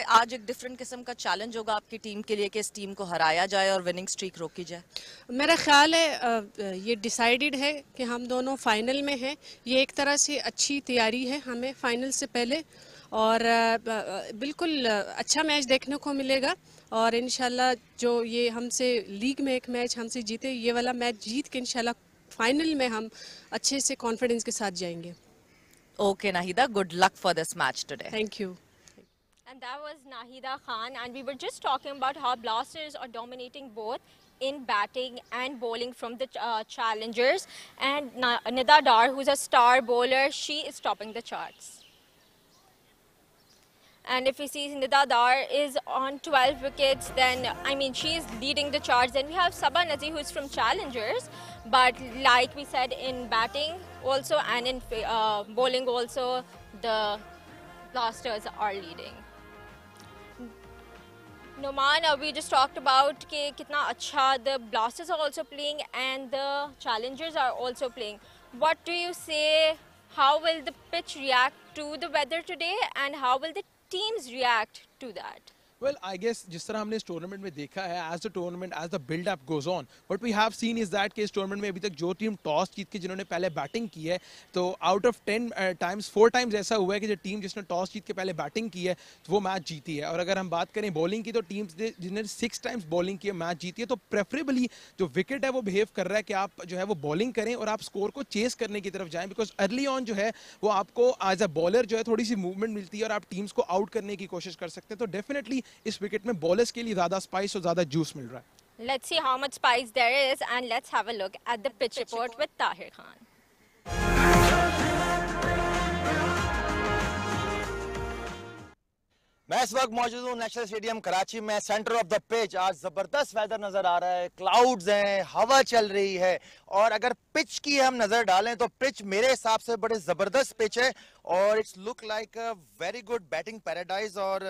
आज एक डिफरेंट किस्म का चैलेंज होगा आपकी टीम के लिए कि इस टीम को हराया जाए और विनिंग स्ट्रीक रोकी जाए? मेरा ख्याल है ये डिसाइडेड है कि हम दोनों फाइनल में हैं। ये एक तरह से अच्छी तैयारी है हमें फाइनल से पहले, और बिल्कुल अच्छा मैच देखने को मिलेगा। और इंशाल्लाह जो ये हमसे लीग में एक मैच हमसे जीते, ये वाला मैच जीत के इंशाल्लाह फाइनल में हम अच्छे से कॉन्फिडेंस के साथ जाएंगे। Okay, Nahida, good luck for this match today. Thank you. And that was Nahida Khan, and we were just talking about how Blasters are dominating both in batting and bowling from the challengers. And Nida Dar, who's a star bowler, she is topping the charts. And if we see Nida Dar is on 12 wickets, then I mean she is leading the charts. Then we have Sabah Nazi, who is from challengers, but like we said, in batting also and in bowling also, the Blasters are leading. Noman, we just talked about कि कितना अच्छा the Blasters are also playing and the challengers are also playing. What do you say? How will the pitch react to the weather today, and how will the teams react to that? Well, I guess जिस तरह हमने इस tournament में देखा है, as the tournament, as the build up goes on, what we have seen is that कि इस tournament में अभी तक जो टीम टॉस जीत के जिन्होंने पहले बैटिंग की है, तो आउट ऑफ 10 टाइम्स 4 टाइम्स ऐसा हुआ है कि जो टीम जिसने टॉस जीत के पहले बैटिंग की है तो वो मैच जीती है। और अगर हम बात करें बॉलिंग की, तो टीम्स जिन्होंने 6 टाइम्स बॉलिंग की है मैच जीती है। तो प्रेफरेबली जो विकेट है वो बिहेव कर रहा है कि आप जो है वो बॉलिंग करें और आप स्कोर को चेस करने की तरफ जाएं, बिकॉज अर्ली ऑन जो है वो आपको एज अ बॉलर जो है थोड़ी सी मूवमेंट मिलती है और आप टीम्स को आउट करने की कोशिश कर सकते हैं। तो डेफिनेटली इस विकेट में बॉलर्स के लिए ज्यादा स्पाइस और ज्यादा जूस मिल रहा है। Let's see how much spice there is, and let's have a look at the pitch report with Tahir Khan. मैं इस वक्त मौजूद हूँ नेशनल स्टेडियम कराची में, सेंटर ऑफ द पिच। आज जबरदस्त वेदर नजर आ रहा है, क्लाउड्स हैं, हवा चल रही है। और अगर पिच की हम नजर डालें तो पिच मेरे हिसाब से बड़े जबरदस्त पिच है और it's look like a very good batting paradise. और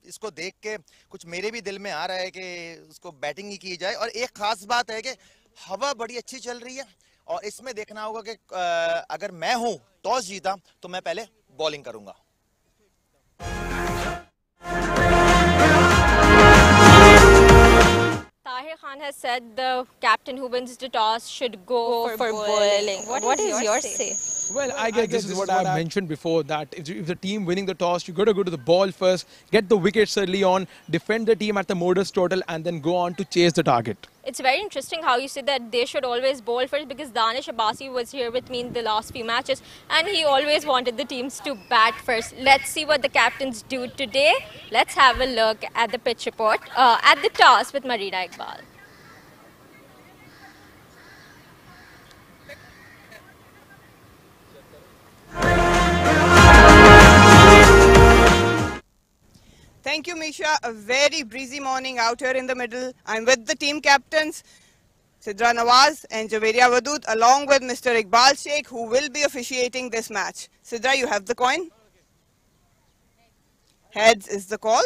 इसको देख के कुछ मेरे भी दिल में आ रहा है कि उसको बैटिंग ही की जाए। और एक खास बात है कि हवा बड़ी अच्छी चल रही है और इसमें देखना होगा कि अगर मैं हूं टॉस जीता तो मैं पहले बॉलिंग करूंगा। Tahir Khan has said the captain who wins the toss should go for bowling. What is your say? Well, I guess this is what I mentioned before, that if the team winning the toss, you got to go to the ball first, get the wickets early on, defend the team at the modest total, and then go on to chase the target. It's very interesting how you said that they should always bowl first, because Danish Abbasi was here with me in the last few matches and he always wanted the teams to bat first. Let's see what the captains do today. Let's have a look at the pitch report at the toss with Marina Iqbal. Thank you, Misha. A very breezy morning out here in the middle. I'm with the team captains, Sidra Nawaz and Javeria Wadood, along with Mr. Iqbal Sheikh, who will be officiating this match. Sidra, you have the coin. Heads is the call.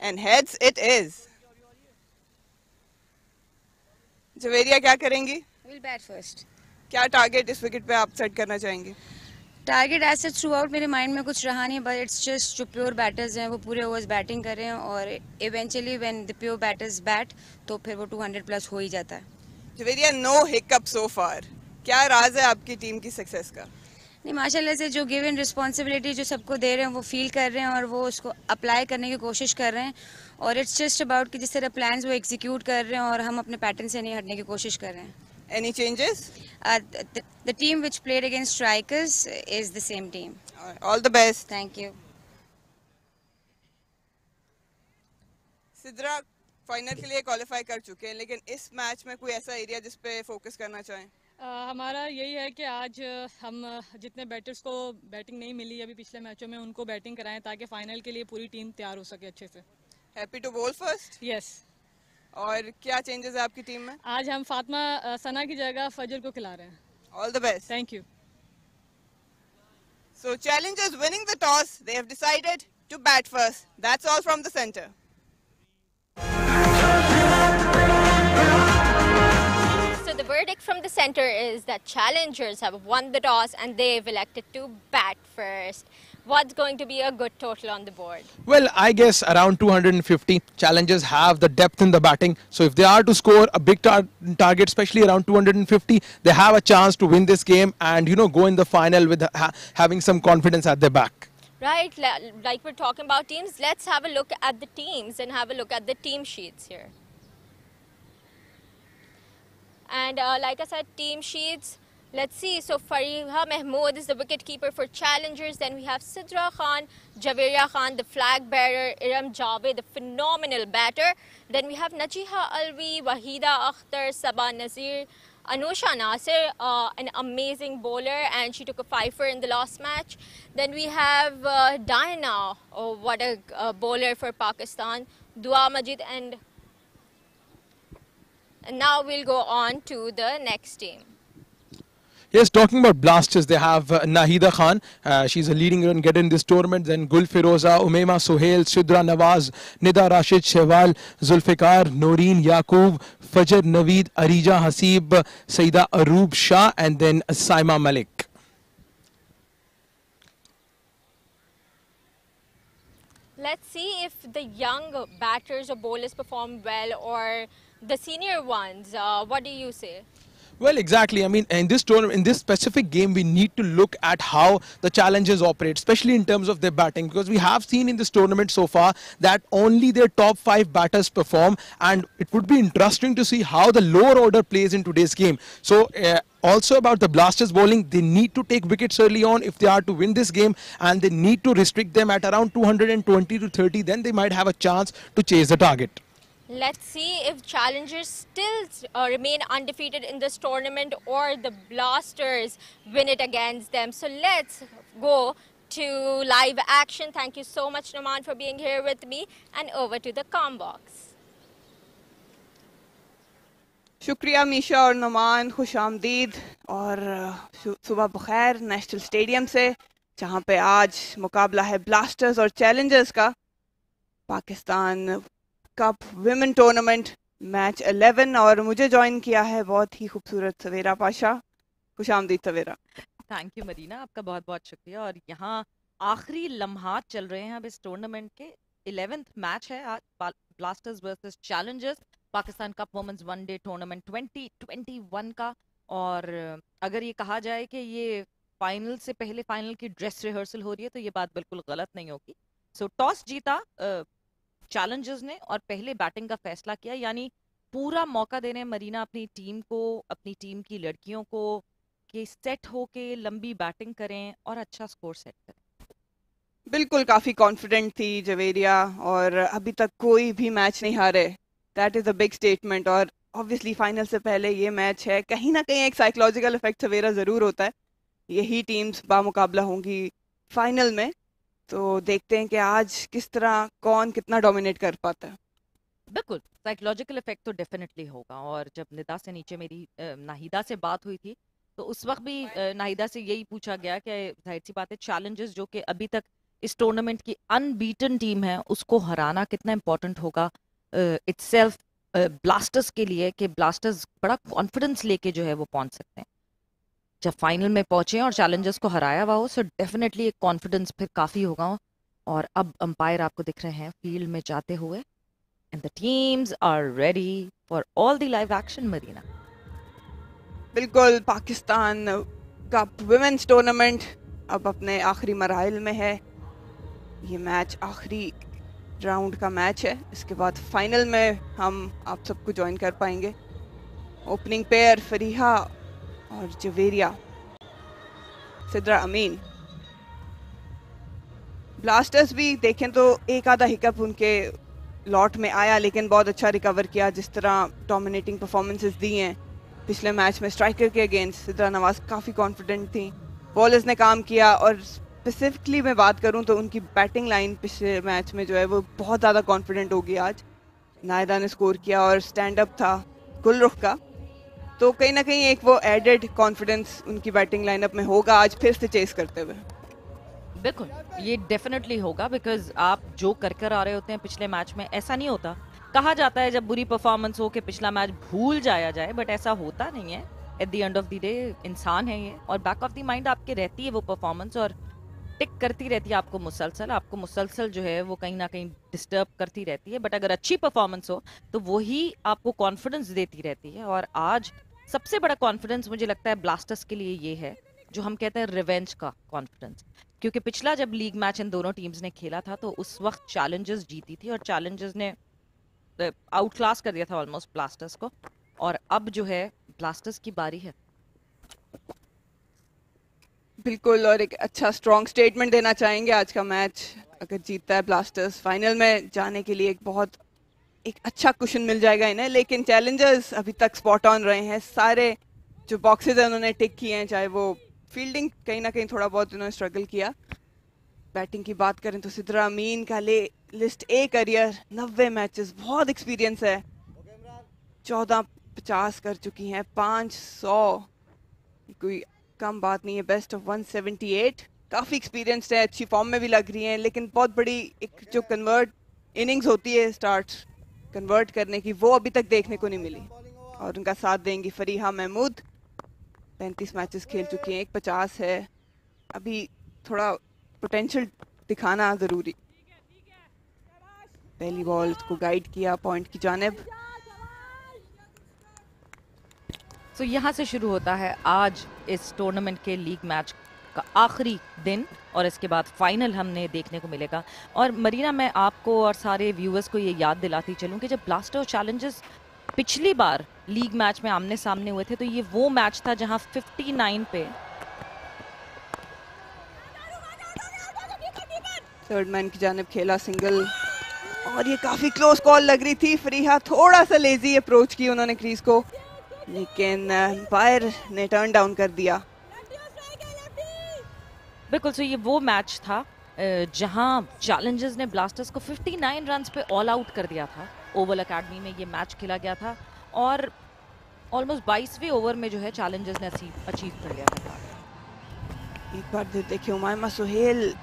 And heads it is. Javeria, क्या करेंगी? We'll bat first. क्या target इस wicket पे आप set करना चाहेंगे? Target ऐसे through out मेरे माइंड में कुछ रहा नहीं, बट इट्स जस्ट जो प्योर बैटर्स हैं वो पूरे ओवर्स बैटिंग कर रहे हैं और eventually when the pure batters bat तो फिर वो 200 प्लस हो ही जाता है। जवेरिया, नो हिकअप सो फार। क्या राज है आपकी टीम की सक्सेस का? नहीं, माशाल्लाह से जो गिवन रिस्पॉन्सिबिलिटी जो सबको दे रहे हैं वो फील कर रहे हैं और वो उसको अप्लाई करने की कोशिश कर रहे हैं। और इट्स जस्ट अबाउट कि जिस तरह प्लान्स वो एग्जीक्यूट कर रहे हैं और हम अपने पैटर्न से नहीं हटने की कोशिश कर रहे हैं। Any changes? The team which played against strikers is the same team. All the best. Thank you. Sidra final के लिए क्वालिफाई कर चुके हैं, लेकिन इस मैच में कोई ऐसा एरिया जिस पे फोकस करना चाहें? हमारा यही है कि आज हम जितने बैटर्स को बैटिंग नहीं मिली अभी पिछले मैचों में उनको बैटिंग कराएं ताकि फाइनल के लिए पूरी टीम तैयार हो सके अच्छे से। हैप्पी टू बोल फर्स्ट? यस। और क्या चेंजेस है आपकी टीम में? आज हम फातिमा सना की जगह फजर को खिला रहे हैं। All the best. Thank you. So challengers winning the toss, they have decided to bat first. That's all from the center. So the verdict from the center is that challengers have won the toss and they've elected to bat first. What's going to be a good total on the board? Well, I guess around 250. Challengers have the depth in the batting. So if they are to score a big target, especially around 250, they have a chance to win this game and, go in the final with having some confidence at their back. Right, like we're talking about teams, let's have a look at the teams and have a look at the team sheets here. And like I said, team sheets. Let's see. So Fariha Mahmood is the wicketkeeper for challengers. Then we have Sidra Khan, Javeria Khan, the flag bearer, Iram Javed, the phenomenal batter. Then we have Najiha Alvi, Wahida Akhtar, Sabah Nazir, Anusha Nasir, an amazing bowler, and she took a fifer in the last match. Then we have Diana, what a bowler for Pakistan, Dua Majid, and now we'll go on to the next team. Yes, talking about Blasters, they have Nahida Khan. She's a leading run getter in this tournament. Then Gul Firoza, Umaima Sohail, Sidra Nawaz, Nida Rashid Shehwal, Zulfikar, Noreen Yaqub, Fajr Naveed, Arija Hasib, Saida Aroob Shah, and then Saima Malik. Let's see if the young batters or bowlers perform well or the senior ones. What do you say? Well, exactly. I mean, in this tournament, in this specific game, we need to look at how the challengers operate, especially in terms of their batting, because we have seen in this tournament so far that only their top 5 batters perform, and it would be interesting to see how the lower order plays in today's game. So, also about the Blasters bowling, they need to take wickets early on if they are to win this game, and they need to restrict them at around 220 to 30. Then they might have a chance to chase the target. Let's see if challengers still remain undefeated in this tournament or the Blasters win it against them. So let's go to live action. Thank you so much, Noman, for being here with me, and over to the comm box. शुक्रिया मीशा और नोमान, खुश आमदीद और सुबह बखैर national stadium से, जहां पे आज मुकाबला है ब्लास्टर्स और चैलेंजर्स का। Pakistan cup women tournament match 11, और मुझे ज्वाइन किया है बहुत ही खूबसूरत सवेरा पाशा। खुश आमदीद सवेरा। थैंक यू मदीना, आपका बहुत बहुत शुक्रिया। और यहाँ आखिरी लम्हात चल रहे हैं अब इस टूर्नामेंट के। 11th मैच है आज, blasters versus challengers, Pakistan cup women's one day tournament 2021 का। और अगर ये कहा जाए कि ये फाइनल से पहले फाइनल की ड्रेस रिहर्सल हो रही है तो ये बात बिल्कुल गलत नहीं होगी। सो टॉस जीता चैलेंजर्स ने और पहले बैटिंग का फैसला किया, यानी पूरा मौका दे रहे हैं मरीना अपनी टीम को, अपनी टीम की लड़कियों को, कि सेट होके लंबी बैटिंग करें और अच्छा स्कोर सेट करें। बिल्कुल काफी कॉन्फिडेंट थी जवेरिया, और अभी तक कोई भी मैच नहीं हारे। That is a big statement. और ऑब्वियसली फाइनल से पहले ये मैच है, कहीं ना कहीं एक साइकोलॉजिकल इफेक्ट सवेरा जरूर होता है। यही टीम्स बामुकाबला होंगी फाइनल में, तो देखते हैं कि आज किस तरह कौन कितना डोमिनेट कर पाता है। बिल्कुल साइकोलॉजिकल इफेक्ट तो डेफिनेटली होगा। और जब निदा से नीचे मेरी नाहिदा से बात हुई थी तो उस वक्त भी नाहिदा से यही पूछा गया कि जाहिर सी बात है चैलेंजर्स जो कि अभी तक इस टूर्नामेंट की अनबीटन टीम है, उसको हराना कितना इंपॉर्टेंट होगा इटसेल्फ ब्लास्टर्स के लिए, कि ब्लास्टर्स बड़ा कॉन्फिडेंस लेके जो है वो पहुंच सकते हैं। जब फाइनल में पहुंचे और चैलेंजर्स को हराया हुआ हो, सो डेफिनेटली एक कॉन्फिडेंस फिर काफ़ी होगा। और अब अंपायर आपको दिख रहे हैं फील्ड में जाते हुए, and the teams are ready for all the live action Marina. बिल्कुल, पाकिस्तान कप विमेंस टूर्नामेंट अब अपने आखिरी मराइल में है। ये मैच आखिरी राउंड का मैच है, इसके बाद फाइनल में हम आप सबको ज्वाइन कर पाएंगे। ओपनिंग पेयर फरीहा और जवेरिया, सिद्रा अमीन। ब्लास्टर्स भी देखें तो एक आधा हिकअप उनके लॉट में आया, लेकिन बहुत अच्छा रिकवर किया। जिस तरह डोमिनेटिंग परफॉर्मेंसेस दी हैं पिछले मैच में स्ट्राइकर के अगेंस्ट, सिद्रा नवाज काफ़ी कॉन्फिडेंट थी, बॉलर्स ने काम किया। और स्पेसिफिकली मैं बात करूं तो उनकी बैटिंग लाइन पिछले मैच में जो है वो बहुत ज़्यादा कॉन्फिडेंट होगी। आज नायदा ने स्कोर किया और स्टैंड अप था गुलरुख का, तो कहीं ना कहीं एक वो एडेड कॉन्फिडेंस उनकी बैटिंग लाइनअप में होगा आज फिर से चेस करते हुए। बिल्कुल ये डेफिनेटली होगा, बिकॉज आप जो कर आ रहे होते हैं पिछले मैच में, ऐसा नहीं होता कहा जाता है जब बुरी परफॉर्मेंस हो कि पिछला मैच भूल जाया जाए, बट ऐसा होता नहीं है। At the end of the day इंसान है ये, और बैक ऑफ द माइंड आपके रहती है वो परफॉर्मेंस, और टिक करती रहती है आपको मुसलसल जो है वो कहीं ना कहीं डिस्टर्ब करती रहती है। बट अगर अच्छी परफॉर्मेंस हो तो वही आपको कॉन्फिडेंस देती रहती है। और आज सबसे बड़ा कॉन्फिडेंस मुझे लगता है ब्लास्टर्स के लिए ये है, जो हम कहते हैं रिवेंज का कॉन्फिडेंस। क्योंकि पिछला जब लीग मैच इन दोनों टीम्स ने खेला था तो उस वक्त चैलेंजर्स जीती थी, और चैलेंजर्स ने आउट क्लास कर दिया था ऑलमोस्ट ब्लास्टर्स को। और अब जो है ब्लास्टर्स की बारी है। बिल्कुल, और एक अच्छा स्ट्रॉन्ग स्टेटमेंट देना चाहेंगे। आज का मैच अगर जीतता है ब्लास्टर्स, फाइनल में जाने के लिए एक अच्छा कुशन मिल जाएगा इन्हें। लेकिन चैलेंजर्स अभी तक स्पॉट ऑन रहे हैं, सारे जो बॉक्सेस हैं उन्होंने टिक किए हैं, चाहे वो फील्डिंग कहीं ना कहीं थोड़ा बहुत उन्होंने स्ट्रगल किया। बैटिंग की बात करें तो सिद्रा अमीन का लिस्ट ए करियर, 90 मैचेस, बहुत एक्सपीरियंस है, 1450 कर चुकी हैं, 500 कोई कम बात नहीं है। बेस्ट ऑफ 178, काफ़ी एक्सपीरियंस्ड है, अच्छी फॉर्म में भी लग रही हैं। लेकिन बहुत बड़ी एक जो कन्वर्ट इनिंग्स होती है स्टार्ट कन्वर्ट करने की, वो अभी तक देखने को नहीं मिली। और उनका साथ देंगी फरीहा महमूद, 35 मैचेस खेल चुकी हैं, 150 है, अभी थोड़ा पोटेंशियल दिखाना ज़रूरी। पहली बॉल को गाइड किया पॉइंट की जानिब। तो यहाँ से शुरू होता है आज इस टूर्नामेंट के लीग मैच का आखिरी दिन, और इसके बाद फाइनल हमने देखने को मिलेगा। और मरीना, मैं आपको और सारे व्यूअर्स को ये याद दिलाती चलूँ कि जब ब्लास्टर और चैलेंजर्स पिछली बार लीग मैच में आमने सामने हुए थे तो ये वो मैच था जहां 59 पे थर्ड मैन की जानिब खेला सिंगल, और ये काफी क्लोज कॉल लग रही थी। फरीहा थोड़ा सा लेजी अप्रोच की उन्होंने क्रीज को, लेकिन अंपायर ने टर्न डाउन कर दिया। बिल्कुल। सो ये वो मैच था जहां चैलेंजर्स ने ब्लास्टर्स को 59 रन्स पे ऑल आउट कर दिया था। ओवल एकेडमी में ये मैच खेला गया था, और ऑलमोस्ट 22वें ओवर में जो है चैलेंजर्स ने अचीव कर लिया था। एक बार देखिए उमायमा सुहेल,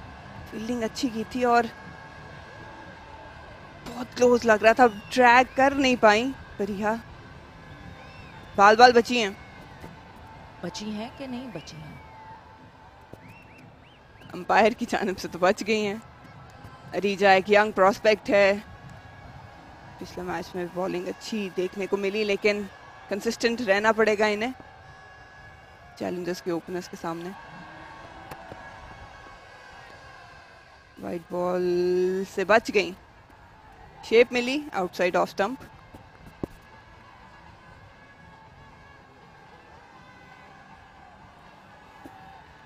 फील्डिंग अच्छी की थी और बहुत क्लोज लग रहा था, ट्रैक कर नहीं पाई फरीहा। बाल बाल बची हैं कि नहीं बची हैं? अंपायर की जानिब से तो बच गई हैं। अरीजा एक यंग प्रोस्पेक्ट है, पिछले मैच में बॉलिंग अच्छी देखने को मिली, लेकिन कंसिस्टेंट रहना पड़ेगा इन्हें चैलेंजर्स के ओपनर्स के सामने। वाइट बॉल से बच गई, शेप मिली आउटसाइड ऑफ स्टंप।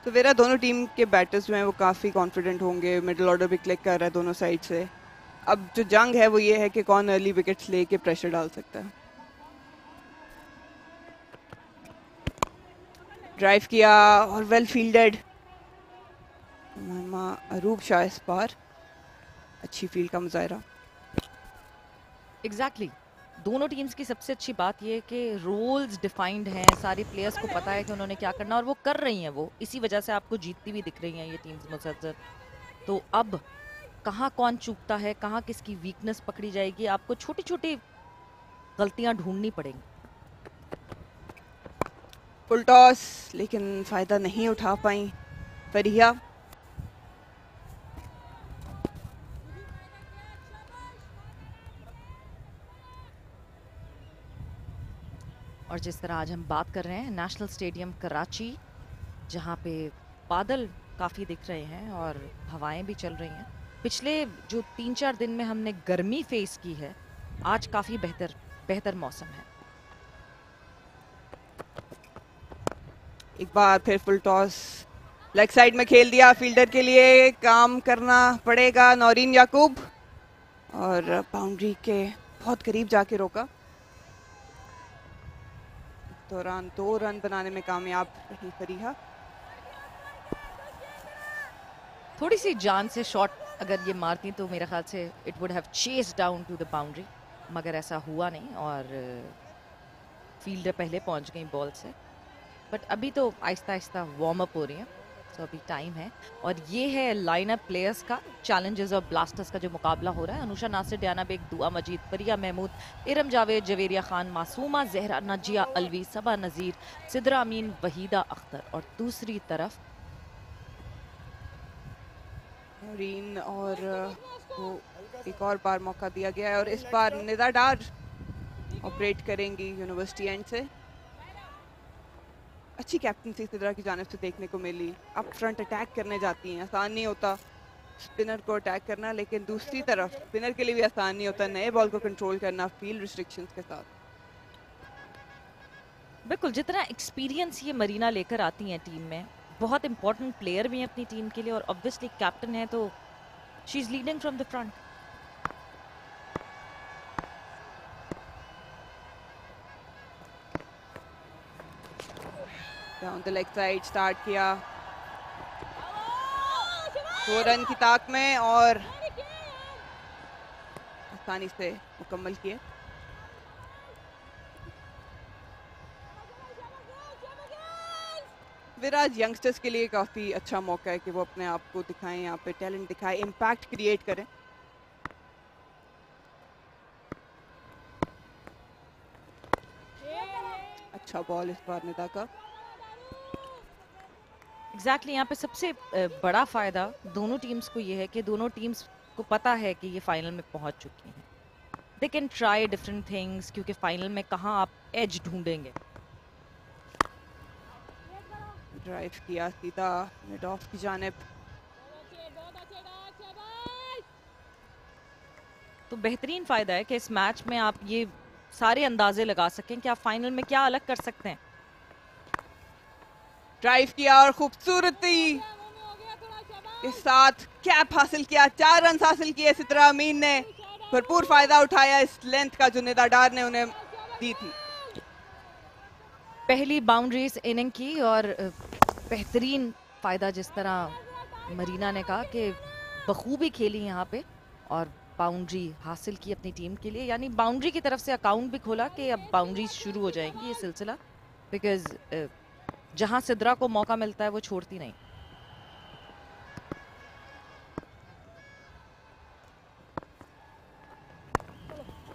तो वेरा दोनों टीम के बैटर्स जो हैं वो काफ़ी कॉन्फिडेंट होंगे, मिडिल ऑर्डर भी क्लिक कर रहा है दोनों साइड से। अब जो जंग है वो ये है कि कौन अर्ली विकेट्स लेके प्रेशर डाल सकता है। ड्राइव किया और वेल फील्डेड, अरूब शाह इस बार अच्छी फील्ड का मुजाहरा। एग्जैक्टली दोनों टीम्स की सबसे अच्छी बात यह है कि रोल्स डिफाइंड हैं, सारे प्लेयर्स को पता है कि उन्होंने क्या करना, और वो कर रही हैं। वो इसी वजह से आपको जीतती भी दिख रही हैं ये टीम्स मुसलसल। तो अब कहाँ कौन चूकता है, कहाँ किसकी वीकनेस पकड़ी जाएगी, आपको छोटी छोटी गलतियां ढूंढनी पड़ेंगी। फुल टॉस, लेकिन फायदा नहीं उठा पाई फरीहा। और जिस तरह आज हम बात कर रहे हैं नेशनल स्टेडियम कराची, जहाँ पे बादल काफ़ी दिख रहे हैं और हवाएं भी चल रही हैं। पिछले जो 3-4 दिन में हमने गर्मी फेस की है, आज काफ़ी बेहतर मौसम है। एक बार फिर फुल टॉस लेग साइड में खेल दिया, फील्डर के लिए काम करना पड़ेगा नौरीन याकूब, और बाउंड्री के बहुत करीब जाके रोका। दौरान 2 रन बनाने में कामयाब रही फरीहा। थोड़ी सी जान से शॉट अगर ये मारती तो मेरे ख्याल से it would have chased down to the boundary, मगर ऐसा हुआ नहीं और फील्डर पहले पहुंच गई बॉल से। बट अभी तो आहिस्ता आहिस्ता वार्म अप हो रही हैं। तो अभी टाइम है और ये है लाइनअप प्लेयर्स का चैलेंजर्स और ब्लास्टर्स का जो मुकाबला हो रहा है। अनुषा नासिर, डियाना बेग, दुआ मजीद, फरिया महमूद, इरम जावेद, जवेरिया खान, मासूमा, जहरा, नजिया अलवी, सबा नजीर, सिद्रा अमीन, वहीदा अख्तर। और दूसरी तरफ नौरीन और को एक और बार मौका दिया गया है और इस बार निदा डार ऑपरेट करेंगी यूनिवर्सिटी एंड से। अच्छी कैप्टनसी सिद्रा की जानिब से देखने को मिली। अब फ्रंट अटैक करने जाती हैं, आसान नहीं होता स्पिनर को अटैक करना, लेकिन दूसरी तरफ स्पिनर के लिए भी आसान नहीं होता नए बॉल को कंट्रोल करना फील्ड रिस्ट्रिक्शंस के साथ। बिल्कुल, जितना एक्सपीरियंस ये मरीना लेकर आती हैं टीम में, बहुत इंपॉर्टेंट प्लेयर भी हैं अपनी टीम के लिए और ऑब्वियसली कैप्टन है, तो she is leading from the front. Down the leg side start किया 2 रन की ताक में और आसानी से मुकम्मल किए। विराज यंगस्टर्स के लिए काफी अच्छा मौका है कि वो अपने आप को दिखाएं, यहाँ पे टैलेंट दिखाएं, इम्पैक्ट क्रिएट करें। अच्छा बॉल इस बार निदा का। एग्जैक्टली, यहाँ पे सबसे बड़ा फायदा दोनों टीम्स को ये है कि दोनों टीम्स को पता है कि ये फाइनल में पहुंच चुकी हैं। They can try different things, क्योंकि फाइनल में कहाँ आप एज ढूंढेंगे। ड्राइव किया सीधा मिड ऑफ की जानिब। तो बेहतरीन फायदा है कि इस मैच में आप ये सारे अंदाजे लगा सकें कि आप फाइनल में क्या अलग कर सकते हैं। ड्राइव किया और खूबसूरती के साथ कैप हासिल किया, 4 रन हासिल किए सिद्रा अमीन ने। भरपूर फायदा उठाया इस लेंथ का जो निदा डार ने उन्हें दी थी। पहली बाउंड्रीज इनिंग की और बेहतरीन फायदा, जिस तरह मरीना ने कहा कि बखूबी खेली यहाँ पे और बाउंड्री हासिल की अपनी टीम के लिए। यानी बाउंड्री की तरफ से अकाउंट भी खोला कि अब बाउंड्रीज शुरू हो जाएंगी ये सिलसिला, बिकॉज जहां सिद्रा को मौका मिलता है वो छोड़ती नहीं।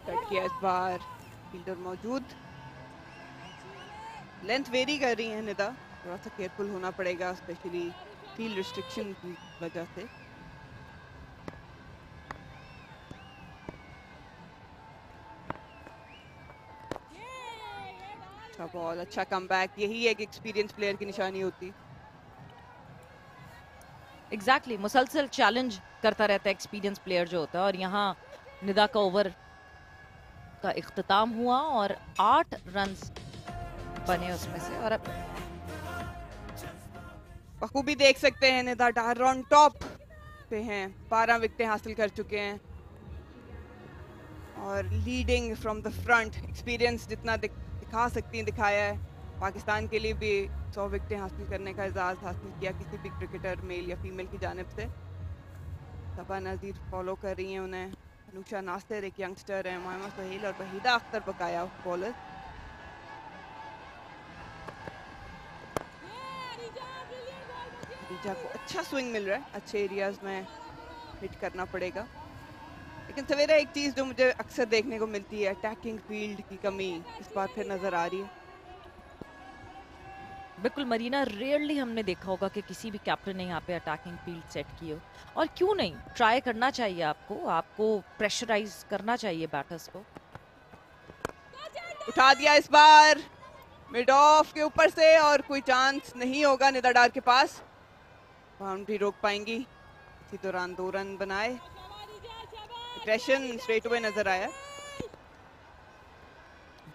कट किया इस बार, फील्डर मौजूद। लेंथ वेरी कर रही है निदा, थोड़ा सा केयरफुल होना पड़ेगा स्पेशली फील्ड रिस्ट्रिक्शन की वजह से। अच्छा बॉल, अच्छा कमबैक, यही एक एक्सपीरियंस प्लेयर की निशानी होती। एग्जैक्टली, मुसलसल चैलेंज करता रहता है एक्सपीरियंस प्लेयर जो होता है। और यहाँ निदा का ओवर का इख्तिताम हुआ और 8 रन बने उसमें से। और अब बखूबी देख सकते हैं निदा डार ऑन टॉप पे हैं, 12 विकेटें हासिल कर चुके हैं और leading from the front. Experience जितना दिखा सकती हैं दिखाया है। पाकिस्तान के लिए भी 100 विकेटें हासिल करने का एजाज़ हासिल किया किसी भी क्रिकेटर मेल या फीमेल की जानिब से। सबा नज़ीर फॉलो कर रही हैं उन्हें। अनुषा नासिर एक यंगस्टर है, मोहम्मद सोहेल और वहीदा अख्तर बकाया बॉलर। रिजा को अच्छा स्विंग मिल रहा है, अच्छे एरियाज में हिट करना पड़ेगा। लेकिन सवेरा एक चीज़ जो मुझे अक्सर देखने को मिलती है, अटैकिंग फील्ड की कमी इस बार फिर नजर आ रही है। बिल्कुल मरीना, रेयरली हमने देखा होगा कि किसी भी कैप्टन ने यहाँ पे अटैकिंग फील्ड सेट की हो। और क्यों नहीं, ट्राई करना चाहिए आपको प्रेशराइज करना चाहिए बैटर्स को। उठा दिया इस बार मिड ऑफ के ऊपर से और कोई चांस नहीं होगा निदा डार के पास। बाउंड्री रोक पाएंगी, इसी दौरान 2 रन बनाए। एग्रेशन स्ट्रेट अवे नजर आया।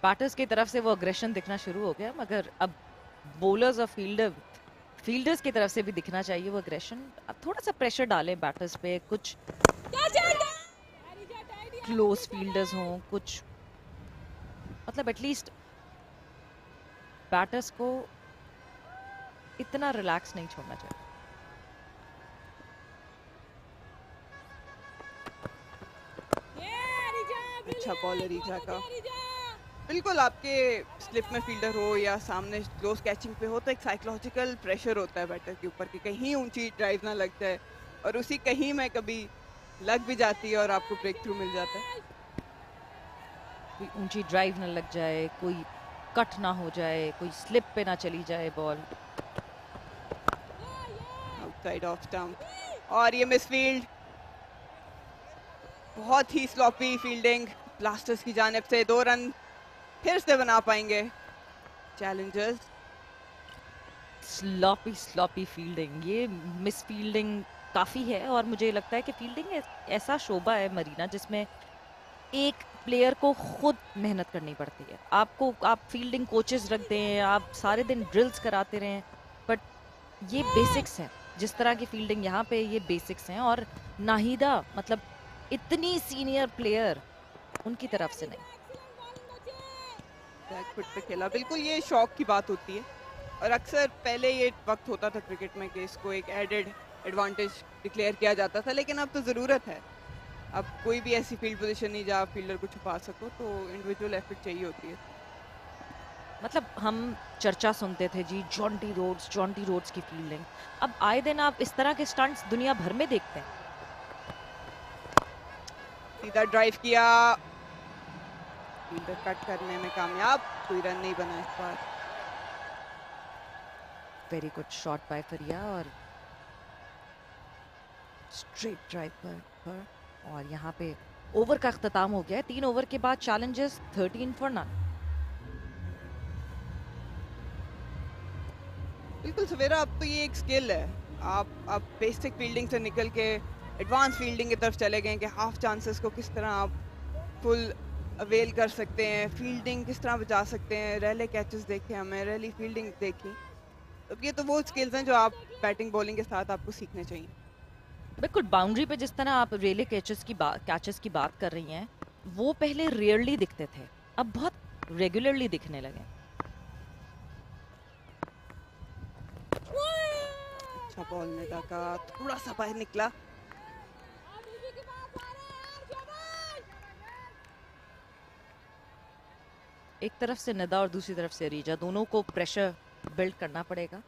बैटर्स की तरफ से वो अग्रेशन दिखना शुरू हो गया, मगर अब बॉलर्स और फील्डर्स की तरफ से भी दिखना चाहिए वो अग्रेशन। अब थोड़ा सा प्रेशर डालें बैटर्स पे, कुछ क्लोज फील्डर्स हों, कुछ मतलब एटलीस्ट बैटर्स को इतना रिलैक्स नहीं छोड़ना चाहिए। अच्छा बॉलर रीजा का, बिल्कुल आपके स्लिप में फील्डर हो या सामने क्लोज कैचिंग पे हो, तो एक साइकोलॉजिकल प्रेशर होता है बैटर के ऊपर कि कहीं ऊंची ड्राइव ना लग जाए, और उसी कहीं में कभी लग भी जाती है और आपको ब्रेक थ्रू मिल जाता है। कोई ऊंची ड्राइव ना लग जाए, कोई कट ना हो जाए, कोई स्लिप पे ना चली जाए बॉल। आउटसाइड ऑफ स्टंप, और ये मिसफील्ड, बहुत ही स्लॉपी फील्डिंग ब्लास्टर्स की जानिब से। 2 रन फिर से बना पाएंगे चैलेंजर्स। स्लॉपी फील्डिंग, ये मिस फील्डिंग काफी है, और मुझे लगता है कि फील्डिंग ऐसा शोबा है मरीना जिसमें एक प्लेयर को खुद मेहनत करनी पड़ती है। आप फील्डिंग कोचेस रख दें, आप सारे दिन ड्रिल्स कराते रहें, बट ये बेसिक्स हैं। जिस तरह की फील्डिंग यहाँ पे, ये बेसिक्स हैं। और नाहिदा मतलब इतनी सीनियर प्लेयर, उनकी तरफ से नहीं। बैकफुट पे खेला, बिल्कुल ये शौक की बात होती है, और अक्सर पहले ये वक्त होता था क्रिकेट में कि इसको एक एडेड एडवांटेज डिक्लेयर किया जाता था, लेकिन अब तो ज़रूरत है। अब कोई भी ऐसी फील्ड पोजीशन नहीं जहाँ फील्डर को छुपा सको, तो इंडिविजुअल एफर्ट चाहिए होती है। मतलब हम चर्चा सुनते थे जी जॉन्टी रोड्स की फील्डिंग, अब आए दिन आप इस तरह के स्टंट्स दुनिया भर में देखते हैं। सीधा ड्राइव किया, फील्डर कट करने में कामयाब, कोई रन नहीं बना इस बार। वेरी गुड शॉट बाय फरिया, और स्ट्रेट ड्राइव पर और यहाँ पे ओवर का अख्ताम हो गया है। 3 ओवर के बाद चैलेंजर्स 13 फॉर नन। बिल्कुल सवेरा, अब तो ये एक स्किल है। आप बेसिक फील्डिंग से निकल के एडवांस फील्डिंग की तरफ चले गए कि हाफ चांसेस को किस तरह आप फुल अवेल कर सकते हैं, फील्डिंग किस तरह बचा सकते हैं। रैले कैचेस देखे हमने, रैली फील्डिंग देखी, तो ये तो वो स्किल्स हैं जो आप बैटिंग बॉलिंग के साथ आपको सीखने चाहिए। बिल्कुल, बाउंड्री पे जिस तरह आप रेले कैचेस की बात कर रही हैं, वो पहले रेयरली दिखते थे, अब बहुत रेगुलरली दिखने लगे। अच्छा बॉल निदा का थोड़ा सा बाहर निकला। एक तरफ से निदा और दूसरी तरफ से रीजा, दोनों को प्रेशर बिल्ड करना पड़ेगा।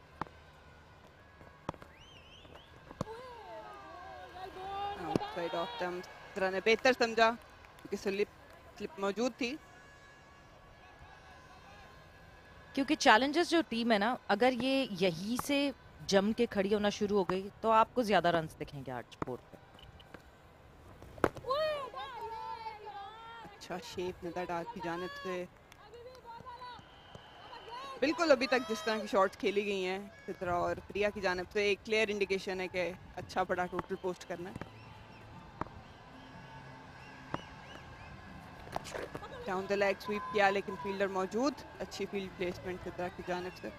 आउटसाइड ऑफ स्टंप, तरह ने बेहतर समझा क्योंकि स्लिप मौजूद थी। क्योंकि चैलेंजर्स जो टीम है ना, अगर ये यहीं से जम के खड़ी होना शुरू हो गई तो आपको ज्यादा रन्स दिखेंगे आज बोर्ड पे। अच्छा शेप निदा डाल की जानिब से। बिल्कुल अभी तक जिस तरह की शॉट्स खेली गई हैं चित्रा और प्रिया की जानिब से, एक क्लियर इंडिकेशन है कि अच्छा बड़ा टोटल पोस्ट करना है। डाउन द लेग स्वीप किया, लेकिन फील्डर मौजूद, अच्छी फील्ड प्लेसमेंट चित्रा की जानिब से।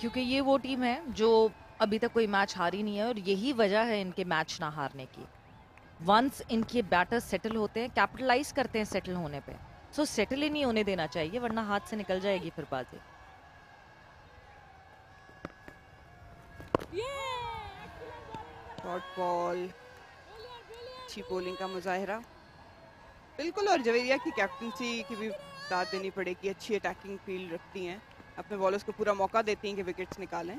क्योंकि ये वो टीम है जो अभी तक कोई मैच हारी नहीं है, और यही वजह है इनके मैच ना हारने की। वंस इनके बैटर्स सेटल होते हैं, कैपिटलाइज करते हैं सेटल होने पे, सो सेटल ही नहीं होने देना चाहिए, वरना हाथ से निकल जाएगी फिर बाजी। शॉर्ट बॉल, अच्छी बॉलिंग का मुजाहिरा। बिल्कुल, और जवेरिया की कैप्टनसी की भी दाद देनी पड़ेगी, अच्छी अटैकिंग फील्ड रखती हैं, अपने बॉलर्स को पूरा मौका देती हैं कि विकेट्स निकालें।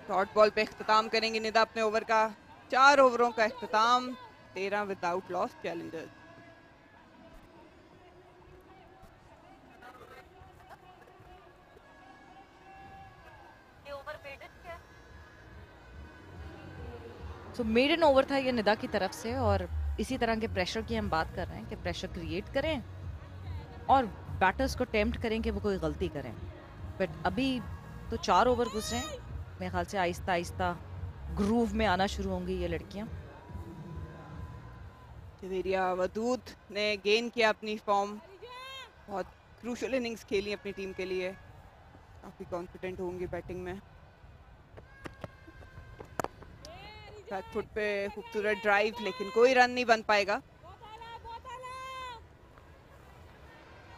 शॉर्ट बॉल पे इख्तिताम करेंगे निदा अपने ओवर का। 4 ओवरों का इख्तिताम, 13 विदाउट लॉस चैलेंजर्स। सो मेडन ओवर था ये निदा की तरफ से, और इसी तरह के प्रेशर की हम बात कर रहे हैं कि प्रेशर क्रिएट करें और बैटर्स को टेम्प्ट करें कि वो कोई गलती करें। बट अभी तो 4 ओवर गुजरे हैं, मेरे ख्याल से आहिस्ता आहिस्ता ग्रूव में आना शुरू होंगी ये लड़कियां। जवेरिया वदूद ने गेन किया अपनी फॉर्म, बहुत क्रूशल इनिंग्स खेली अपनी टीम के लिए, काफी कॉन्फिडेंट होंगी बैटिंग में। फुट पे खूबसूरत ड्राइव, लेकिन कोई रन नहीं बन पाएगा।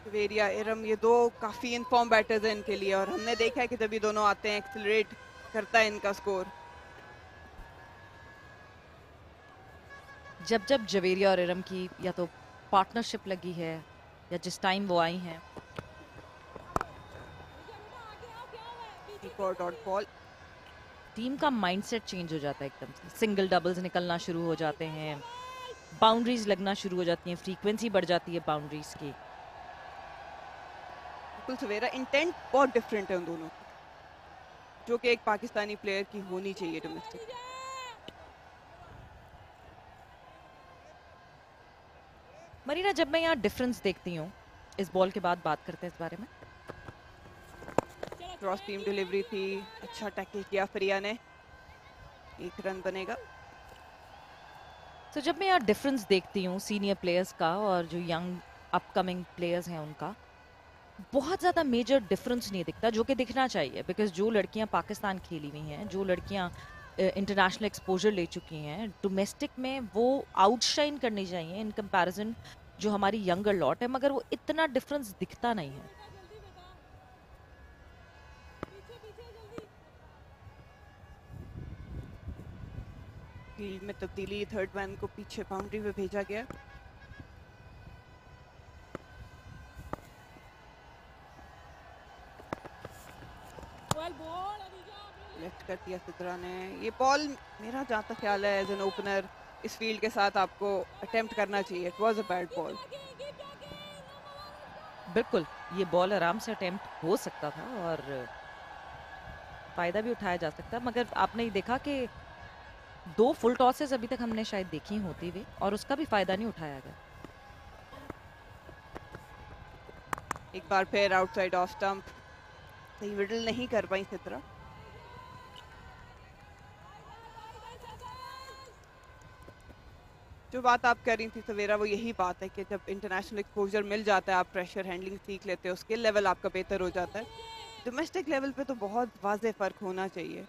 जवेरिया इरम, ये दो काफी इनफॉर्म बैटर्स हैं इनके लिए, और हमने देखा है कि जब ये दोनों आते हैं एक्सेलरेट करता है इनका स्कोर। जब जब जवेरिया और इरम की या तो पार्टनरशिप लगी है या जिस टाइम वो आई हैं, एक और डॉट बॉल। टीम का माइंडसेट चेंज हो जाता है एकदम से। सिंगल डबल्स निकलना शुरू हो जाते हैं, बाउंड्रीज लगना शुरू हो जाती हैं, फ्रीक्वेंसी बढ़ जाती है बाउंड्रीज की। बिल्कुल सवेरा, इंटेंट बहुत डिफरेंट है उन दोनों की, जो कि एक पाकिस्तानी प्लेयर की होनी चाहिए डोमेस्टिक। मरीना, जब मैं यहाँ डिफरेंस देखती हूँ, इस बॉल के बाद बात करते हैं इस बारे में। क्रॉस टीम डिलीवरी थी, अच्छा टैकल किया फरिया ने, 1 रन बनेगा। तो जब मैं यहाँ डिफरेंस देखती हूँ सीनियर प्लेयर्स का और जो यंग अपकमिंग प्लेयर्स हैं उनका, बहुत ज़्यादा मेजर डिफरेंस नहीं दिखता, जो कि दिखना चाहिए। बिकॉज जो लड़कियाँ पाकिस्तान खेली हुई हैं, जो लड़कियाँ इंटरनेशनल एक्सपोजर ले चुकी हैं, डोमेस्टिक में वो आउटशाइन करनी चाहिए इन कंपैरिजन जो हमारी यंगर लॉट है, मगर वो इतना डिफरेंस दिखता नहीं है। फील्ड में तब्दीली, थर्ड मैन को पीछे बाउंड्री पे भेजा गया। लेफ्ट कर दिया सिद्रा ने। ये बॉल मेरा जहाँ तक ख्याल है एज एन ओपनर इस फील्ड के साथ आपको अटेम्प्ट करना चाहिए। It was a bad ball. बिल्कुल, ये बॉल आराम से अटेम्प्ट हो सकता था और फायदा भी उठाया जा सकता, मगर आपने देखा कि 2 फुल टॉसेस अभी तक हमने शायद देखी होती हुई और उसका भी फायदा नहीं उठाया गया। एक बार फिर आउटसाइड ऑफ स्टंप, सही मिडल नहीं कर पाई सिद्रा। जो बात आप कर रही थी सवेरा, वो यही बात है कि जब इंटरनेशनल एक्सपोजर मिल जाता है, आप प्रेशर हैंडलिंग सीख लेते हो, स्किल लेवल आपका बेहतर हो जाता है। डोमेस्टिक लेवल पे तो बहुत वाज़ेह फ़र्क होना चाहिए,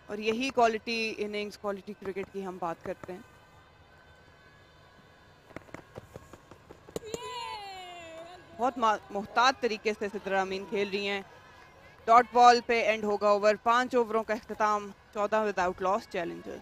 और यही क्वालिटी इनिंग्स, क्वालिटी क्रिकेट की हम बात करते हैं। बहुत मोहतात तरीके से सिद्रा अमीन खेल रही हैं। डॉट बॉल पे एंड होगा ओवर। 5 ओवरों का इख्तिताम, 14 विदाउट लॉस चैलेंजर।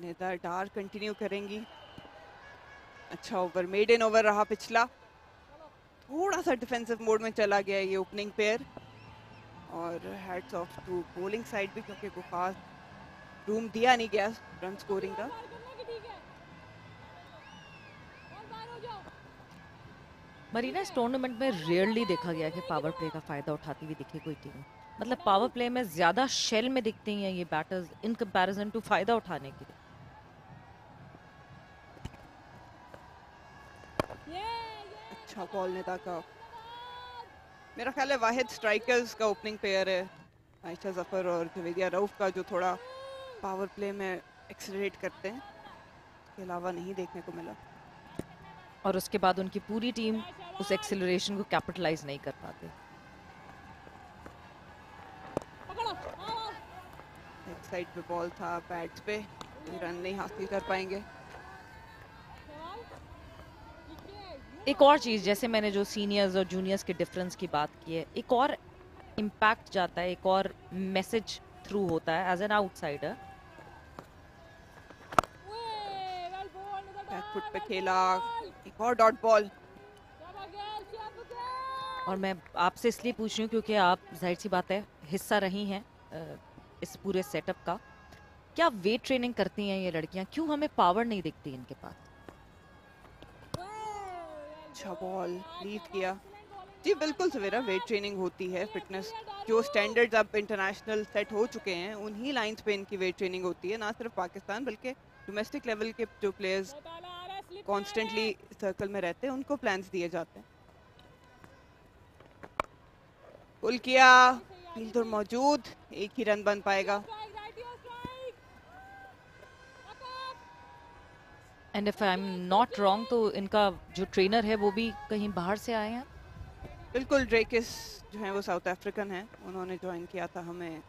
नेदार डार कंटिन्यू करेंगी। अच्छा ओवर, मेडन ओवर रहा पिछला। थोड़ा सा डिफेंसिव मोड में चला गया ये ओपनिंग पेयर, और hats off to bowling side भी, क्योंकि कोई खास रूम दिया नहीं गया रन स्कोरिंग का। मरीना, इस टूर्नामेंट में रेयरली देखा गया कि पावर प्ले का फायदा उठाती हुई दिखे कोई टीम। मतलब पावर प्ले में ज्यादा शेल में दिखती हैं ये बैटर्स इन कंपैरिजन टू फायदा उठाने के लिए। अच्छा बॉल नेता का, मेरा ख्याल है वाहिद स्ट्राइकर्स का ओपनिंग पेयर है आयशा जफर और जवेदिया रऊफ का, जो थोड़ा पावर प्ले में एक्सेलरेट करते हैं। इसके अलावा नहीं देखने को मिला, और उसके बाद उनकी पूरी टीम उस एक्सेलरेशन को कैपिटलाइज नहीं कर पाते। एक साइड पे बॉल था, पैड्स पे रन नहीं हासिल कर पाएंगे। एक और चीज, जैसे मैंने जो सीनियर्स और जूनियर्स के डिफरेंस की बात की है, एक और इम्पैक्ट जाता है, एक और मैसेज थ्रू होता है एज एन आउटसाइडर। बैकफुट पे खेला, एक और डॉट बॉल। और मैं आपसे इसलिए पूछ रही हूँ क्योंकि आप जाहिर सी बात है हिस्सा रही हैं इस पूरे सेटअप का। क्या वेट ट्रेनिंग करती हैं ये लड़कियां? क्यों हमें पावर नहीं दिखती इनके पास? अच्छा बॉल लीव किया। जी बिल्कुल सवेरा, वेट ट्रेनिंग होती है, फिटनेस जो स्टैंडर्ड्स अब इंटरनेशनल सेट हो चुके हैं उन्हीं लाइंस पे इनकी वेट ट्रेनिंग होती है। ना सिर्फ पाकिस्तान बल्कि डोमेस्टिक लेवल के जो प्लेयर्स कॉन्स्टेंटली सर्कल में रहते हैं उनको प्लान्स दिए जाते हैं। पुल किया, फील्डर मौजूद, एक ही रन बन पाएगा। And if I am not wrong तो इनका जो ट्रेनर है वो भी कहीं बाहर से आए हैं। बिल्कुल, ड्रेकिस जो है वो साउथ अफ्रीकन है, उन्होंने ज्वाइन किया था हमें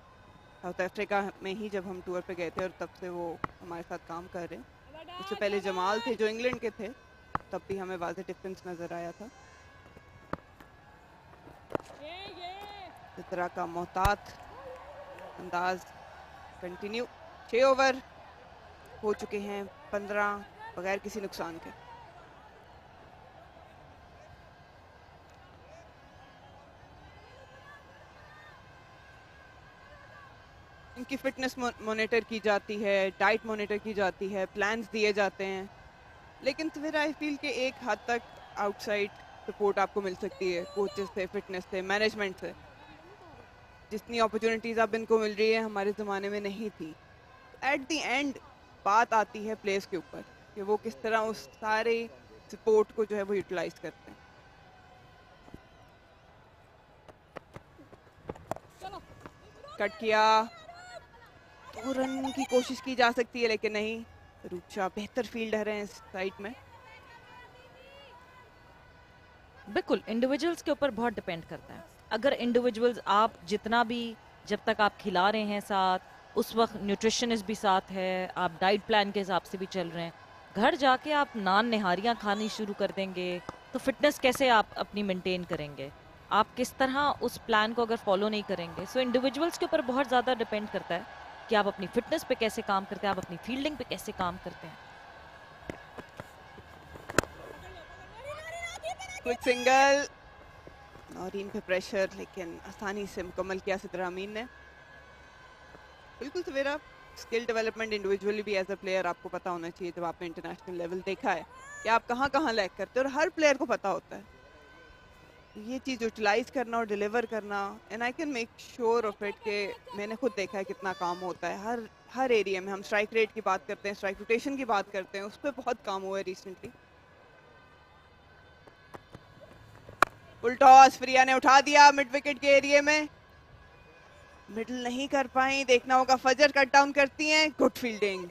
साउथ अफ्रीका में ही जब हम टूर पे गए थे, और तब से वो हमारे साथ काम कर रहे हैं। उससे पहले जमाल थे जो इंग्लैंड के थे, तब भी हमें वाज़ेह डिफरेंस नज़र आया था। चित्रा का मोहतात अंदाज कंटिन्यू। 6 ओवर हो चुके हैं, 15 बगैर किसी नुकसान के। इनकी फिटनेस मॉनिटर की जाती है, डाइट मॉनिटर की जाती है, प्लान्स दिए जाते हैं, लेकिन फिर आई फील कि एक हद तक आउटसाइड सपोर्ट आपको मिल सकती है, कोचेस से, फिटनेस से, मैनेजमेंट से। जितनी अपॉर्चुनिटीज़ अब इनको मिल रही है हमारे ज़माने में नहीं थी। एट द एंड बात आती है प्लेयर्स के ऊपर कि वो किस तरह उस सारे सपोर्ट को जो है वो यूटिलाइज करते हैं। कट किया, 2 रन की कोशिश की जा सकती है लेकिन नहीं। रूपशा बेहतर फील्डर हैं इस साइड में। बिल्कुल, इंडिविजुअल्स के ऊपर बहुत डिपेंड करता है। अगर इंडिविजुअल्स आप जितना भी, जब तक आप खिला रहे हैं साथ, उस वक्त न्यूट्रिशनिस्ट भी साथ है, आप डाइट प्लान के हिसाब से भी चल रहे हैं, घर जाके आप नान निहारियाँ खानी शुरू कर देंगे तो फिटनेस कैसे आप अपनी मेंटेन करेंगे? आप किस तरह उस प्लान को अगर फॉलो नहीं करेंगे? सो इंडिविजुअल्स के ऊपर बहुत ज़्यादा डिपेंड करता है कि आप अपनी फिटनेस पे कैसे काम करते हैं, आप अपनी फील्डिंग पे कैसे काम करते हैं। क्विक सिंगल, नौरीन पे प्रेशर, लेकिन आसानी से मुकम्मल किया सिद्रा अमीन ने। बिल्कुल सवेरा, स्किल डेवलपमेंट इंडिविजुअली भी एज अ प्लेयर आपको पता होना चाहिए। जब आपने इंटरनेशनल लेवल देखा है कि आप कहाँ कहाँ लैग करते हैं, और हर प्लेयर को पता होता है ये चीज़ यूटिलाइज करना और डिलीवर करना। And I can make sure of it कि मैंने खुद देखा है कितना काम होता है हर एरिया में। हम स्ट्राइक रेट की बात करते हैं, स्ट्राइक रोटेशन की बात करते हैं, उस पर बहुत काम हुआ है रिसेंटली। फुल टॉस, प्रिया ने उठा दिया मिड विकेट के एरिया में, मिडल नहीं कर पाई। देखना होगा, फजर कट डाउन करती हैं, गुड फील्डिंग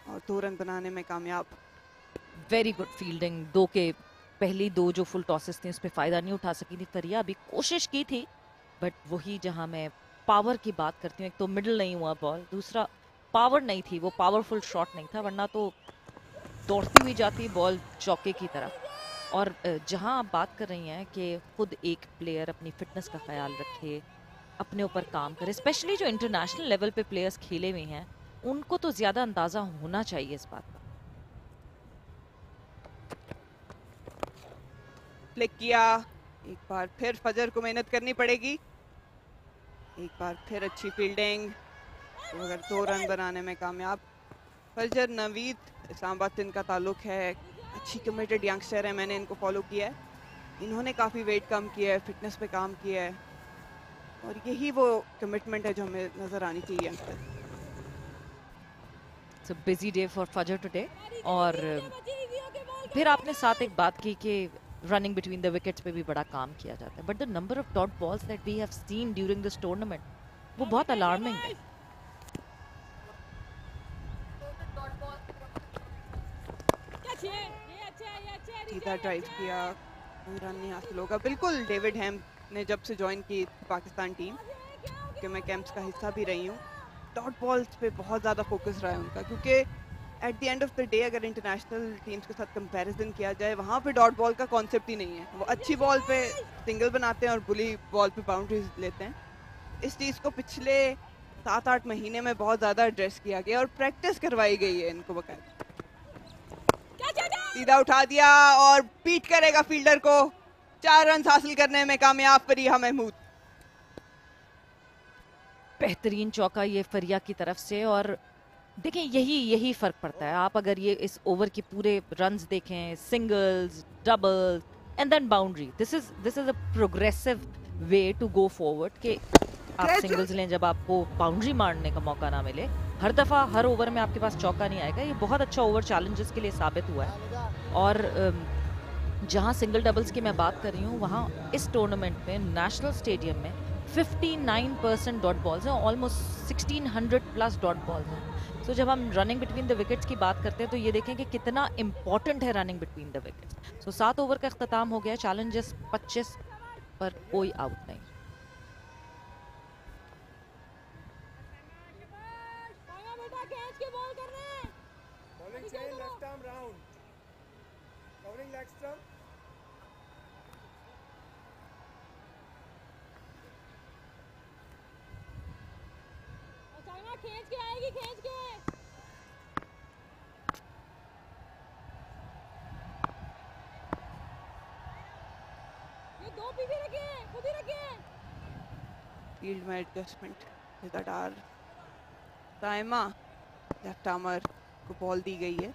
और 2 रन बनाने में कामयाब। Very good fielding. 2 के पहली 2 जो फुल टॉसेस थी उस पर फायदा नहीं उठा सकी थी फरिया। अभी कोशिश की थी, बट वही जहां मैं पावर की बात करती हूँ, एक तो मिडल नहीं हुआ बॉल, दूसरा पावर नहीं थी, वो पावरफुल शॉट नहीं था, वरना तो दौड़ती हुई जाती बॉल चौके की तरफ। और जहां आप बात कर रही हैं कि खुद एक प्लेयर अपनी फिटनेस का ख्याल रखे, अपने ऊपर काम करे, स्पेशली जो इंटरनेशनल लेवल पे प्लेयर्स खेले हुए हैं, उनको तो ज्यादा अंदाजा होना चाहिए इस बात का। फ्लिक किया, एक बार फिर फजर को मेहनत करनी पड़ेगी, एक बार फिर अच्छी फील्डिंग, तो अगर 2 रन बनाने में कामयाब। फजर नवीद, इस्लामाबाद से इनका ताल्लुक है, अच्छी कमिटेड यंगस्टर है, मैंने इनको फॉलो किया है। इन्होंने काफ़ी वेट कम किया है, फिटनेस पे काम किया है, और यही वो कमिटमेंट है जो हमें नज़र आनी चाहिए youngster. It's a busy day for फजर टुडे। और फिर आपने साथ एक बात की कि रनिंग बिटवीन द विकेट्स पे भी बड़ा काम किया जाता है, but the number of dot balls that we have seen during this tournament, वो बहुत अलार्मिंग है। सीधा ड्राइव किया, कोई रन नहीं हासिल होगा। बिल्कुल, डेविड हैम ने जब से ज्वाइन की पाकिस्तान टीम, कि मैं कैंप्स का हिस्सा भी रही हूँ, डॉट बॉल्स पे बहुत ज़्यादा फोकस रहा है उनका, क्योंकि at the end of the day अगर इंटरनेशनल टीम्स के साथ कंपैरिजन किया जाए, वहाँ पे डॉट बॉल का कॉन्सेप्ट ही नहीं है। वो अच्छी बॉल पे सिंगल बनाते हैं और बुरी बॉल पे बाउंड्रीज लेते हैं। इस चीज़ को पिछले 7-8 महीने में बहुत ज़्यादा एड्रेस किया गया और प्रैक्टिस करवाई गई है इनको बकायदा। सीधा उठा दिया और बीट करेगा फील्डर को, 4 रन हासिल करने में कामयाब फरिया महमूद। बेहतरीन चौका ये फरिया की तरफ से। और देखिए यही फर्क पड़ता है। आप अगर ये इस ओवर के पूरे रन्स देखें, singles, doubles and then boundary, this is a progressive way to go forward कि आप सिंगल्स लें जब आपको बाउंड्री मारने का मौका ना मिले। हर दफा हर ओवर में आपके पास चौका नहीं आएगा। ये बहुत अच्छा ओवर चैलेंजेस के लिए साबित हुआ है। और जहां सिंगल डबल्स की मैं बात कर रही हूँ, वहां इस टूर्नामेंट में नेशनल स्टेडियम में 59% डॉट बॉल्स हैं, ऑलमोस्ट 1600 प्लस डॉट बॉल्स हैं। सो जब हम रनिंग बिटवीन द विकेट्स की बात करते हैं तो ये देखें कि कितना इंपॉर्टेंट है running between the wickets. So 7 over का अख्ताम हो गया, चैलेंजेस 25 पर कोई आउट नहीं। खींच के आएगी, खींच के। ये दो पीछे रखे, खुद ही रखे। फील्ड में एडजस्टमेंट लगातार साइमा लेफ्ट आर्मर को बॉल दी गई है।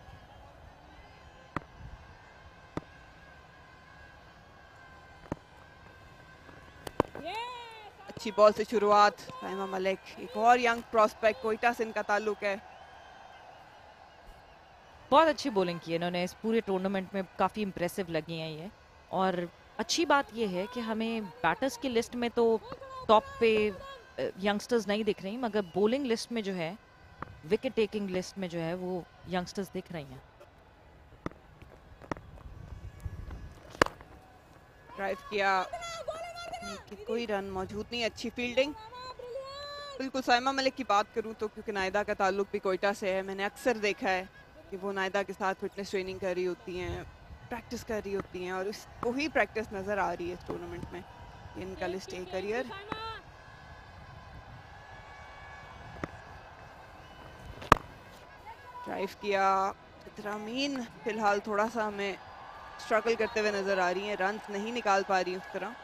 अच्छी बॉल से शुरुआत साइमा मलिक, एक और यंग प्रोस्पेक्ट, कोयटा से इनका ताल्लुक है। बहुत अच्छी बॉलिंग की है इन्होंने इस पूरे टूर्नामेंट में, काफ़ी इंप्रेसिव लगी हैं ये। और अच्छी बात ये है कि हमें बैटर्स की लिस्ट में तो टॉप पे यंगस्टर्स नहीं दिख रही, मगर बॉलिंग लिस्ट में जो है, विकेट टेकिंग लिस्ट में जो है, वो यंगस्टर्स दिख रही हैं। ड्राइव किया, कोई रन मौजूद नहीं, अच्छी फील्डिंग। बिल्कुल साइमा मलिक की बात करूं तो क्योंकि नायदा का ताल्लुक भी कोयटा से है, मैंने अक्सर देखा है कि वो नायदा के साथ फिटनेस ट्रेनिंग कर रही होती हैं, प्रैक्टिस कर रही होती हैं, और उसको ही प्रैक्टिस नज़र आ रही है इस टूर्नामेंट में। इनका लिस्ट ए करियर। ड्राइव किया, मीन फिलहाल थोड़ा सा हमें स्ट्रगल करते हुए नज़र आ रही हैं, रन नहीं निकाल पा रही उस तरह।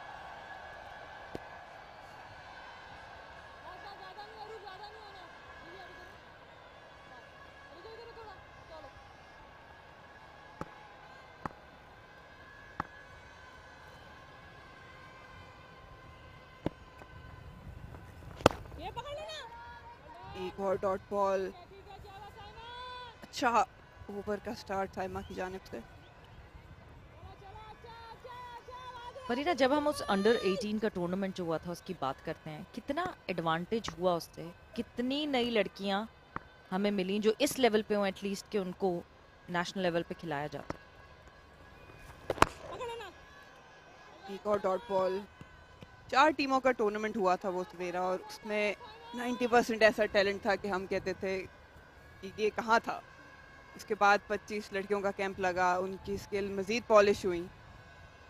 एक और डॉट बॉल, अच्छा ओवर का स्टार्ट साइमा की जानिब से। परीना, जब हम उस अंडर 18 का टूर्नामेंट जो हुआ था उसकी बात करते हैं, कितना एडवांटेज हुआ उससे, कितनी नई लड़कियां हमें मिली जो इस लेवल पे हो एटलीस्ट कि उनको नेशनल लेवल पे खिलाया जाता। एक और डॉट बॉल, 4 टीमों का टूर्नामेंट हुआ था वो सवेरा, और उसमें 90% ऐसा टैलेंट था कि हम कहते थे कि ये कहाँ था। उसके बाद 25 लड़कियों का कैंप लगा, उनकी स्किल मज़ीद पॉलिश हुई,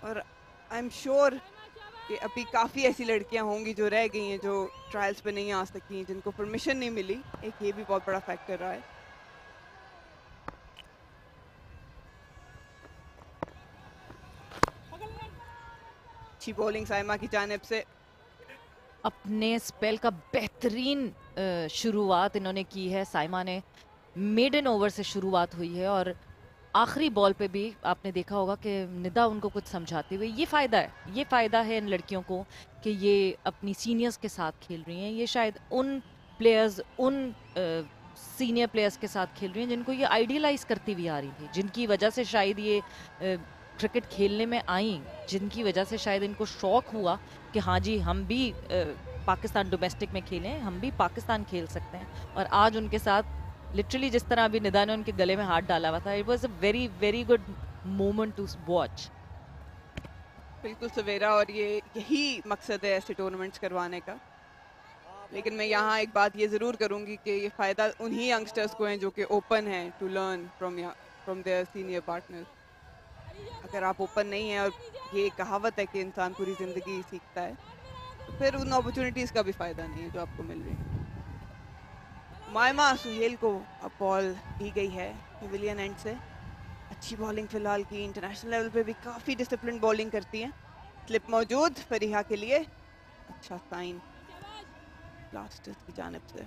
और आई एम श्योर कि अभी काफ़ी ऐसी लड़कियां होंगी जो रह गई हैं, जो ट्रायल्स पे नहीं आ सकी, जिनको परमिशन नहीं मिली। एक ये भी बहुत बड़ा फैक्टर रहा है। अच्छी बॉलिंग साइमा की जानिब से। अपने स्पेल का बेहतरीन शुरुआत इन्होंने की है साइमा ने, मेडन ओवर से शुरुआत हुई है, और आखिरी बॉल पे भी आपने देखा होगा कि निदा उनको कुछ समझाते हुए, ये फ़ायदा है इन लड़कियों को कि ये अपनी सीनियर्स के साथ खेल रही हैं। ये शायद उन प्लेयर्स, उन सीनियर प्लेयर्स के साथ खेल रही हैं जिनको ये आइडियलाइज करती हुई आ रही थी, जिनकी वजह से शायद ये क्रिकेट खेलने में आई, जिनकी वजह से शायद इनको शौक हुआ कि हाँ जी, हम भी पाकिस्तान डोमेस्टिक में खेलें, हम भी पाकिस्तान खेल सकते हैं। और आज उनके साथ लिटरली जिस तरह अभी निदा ने उनके गले में हाथ डाला हुआ था, it was a very very good moment to watch. बिल्कुल सवेरा, और यही मकसद है ऐसे टूर्नामेंट्स करवाने का। लेकिन मैं यहाँ एक बात ये ज़रूर करूँगी कि ये फ़ायदा उन्हीं यंगस्टर्स को है जो कि ओपन हैं to learn from their senior partners. अगर आप ओपन नहीं हैं, और ये कहावत है कि इंसान पूरी ज़िंदगी सीखता है, तो फिर उन अपॉर्चुनिटीज़ का भी फ़ायदा नहीं है जो आपको मिल रही है। मायमा सुहेल को अब बॉल दी गई है पेविलियन एंड से। अच्छी बॉलिंग फिलहाल की, इंटरनेशनल लेवल पे भी काफ़ी डिसिप्लिन बॉलिंग करती हैं। स्लिप मौजूद फरीहा के लिए, अच्छा साइन ब्लास्टर्स की जानिब से।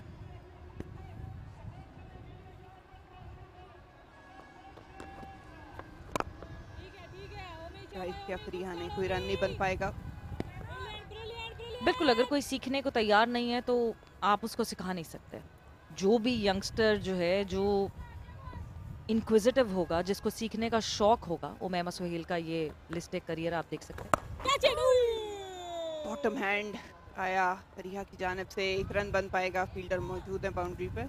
ड्राइव किया फरीहा ने, कोई रन नहीं बन पाएगा। बिल्कुल, अगर कोई सीखने को तैयार नहीं है तो आप उसको सिखा नहीं सकते। जो भी यंगस्टर जो है, जो इनक्विजिटिव होगा, जिसको सीखने का शौक होगा, उमैमा सुहेल का ये लिस्ट करियर आप देख सकते हैं। बॉटम हैंड, उठाया फरीहा की जानिब से, 1 रन बन पाएगा, फील्डर मौजूद है बाउंड्री पे।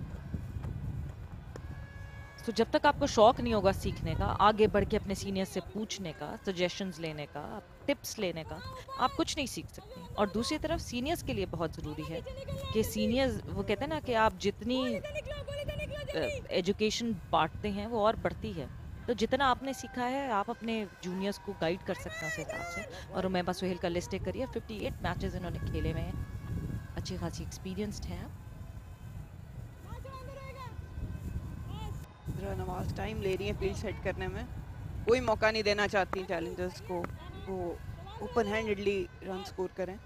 तो जब तक आपको शौक नहीं होगा सीखने का, आगे बढ़ के अपने सीनियर से पूछने का, सजेशंस लेने का, टिप्स लेने का, आप कुछ नहीं सीख सकते। और दूसरी तरफ सीनियर्स के लिए बहुत ज़रूरी है कि सीनियर्स, वो कहते हैं ना कि आप जितनी एजुकेशन बांटते हैं वो और बढ़ती है। तो जितना आपने सीखा है आप अपने जूनियर्स को गाइड कर सकते हैं उस हिसाब से। और उमैबा सुहेल का लिस्ट एक करिए, 58 मैचेस इन्होंने खेले हुए हैं, अच्छी खासी एक्सपीरियंस्ड हैं। नवाज टाइम ले रही है फील्ड सेट करने में, कोई मौका नहीं देना चाहती चैलेंजर्स को वो ओपन हैंडेडली रन स्कोर करें।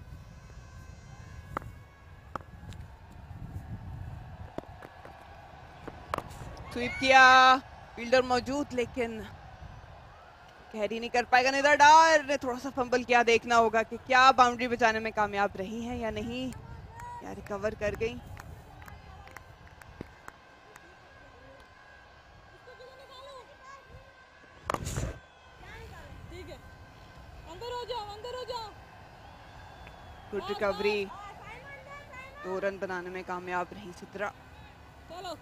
स्वीप किया, फील्डर मौजूद लेकिन कैरी नहीं कर पाएगा। निदा डार ने थोड़ा सा फंबल किया, देखना होगा कि क्या बाउंड्री बचाने में कामयाब रही हैं या नहीं, या रिकवर कर गई। गुड रिकवरी, 2 रन बनाने में कामयाब रही सिद्रा। चलो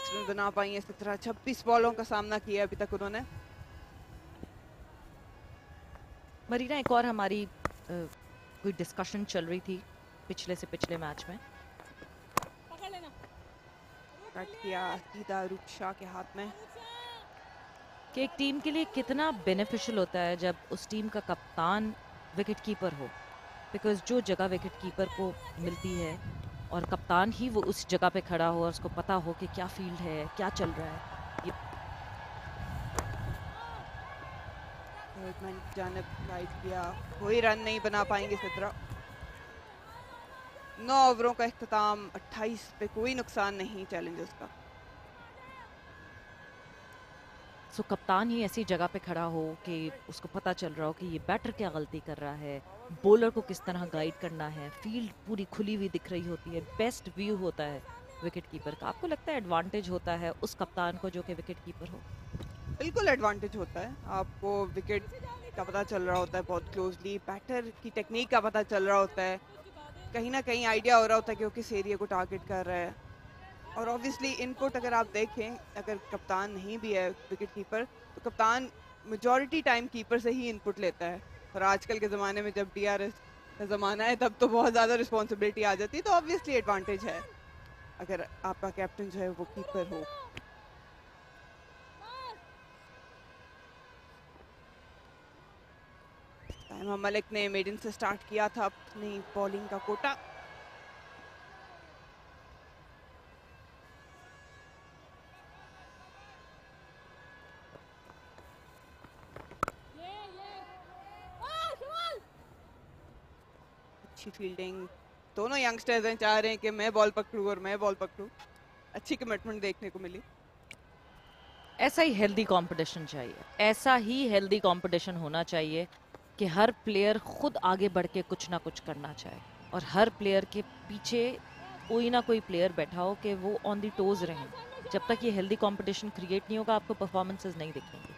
रन बना पाई है सिद्रा, 26 बॉलों का सामना किया अभी तक उन्होंने। मरीना, एक और हमारी कोई डिस्कशन चल रही थी पिछले से पिछले मैच में, कट किया सीधा रूपशाह के हाथ में, कि एक टीम के लिए कितना बेनिफिशियल होता है जब उस टीम का कप्तान विकेट कीपर हो। बिकॉज जो जगह विकेट कीपर को मिलती है और कप्तान ही वो उस जगह पे खड़ा हो और उसको पता हो कि क्या फील्ड है, क्या चल रहा है, ये जानिब गाइड किया, कोई रन नहीं बना पाएंगे सिद्रा। 9 ओवरों का इख्तिताम, 28 पे कोई नुकसान नहीं चैलेंजर्स का। सो कप्तान ही ऐसी जगह पे खड़ा हो कि उसको पता चल रहा हो कि ये बैटर क्या गलती कर रहा है, बॉलर को किस तरह गाइड करना है, फील्ड पूरी खुली हुई दिख रही होती है, बेस्ट व्यू होता है विकेट कीपर का। आपको लगता है एडवांटेज होता है उस कप्तान को जो कि विकेट कीपर हो? बिल्कुल एडवांटेज होता है, आपको विकेट का पता चल रहा होता है बहुत क्लोजली, बैटर की टेक्निक का पता चल रहा होता है, कहीं ना कहीं आइडिया हो रहा होता है कि वो किस एरिया को टारगेट कर रहा है। और ऑब्वियसली इनपुट अगर आप देखें, अगर कप्तान नहीं भी है विकेट कीपर, तो कप्तान मेजॉरिटी टाइम कीपर से ही इनपुट लेता है। और आजकल के ज़माने में जब DRS का ज़माना है तब तो बहुत ज़्यादा रिस्पॉन्सिबिलिटी आ जाती है, तो ऑब्वियसली एडवांटेज है अगर आपका कैप्टन जो है वो कीपर हो। साइमा मलिक ने मेडन से स्टार्ट किया था अपनी बॉलिंग का कोटा। अच्छी फील्डिंग, दोनों यंगस्टर्स हैं, चाह रहे हैं कि मैं बॉल पकड़ूं और मैं बॉल पकड़ूं। अच्छी कमिटमेंट देखने को मिली। ऐसा ही हेल्दी कंपटीशन चाहिए, ऐसा ही हेल्दी कंपटीशन होना चाहिए कि हर प्लेयर खुद आगे बढ़ के कुछ ना कुछ करना चाहे और हर प्लेयर के पीछे कोई ना कोई प्लेयर बैठा हो कि वो ऑन दी टोज रहें। जब तक ये हेल्दी कंपटीशन क्रिएट नहीं होगा आपको परफॉर्मेंसेस नहीं दिखेंगे।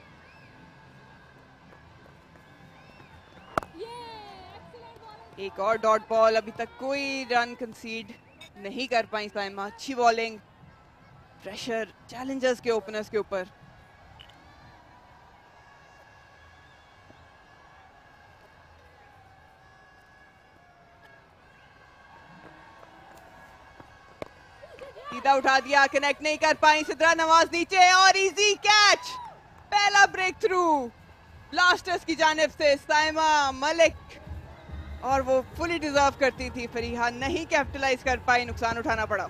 एक और डॉट बॉल, अभी तक कोई रन कंसीड नहीं कर पाई साइमा। अच्छी बॉलिंग, प्रेशर चैलेंजर्स के ओपनर्स के ऊपर। सीधा उठा दिया, कनेक्ट नहीं कर पाई सिद्रा नवाज नीचे, और इजी कैच, पहला ब्रेक थ्रू ब्लास्टर्स की जानिब से साइमा मलिक, और वो फुली डिजर्व करती थी। फरीहा नहीं कैपिटलाइज कर पाई, नुकसान उठाना पड़ा।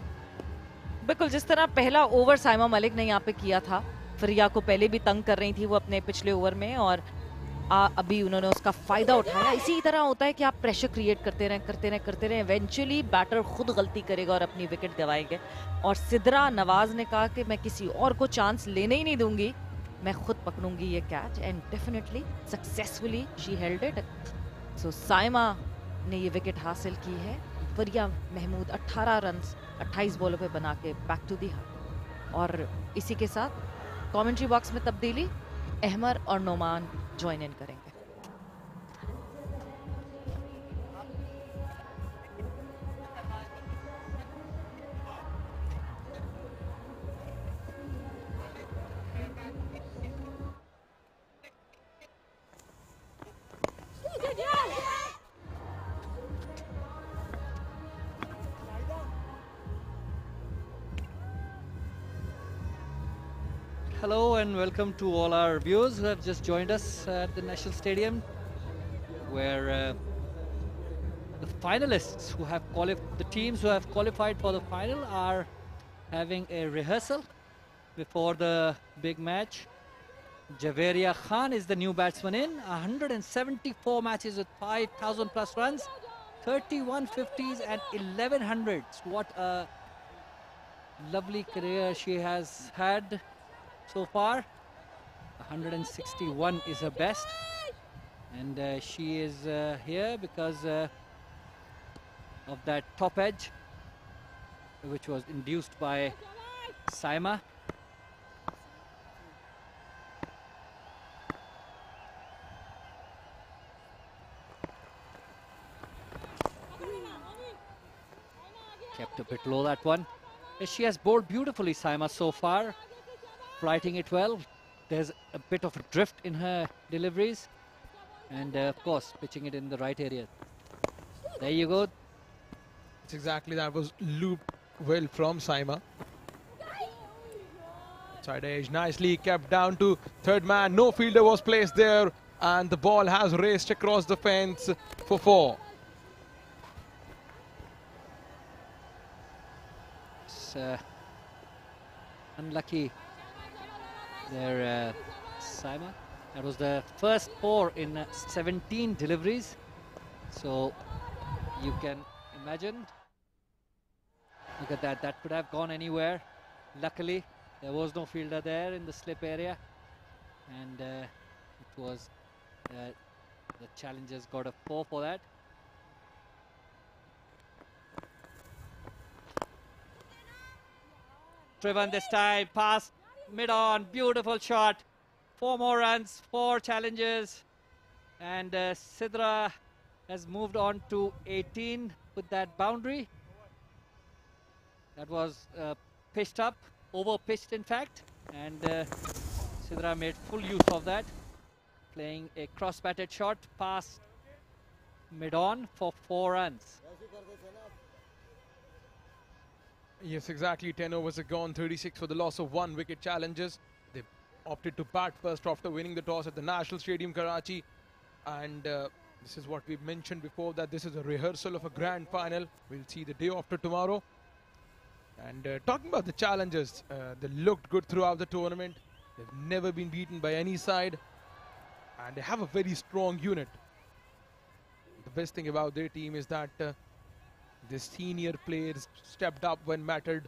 बिल्कुल, जिस तरह पहला ओवर साइमा मलिक ने यहाँ पे किया था, फरिया को पहले भी तंग कर रही थी वो अपने पिछले ओवर में, और अभी उन्होंने उसका फायदा उठाया। इसी तरह होता है कि आप प्रेशर क्रिएट करते रहे, इवेंचुअली बैटर खुद गलती करेगा और अपनी विकेट गंवाएंगे। और सिद्रा नवाज ने कहा कि मैं किसी और को चांस लेने ही नहीं दूंगी, मैं खुद पकड़ूंगी ये catch, and definitely successfully she held it. So Saima ने ये विकेट हासिल की है, वरिया महमूद 18 रन्स 28 बॉलों पे बना के बैक टू दी हक। और इसी के साथ कमेंट्री बॉक्स में तब्दीली, अहमर और नोमान ज्वाइन इन करेंगे। Hello and welcome to all our viewers who have just joined us at the National Stadium, where the finalists who have the teams who have qualified for the final are having a rehearsal before the big match. Javeria Khan is the new batsman in 174 matches with 5,000 plus runs, 31 50s and 11 hundreds. What a lovely career she has had so far. 161 is her best, and she is here because of that top edge which was induced by Saima. Kept a bit low, that one. She has bowled beautifully, Saima, so far, flighting it well. There's a bit of a drift in her deliveries, and of course pitching it in the right area. There you go. It's exactly that, was looped well from Saima. Side edge nicely kept down to third man. No fielder was placed there, and the ball has raced across the fence for 4. It's unlucky there, Saima. That was the first 4 in 17 deliveries, so you can imagine. Look at that, that could have gone anywhere. Luckily there was no fielder there in the slip area, and it was the challengers got a 4 for that. Driven this time, past mid-on, beautiful shot. 4 more runs, 4 challenges, and Sidra has moved on to 18 with that boundary. That was pitched up, over-pitched in fact, and Sidra made full use of that, playing a cross-batted shot past mid-on for 4 runs. Yes, exactly. 10 overs are gone, 36 for the loss of 1 wicket. Challenges, they opted to bat first after winning the toss at the National Stadium, Karachi. And this is what we mentioned before, that this is a rehearsal of a grand final. We'll see the day after tomorrow. And talking about the challengers, they looked good throughout the tournament. They've never been beaten by any side, and they have a very strong unit. The best thing about their team is that the senior players stepped up when mattered.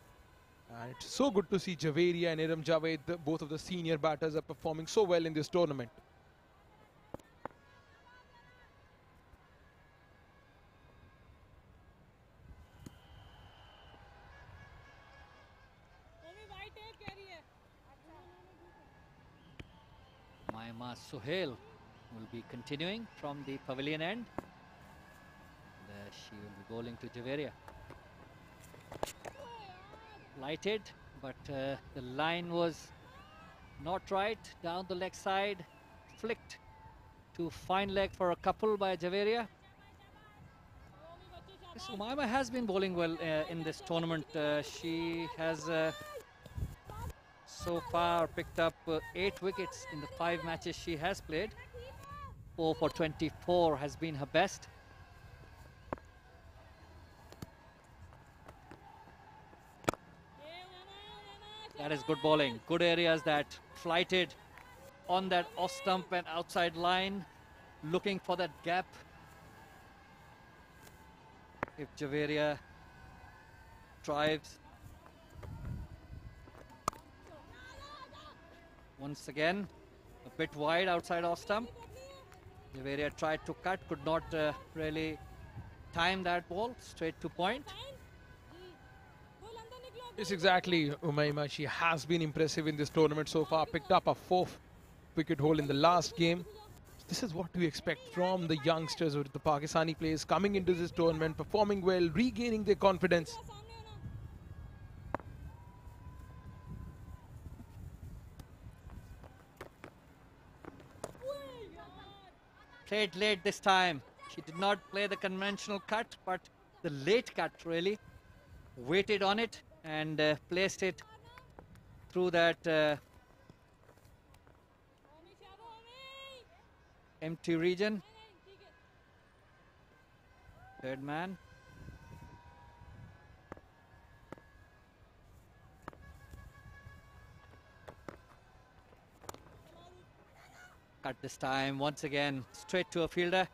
And it's so good to see Javeria and Iram Javed, both of the senior batters, are performing so well in this tournament. Maima Suhail will be continuing from the pavilion end. She will be bowling to Javeria. Lighted, but the line was not right. Down the leg side, flicked to fine leg for a couple by Javeria. So Maima has been bowling well in this tournament. She has so far picked up 8 wickets in the 5 matches she has played. 4 for 24 has been her best. That is good bowling. Good areas that flighted on that off stump and outside line, looking for that gap. If Javeria drives once again, a bit wide outside off stump. Javeria tried to cut, could not really time that ball straight to point. Yes, exactly, Umaima. She has been impressive in this tournament so far. Picked up a 4th wicket haul in the last game. This is what we expect from the youngsters or the Pakistani players coming into this tournament, performing well, regaining their confidence. Played late this time. She did not play the conventional cut, but the late cut really. Waited on it and placed it through that empty region. Third man. Cut this time once again straight to a fielder.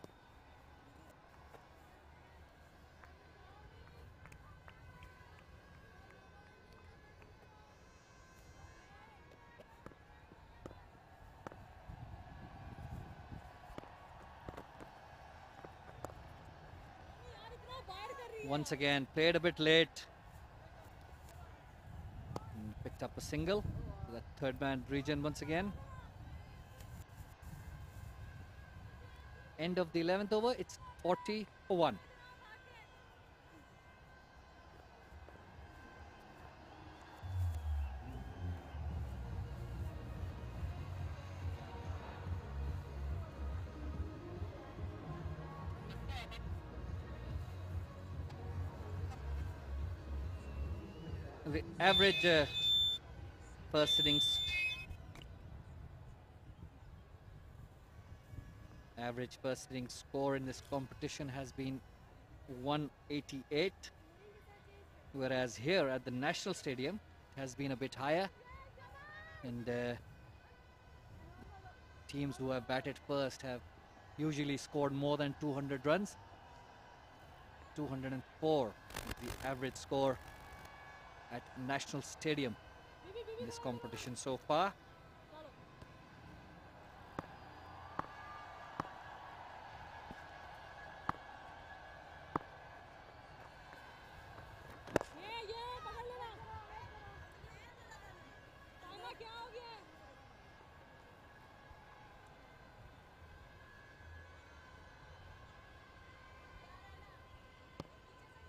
Once again played a bit late. And picked up a single. So that third man region once again. End of the 11th over, it's 40 for 1. The average first innings score in this competition has been 188, whereas here at the National Stadium it has been a bit higher, and teams who have batted first have usually scored more than 200 runs. 204 is the average score at National Stadium in this competition so far.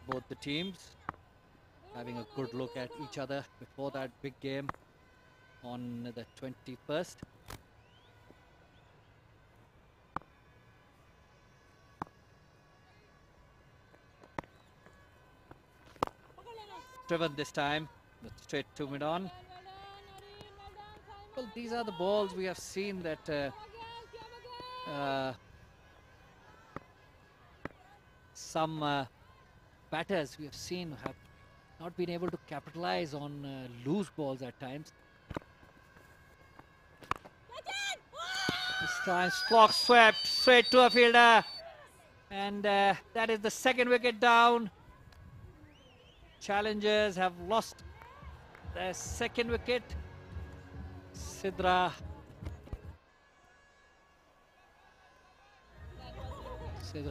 Both the teams having a good look at each other before that big game on the 21st. Driven this time, but straight to mid-on. Well, these are the balls we have seen that some batters we have seen have not been able to capitalize on loose balls at times. This time clock swept straight to a fielder, and that is the second wicket down. Challengers have lost their second wicket. Sidra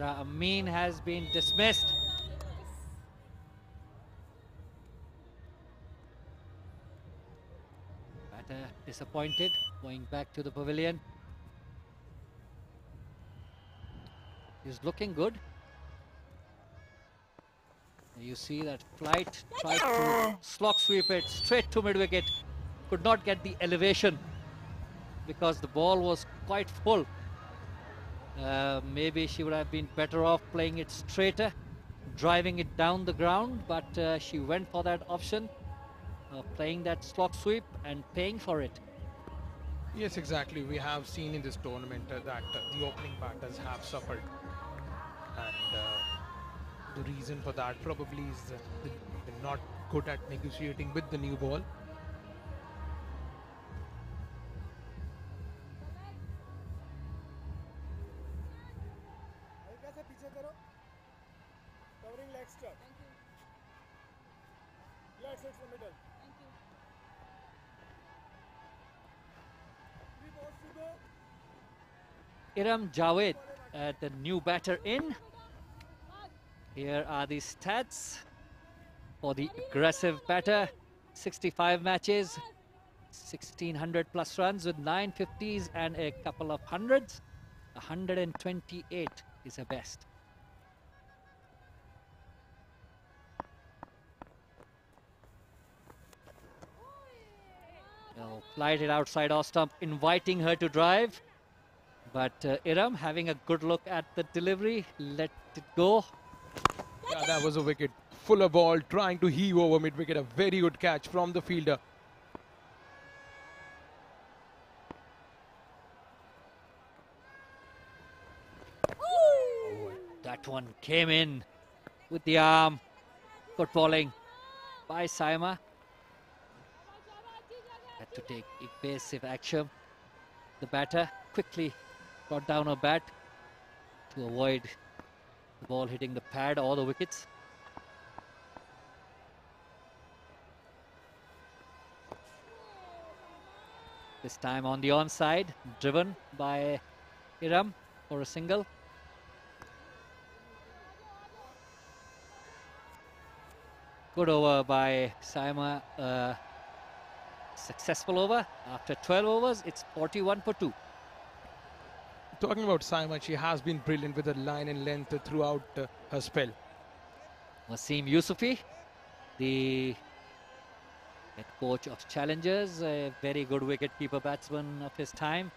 Amin has been dismissed. Batter disappointed, going back to the pavilion. He's looking good. You see that flight, tried to slog sweep it straight to mid-wicket. Could not get the elevation because the ball was quite full. Maybe she would have been better off playing it straighter, driving it down the ground, but she went for that option of playing that slog sweep and paying for it. Yes, exactly. We have seen in this tournament that the opening batters have suffered, and the reason for that probably is they're not good at negotiating with the new ball. Iram Javed, the new batter in. Here are the stats for the aggressive batter. 65 matches, 1600 plus runs with 950s and a couple of hundreds. 128 is her best. They'll flight it outside off stump, inviting her to drive. But Iram, having a good look at the delivery, let it go. Yeah, that was a wicket. Fuller ball, trying to heave over mid-wicket. A very good catch from the fielder. Oh, that one came in with the arm. Good bowling by Saima. Had to take evasive action. The batter quickly brought down her bat to avoid the ball hitting the pad or the wickets. This time on the onside, driven by Iram for a single. Good over by Saima. Successful over. After 12 overs, it's 41 for 2. Talking about Saima, she has been brilliant with her line and length throughout her spell. Wasim Yusufi, the head coach of Challengers, a very good wicket-keeper batsman of his time.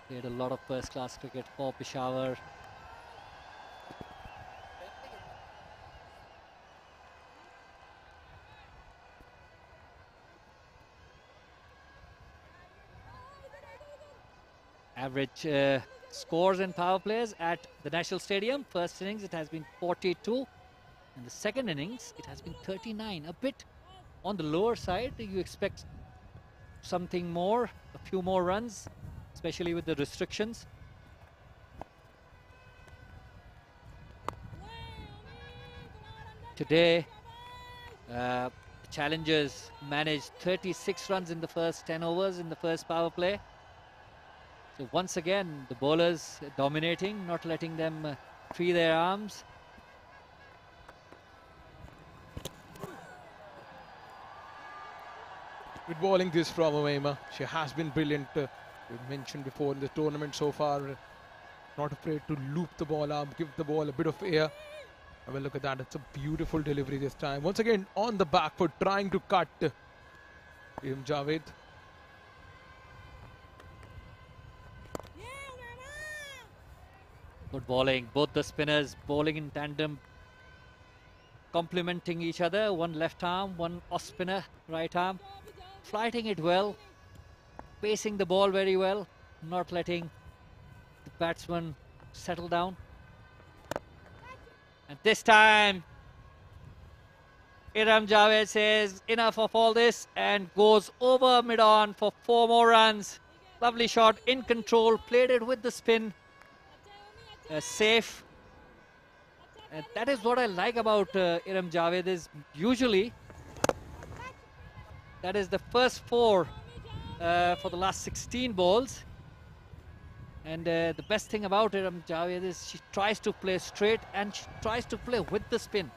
Played a lot of first-class cricket for Peshawar. Average scores and power plays at the National Stadium. First innings, it has been 42. In the second innings, it has been 39. A bit on the lower side. You expect something more, a few more runs, especially with the restrictions. Today, the Challengers managed 36 runs in the first 10 overs in the first power play. So once again, the bowlers dominating, not letting them free their arms. Good bowling this from Umaima. She has been brilliant. We mentioned before in the tournament so far. Not afraid to loop the ball up, give the ball a bit of air. Have a look at that. It's a beautiful delivery this time. Once again, on the back foot, trying to cut Javed. Good bowling. Both the spinners bowling in tandem, complementing each other. One left arm, one off spinner, right arm. Flighting it well, pacing the ball very well, not letting the batsman settle down. And this time, Iram Javed says enough of all this and goes over mid-on for 4 more runs. Lovely shot, in control, played it with the spin. Safe. And that is what I like about Iram Javed, is usually that is the first 4 for the last 16 balls. And the best thing about Iram Javed is she tries to play straight and she tries to play with the spin.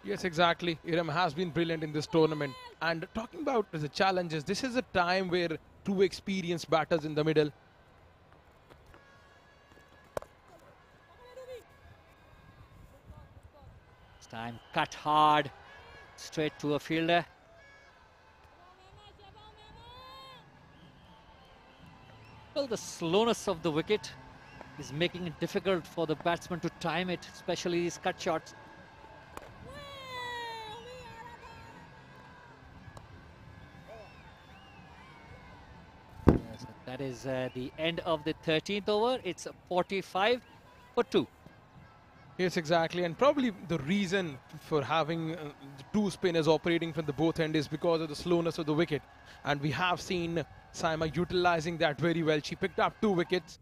Yes, exactly. Iram has been brilliant in this tournament. And talking about the challenges, this is a time where 2 experienced batters in the middle. This time cut hard, straight to a fielder. Well, the slowness of the wicket is making it difficult for the batsman to time it, especially these cut shots. Yes, that is the end of the 13th over. It's 45 for 2. Yes, exactly. And probably the reason for having the 2 spinners operating from the both end is because of the slowness of the wicket. And we have seen Saima utilizing that very well. She picked up 2 wickets.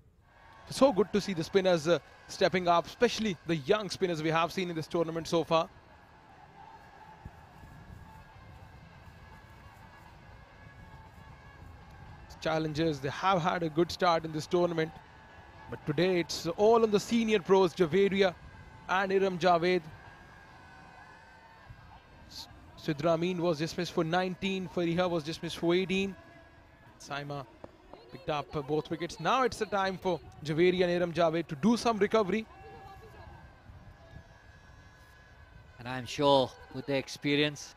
So good to see the spinners stepping up, especially the young spinners we have seen in this tournament so far. challengers, they have had a good start in this tournament. But today it's all on the senior pros, Javeria and Iram Javed. Sidra Amin was dismissed for 19, Fariha was dismissed for 18. Saima picked up both wickets. Now it's the time for Javeria and Iram Javed to do some recovery. And I'm sure with their experience,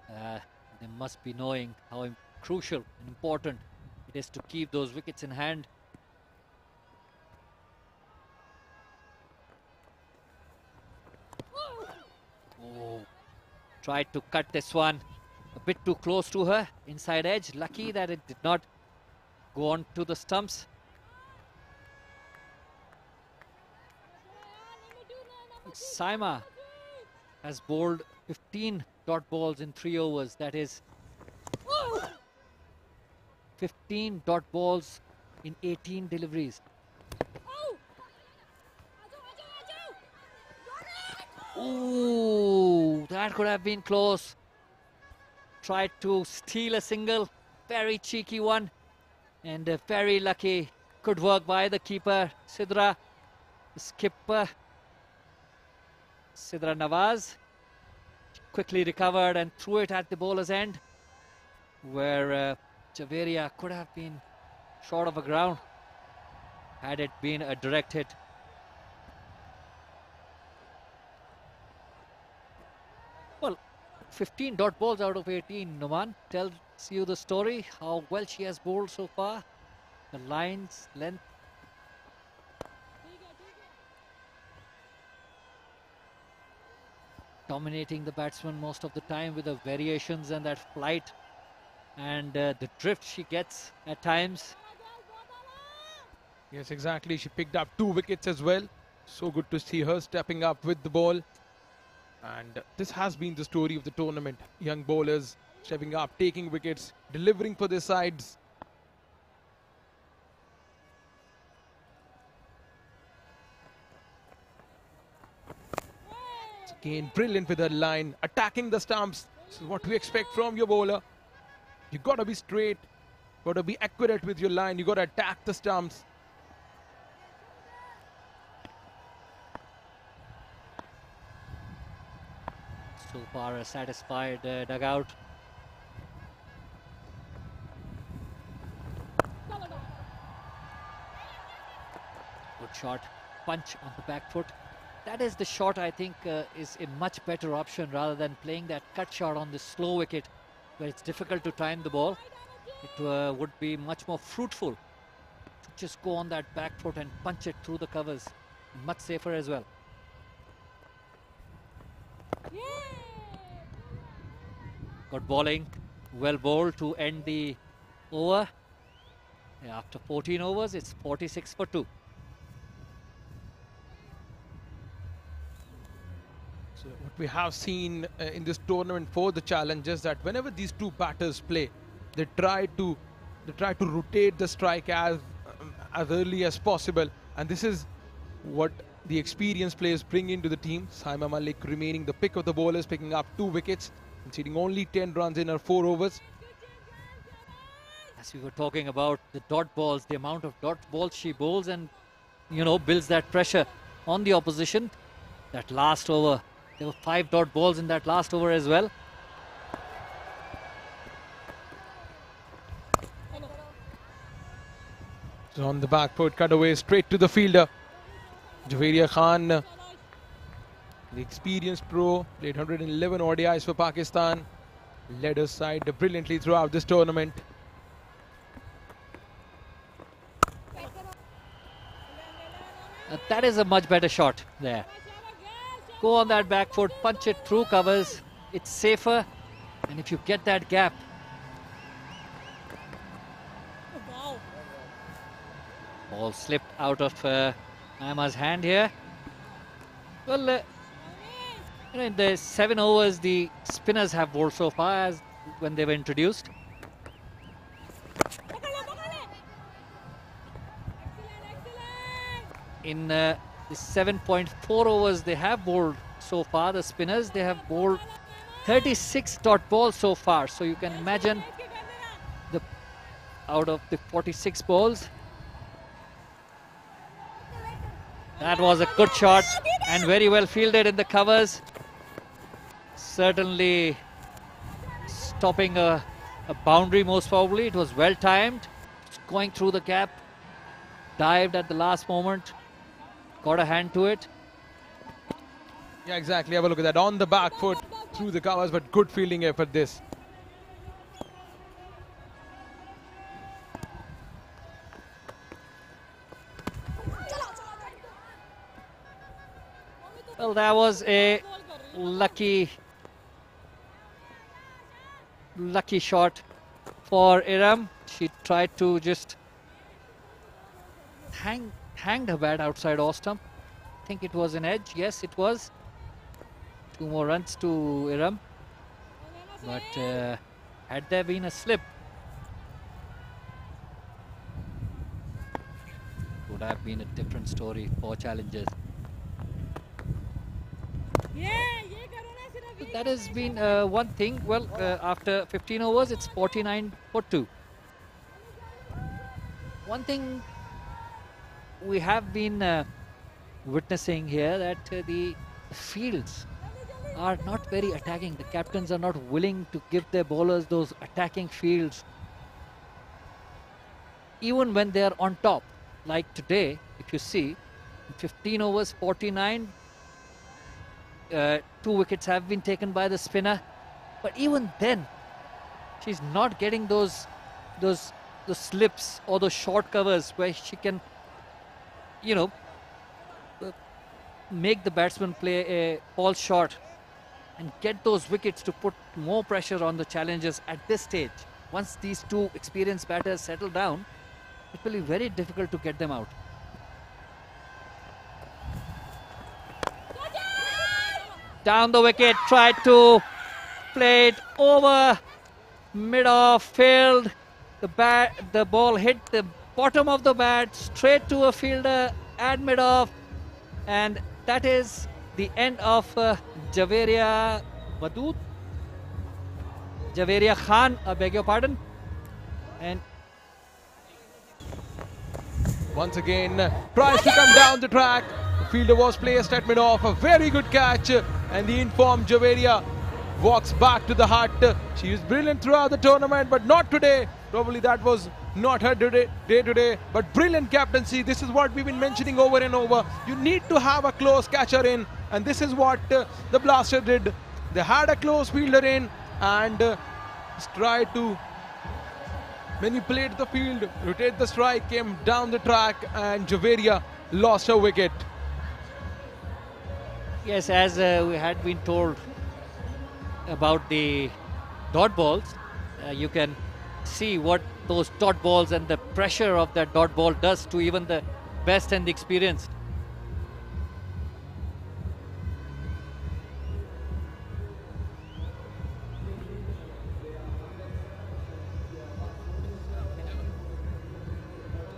they must be knowing how crucial and important it is to keep those wickets in hand. Oh, tried to cut this one a bit too close to her, inside edge. Lucky that it did not go on to the stumps. Saima has bowled 15 dot balls in 3 overs. That is 15 dot balls in 18 deliveries. Ooh, that could have been close. Tried to steal a single, very cheeky one, and very lucky. Good work by the keeper, Sidra, the skipper, Sidra Nawaz. Quickly recovered and threw it at the bowler's end, where Javeria could have been short of the ground had it been a direct hit. Well, 15 dot balls out of 18, Numan, tells you the story, how well she has bowled so far. The lines, length. Dominating the batsman most of the time with the variations and that flight and the drift she gets at times. Yes, exactly. She picked up 2 wickets as well. So good to see her stepping up with the ball. And this has been the story of the tournament. Young bowlers stepping up, taking wickets, delivering for their sides. Again, brilliant with her line, attacking the stumps. This is what we expect from your bowler. You got to be straight, got to be accurate with your line. You got to attack the stumps. So far a satisfied dugout. Good shot, punch on the back foot. That is the shot I think is a much better option rather than playing that cut shot on the slow wicket where it's difficult to time the ball. It would be much more fruitful to just go on that back foot and punch it through the covers. Much safer as well. Good bowling, well bowled to end the over. After 14 overs, it's 46 for 2. So what we have seen in this tournament for the challengers, that whenever these two batters play, they try to rotate the strike as early as possible, and this is what the experienced players bring into the team. Saima Malik remaining the pick of the bowlers, picking up 2 wickets, conceding only 10 runs in her 4 overs. As we were talking about the dot balls, the amount of dot balls she bowls and, you know, builds that pressure on the opposition. That last over, there were 5 dot balls in that last over as well. So on the back foot, cut away straight to the fielder. Javeria Khan, the experienced pro, played 111 ODIs for Pakistan, led her side brilliantly throughout this tournament. That is a much better shot there. Go on that back foot, punch it through covers. It's safer, and if you get that gap. Ball slipped out of Aima's hand here. Well, in the 7 overs, the spinners have bowled so far as when they were introduced. In the 7.4 overs they have bowled so far, the spinners, they have bowled 36 dot balls so far. So you can imagine the out of the 46 balls. That was a good shot and very well fielded in the covers. Certainly stopping a boundary most probably. It was well timed. Going through the gap. Dived at the last moment. Got a hand to it. Yeah, exactly. Have a look at that. On the back foot, through the covers, but good fielding effort this. Well, that was a lucky shot for Iram. She tried to just hanged her bat outside off stump. I think it was an edge. Yes, it was. 2 more runs to Iram. But had there been a slip, it would have been a different story for challengers. So that has been one thing. Well, after 15 overs, it's 49 for 2. One thing we have been witnessing here, that the fields are not very attacking. The captains are not willing to give their bowlers those attacking fields, even when they are on top. Like today, if you see, 15 overs, 49, 2 wickets have been taken by the spinner. But even then, she's not getting those slips or those short covers where she can, you know, make the batsman play a false shot and get those wickets to put more pressure on the challengers at this stage. Once these 2 experienced batters settle down, it will be very difficult to get them out. Down the wicket, tried to play it over mid-off field. The ball hit the bottom of the bat, straight to a fielder at mid-off, and that is the end of Javeria Khan, I beg your pardon. And once again, tries to come down the track. The fielder was placed at mid-off. A very good catch. And the informed Javeria walks back to the hut. She is brilliant throughout the tournament, but not today. Probably that was not her day today. But brilliant captaincy. This is what we've been mentioning over and over. You need to have a close catcher in. And this is what the Blaster did. They had a close fielder in and tried to manipulate the field, rotate the strike, came down the track, and Javeria lost her wicket. yes, as we had been told about the dot balls, you can see what those dot balls and the pressure of that dot ball does to even the best and the experienced.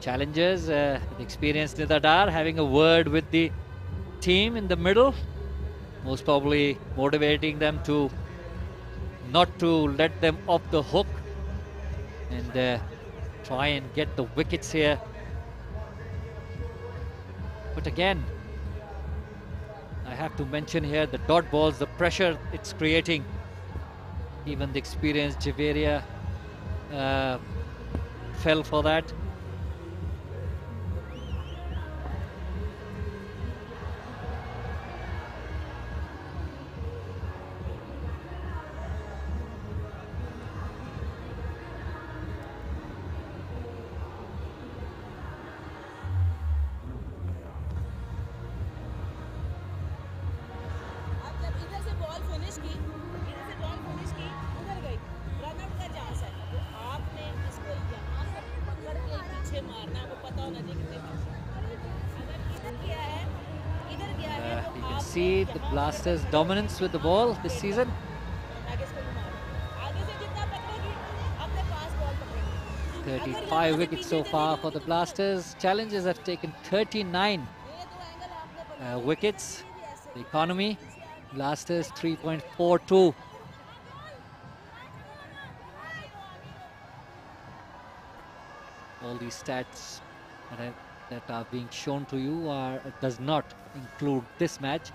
Challengers, the experienced Nidadar having a word with the team in the middle, most probably motivating them to not to let them off the hook and try and get the wickets here. But again, I have to mention here the dot balls, the pressure it's creating. Even the experienced Javeria fell for that. You can see the Blasters' dominance with the ball this season. 35 wickets so far for the Blasters. Challengers have taken 39 wickets. The economy, Blasters 3.42. all these stats that are being shown to you does not include this match.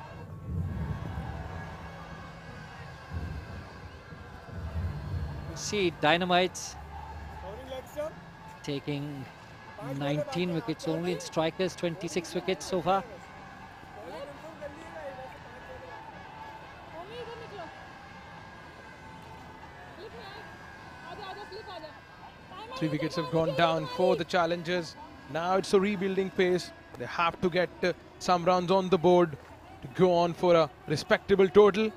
See, Dynamites taking 19 wickets only, in strikers 26 wickets so far. Three wickets have gone down for the challengers. Now it's a rebuilding pace. They have to get some runs on the board to go on for a respectable total.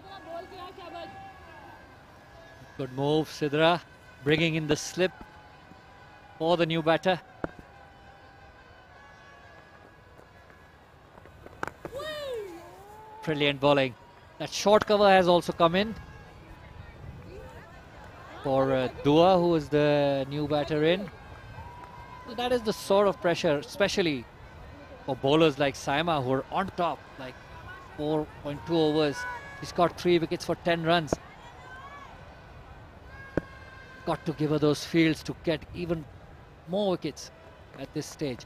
Good move, Sidra, bringing in the slip for the new batter. Brilliant bowling. That short cover has also come in for Dua, who is the new batter in. So that is the sort of pressure, especially for bowlers like Saima, who are on top, like 4.2 overs. He's got 3 wickets for 10 runs. Got to give her those fields to get even more wickets at this stage.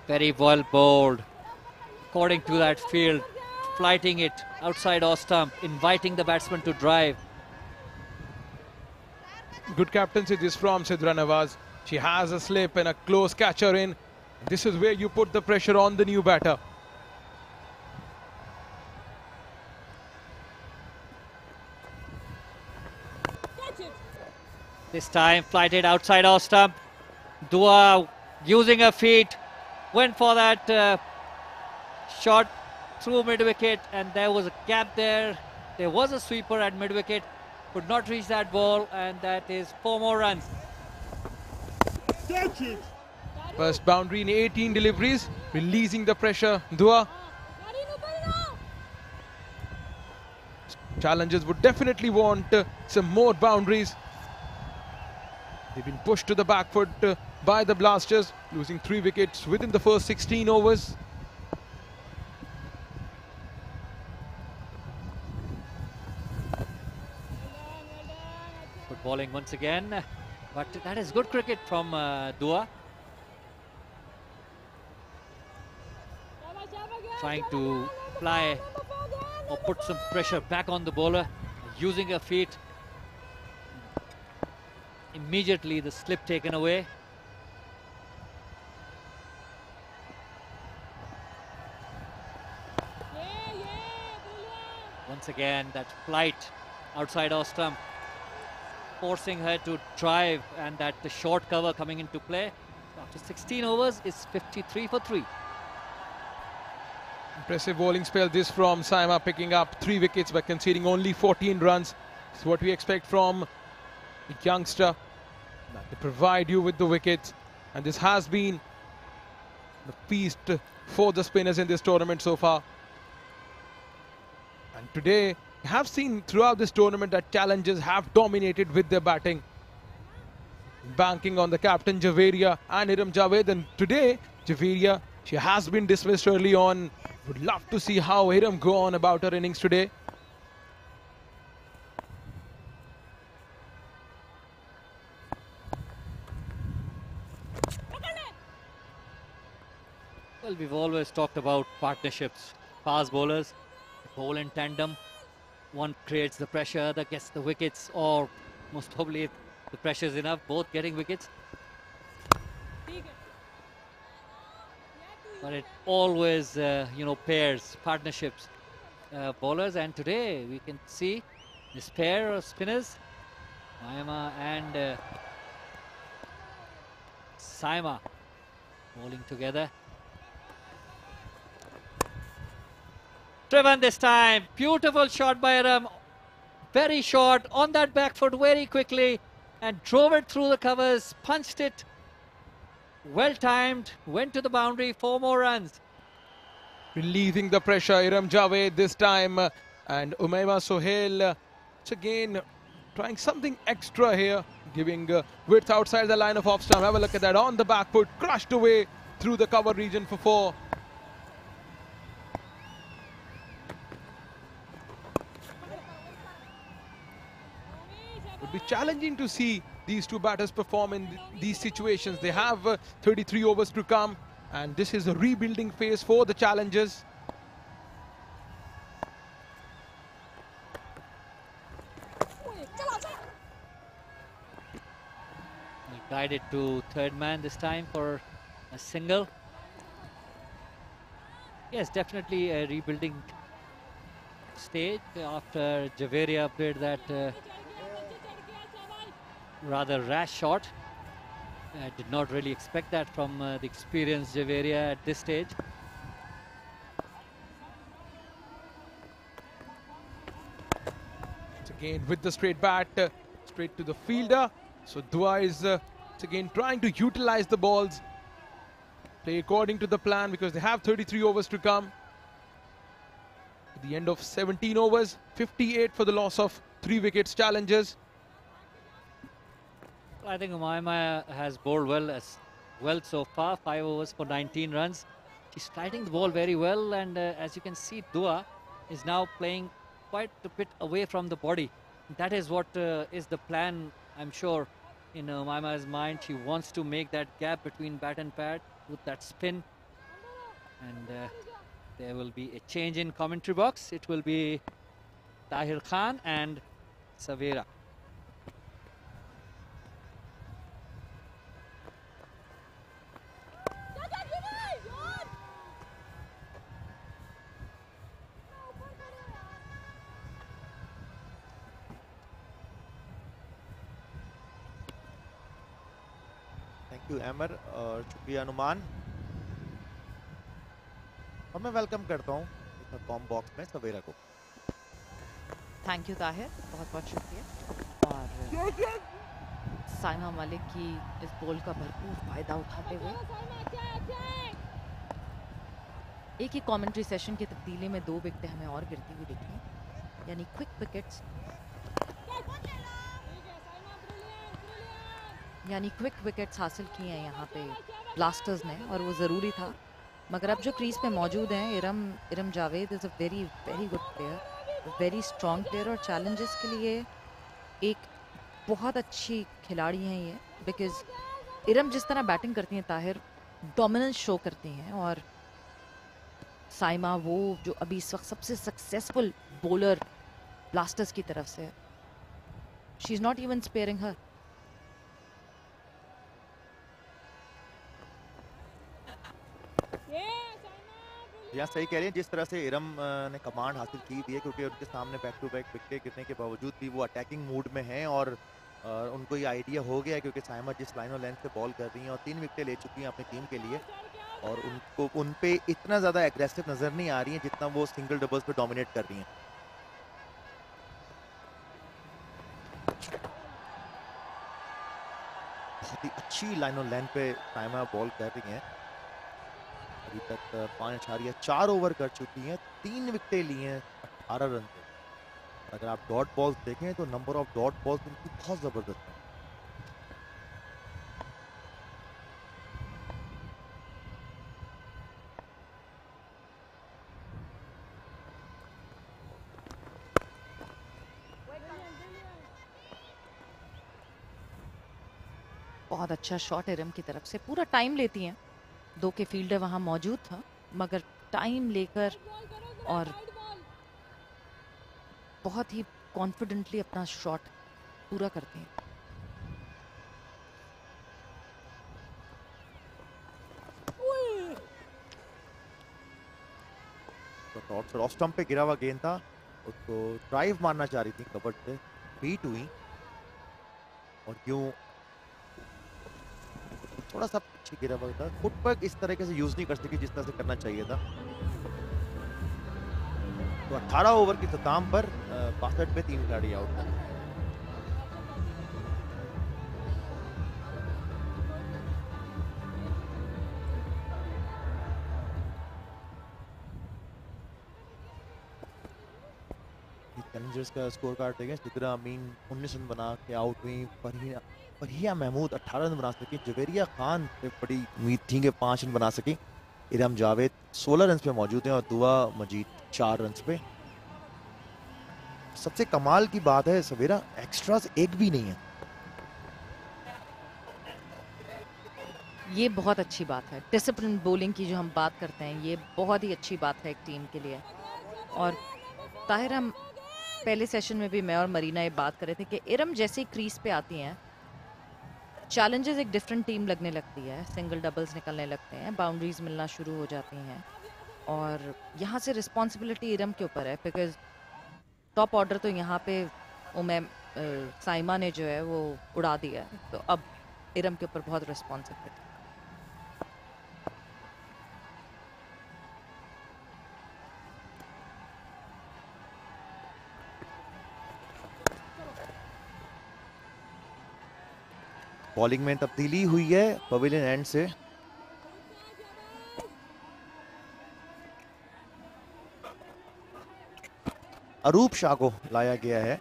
Very well bowled, according to that field, flighting it outside off stump, inviting the batsman to drive. Good captaincy this from Sidra Nawaz. She has a slip and a close catcher in. This is where you put the pressure on the new batter. This time flighted outside off stump. Dua using her feet, went for that shot through mid-wicket, and there was a gap there. There was a sweeper at mid-wicket, could not reach that ball, and that is 4 more runs. First boundary in 18 deliveries, releasing the pressure. Dua. Challengers would definitely want some more boundaries. They've been pushed to the back foot by the Blasters, losing 3 wickets within the first 16 overs. Good bowling once again, but that is good cricket from Dua. Trying to fly or put some pressure back on the bowler, using her feet. Immediately the slip taken away. Once again that flight outside off stump, forcing her to drive, and that the short cover coming into play. After 16 overs is 53 for 3. Impressive bowling spell this from Saima, picking up 3 wickets by conceding only 14 runs. It's what we expect from the youngster. They provide you with the wickets, and this has been the feast for the spinners in this tournament so far. And today, we have seen throughout this tournament that challengers have dominated with their batting, banking on the captain Javeria and Hiram Javed. And today, Javeria, she has been dismissed early on. Would love to see how Hiram go on about her innings today. Well, we've always talked about partnerships. Fast bowlers bowl in tandem. One creates the pressure, other gets the wickets, or most probably if the pressure is enough, both getting wickets. But it always, pairs, partnerships, bowlers. And today we can see this pair of spinners, Saima and Saima, bowling together. Driven this time, beautiful shot by Hiram, very short on that back foot very quickly, and drove it through the covers, punched it, well timed, went to the boundary, 4 more runs. Relieving the pressure, Hiram Javed this time, and Umaima Sohail, it's again trying something extra here, giving width outside the line of off stump. Have a look at that, on the back foot, crushed away through the cover region for 4. Would be challenging to see these two batters perform in these situations. They have 33 overs to come, and this is a rebuilding phase for the challengers. Guided to third man this time for a single. Yes, definitely a rebuilding stage after Javeria played that rather rash shot. I did not really expect that from the experienced Javeria at this stage. It's again with the straight bat, straight to the fielder. So Dua is again trying to utilize the balls, play according to the plan, because they have 33 overs to come. At the end of 17 overs, 58 for the loss of 3 wickets challengers. I think Umayma has bowled well so far. 5 overs for 19 runs. She's sliding the ball very well, and as you can see, Dua is now playing quite a bit away from the body. That is what is the plan, I'm sure, in Umayma's mind. She wants to make that gap between bat and pad with that spin. And there will be a change in commentary box. It will be Tahir Khan and Savera. Thank you Amar और शुक्रिया अनुमान। और मैं welcome करता हूँ com box में सवेरा को। Thank you Tahir, बहुत बहुत शुक्रिया। और साइमा मलिक की इस बॉल का भरपूर फायदा उठाते हुए एक ही कमेंट्री सेशन की तब्दीली में 2 विकेटें हमें और गिरती हुई दिखी, यानी क्विक विकेट्स, यानी क्विक विकेट्स हासिल किए हैं यहाँ पे ब्लास्टर्स ने, और वो ज़रूरी था। मगर अब जो क्रीज पे मौजूद हैं, Iram Javed is a very very good player, very strong player, और चैलेंजेस के लिए एक बहुत अच्छी खिलाड़ी हैं ये, बिकॉज इरम जिस तरह बैटिंग करती हैं ताहिर, डोमिनेंस शो करती हैं, और साइमा वो जो अभी इस वक्त सबसे सक्सेसफुल बॉलर ब्लास्टर्स की तरफ से, she is not even sparing her. यहाँ सही कह रही हैं, जिस तरह से इरम ने कमांड हासिल की हुई है, क्योंकि उनके सामने बैक टू बैक विकेट गिरने के बावजूद भी वो अटैकिंग मूड में हैं, और उनको ये आइडिया हो गया है, क्योंकि साइमा जिस लाइन और लेंथ से बॉल कर रही हैं और 3 विकेटें ले चुकी हैं अपनी टीम के लिए, और उनको उन पे इतना ज़्यादा एग्रेसिव नज़र नहीं आ रही हैं जितना वो सिंगल डबल्स पे डोमिनेट कर रही हैं। बहुत ही अच्छी लाइन और लेंथ पे साइमा बॉल कर रही हैं। अभी तक 5.4 ओवर कर चुकी हैं, 3 विकेटें ली हैं 18 रन पे। अगर आप डॉट बॉल्स देखें तो नंबर ऑफ डॉट बॉल्स उनकी बहुत जबरदस्त है। बहुत अच्छा शॉट इरम की तरफ से, पूरा टाइम लेती हैं, 2 के फील्डर वहाँ मौजूद था, मगर टाइम लेकर और बहुत ही कॉन्फिडेंटली अपना शॉट पूरा करते हैं। तो टॉप ऑफ स्टंप पे गिरा हुआ गेंद था, उसको ड्राइव मारना चाह रही थी, कवर से बीट हुई, और यूं थोड़ा सा पीछे गिरा हुआ था। फुटवर्क इस तरीके से यूज नहीं कर सकी जिस तरह से करना चाहिए था। तो 18 ओवर की इख्तिताम पर 62 पे 3 खिलाड़ी आउट हैं। चैलेंजर्स का स्कोर कार्ड देखें, सिद्रा अमीन 19 रन बना के आउट हुई, फरहिया महमूद 18 रन बना सकी, जवेरिया खान पे बड़ी उम्मीद थी कि 5 रन बना सकी, इरम जावेद 16 रन पे मौजूद हैं, और दुआ मजीद 4 रन पे। सबसे कमाल की बात है सवेरा, एक्स्ट्रास एक भी नहीं है। ये बहुत अच्छी बात है। डिसिप्लिन बॉलिंग की जो हम बात करते हैं, ये बहुत ही अच्छी बात है एक टीम के लिए। और ताहिर, हम पहले सेशन में भी मैं और मरीना ये बात कर रहे थे कि इरम जैसे क्रीज पे आती हैं, चैलेंजेस एक डिफरेंट टीम लगने लगती है, सिंगल डबल्स निकलने लगते हैं, बाउंड्रीज मिलना शुरू हो जाती हैं, और यहाँ से रिस्पॉन्सिबिलिटी इरम के ऊपर है, बिकॉज टॉप ऑर्डर तो यहाँ पे साइमा ने जो है वो उड़ा दिया है, तो अब इरम के ऊपर बहुत रिस्पॉन्सिबिलिटी। बॉलिंग में तब्दीली हुई है पवेलियन एंड से। अरूप शाह को लाया गया है।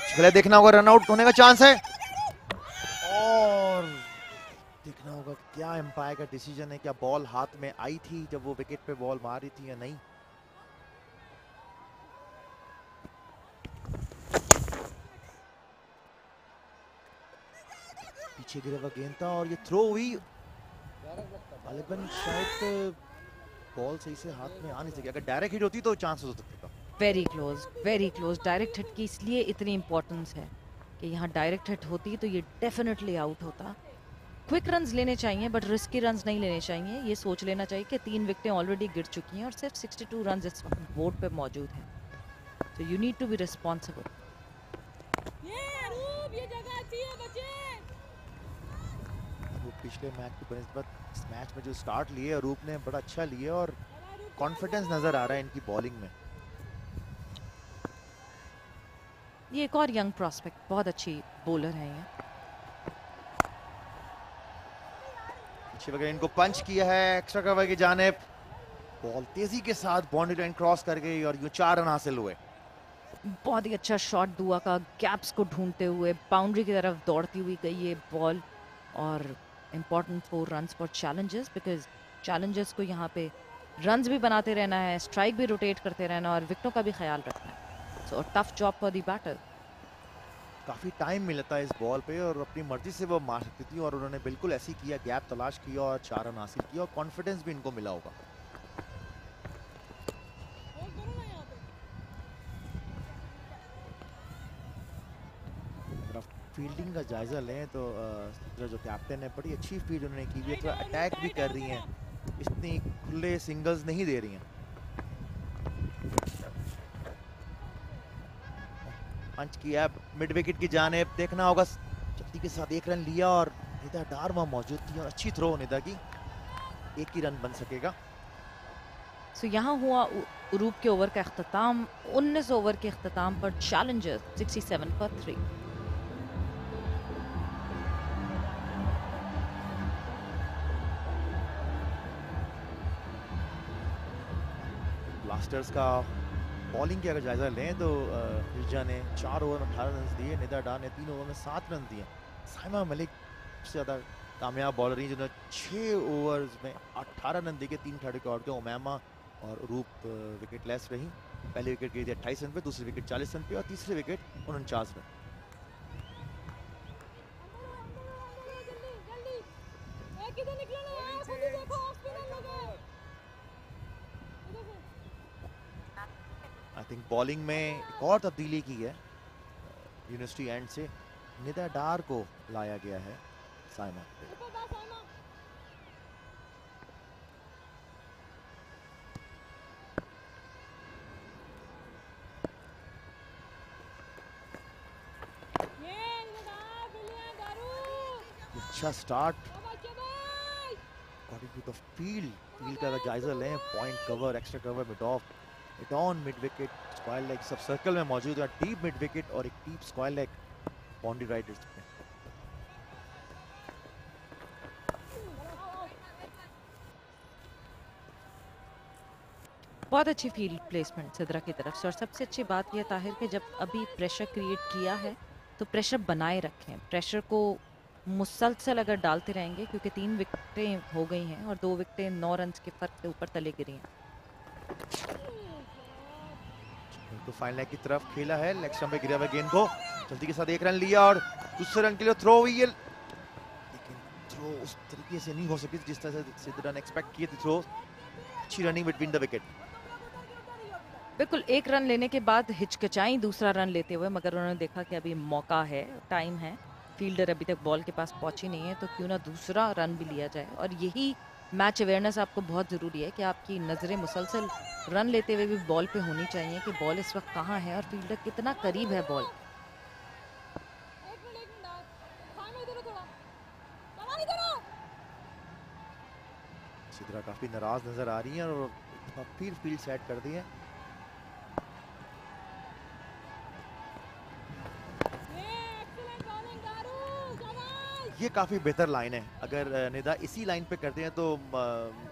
पहले देखना होगा, रन आउट होने का चांस है, और देखना होगा क्या एम्पायर का डिसीजन है, क्या बॉल हाथ में आई थी जब वो विकेट पे बॉल मार रही थी या नहीं। पीछे गिरा हुआ गेंद था और ये थ्रो हुई, गालिबन शायद बॉल सही से हाथ में आ नहीं सकी। अगर डायरेक्ट हिट होती तो चांस हो सकता था। Very close, very close. Direct hit की इसलिए इतनी इंपॉर्टेंस है कि यहाँ डायरेक्ट हिट होती तो ये डेफिनेटली आउट होता। क्विक रन्स लेने चाहिए, बट रिस्की रन्स नहीं लेने चाहिए। ये सोच लेना चाहिए कि 3 विकेटें ऑलरेडी गिर चुकी हैं और सिर्फ 62 रन्स इस वक्त बोर्ड पे मौजूद हैं, तो you need to be responsible. पिछले मैच की बनिस्बत इस मैच में जो स्टार्ट लिए अरूप ने बड़ा अच्छा लिया और कॉन्फिडेंस नजर आ रहा है इनकी बॉलिंग में। ये एक और यंग प्रोस्पेक्ट, बहुत अच्छी बॉलर है ये। पीछे वगैरह इनको पंच किया है एक्स्ट्रा कवर की जानिब, बॉल तेजी के साथ बाउंड्री लाइन क्रॉस कर गई और ये 4 रन हासिल हुए। बहुत ही अच्छा शॉट दुआ का, गैप्स को ढूंढते हुए बाउंड्री की तरफ दौड़ती हुई गई ये बॉल, और important 4 runs for Challengers, because Challengers को यहाँ पे रन्स भी बनाते रहना है, स्ट्राइक भी रोटेट करते रहना और विकेटों का भी ख्याल रखना है। So tough job for the batter. काफी टाइम मिलता है इस बॉल पे और अपनी मर्जी से वो मार सकती थी और उन्होंने बिल्कुल ऐसी किया, गैप तलाश किया और 4 रन हासिल किया और कॉन्फिडेंस भी इनको मिला होगा। फील्डिंग का जायजा लें तो जो कैप्टन है बड़ी अच्छी फील्ड उन्होंने की हुई है, थोड़ा अटैक भी कर रही हैं, इतनी खुले सिंगल्स नहीं दे रही हैं। पंच किया मिड विकेट की जानिब, देखना होगा, जल्दी के साथ 1 रन लिया और निदा डार वहां मौजूद थी और अच्छी थ्रो निदा की, 1 ही रन बन सकेगा। सो यहाँ हुआ अरूप के ओवर का अख्ताम। 19 ओवर के अख्ताम पर चैलेंजर्स 67 पर 3। ब्लास्टर्स का बॉलिंग की अगर जायजा लें तो मिर्जा ने 4 ओवर में 18 रन दिए, निदा डार ने 3 ओवर में 7 रन दिए। साइमा मलिक सबसे ज़्यादा कामयाब बॉलर रही जिन्होंने 6 ओवर्स में 18 रन देके 3 खिलाड़ियों के आउट किया। उमैमा और रूप विकेट लेस रही, पहली विकेट गई थी 28 रन पे, दूसरी विकेट 40 रन पे और तीसरी wicket 49 run. I think bowling में एक और तब्दीली की है यूनिवर्सिटी एंड से, निदा डार को लाया गया है साइमा। अच्छा start according to the field का जायजा लें, point cover, extra cover, mid off, mid on, mid wicket, square leg सब सर्कल में मौजूद है, डीप मिड विकेट और एक deep square leg boundary riders पे। बहुत अच्छी फील्ड प्लेसमेंट सिद्रा की तरफ से, और सबसे अच्छी बात यह ताहिर कि जब अभी प्रेशर क्रिएट किया है तो प्रेशर बनाए रखें, प्रेशर को मुसलसल अगर डालते रहेंगे, क्योंकि 3 विकेटें हो गई हैं और 2 विकेटें 9 रन के फर्क से ऊपर तले गिरी हैं। तो फाइन लेग की तरफ खेला है, लेग स्टंप पे गिरा हुआ गेंद को जल्दी के साथ 1 रन लिया और दूसरे रन के लिए थ्रो हुई है, लेकिन थ्रो उस तरीके से नहीं हो सकी जिस तरह से सिद्धू ने एक्सपेक्ट किए थे। थ्रो अच्छी रनिंग बिटवीन द विकेट। बिल्कुल 1 रन लेने के बाद हिचकिचाई दूसरा रन लेते हुए, मगर उन्होंने देखा कि अभी मौका है, टाइम है, फील्डर अभी तक बॉल के पास पहुंची नहीं है, तो क्यों ना दूसरा रन भी लिया जाए। और यही मैच अवेयरनेस आपको बहुत ज़रूरी है कि आपकी नज़रें मुसलसल रन लेते हुए भी बॉल पे होनी चाहिए कि बॉल इस वक्त कहाँ है और फील्डर कितना करीब है बॉल। सिद्धू काफी नाराज नजर आ रही है और फिर फील्ड सेट कर दी है। ये काफी बेहतर लाइन है, अगर निदा इसी लाइन पे करते हैं तो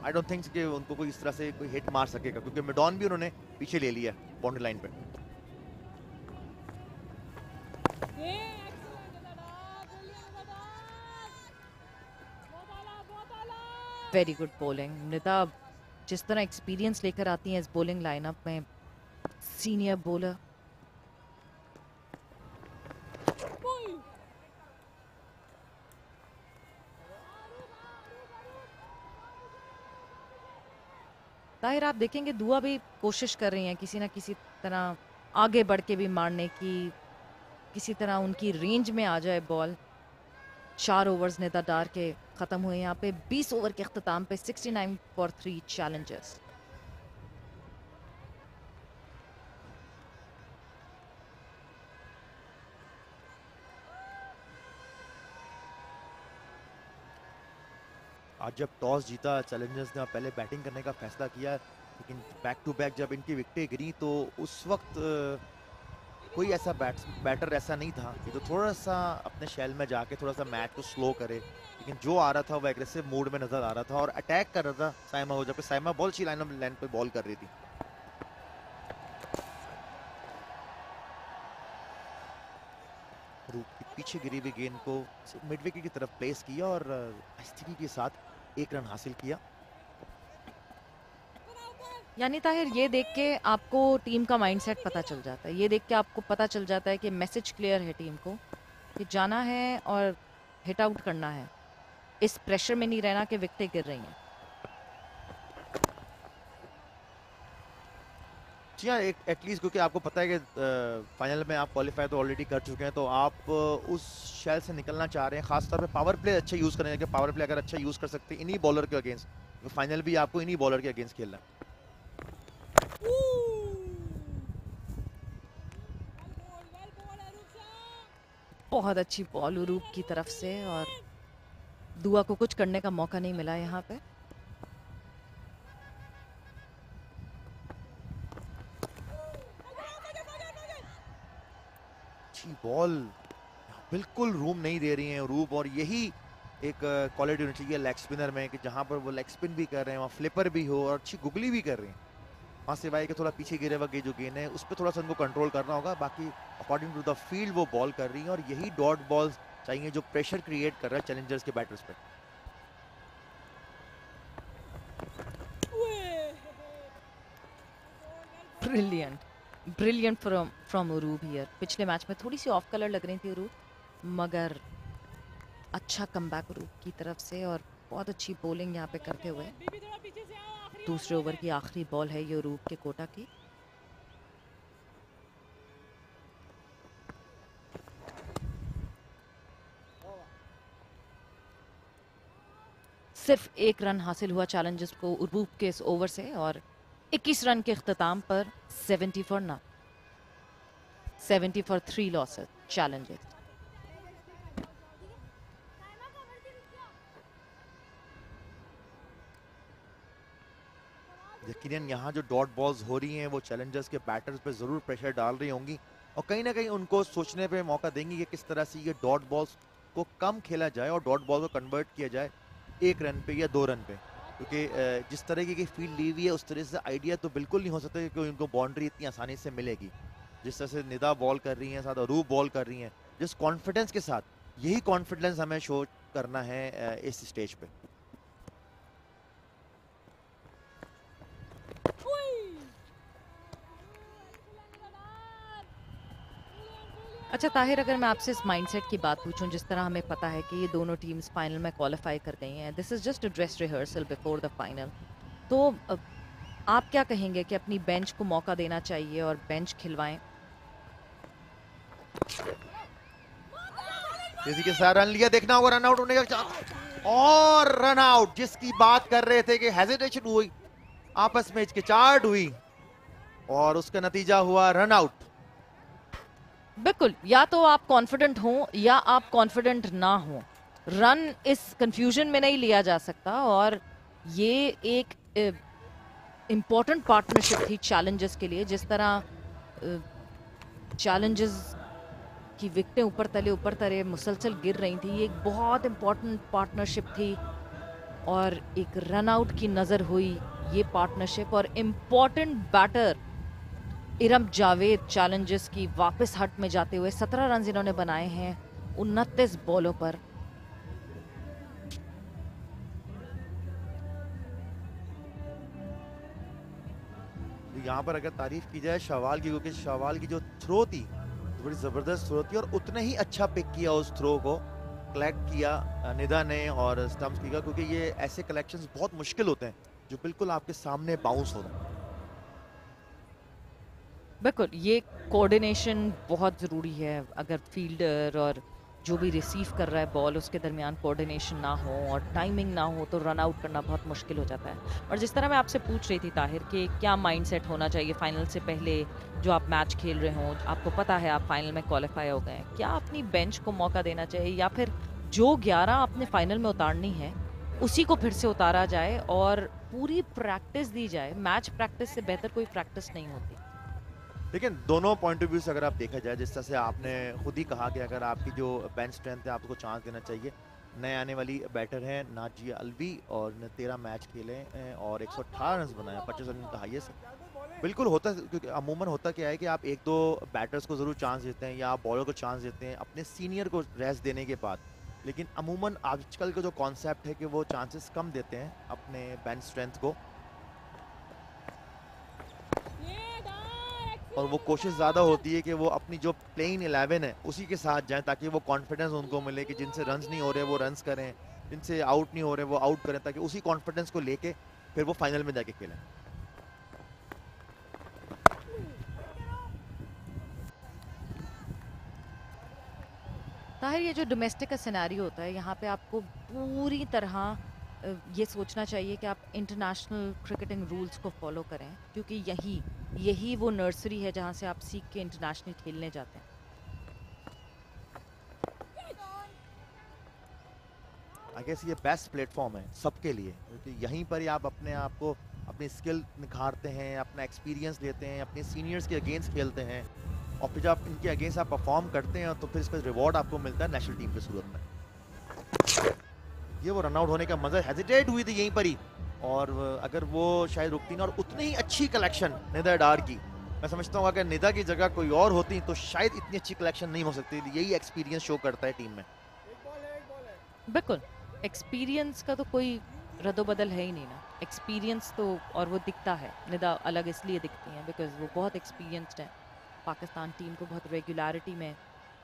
आई डोंट थिंक कि उनको कोई इस तरह से कोई हिट मार सकेगा, क्योंकि मिडॉन भी उन्होंने पीछे ले लिया बाउंड्री लाइन पे। Very good bowling. निदा जिस तरह एक्सपीरियंस लेकर आती हैं इस बॉलिंग लाइनअप में, सीनियर बॉलर। ताहिर आप देखेंगे दुआ भी कोशिश कर रही हैं किसी ना किसी तरह आगे बढ़ के भी मारने की, किसी तरह उनकी रेंज में आ जाए बॉल। 4 ओवर्स निदा डार के ख़त्म हुए यहाँ पे 20 ओवर के अख्ताम पे 69 फॉर 3 चैलेंजर्स। आज जब टॉस जीता चैलेंजर्स ने पहले बैटिंग करने का फैसला किया, लेकिन बैक टू बैक जब इनकी विकेटें गिरी तो उस वक्त कोई ऐसा बैटर ऐसा नहीं था कि जो थोड़ा सा अपने शेल में जाके थोड़ा सा मैच को स्लो करे, लेकिन जो आ रहा था वो एग्रेसिव मूड में नजर आ रहा था और अटैक कर रहा था साइमा हो, जबकि साइमा बॉल अच्छी लाइन पे बॉल कर रही थी। पीछे गिरी हुई गेंद को मिड विकेट की तरफ प्लेस किया और स्थिति के साथ 1 रन हासिल किया। यानी ताहिर ये देख के आपको टीम का माइंडसेट पता चल जाता है, ये देख के आपको पता चल जाता है कि मैसेज क्लियर है टीम को कि जाना है और हिट आउट करना है, इस प्रेशर में नहीं रहना कि विकेटें गिर रही हैं। जी हाँ, एटलीस्ट क्योंकि आपको पता है कि फाइनल में आप क्वालिफाई तो ऑलरेडी कर चुके हैं, तो आप उस शेल से निकलना चाह रहे हैं। खासतौर पे पावर प्ले अच्छा यूज़ करेंगे कि पावर प्ले अगर अच्छा यूज़ कर सकते हैं इन्हीं बॉलर के अगेंस्ट, तो फाइनल भी आपको इन्हीं बॉलर के अगेंस्ट खेलना है। बहुत अच्छी बॉल उरूप की तरफ से और दुआ को कुछ करने का मौका नहीं मिला यहाँ पे। बॉल बिल्कुल रूम नहीं दे रही है रूप, और यही एक क्वालिटी होनी चाहिए लेग स्पिनर में कि जहां पर वो लेग स्पिन भी कर रहे हैं, वहाँ फ्लिपर भी हो और अच्छी गुगली भी कर रहे हैं। वहाँ सिवाय के थोड़ा पीछे गिरे हुआ जो गेंद है उस पर थोड़ा सा उनको कंट्रोल करना होगा। बाकी अकॉर्डिंग टू द फील्ड वो बॉल कर रही है और यही डॉट बॉल्स चाहिए जो प्रेशर क्रिएट कर रहा है चैलेंजर्स के बैटर्स पे। Brilliant from Uroob here. पिछले मैच में थोड़ी सी ऑफ कलर लग रही थी उरूब, मगर अच्छा कमबैक उरूब की तरफ से और बहुत अच्छी बॉलिंग यहाँ पे करते हुए। दूसरे ओवर की आखिरी बॉल है ये उरूब के कोटा की। सिर्फ 1 रन हासिल हुआ चैलेंजर्स को उरूब के इस ओवर से और 21 रन के इख्तिताम पर 70 फॉर 3 लॉसेस चैलेंजर्स। यकीनन यहाँ जो डॉट बॉल्स हो रही हैं वो चैलेंजर्स के बैटर्स पे जरूर प्रेशर डाल रही होंगी और कहीं ना कहीं उनको सोचने पे मौका देंगी कि किस तरह से ये डॉट बॉल्स को कम खेला जाए और डॉट बॉल को कन्वर्ट किया जाए 1 रन पे या 2 रन पे, क्योंकि जिस तरह की फील्ड ली हुई है उस तरह से आइडिया तो बिल्कुल नहीं हो सकता कि उनको बाउंड्री इतनी आसानी से मिलेगी। जिस तरह से निदा बॉल कर रही हैं, साथ अरूब बॉल कर रही हैं, जिस कॉन्फिडेंस के साथ यही कॉन्फिडेंस हमें शो करना है इस स्टेज पे। अच्छा ताहिर, अगर मैं आपसे इस माइंडसेट की बात पूछूं, जिस तरह हमें पता है कि ये दोनों टीम्स फाइनल में क्वालिफाई कर गई हैं, this is just a dress rehearsal before the final, तो आप क्या कहेंगे कि अपनी बेंच को मौका देना चाहिए और बेंच खिलवाएं? तेजी के साथ रन लिया, देखना होगा रन आउट होने का चांस, और रन आउट, जिसकी बात कर रहे थे कि हेजिटेशन हुई, आपस में हिचकिचाहट हुई और उसका नतीजा हुआ रन आउट। बिल्कुल, या तो आप कॉन्फिडेंट हो या आप कॉन्फिडेंट ना हो, रन इस कंफ्यूजन में नहीं लिया जा सकता। और ये एक इम्पॉर्टेंट पार्टनरशिप थी चैलेंजेस के लिए। जिस तरह चैलेंजेस की विकटें ऊपर तले मुसलसल गिर रही थी, ये एक बहुत इम्पॉर्टेंट पार्टनरशिप थी और एक रन आउट की नज़र हुई ये पार्टनरशिप। और important batter Iram Javed challengers की वापस हट में जाते हुए 17 रन इन्होंने बनाए हैं 29 बॉलों पर। यहाँ पर अगर तारीफ की जाए शहवाल की, क्योंकि शहवाल की जो थ्रो थी बड़ी जबरदस्त थ्रो थी और उतना ही अच्छा पिक किया उस थ्रो को, कलेक्ट किया निदा ने और स्टंप्स किया, क्योंकि ये ऐसे कलेक्शंस बहुत मुश्किल होते हैं जो बिल्कुल आपके सामने बाउंस हो रहे हैं। बिल्कुल, ये कोऑर्डिनेशन बहुत ज़रूरी है। अगर फील्डर और जो भी रिसीव कर रहा है बॉल, उसके दरमियान कोऑर्डिनेशन ना हो और टाइमिंग ना हो तो रन आउट करना बहुत मुश्किल हो जाता है। और जिस तरह मैं आपसे पूछ रही थी ताहिर कि क्या माइंडसेट होना चाहिए फाइनल से पहले, जो आप मैच खेल रहे हो, आपको पता है आप फाइनल में क्वालिफाई हो गए हैं, क्या अपनी बेंच को मौका देना चाहिए या फिर जो 11 आपने फाइनल में उतारनी है उसी को फिर से उतारा जाए और पूरी प्रैक्टिस दी जाए? मैच प्रैक्टिस से बेहतर कोई प्रैक्टिस नहीं होती। लेकिन दोनों पॉइंट ऑफ व्यू से अगर आप देखा जाए, जिस तरह से आपने खुद ही कहा कि अगर आपकी जो बेंच स्ट्रेंथ है आपको चांस देना चाहिए। नए आने वाली बैटर हैं नाजिया अलवी और ने 13 मैच खेले हैं और 118 रन बनाया, 25 रन का हाईएस्ट। बिल्कुल होता है, क्योंकि अमूमन होता क्या है कि आप एक दो बैटर्स को ज़रूर चांस देते हैं या आप बॉलर को चांस देते हैं अपने सीनियर को रेस्ट देने के बाद, लेकिन अमूमन आजकल का जो कॉन्सेप्ट है कि वो चांसेस कम देते हैं अपने बेंच स्ट्रेंथ को और वो कोशिश ज़्यादा होती है कि वो अपनी जो प्लेइंग 11 है उसी के साथ जाएं, ताकि वो कॉन्फिडेंस उनको मिले कि जिनसे रन्स नहीं हो रहे वो रन्स करें, जिनसे आउट नहीं हो रहे वो आउट करें, ताकि उसी कॉन्फिडेंस को लेके फिर वो फाइनल में जाके खेलें। ताहिर, ये जो डोमेस्टिक का सिनेरियो होता है, यहाँ पे आपको पूरी तरह ये सोचना चाहिए कि आप इंटरनेशनल क्रिकेटिंग रूल्स को फॉलो करें, क्योंकि यही वो नर्सरी है जहाँ से आप सीख के इंटरनेशनल खेलने जाते हैं। आई गेस ये बेस्ट प्लेटफॉर्म है सबके लिए, क्योंकि यहीं पर ही आप अपने आप को अपनी स्किल निखारते हैं, अपना एक्सपीरियंस लेते हैं, अपने सीनियर्स के अगेंस्ट खेलते हैं और फिर जब इनके अगेंस्ट आप परफॉर्म करते हैं तो फिर इसका रिवॉर्ड आपको मिलता है नेशनल टीम की सूरत में। ये वो रन आउट होने का मजा, हेजिटेट हुई थी यहीं पर ही और अगर वो शायद रुकती ना और उतनी ही अच्छी कलेक्शन निदा डार की, मैं समझता हूँ अगर निदा की जगह कोई और होती तो शायद इतनी अच्छी कलेक्शन नहीं हो सकती। यही एक्सपीरियंस शो करता है टीम में। बिल्कुल, एक्सपीरियंस का तो कोई रद्दोबदल है ही नहीं ना। एक्सपीरियंस तो, और वो दिखता है, निदा अलग इसलिए दिखती हैं बिकॉज वो बहुत एक्सपीरियंस्ड है, पाकिस्तान टीम को बहुत रेगुलरिटी में,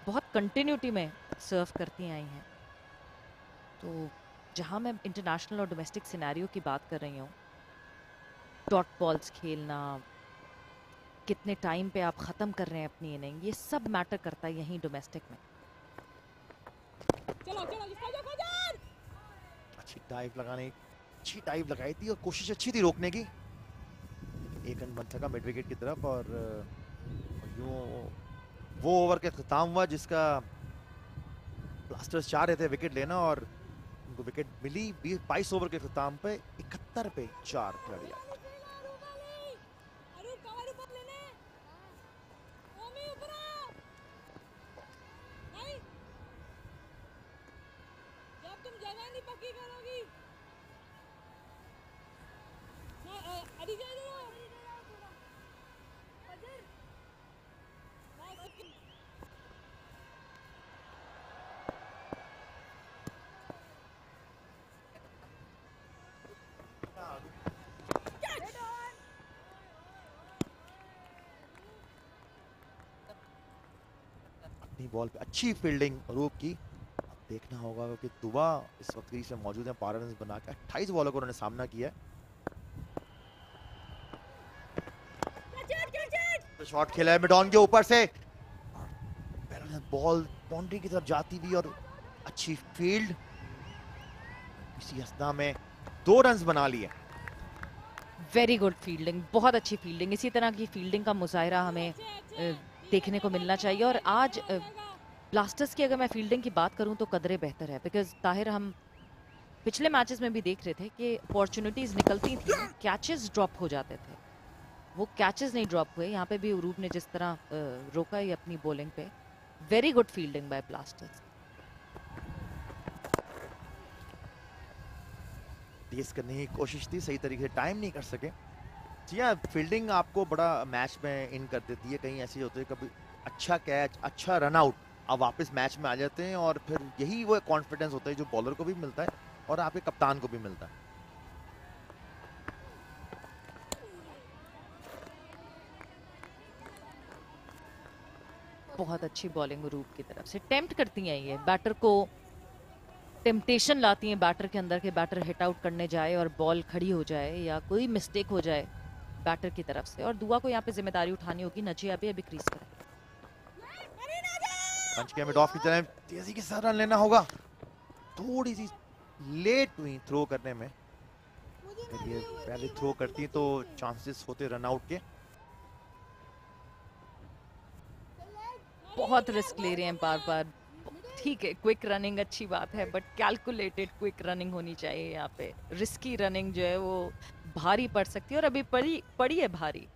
बहुत कंटिन्यूटी में सर्व करती आई हैं। तो जहाँ मैं इंटरनेशनल और डोमेस्टिक सिनेरियो की बात कर रही हूँ, डॉट बॉल्स खेलना, कितने टाइम पे आप ख़त्म कर रहे हैं अपनी इनिंग, ये सब मैटर करता है यहीं डोमेस्टिक में। अच्छी डाइव लगाई थी और कोशिश अच्छी थी रोकने की। एक रन बन सका मिड विकेट की तरफ और यूं वो ओवर के खत्म हुआ जिसका ब्लास्टर्स चाह रहे थे विकेट लेना और उनको विकेट मिली। 22 ओवर के खत्म पे 71 पे 4 खिलाड़ी आए। बॉल पे अच्छी फील्डिंग रूप की। अब देखना होगा कि दुआ इस वक्त क्रीज में मौजूद है, 12 रन बना के 28 बॉलों को उन्होंने सामना किया है। तो शॉट खेला है मिड ऑन के ऊपर से, बॉल बाउंड्री की तरफ जाती हुई और अच्छी फील्ड, इसी असना में 2 रन बना लिए। वेरी गुड फील्डिंग, बहुत अच्छी फील्डिंग। इसी तरह की फील्डिंग का मुजाहरा हमें देखने को मिलना चाहिए। और आज ब्लास्टर्स की अगर मैं फील्डिंग की बात करूं तो कदरे बेहतर है, बिकॉज ताहिर हम पिछले मैचेस में भी देख रहे थे कि अपॉर्चुनिटीज निकलती थी, कैचेस ड्रॉप हो जाते थे, वो कैचेस नहीं ड्रॉप हुए। यहाँ पे भी उरूब ने जिस तरह रोका है अपनी बॉलिंग पे, very good fielding by blasters. तेज करने की कोशिश थी, सही तरीके से टाइम नहीं कर सके। जी हाँ, फील्डिंग आपको बड़ा मैच में इन कर देती है। कहीं ऐसे होते हैं कभी अच्छा कैच, अच्छा रन आउट, आप वापस मैच में आ जाते हैं और फिर यही वो कॉन्फिडेंस होता है जो बॉलर को भी मिलता है और आपके कप्तान को भी मिलता है। बहुत अच्छी बॉलिंग रूप की तरफ से, टेम्प्ट करती हैं ये बैटर को, टेम्पटेशन लाती हैं बैटर के अंदर कि बैटर हिट आउट करने जाए और बॉल खड़ी हो जाए या कोई मिस्टेक हो जाए बैटर की तरफ से। और दुआ को यहाँ पे जिम्मेदारी उठानी होगी, नजिया अभी क्रीज करें। पंच के मिड ऑफ की तरह तेजी के साथ रन लेना होगा। थोड़ी सी लेट हुई थ्रो करने में, अगर ये पहले थ्रो करती तो चांसेस होते रन आउट के। बहुत रिस्क ले रहे हैं बार बार। ठीक है, क्विक रनिंग अच्छी बात है, बट कैलकुलेटेड क्विक रनिंग होनी चाहिए। यहाँ पे रिस्की रनिंग जो है वो भारी पड़ सकती है, और अभी पड़ी है भारी।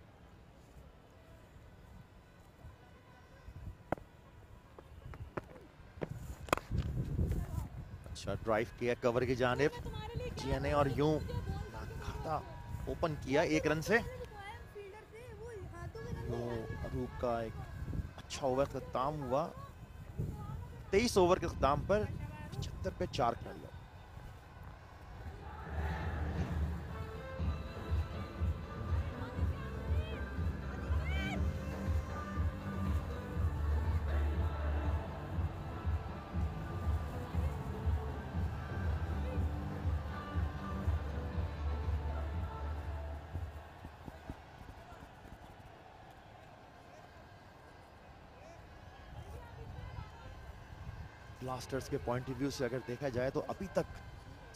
अच्छा ड्राइव किया कवर की जानिब जिया ने और यूं खाता ओपन किया 1 रन से। रूप का एक अच्छा ओवर का इख्तिताम हुआ, 23 ओवर के इख्तिताम पर 75 पे 4 कर लिया। ब्लास्टर्स के पॉइंट ऑफ व्यू से अगर देखा जाए तो अभी तक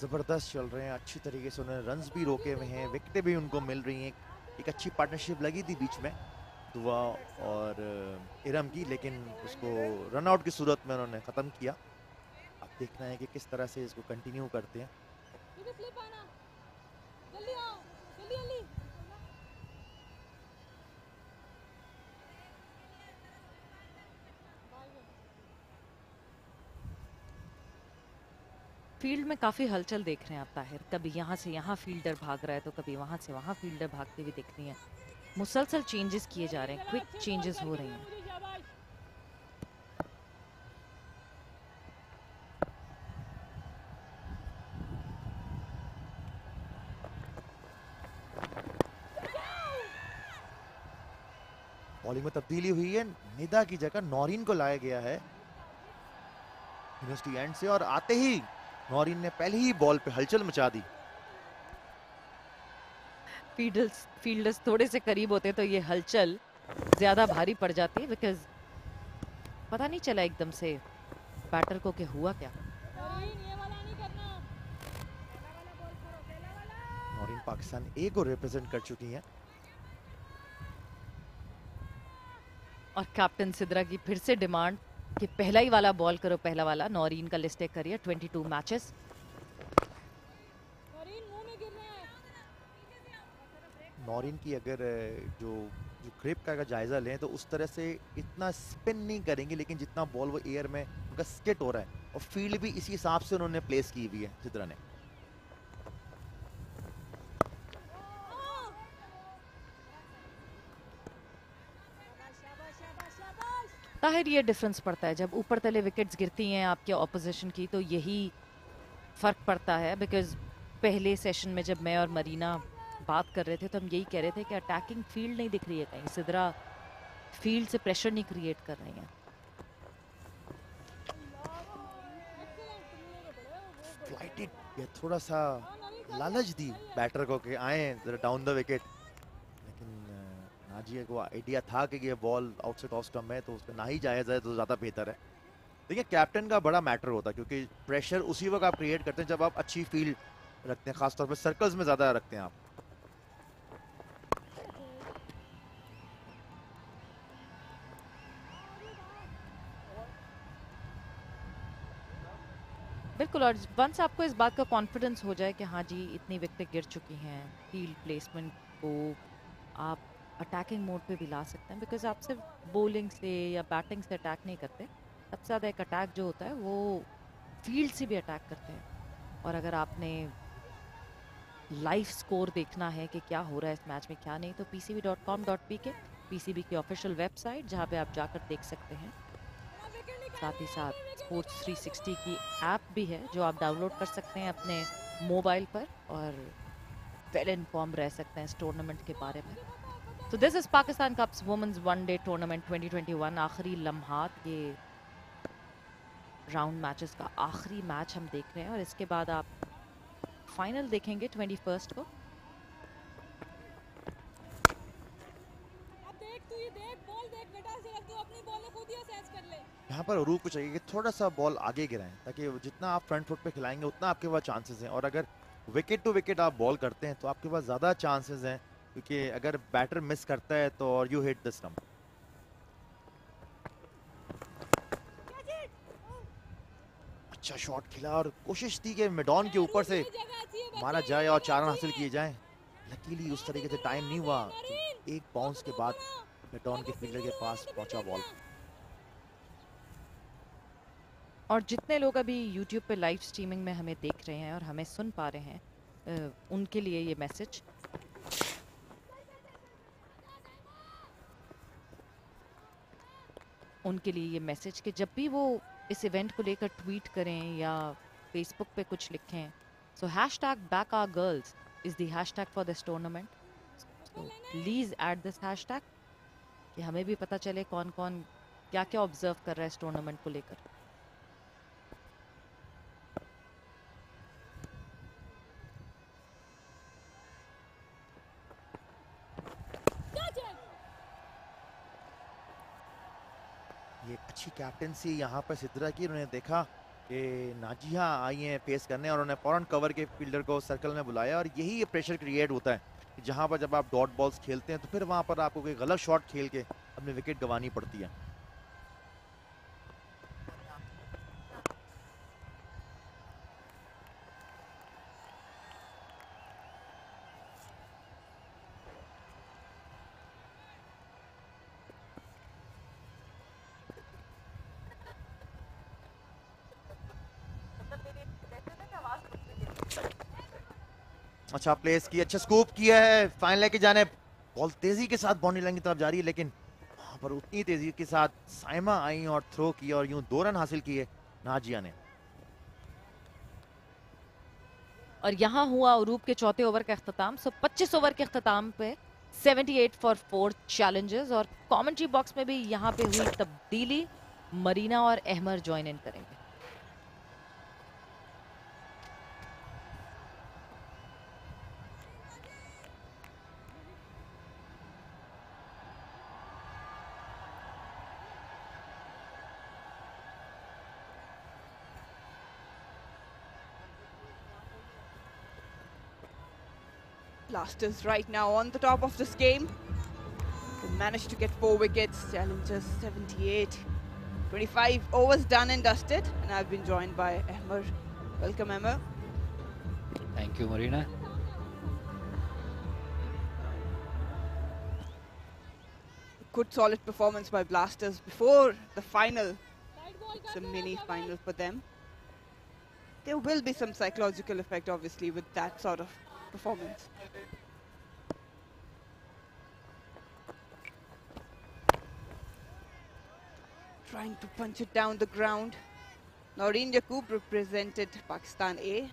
जबरदस्त चल रहे हैं, अच्छी तरीके से उन्होंने रन्स भी रोके हुए हैं, विकेटें भी उनको मिल रही हैं। एक अच्छी पार्टनरशिप लगी थी बीच में दुआ और इरम की, लेकिन उसको रन आउट की सूरत में उन्होंने ख़त्म किया। अब देखना है कि किस तरह से इसको कंटिन्यू करते हैं। फील्ड में काफी हलचल देख रहे हैं आप ताहिर, कभी यहाँ से यहाँ फील्डर भाग रहा है तो कभी वहां से वहां फील्डर भागते हुए दिख रही हैं। मुसलसल चेंजेस किए जा रहे हैं, क्विक चेंजेस हो रहे हैं। बॉलिंग में तब्दीली हुई है, निदा की जगह नौरीन को लाया गया है यूनिवर्सिटी एंड से, और आते ही नौरीन ने पहली ही बॉल पे हलचल मचा दी। फील्डर्स थोड़े से करीब होते तो ये हलचल ज्यादा भारी पड़ जाती है, बिकॉज पता नहीं चला एकदम से बैटर को कि हुआ क्या। नौरीन पाकिस्तान ए को रिप्रेजेंट कर चुकी हैं। और कैप्टन सिद्रा की फिर से डिमांड कि पहला ही वाला बॉल करो, पहला वाला। नौरीन का लिस्ट एक करिए 22 मैचेस। नौरीन की अगर जो ग्रिप का अगर जायजा लें तो उस तरह से इतना स्पिन नहीं करेंगे, लेकिन जितना बॉल वो एयर में उनका स्किट हो रहा है, और फील्ड भी इसी हिसाब से उन्होंने प्लेस की हुई है सिद्रा ने। ताहिर ये डिफरेंस पड़ता है जब ऊपर तले विकेट्स गिरती हैं आपके ऑपोजिशन की, तो यही फर्क पड़ता है। बिकॉज पहले सेशन में जब मैं और मरीना बात कर रहे थे तो हम यही कह रहे थे कि अटैकिंग फील्ड नहीं दिख रही है कहीं, सिद्रा फील्ड से प्रेशर नहीं क्रिएट कर रही है। फ्लाइटेड, ये थोड़ा सा लालच दी बैटर को कि आए जरा डाउन द विकेट, लेकिन नाजिया को आइडिया था कि ये बॉल आउटसाइड ऑफ स्टंप है तो उसका ना ही जाया जाए तो ज़्यादा बेहतर है। देखिए कैप्टन का बड़ा मैटर होता है क्योंकि प्रेशर उसी वक्त आप क्रिएट करते हैं जब आप अच्छी फील्ड रखते हैं, खासतौर पर सर्कल्स में ज़्यादा रखते हैं आप। बिल्कुल, और वंस आपको इस बात का कॉन्फिडेंस हो जाए कि हाँ जी इतनी विकेटें गिर चुकी हैं, फील्ड प्लेसमेंट को आप अटैकिंग मोड पे भी ला सकते हैं, बिकॉज आप सिर्फ बॉलिंग से या बैटिंग से अटैक नहीं करते, सबसे ज़्यादा एक अटैक जो होता है वो फील्ड से भी अटैक करते हैं। और अगर आपने लाइव स्कोर देखना है कि क्या हो रहा है इस मैच में क्या नहीं, तो pcb.com.pk पीसीबी की ऑफिशियल वेबसाइट जहाँ पे आप जाकर देख सकते हैं। साथ ही साथ स्पोर्ट्स 360 की ऐप भी है जो आप डाउनलोड कर सकते हैं अपने मोबाइल पर और वेल इन्फॉर्म रह सकते हैं इस टूर्नामेंट के बारे में। तो this is Pakistan cups women's one day tournament 2021। आखिरी लम्हात, ये राउंड मैचेस का आखिरी मैच हम देख रहे हैं और इसके बाद आप फाइनल देखेंगे 21 को। यहाँ पर अरूप को चाहिए कि थोड़ा सा बॉल आगे गिराएं ताकि जितना आप फ्रंट फुट पे खिलाएंगे उतना आपके पास चांसेस हैं, और अगर विकेट टू विकेट आप बॉल करते हैं तो आपके पास ज़्यादा चांसेस हैं, क्योंकि अगर बैटर मिस करता है तो और यू हिट द स्टंप। अच्छा शॉट खेला और कोशिश थी कि मिडॉन के ऊपर से मारा जाए और 4 रन हासिल किए जाएं। लकीली उस तरीके से टाइम नहीं हुआ, एक बाउंस के बाद मिडॉन के फील्डर के पास पहुंचा बॉल। और जितने लोग अभी YouTube पे लाइव स्ट्रीमिंग में हमें देख रहे हैं और हमें सुन पा रहे हैं, उनके लिए ये मैसेज, कि जब भी वो इस इवेंट को लेकर ट्वीट करें या फेसबुक पे कुछ लिखें, सो #BackOurGirls is the hashtag for this tournament. So please add this hashtag कि हमें भी पता चले कौन कौन क्या क्या ऑब्जर्व कर रहा है इस टूर्नामेंट को लेकर। ये अच्छी कैप्टनसी यहाँ पर सिद्रा की, उन्होंने देखा कि नाजिया आई हैं फेस करने और उन्होंने फौरन कवर के फील्डर को सर्कल में बुलाया, और यही ये प्रेशर क्रिएट होता है कि जहाँ पर जब आप डॉट बॉल्स खेलते हैं तो फिर वहाँ पर आपको कोई गलत शॉट खेल के अपनी विकेट गंवानी पड़ती है। अच्छा प्लेस की, अच्छा स्कूप किया है फाइनल की जाने, बॉल तेजी के साथ बाउंड्री लाइन की तरफ जा रही है, लेकिन वहां पर उतनी तेजी के साथ साइमा आई और थ्रो किया और यूं 2 रन हासिल किए नाजिया ने। और यहाँ हुआ अरूप के चौथे ओवर का अख्ताम। सो 25 ओवर के अख्ताम पे 78 फॉर 4 चैलेंजेस। और कमेंट्री बॉक्स में भी यहाँ पे हुई तब्दीली, मरीना और अहमर ज्वाइन इन करेंगे। Blasters right now on the top of this game. They managed to get 4 wickets. Challengers 78. 25 overs done and dusted. And I've been joined by Ahmer. Welcome, Ahmer. Thank you, Marina. Good solid performance by Blasters before the final. It's a mini final for them. There will be some psychological effect, obviously, with that sort of performance. Trying to punch it down the ground. Noreen Yaqub represented Pakistan A.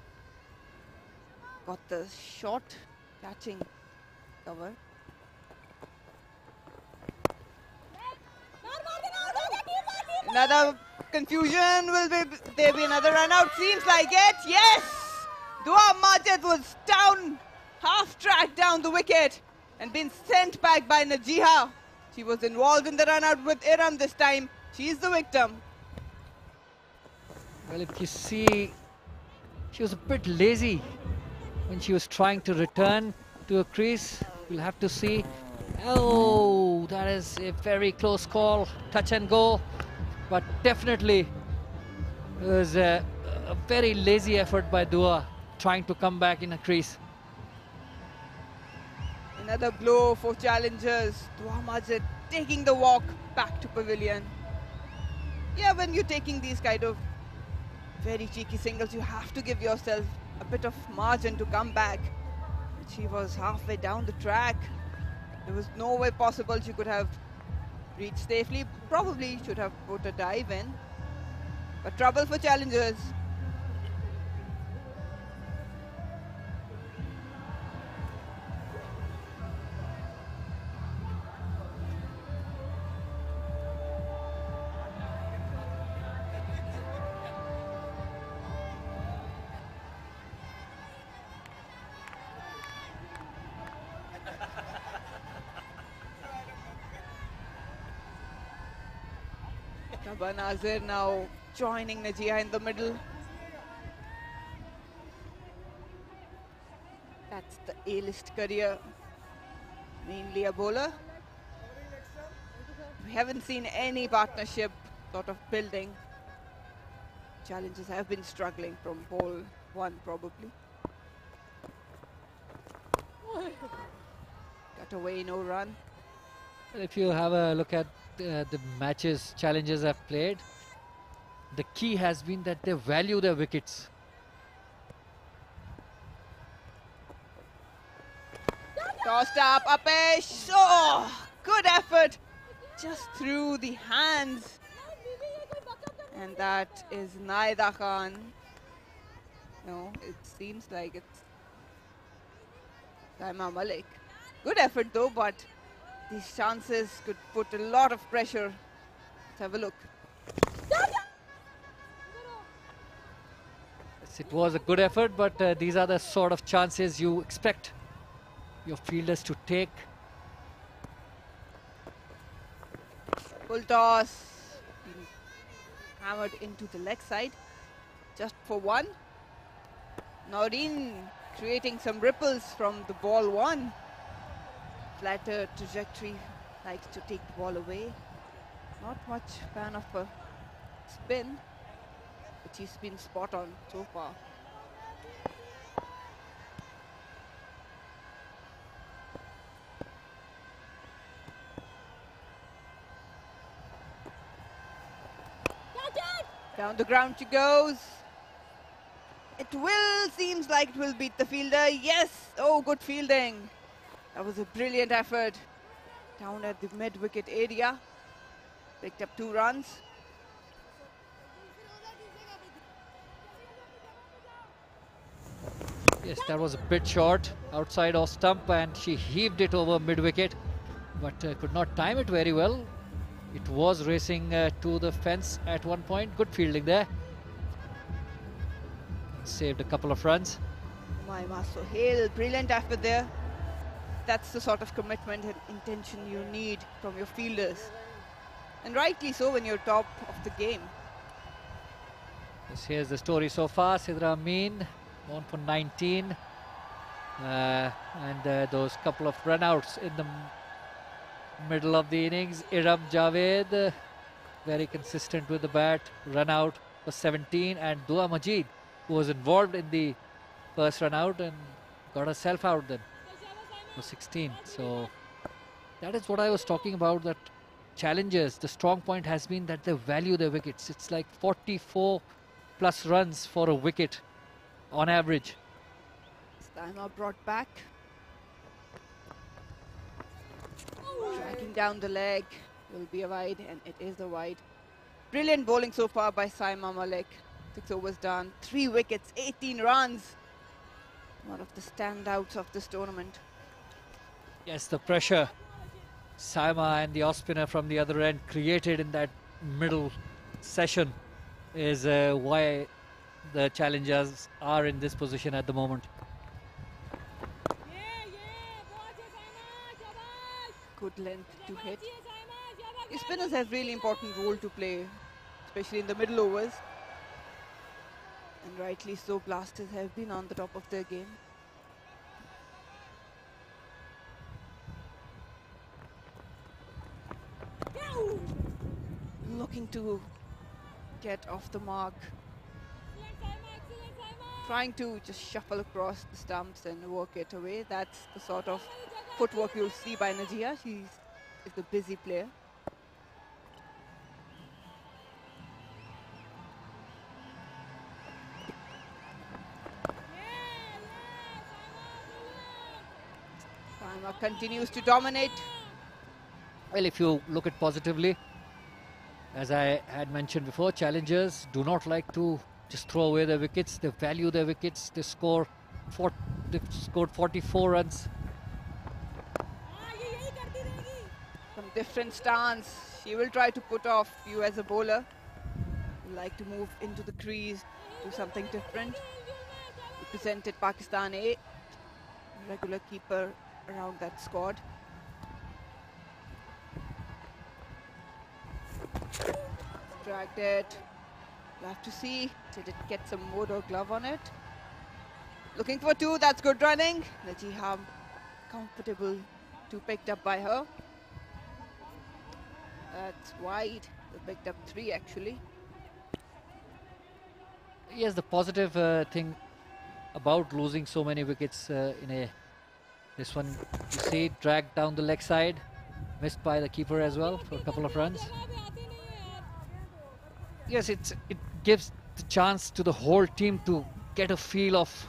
Got the shot, catching cover. Another confusion. Will there be another run out? Seems like it. Yes! Dua Majid was down, half track down the wicket and been sent back by Najiha. She was involved in the run out with Iram this time. She is the victim. Well, if you see, she was a bit lazy when she was trying to return to a crease. We'll have to see. Oh, that is a very close call. Touch and go. But definitely it was a very lazy effort by Dua trying to come back in a crease. Another blow for challengers. Dua Majid taking the walk back to pavilion. Yeah, when you're taking these kind of very cheeky singles, you have to give yourself a bit of margin to come back. She was halfway down the track. There was no way possible she could have reached safely. Probably should have put a dive in. But trouble for challengers. Taba Nazir now joining Najiha in the middle. That's the A-list career. Mainly a bowler. We haven't seen any partnership sort of building. Challengers have been struggling from ball one probably. Cut away, no run. If you have a look at the matches challengers have played, the key has been that they value their wickets. Tossed up, Apesh. Oh, good effort. Just through the hands. And that is Naida Khan. No, it seems like it's Saima Malik. Good effort though, but these chances could put a lot of pressure. Let's have a look. Yes, it was a good effort, but these are the sort of chances you expect your fielders to take. Full toss. Hammered into the leg side. Just for one. Noreen creating some ripples from the ball one. Flatter trajectory, likes to take the ball away. Not much fan of a spin, but she's been spot on so far. Down the ground she goes. Seems like it will beat the fielder. Yes, oh, good fielding. That was a brilliant effort. Down at the mid-wicket area. Picked up 2 runs. Yes, that was a bit short outside off stump and she heaved it over mid-wicket, but could not time it very well. It was racing to the fence at one point. Good fielding there. Saved a couple of runs. Maima Sohail, brilliant effort there. That's the sort of commitment and intention you need from your fielders. And rightly so when you're top of the game. Yes, here's the story so far. Sidra Amin on for 19. And those couple of run-outs in the middle of the innings. Iram Javed, very consistent with the bat. Run-out for 17. And Dua Majid, who was involved in the first run-out and got herself out then. 16. So that is what I was talking about, that challengers, the strong point has been that they value their wickets. It's like 44 plus runs for a wicket on average. Staima brought back. Tracking down the leg, will be a wide, and it is a wide. Brilliant bowling so far by Saima Malik. 6 overs done, 3 wickets, 18 runs. One of the standouts of this tournament. Yes, the pressure Saima and the off spinner from the other end created in that middle session is why the challengers are in this position at the moment. Good length to hit. The spinners have really important role to play, especially in the middle overs. And rightly so, blasters have been on the top of their game. Looking to get off the mark. Trying to just shuffle across the stumps and work it away. That's the sort of footwork you'll see by Najia. She's the busy player. Saima continues to dominate. Well, if you look at positively, as I had mentioned before, challengers do not like to just throw away their wickets. They value their wickets. They've scored 44 runs. Some different stance. She will try to put off you as a bowler. You like to move into the crease, do something different. Represented Pakistan A, regular keeper around that squad. Dragged it. We'll have to see. Did it get some wood or glove on it? Looking for two. That's good running. Najiham comfortable. Two picked up by her. That's wide. They picked up three actually. Yes, the positive thing about losing so many wickets this one, you see, dragged down the leg side, missed by the keeper as well for a couple of runs. Yes, it gives the chance to the whole team to get a feel of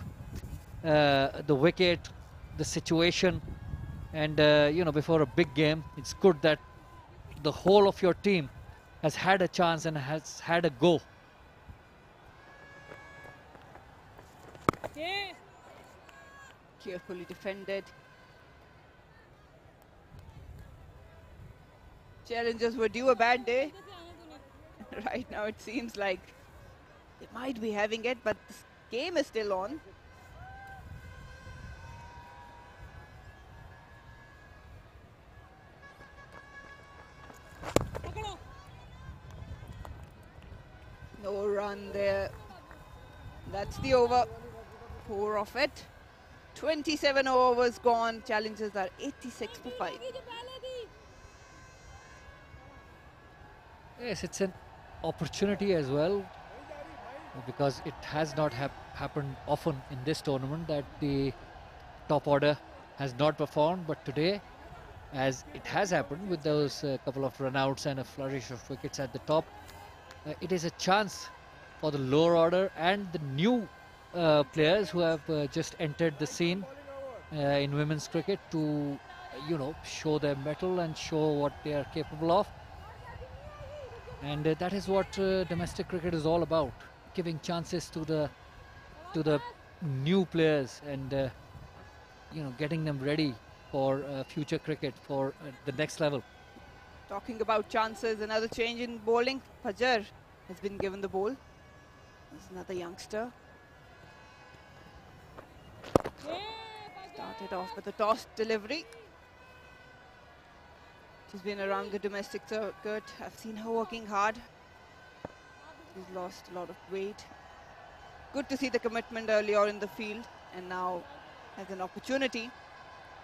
the wicket, the situation, and you know, before a big game, it's good that the whole of your team has had a chance and has had a go. Carefully defended. Challengers were due a bad day. Right now it seems like they might be having it, but this game is still on. No run there. That's the over. 4 of it. 27 overs gone. Challengers are 86 for 5. Yes, it's an opportunity as well, because it has not happened often in this tournament that the top order has not performed, but today, as it has happened with those couple of run-outs and a flourish of wickets at the top, it is a chance for the lower order and the new players who have just entered the scene in women's cricket to, you know, show their mettle and show what they are capable of. And that is what domestic cricket is all about, giving chances to the new players and you know, getting them ready for future cricket, for the next level. Talking about chances, another change in bowling. Fajar has been given the bowl. There's another youngster. Started off with a toss delivery. She's been around the domestic circuit. I've seen her working hard. She's lost a lot of weight. Good to see the commitment earlier in the field, and now has an opportunity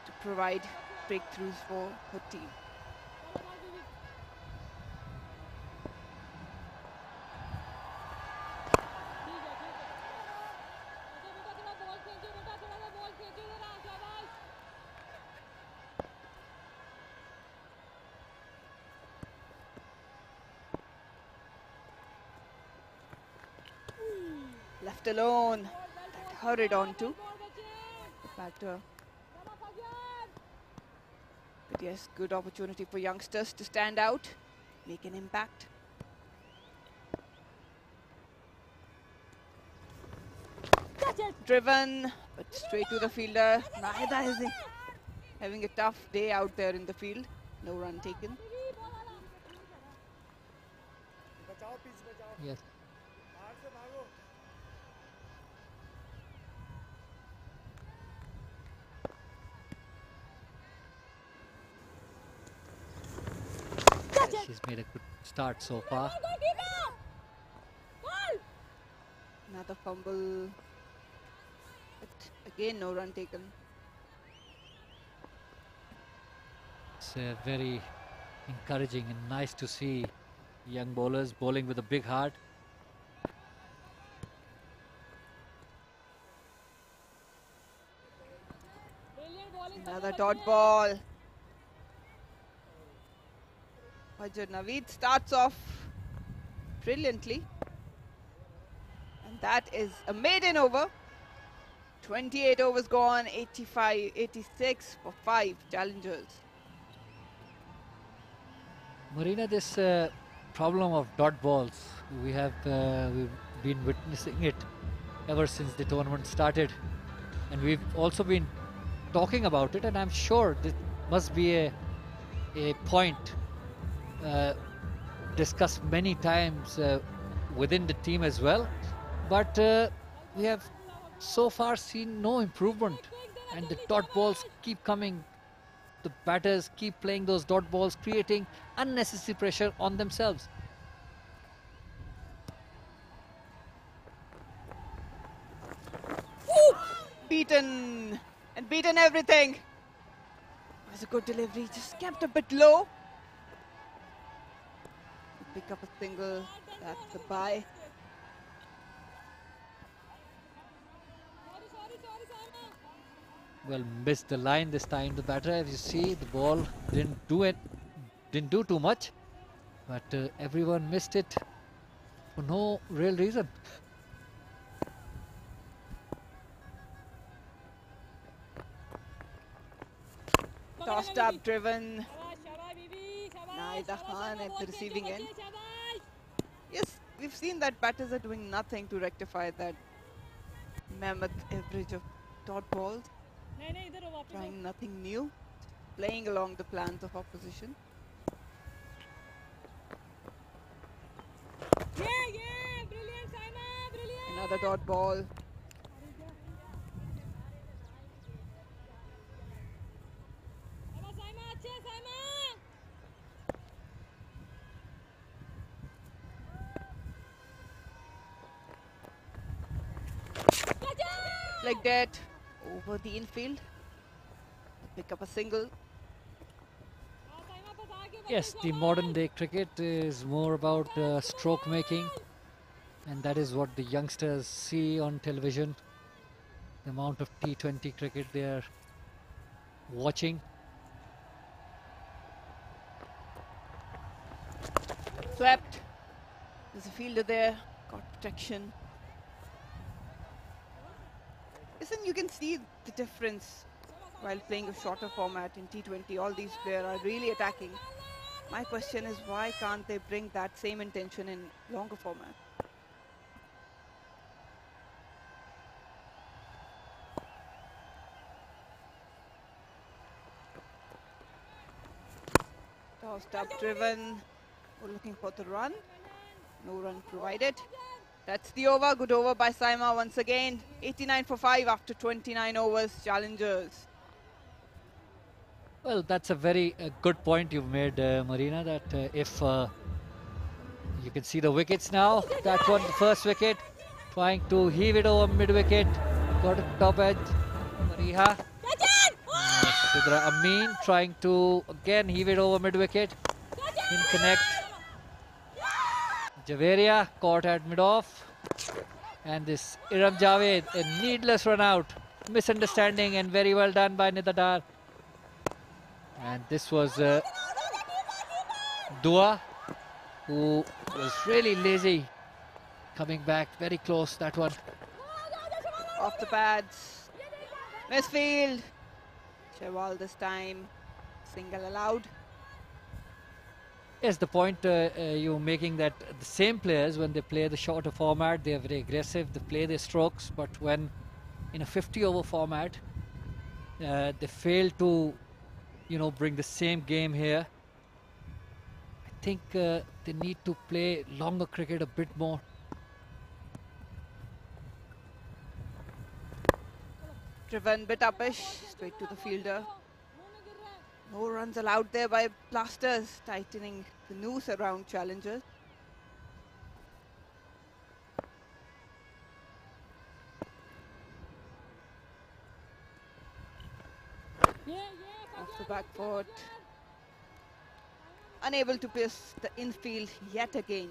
to provide breakthroughs for her team. Left alone. That hurried on to. Back to her. But yes, good opportunity for youngsters to stand out, make an impact. Driven, but straight to the fielder. Nahida is having a tough day out there in the field. No run taken. Yes. She's made a good start so far. Another fumble. But again, no run taken. It's very encouraging and nice to see young bowlers bowling with a big heart. Another dot ball. Fajr Naveed starts off brilliantly. And that is a maiden over. 28 overs gone, 85, 86 for 5 challengers. Marina, this problem of dot balls, we've been witnessing it ever since the tournament started, and we've also been talking about it, and I'm sure this must be a point discussed many times within the team as well, but we have so far seen no improvement, and the dot balls keep coming. The batters keep playing those dot balls, creating unnecessary pressure on themselves. Beaten and beaten everything. It was a good delivery, just kept a bit low. Pick up a single, that's a bye. Well, missed the line this time, the batter. As you see, the ball didn't do too much, but everyone missed it for no real reason. Tossed up, driven. Naida Khan at the receiving end. Yes, we've seen that batters are doing nothing to rectify that mammoth average of dot balls. Trying nothing new, playing along the plans of opposition. Another dot ball. Like that, over the infield. Pick up a single. Yes, the modern day cricket is more about stroke making, and that is what the youngsters see on television. The amount of T20 cricket they are watching. Swept. There's a fielder there, got protection. Listen, you can see the difference while playing a shorter format in T20. All these players are really attacking. My question is, why can't they bring that same intention in longer format? Tossed up, driven. We're looking for the run. No run provided. That's the over. Good over by Saima once again. 89 for 5 after 29 overs. Challengers. Well, that's a very good point you've made, Marina, that if you can see the wickets now, that one, the first wicket, trying to heave it over mid-wicket, got it top edge, Mariha. Sidra Amin trying to again heave it over mid-wicket, in connect. Javeria caught at mid-off, and this Iram Javed, a needless run out, misunderstanding, and very well done by Nidadar. And this was Dua, who was really lazy, coming back very close, that one. Off the pads. Misfield. Shewal this time. Single allowed. Yes, the point you're making, that the same players, when they play the shorter format, they are very aggressive, they play their strokes, but when in a 50-over format, they fail to, bring the same game here. I think they need to play longer cricket a bit more. Driven bit uppish, straight to the fielder. No runs allowed there by Blasters, tightening the noose around challengers. Off the back foot. Unable to pierce the infield yet again.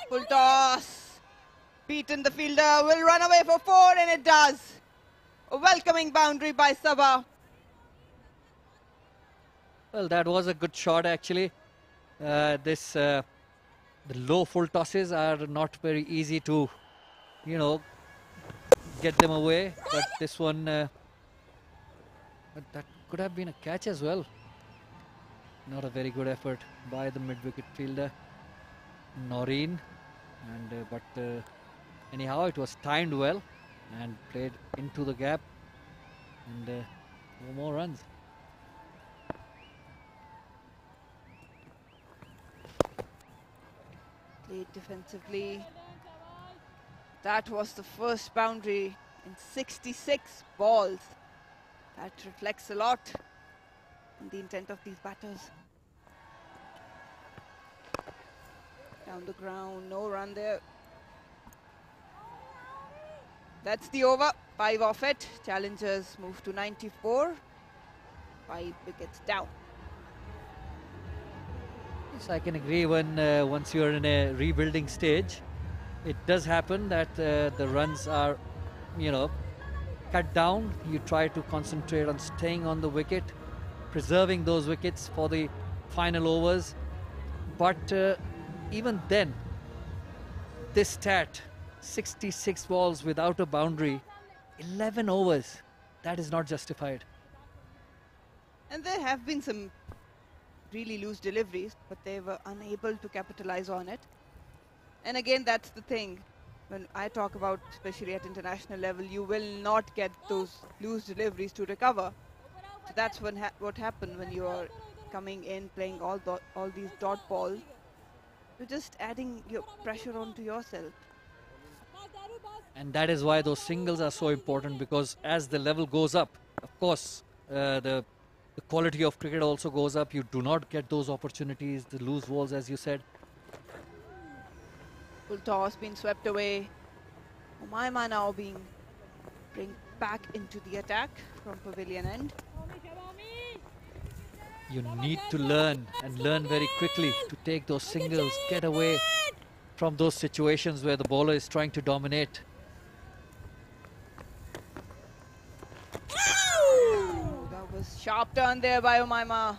Full toss. Beaten the fielder, will run away for 4, and it does. A welcoming boundary by Sabah. Well, that was a good shot actually. The low full tosses are not very easy to, you know, get them away. But this one, but that could have been a catch as well. Not a very good effort by the mid-wicket fielder, Noreen. And anyhow, it was timed well and played into the gap, and no more runs. Played defensively. That was the first boundary in 66 balls. That reflects a lot on the intent of these batters. Down the ground, no run there. That's the over, 5 off it. Challengers move to 94, 5 wickets down. Yes, I can agree. When once you are in a rebuilding stage, it does happen that the runs are, you know, cut down. You try to concentrate on staying on the wicket, preserving those wickets for the final overs. But even then, this stat, 66 balls without a boundary, 11 overs, that is not justified. And there have been some really loose deliveries, but they were unable to capitalize on it. And again, that's the thing. When I talk about, especially at international level, you will not get those loose deliveries to recover. So that's when what happened when you are coming in, playing all these dot balls. You're just adding your pressure onto yourself. And that is why those singles are so important, because as the level goes up, of course, the quality of cricket also goes up. You do not get those opportunities, the loose balls, as you said. Full toss being swept away. Umaima now being bring back into the attack from pavilion end. You need to learn, and learn very quickly, to take those singles, get away from those situations where the bowler is trying to dominate. Oh, that was sharp turn there by Umaima.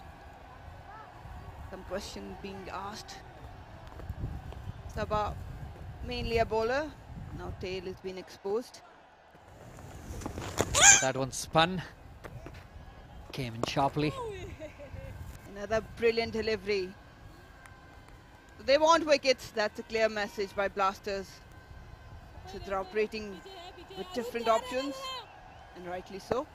Some question being asked. Sabah, mainly a bowler. Now tail has been exposed. That one spun, came in sharply. Another brilliant delivery. They want wickets. That's a clear message by Blasters. So they're operating with different options, and rightly so.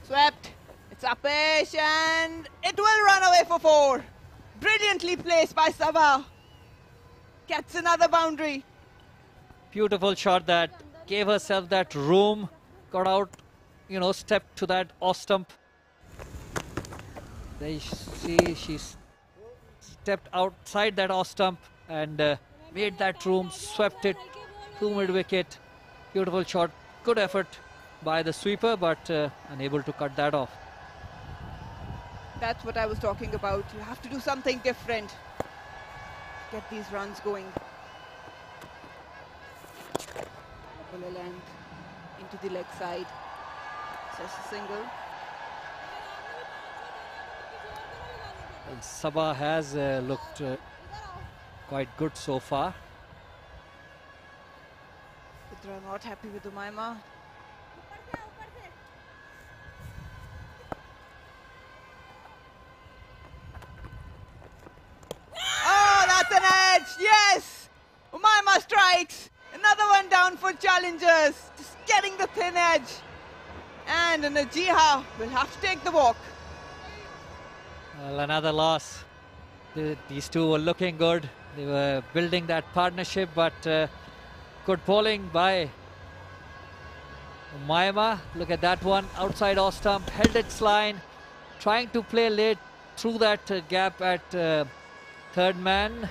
Swept. It's uppish, and it will run away for 4. Brilliantly placed by Sabah. Gets another boundary. Beautiful shot that gave herself that room, got out, you know, stepped to that off stump. There she stepped outside that off stump and made that room, swept it to mid-wicket. Beautiful shot, good effort by the sweeper, but unable to cut that off. That's what I was talking about. You have to do something different. Get these runs going. Full length into the leg side. Just a single. And Sabah has looked quite good so far. Sidra not happy with Umaima. challengers just getting the thin edge. And Najiha will have to take the walk. Well, another loss. These two were looking good. They were building that partnership, but good bowling by Umayma. Look at that one. Outside off stump, held its line, trying to play late through that gap at third man,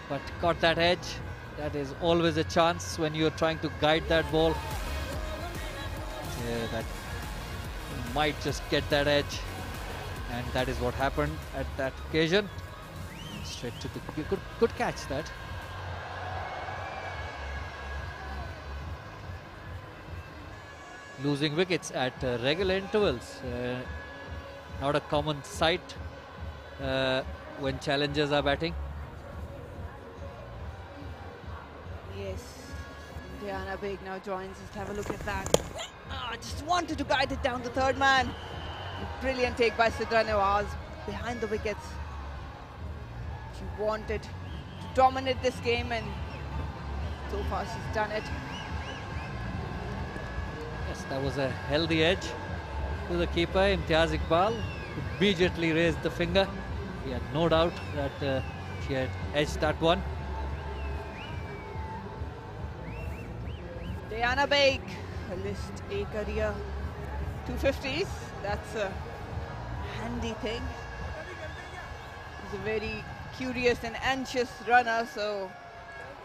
but got that edge. That is always a chance when you're trying to guide that ball. That might just get that edge, and that is what happened at that occasion. Straight to the good catch that. Losing wickets at regular intervals, not a common sight when challengers are batting. Yes, Diana Baig now joins. Just have a look at that. Just wanted to guide it down the third man. Brilliant take by Sidra Nawaz behind the wickets. She wanted to dominate this game, and so far she's done it. Yes, that was a healthy edge to the keeper. Imtiaz Iqbal immediately raised the finger. He had no doubt that she had edged that one. Diana Baig, her list A career 250s. That's a handy thing. She's a very curious and anxious runner, so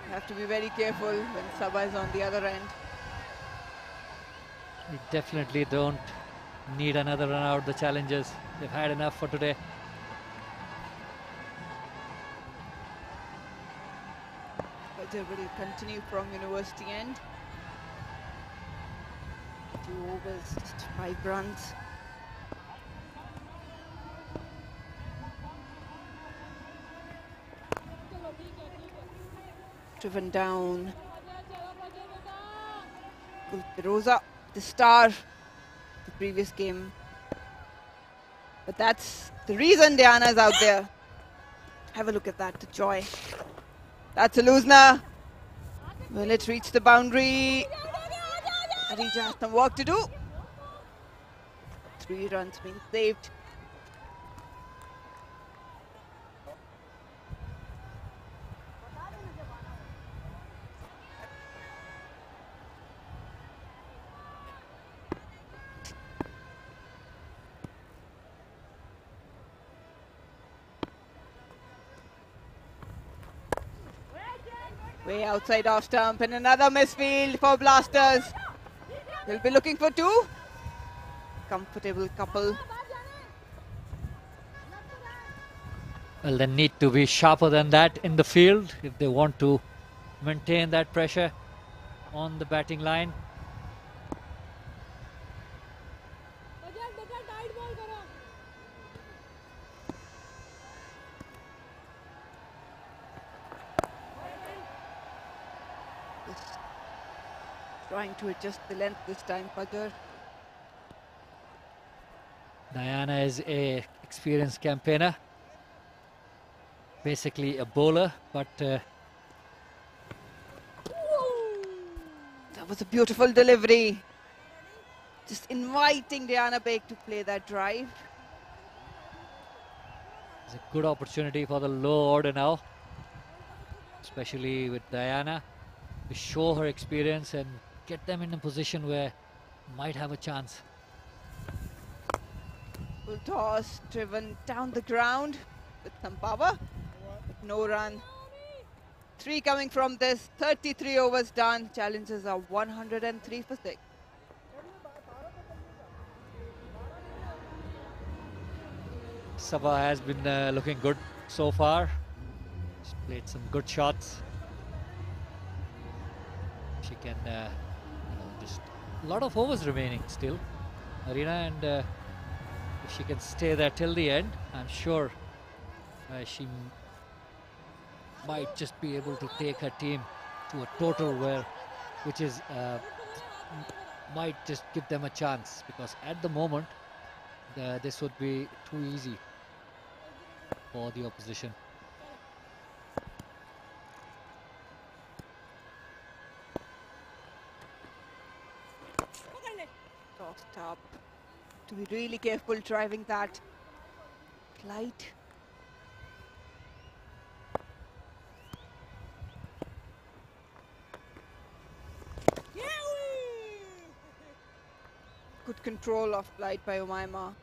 you have to be very careful when Sabha is on the other end. We definitely don't need another run out, the challengers. They've had enough for today. Fajr will continue from university end. 2 overs, just 5 runs. Driven down. Rosa, the star, the previous game. But that's the reason Diana is out there. Have a look at that, the joy. That's a loosener. Will it reach the boundary? Arija has some work to do. 3 runs being saved. Way outside off stump, and another misfield for Blasters. They'll be looking for 2. Comfortable couple. Well, they need to be sharper than that in the field if they want to maintain that pressure on the batting line. Trying to adjust the length this time, Fajr. Diana is a experienced campaigner, basically a bowler, but That was a beautiful delivery. Just inviting Diana Baig to play that drive. it's a good opportunity for the low order now, especially with Diana, to show her experience and get them in a position where might have a chance. Full toss, driven down the ground with some power. No run. 3 coming from this. 33 overs done. Challenges are 103 for 6. Sabha has been looking good so far. She's played some good shots. She can, just a lot of overs remaining still, Marina, and if she can stay there till the end, I'm sure she might just be able to take her team to a total which is might just give them a chance, because at the moment this would be too easy for the opposition. Tossed up. To be really careful driving that flight. Good control of flight by Umaima.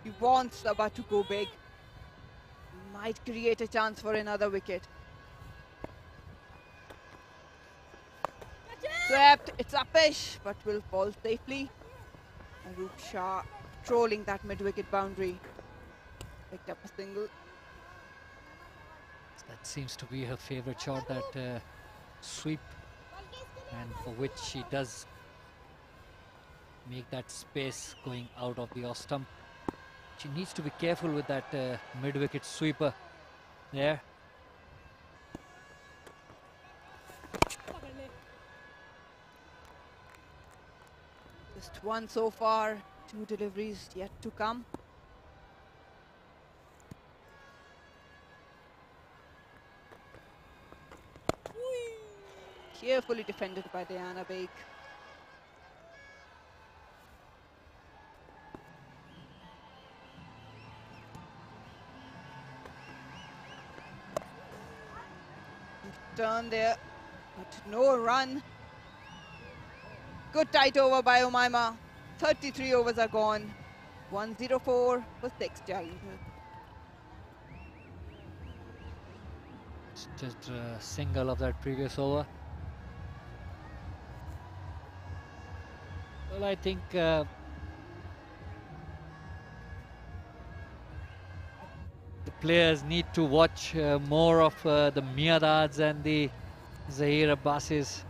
He wants Sabah to go big. Might create a chance for another wicket. Swept, it's uppish, but will fall safely. Arup Shah trolling that mid-wicket boundary. Picked up a single. That seems to be her favorite shot, that sweep, and for which she does make that space going out of the off stump. She needs to be careful with that mid-wicket sweeper there. Just one so far, 2 deliveries yet to come. Carefully defended by Diana Baig. Turn there, but no run. Good tight over by Umaima. 33 overs are gone. 104 for 6 challengers. Just a single of that previous over. Well, I think the players need to watch more of the Miadads and the Zahir Abbasis,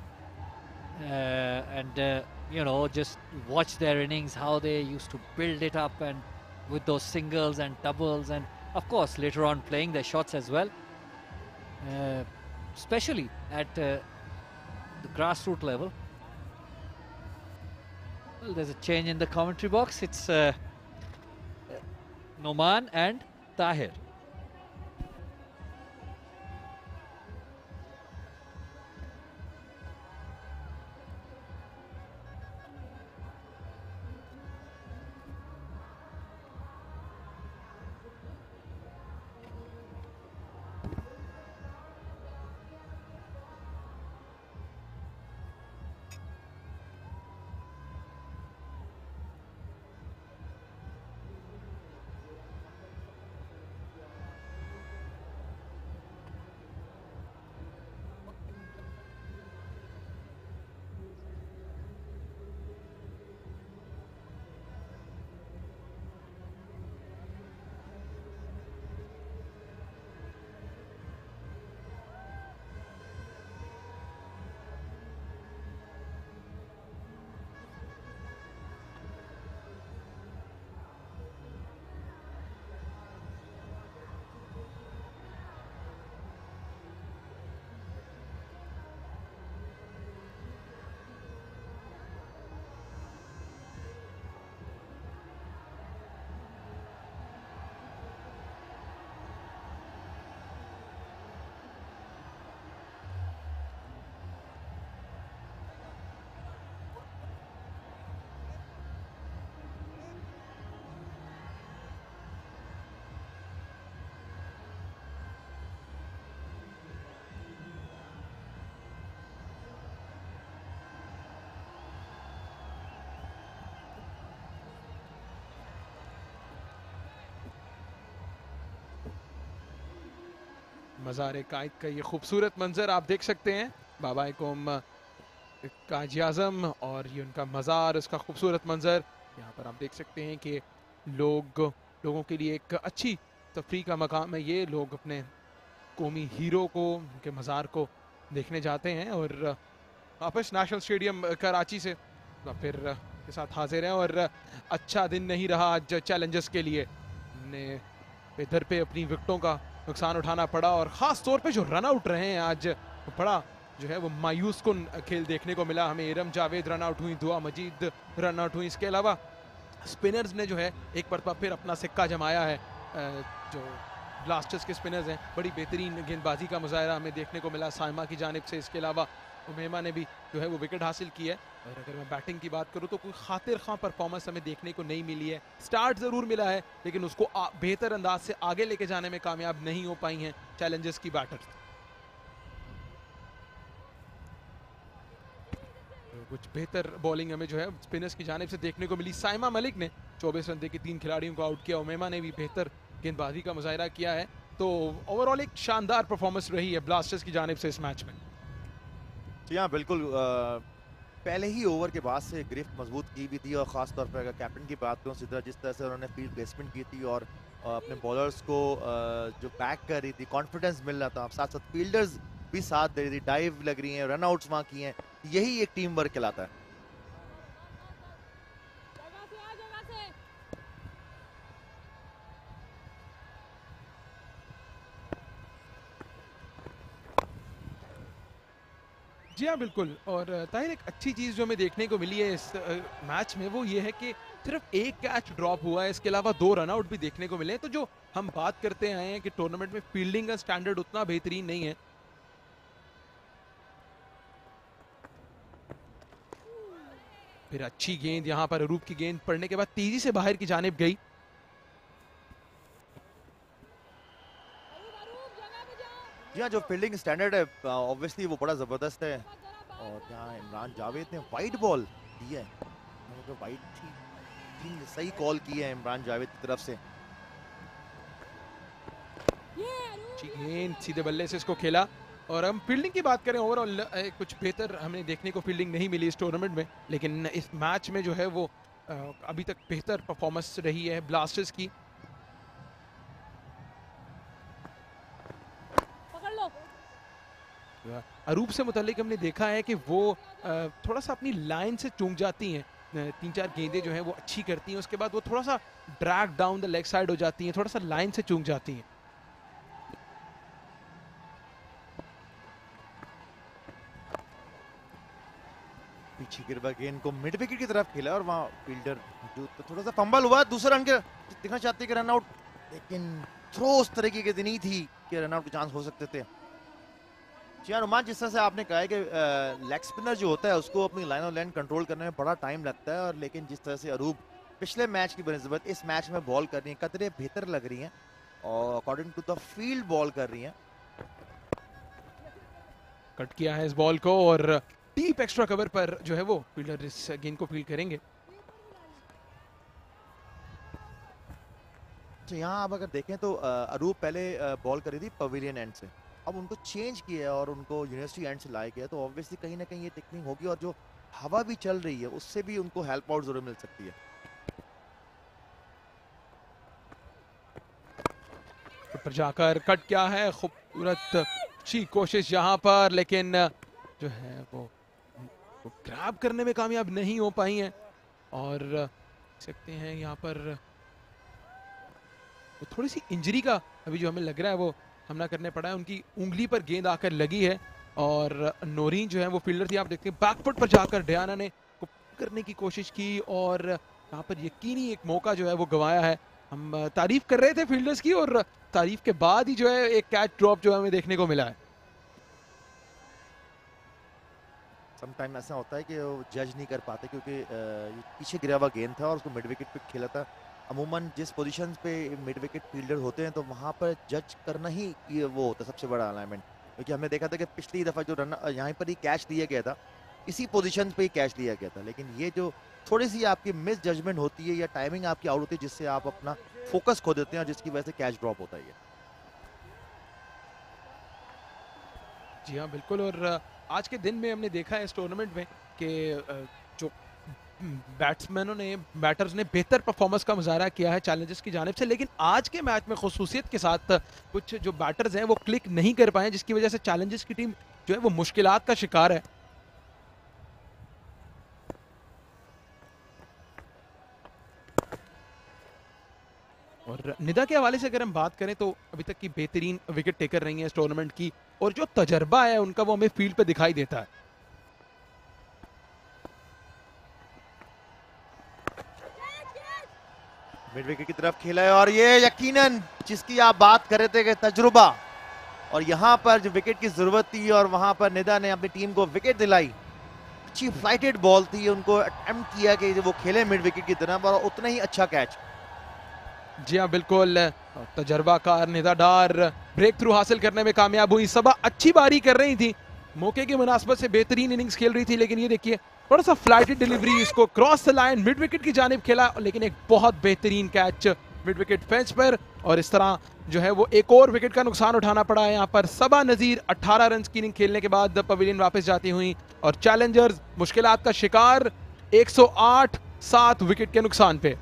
and you know, just watch their innings, how they used to build it up, and with those singles and doubles, and of course later on playing their shots as well, especially at the grassroots level. Well, there's a change in the commentary box. It's Noman and Tahir. मज़ार कायद का ये खूबसूरत मंजर आप देख सकते हैं। बाबा कौम काजी आज़म और ये उनका मज़ार, उसका खूबसूरत मंजर यहाँ पर आप देख सकते हैं कि लोगों के लिए एक अच्छी तफरी का मकाम है ये। लोग अपने कौमी हीरो को, उनके मज़ार को देखने जाते हैं। और वापस नेशनल स्टेडियम कराची से फिर के साथ हाजिर हैं। और अच्छा दिन नहीं रहा आज चैलेंजर्स के लिए। ने इधर पे अपनी विकेटों का नुकसान उठाना पड़ा और ख़ास तौर पे जो रन आउट रहे हैं आज, बड़ा जो है वो मायूस कुन खेल देखने को मिला हमें। इरम जावेद रन आउट हुई, दुआ मजीद रन आउट हुई। इसके अलावा स्पिनर्स ने जो है एक मरतबा फिर अपना सिक्का जमाया है। जो ब्लास्टर्स के स्पिनर्स हैं, बड़ी बेहतरीन गेंदबाजी का मुजाहरा हमें देखने को मिला साइमा की जानिब से। इसके अलावा उमेमा ने भी जो है वो विकेट हासिल की है। और अगर मैं बैटिंग की बात करूं तो कोई खातिर खां परफॉर्मेंस हमें देखने को नहीं मिली है। स्टार्ट जरूर मिला है लेकिन उसको बेहतर अंदाज से आगे लेके जाने में कामयाब नहीं हो पाई हैं चैलेंजर्स की बैटर्स। कुछ बेहतर बॉलिंग हमें जो है स्पिनर्स की जानिब से देखने को मिली। साइमा मलिक ने 24 रन देके 3 खिलाड़ियों को आउट किया। उमेमा ने भी बेहतर गेंदबाजी का मुजाहिरा किया है। तो ओवरऑल एक शानदार परफॉर्मेंस रही है ब्लास्टर्स की जानिब से इस मैच में। जी हाँ बिल्कुल, पहले ही ओवर के बाद से गिरफ्त मजबूत की भी थी और ख़ास तौर पर अगर कैप्टन की बात करूँ सिद्रा, जिस तरह से उन्होंने फील्ड प्लेसमेंट की थी और अपने बॉलर्स को जो बैक कर रही थी, कॉन्फिडेंस मिल रहा था, साथ साथ फील्डर्स भी साथ दे रही थी, डाइव लग रही हैं, रन आउट्स वहाँ किए हैं, यही एक टीम वर्क कहलाता है। जी हाँ बिल्कुल। और ताहिर एक अच्छी चीज़ जो हमें देखने को मिली है इस मैच में वो ये है कि सिर्फ एक कैच ड्रॉप हुआ है, इसके अलावा 2 रन आउट भी देखने को मिले। तो जो हम बात करते आए हैं कि टूर्नामेंट में फील्डिंग का स्टैंडर्ड उतना बेहतरीन नहीं है। फिर अच्छी गेंद यहाँ पर अरूप की गेंद पड़ने के बाद तेजी से बाहर की जानिब गई। जी हाँ, जो फील्डिंग स्टैंडर्ड है ऑब्वियसली वो बड़ा ज़बरदस्त है। और यहाँ इमरान जावेद ने वाइड बॉल दी है, तो वाइड थी, सही कॉल की है इमरान जावेद की तरफ से। गेंद सीधे बल्ले से इसको खेला। और हम फील्डिंग की बात करें ओवरऑल कुछ बेहतर हमें देखने को फील्डिंग नहीं मिली इस टूर्नामेंट में, लेकिन इस मैच में जो है वो अभी तक बेहतर परफॉर्मेंस रही है ब्लास्टर्स की। अरूप से मुतालिक हमने देखा है कि वो थोड़ा सा अपनी लाइन से चूक जाती हैं। 3-4 गेंदें जो हैं वो अच्छी करती हैं, उसके बाद वो थोड़ा सा drag down the leg side हो जाती हैं, थोड़ा सा लाइन से चूक जाती हैं। पीछे गिरवा गेंद को मिड विकेट की तरफ खेला और वहाँ फील्डर जो तो थोड़ा सा फंबल हुआ। दूसरा रन के दिखना चाहते कि रन आउट, लेकिन थ्रो उस तरीके की नहीं थी कि रन आउट के चांस हो सकते थे। जी अनुमान, जिस तरह से आपने कहा है कि लेग स्पिनर जो होता है उसको अपनी लाइन ऑफ लेंथ कंट्रोल करने में बड़ा टाइम लगता है, और लेकिन जिस तरह से अरूप पिछले मैच की बनिस्बत इस मैच में बॉल कर रही हैं, कतरे बेहतर लग रही हैं और according to the field ball कर रही हैं। कट किया है इस बॉल को और डीप एक्स्ट्रा कवर पर जो है वो फील्डर इस गेंद को फील्ड करेंगे। तो यहाँ अब अगर देखें तो अरूप पहले बॉल करी थी पवेलियन एंड से, अब उनको चेंज किया और उनको यूनिवर्सिटी एंड से लाया गया, तो ऑब्वियसली कहीं ना कहीं ये टेक्निक होगी और जो हवा भी चल रही है उससे भी उनको हेल्प आउट जरूर मिल सकती है। पर जाकर कट क्या है, खूबसूरत अच्छी कोशिश यहाँ पर, लेकिन जो है वो ग्रैब करने में कामयाब नहीं हो पाई हैं। और सकते हैं यहाँ पर वो थोड़ी सी इंजरी का अभी जो हमें लग रहा है वो हमला करने पड़ा है। उनकी उंगली पर गेंद आकर लगी है और नोरीन जो है वो फील्डर थी, आप देखते हैं बैकफुट पर जाकर डियाना ने करने की कोशिश की और यहाँ पर यकीनी एक मौका जो है वो गंवाया है। हम तारीफ कर रहे थे फील्डर्स की और तारीफ के बाद ही जो है एक कैच ड्रॉप जो है हमें देखने को मिला है। समटाइम ऐसा होता है कि वो जज नहीं कर पाते क्योंकि पीछे गिरा हुआ गेंद था और उसको मिड विकेट पे खेला था। अमूमन जिस पोजीशन पे मिड विकेट फील्डर होते हैं तो वहाँ पर जज करना ही ये वो होता है सबसे बड़ा अलाइनमेंट, क्योंकि हमने देखा था कि पिछली दफ़ा जो रन यहाँ पर ही कैच लिया गया था, इसी पोजीशन पे ही कैच लिया गया था, लेकिन ये जो थोड़ी सी आपकी मिस जजमेंट होती है या टाइमिंग आपकी आउट होती है जिससे आप अपना फोकस खो देते हैं और जिसकी वजह से कैच ड्रॉप होता है। जी हाँ बिल्कुल। और आज के दिन में हमने देखा है इस टूर्नामेंट में कि जो बैटर्स ने बेहतर परफॉर्मेंस का मुजाहरा किया है चैलेंजर्स की जानिब से, लेकिन आज के मैच में खुसूसियत के साथ कुछ जो बैटर्स हैं वो क्लिक नहीं कर पाए, जिसकी वजह से चैलेंजर्स की टीम जो है वो मुश्किलात का शिकार है। और निदा के हवाले से अगर हम बात करें तो अभी तक की बेहतरीन विकेट टेकर रही है इस टूर्नामेंट की, और जो तजर्बा है उनका वो हमें फील्ड पे दिखाई देता है। मिड विकेट की तरफ खेला है और ये यकीनन जिसकी आप बात कर रहे थे कि तजुर्बा और यहाँ पर जो विकेट की जरूरत थी और वहां पर निदा ने अपनी टीम को विकेट दिलाई। अच्छी फ्लाइटेड बॉल थी, उनको अटेम्प्ट किया कि वो खेले मिड विकेट की तरफ और उतना ही अच्छा कैच। जी हाँ बिल्कुल, तजर्बाकार निदा डार ब्रेक थ्रू हासिल करने में कामयाब हुई। सबा अच्छी बारी कर रही थी, मौके की मुनासबत से बेहतरीन इनिंग्स खेल रही थी, लेकिन ये देखिए थोड़ा सा फ्लाइटेड डिलीवरी, इसको cross the line mid wicket की जानिब खेला, लेकिन एक बहुत बेहतरीन कैच मिड विकेट फेंच पर। और इस तरह जो है वो एक और विकेट का नुकसान उठाना पड़ा है यहाँ पर। सबा नजीर 18 रन की इनिंग खेलने के बाद पवेलियन वापस जाती हुई और चैलेंजर्स मुश्किलात का शिकार 108 7 विकेट के नुकसान पे।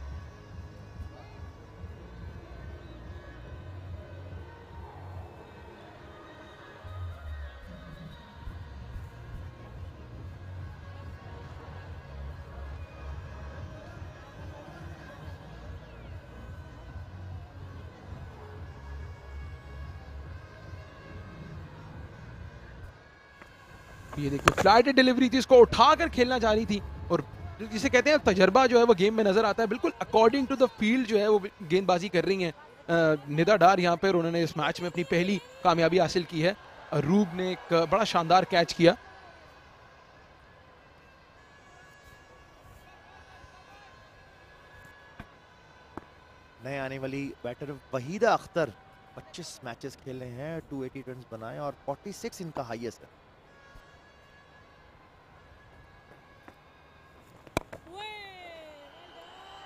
ये देखिए फ्लाइटेड डिलीवरी थी, इसको उठाकर खेलना जा रही थी और जिसे कहते हैं तजर्बा जो है वो गेम में नजर आता है। बिल्कुल अकॉर्डिंग टू द फील्ड जो है वो गेंदबाजी कर रही हैं निदा डार यहाँ पर। उन्होंने इस मैच में अपनी पहली कामयाबी हासिल की है। रूब ने एक बड़ा शानदार कैच किया। नए आने वाली बैटर वहीदा अख्तर 25 मैचेस खेले हैं, 280 रन बनाए और 46 इनका हाईएस्ट है।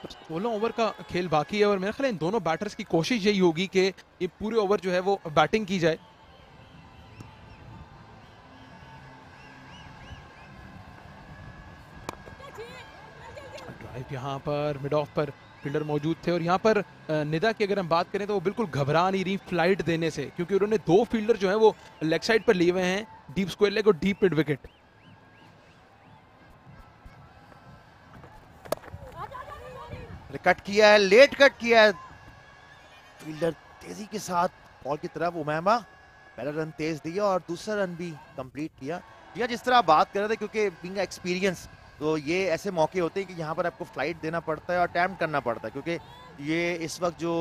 तो 16 ओवर का खेल बाकी है और मेरा ख्याल है इन दोनों बैटर्स की कोशिश यही होगी कि ये पूरे ओवर जो है वो बैटिंग की जाए। ड्राइव यहाँ पर मिड ऑफ पर फील्डर मौजूद थे और यहाँ पर निदा की अगर हम बात करें तो वो बिल्कुल घबरा नहीं रही फ्लाइट देने से, क्योंकि उन्होंने 2 फील्डर जो है वो लेग साइड पर लिए हुए हैं, डीप स्क्वायर लेग और डीप मिड विकेट। कट किया है, लेट कट किया है, फील्डर तेजी के साथ बॉल की तरफ। उमैमा पहला रन तेज दिया और दूसरा रन भी कंप्लीट किया। या जिस तरह आप बात कर रहे थे, क्योंकि बिंग एक्सपीरियंस तो ये ऐसे मौके होते हैं कि यहाँ पर आपको फ्लाइट देना पड़ता है और अटैम्प्ट करना पड़ता है, क्योंकि ये इस वक्त जो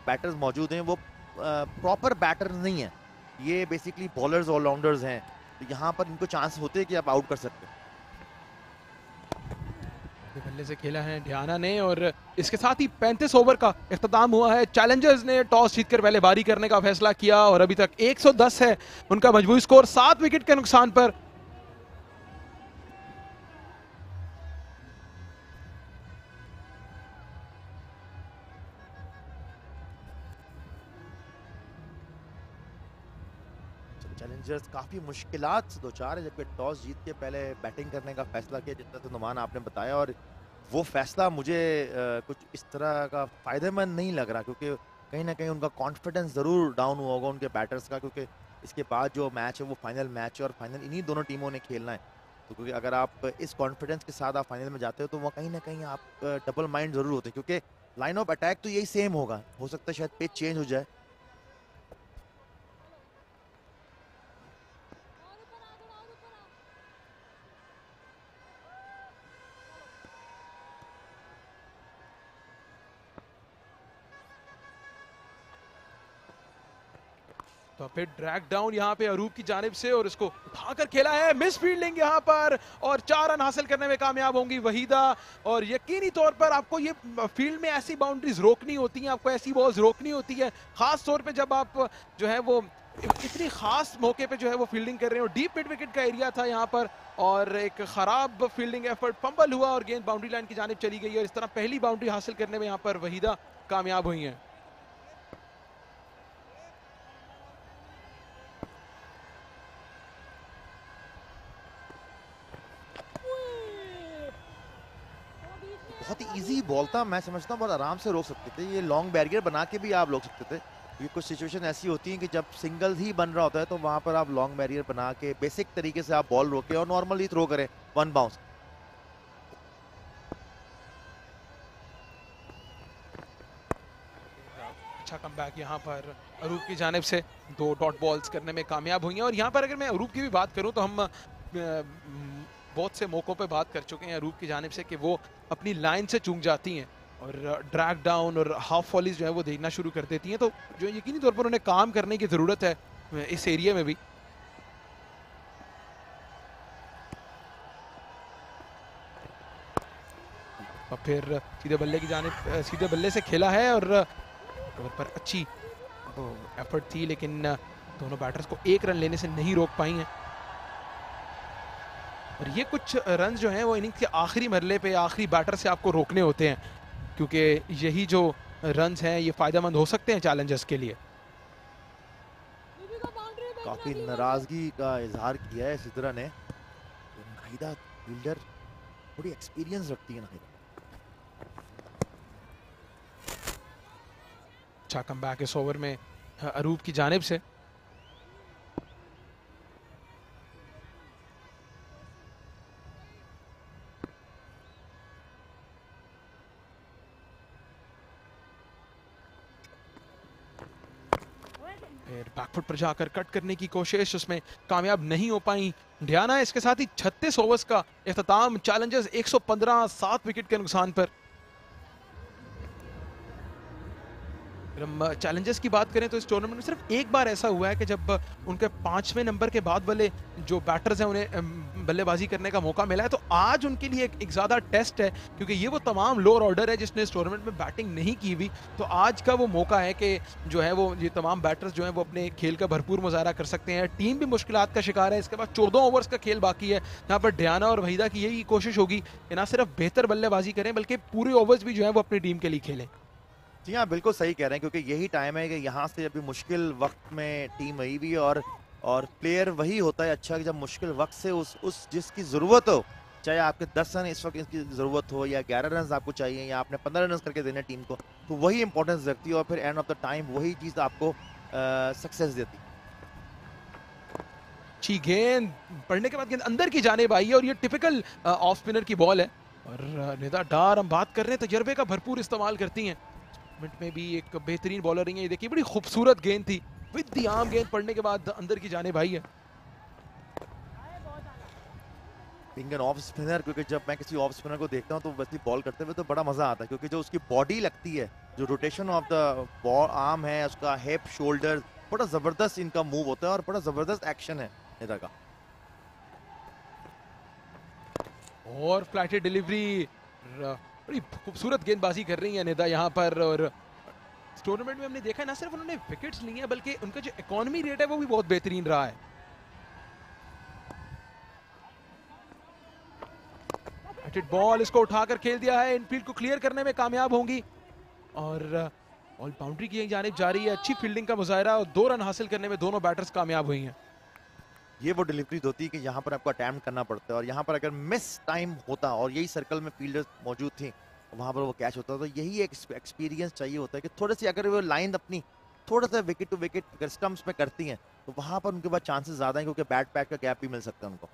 बैटर्स मौजूद हैं वो प्रॉपर बैटर्स नहीं है, ये बेसिकली बॉलर्स ऑलराउंडर्स हैं। तो यहाँ पर इनको चांस होते हैं कि आप आउट कर सकते हैं। बल्ले से खेला है ढियाना ने और इसके साथ ही 35 ओवर का इख्तिताम हुआ है। चैलेंजर्स ने टॉस जीतकर पहले बारी करने का फैसला किया और अभी तक 110 है उनका मजबूरी स्कोर 7 विकेट के नुकसान पर। चैलेंजर्स काफी मुश्किलात से दो चार है, जबकि टॉस जीत के पहले बैटिंग करने का फैसला किया, जितना तो नुमान आपने बताया। और वो फैसला मुझे कुछ इस तरह का फायदेमंद नहीं लग रहा, क्योंकि कहीं ना कहीं उनका कॉन्फिडेंस ज़रूर डाउन हुआ होगा उनके बैटर्स का, क्योंकि इसके बाद जो मैच है वो फाइनल मैच है और फाइनल इन्हीं दोनों टीमों ने खेलना है। तो क्योंकि अगर आप इस कॉन्फिडेंस के साथ आप फाइनल में जाते हो तो वो कहीं ना कहीं आप डबल माइंड ज़रूर होते हैं, क्योंकि लाइन ऑफ अटैक तो यही सेम होगा, हो सकता है शायद पिच चेंज हो जाए। तो फिर ड्रैग डाउन यहाँ पे अरूब की जानिब से और इसको उठाकर खेला है, मिस फील्डिंग यहाँ पर और 4 रन हासिल करने में कामयाब होंगी वहीदा। और यकीनी तौर पर आपको ये फील्ड में ऐसी बाउंड्रीज रोकनी होती हैं, आपको ऐसी बॉल्स रोकनी होती है, खास तौर पे जब आप जो है वो इतनी खास मौके पे जो है वो फील्डिंग कर रहे हो। डीप मिड विकेट का एरिया था यहाँ पर और एक खराब फील्डिंग एफर्ट, फंबल हुआ और गेंद बाउंड्री लाइन की जानिब चली गई और इस तरह पहली बाउंड्री हासिल करने में यहाँ पर वहीदा कामयाब हुई हैं। बहुत ही इजी बॉल था, मैं समझता हूँ बहुत आराम से रोक सकते थे, ये लॉन्ग बैरियर बना के भी आप रोक सकते थे। ये कुछ सिचुएशन ऐसी होती हैं कि जब सिंगल ही बन रहा होता है तो वहां पर आप लॉन्ग बैरियर बना के बेसिक तरीके से आप बॉल रोके और नॉर्मली थ्रो करें 1 बाउंस। अच्छा कमबैक यहाँ पर अरूब की जानिब से, 2 डॉट बॉल्स करने में कामयाब हुई हैं। और यहाँ पर अगर मैं अरूब की भी बात करूँ तो हम बहुत से मौकों पे बात कर चुके हैं अरूब की जानिब से कि वो अपनी लाइन से चूक जाती हैं और ड्रैग डाउन और हाफ वॉलीज जो है वो देखना शुरू कर देती हैं। तो जो यकीनी तौर पर उन्हें काम करने की ज़रूरत है इस एरिया में भी। और फिर सीधे बल्ले की जानिब, सीधे बल्ले से खेला है और ओवर पर अच्छी एफर्ट थी, लेकिन दोनों बैटर्स को एक रन लेने से नहीं रोक पाई हैं। और ये कुछ रन जो हैं वो इनिंग्स के आखिरी मरले पे आखिरी बैटर से आपको रोकने होते हैं, क्योंकि यही जो रन्स हैं ये फायदेमंद हो सकते हैं चैलेंजर्स के लिए। काफी नाराजगी का इजहार किया है सिद्रा ने। नाहिदा फील्डर थोड़ी एक्सपीरियंस रखती है नाहिदा। अच्छा कमबैक इस ओवर में अरूब की जानिब से। फिर बैकफुट पर जाकर कट करने की कोशिश, उसमें कामयाब नहीं हो पाई ढियाना। इसके साथ ही 36 ओवर्स का इख्तिताम, चैलेंजर्स 115 7 विकेट के नुकसान पर। हम चैलेंजर्स की बात करें तो इस टूर्नामेंट में सिर्फ एक बार ऐसा हुआ है कि जब उनके 5वें नंबर के बाद वाले जो बैटर्स हैं उन्हें बल्लेबाजी करने का मौका मिला है। तो आज उनके लिए एक ज़्यादा टेस्ट है, क्योंकि ये वो तमाम लोअर ऑर्डर है जिसने इस टूर्नामेंट में बैटिंग नहीं की हुई। तो आज का वो मौका है कि जो है वो ये तमाम बैटर्स जो हैं वो अपने खेल का भरपूर मुजाहरा कर सकते हैं। टीम भी मुश्किलात का शिकार है। इसके बाद 14 ओवर्स का खेल बाकी है, यहाँ पर ढियाना और वहीदा की यही कोशिश होगी कि ना सिर्फ बेहतर बल्लेबाजी करें बल्कि पूरे ओवर्स भी जो है वो अपनी टीम के लिए खेलें। जी हाँ, बिल्कुल सही कह रहे हैं, क्योंकि यही टाइम है कि यहाँ से अभी मुश्किल वक्त में टीम आई भी, और प्लेयर वही होता है अच्छा कि जब मुश्किल वक्त से उस जिसकी ज़रूरत हो, चाहे आपके 10 रन इस वक्त इसकी ज़रूरत हो या 11 रन आपको चाहिए या आपने 15 रन करके देने टीम को, तो वही इंपॉर्टेंस रखती है और फिर एंड ऑफ द टाइम वही चीज़ आपको सक्सेस देती है। अच्छी गेंद पड़ने के बाद गेंद अंदर की जानिब आई है और ये टिपिकल ऑफ स्पिनर की बॉल है। और निदा डार हम बात कर रहे हैं तजर्बे का भरपूर इस्तेमाल करती हैं, में भी एक बेहतरीन बॉलर रही है। ये देखिए बड़ी खूबसूरत गेंद थी, विद द आर्म गेंद पड़ने के बाद अंदर की जानिब आई है। बीइंग एन ऑफ स्पिनर, क्योंकि जब मैं किसी ऑफ स्पिनर को देखता हूं तो वैसे बॉल करते हुए तो बड़ा मजा आता है, क्योंकि जो उसकी बॉडी लगती है, जो rotation of the ball arm है, उसका हिप शोल्डर, बड़ा जबरदस्त इनका मूव होता है और बड़ा जबरदस्त एक्शन है निदा का। और फ्लैटेड डिलीवरी, बड़ी खूबसूरत गेंदबाजी कर रही है निदा यहाँ पर। और इस टूर्नामेंट में हमने देखा है ना सिर्फ उन्होंने विकेट्स लिए हैं बल्कि उनका जो इकोनॉमी रेट है वो भी बहुत बेहतरीन रहा है। बॉल इसको उठाकर खेल दिया है, इनफील्ड को क्लियर करने में कामयाब होंगी और बॉल बाउंड्री की जानिब जा रही है। अच्छी फील्डिंग का मुजाहरा और 2 रन हासिल करने में दोनों बैटर्स कामयाब हुई हैं। ये वो डिलीवरी होती है कि यहाँ पर आपको अटेम्प्ट करना पड़ता है और यहाँ पर अगर मिस टाइम होता और यही सर्कल में फील्डर्स मौजूद थी वहाँ पर वो कैच होता, तो यही एक एक्सपीरियंस चाहिए होता है कि थोड़ी सी अगर वो लाइन अपनी थोड़ा सा विकेट टू विकेट अगर स्टम्प्स में करती हैं तो वहाँ पर उनके पास चांसेस ज़्यादा हैं, क्योंकि बैट पैट का गैप भी मिल सकता है उनको।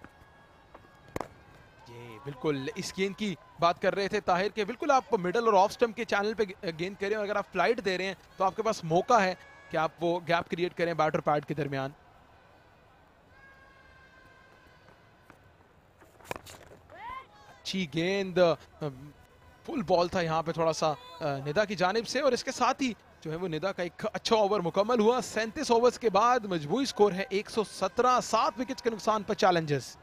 ये बिल्कुल इस गेंद की बात कर रहे थे ताहिर के, बिल्कुल आप मिडल और ऑफ स्टंप के चैनल पे गेंद करें और अगर आप फ्लाइट दे रहे हैं तो आपके पास मौका है कि आप वो गैप क्रिएट करें बैट और पैड के दरमियान। अच्छी गेंद, फुल बॉल था यहाँ पे थोड़ा सा निदा की जानिब से और इसके साथ ही जो है वो निदा का एक अच्छा ओवर मुकम्मल हुआ। 37 ओवर्स के बाद मजबूरी स्कोर है 117, 7 विकेट्स के नुकसान पर चैलेंजर्स।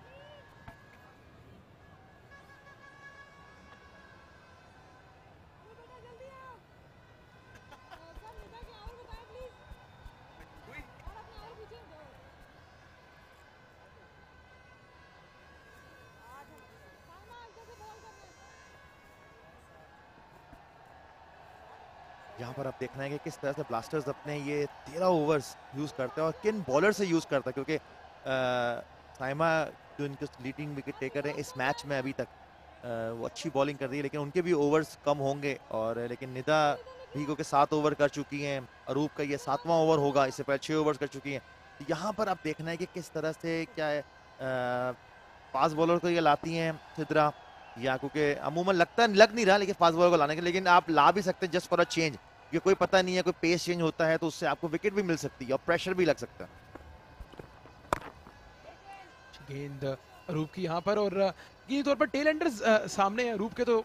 यहाँ पर आप देखना है कि किस तरह से ब्लास्टर्स अपने ये 13 ओवर्स यूज़ करते हैं और किन बॉलर से यूज़ करता है, क्योंकि साइमा जो इनके लीडिंग विकेट टेकर हैं इस मैच में अभी तक वो अच्छी बॉलिंग कर रही है, लेकिन उनके भी ओवर्स कम होंगे। और लेकिन निदा भी क्योंकि 7 ओवर कर चुकी हैं, अरूप का ये 7वां ओवर होगा, इससे पहले 6 ओवर कर चुकी हैं। तो यहाँ पर आप देखना है कि किस तरह से क्या है फास्ट बॉलर को ये लाती हैं सिद्रा, या क्योंकि अमूमन लग नहीं रहा लेकिन फास्ट बॉलर को लाने के, लेकिन आप ला भी सकते हैं जस्ट फॉर अ चेंज, ये कोई पता नहीं है, कोई पेस चेंज होता है तो उससे आपको विकेट भी मिल सकती है और प्रेशर भी लग सकता है। गेंद रूप की यहाँ पर। और यकीनी तौर पर टेल एंडर्स सामने हैं रूप के, तो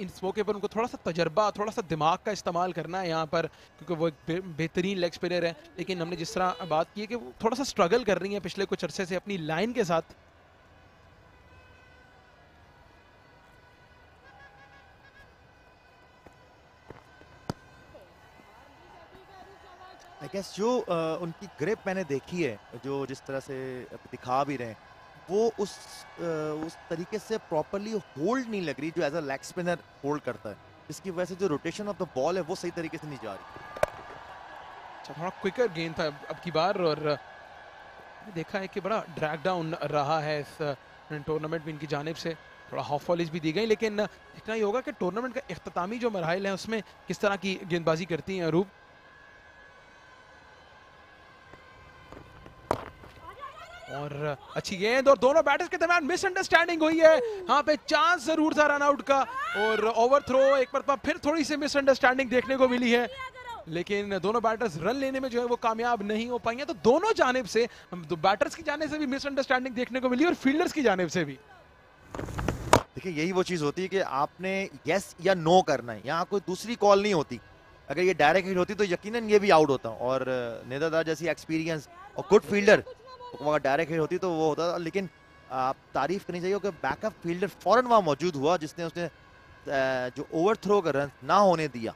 इस मौके पर उनको थोड़ा सा तजर्बा, थोड़ा सा दिमाग का इस्तेमाल करना है यहाँ पर, क्योंकि वो एक बेहतरीन लेग स्पिनर है। लेकिन हमने जिस तरह बात की है कि वो थोड़ा सा स्ट्रगल कर रही हैं पिछले कुछ अरसे से अपनी लाइन के साथ। आई गेस जो उनकी ग्रिप मैंने देखी है, जो जिस तरह से दिखा भी रहे हैं, वो उस तरीके से प्रॉपरली होल्ड नहीं लग रही जो as a leg spinner hold करता है, जिसकी वजह से जो रोटेशन ऑफ द बॉल है वो सही तरीके से नहीं जा रही। अच्छा, थोड़ा क्विकर गेंद था अब की बार, और देखा है कि बड़ा ड्रैग डाउन रहा है इस टूर्नामेंट में इनकी जानिब से। थोड़ा हाफ वॉलीज भी दी गई, लेकिन देखना ही होगा कि टूर्नामेंट का इख्तितामी जो मरहल है उसमें किस तरह की गेंदबाजी करती हैं रूप। और अच्छी गेंद, और दोनों बैटर्स के दरमियान मिसअंडरस्टैंडिंग हुई है। यहाँ पे चांस जरूर था रन आउट का, और ओवर थ्रो एक मरतबा फिर थोड़ी सी मिसअंडरस्टैंडिंग देखने को मिली है, लेकिन दोनों बैटर्स रन लेने में जो है वो कामयाब नहीं हो पाई हैं। तो दोनों जानिब से, बैटर्स की जानिब से भी मिसअंडरस्टैंडिंग देखने को मिली और फील्डर्स की जानिब से भी। देखिए, यही वो चीज होती है कि आपने यस या नो करना है, यहाँ कोई दूसरी कॉल नहीं होती। अगर ये डायरेक्ट हिट होती तो यकीनन ये भी आउट होता, और नेदादार जैसी एक्सपीरियंस और गुड फील्डर अगर डायरेक्ट हिट होती तो वो होता। लेकिन आप तारीफ करनी चाहिए कि बैकअप फील्डर फौरन वहां मौजूद हुआ, जिसने उसने जो ओवर थ्रो का रन ना होने दिया।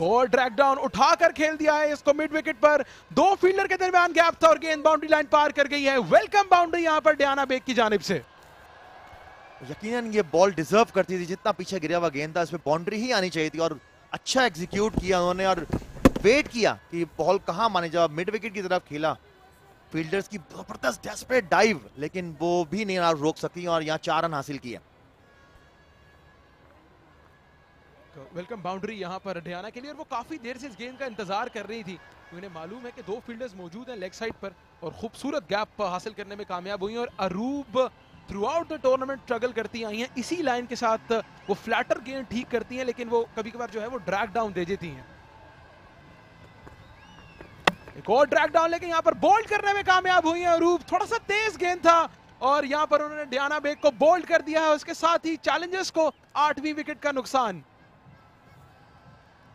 और ड्रैग डाउन उठाकर खेल दिया है इसको मिड विकेट पर। दो फील्डर के दरमियान गैप था और गेंद बाउंड्री लाइन पार कर गई है। वेलकम बाउंड्री यहां पर डियाना बेग की जानिब से। यकीनन ये बॉल डिजर्व करती थी, जितना पीछे गिरा हुआ गेंद था इस पे बाउंड्री ही आनी चाहिए थी, और अच्छा एग्जीक्यूट किया उन्होंने और वेट किया कि बॉल कहां माने। जब मिड विकेट की तरफ खेला, फील्डर्स की जबरदस्त डेस्परेट डाइव, लेकिन वो भी नहीं रोक सकती और यहाँ 4 रन हासिल किया। वेलकम बाउंड्री यहाँ पर डियाना के लिए, और वो काफी देर से इस गेंद का इंतजार कर रही थी। उन्हें मालूम है कि दो फील्डर्स मौजूद हैं लेग साइड पर, और खूबसूरत गैप हासिल करने में कामयाब हुई। और Aroob throughout the tournament struggle करती आई हैं इसी लाइन के साथ। वो फ्लैटर गेंद ठीक करती हैं, लेकिन वो कभी कभार जो है वो ड्रैग डाउन दे देती हैं। एक और ड्रैग डाउन, लेकिन यहाँ पर बोल्ड करने में कामयाब हुई हैं अरूब। थोड़ा सा तेज गेंद था और यहाँ पर उन्होंने डियाना बेग को बोल्ड कर दिया है। उसके साथ ही चैलेंजर्स को 8वीं विकेट का नुकसान।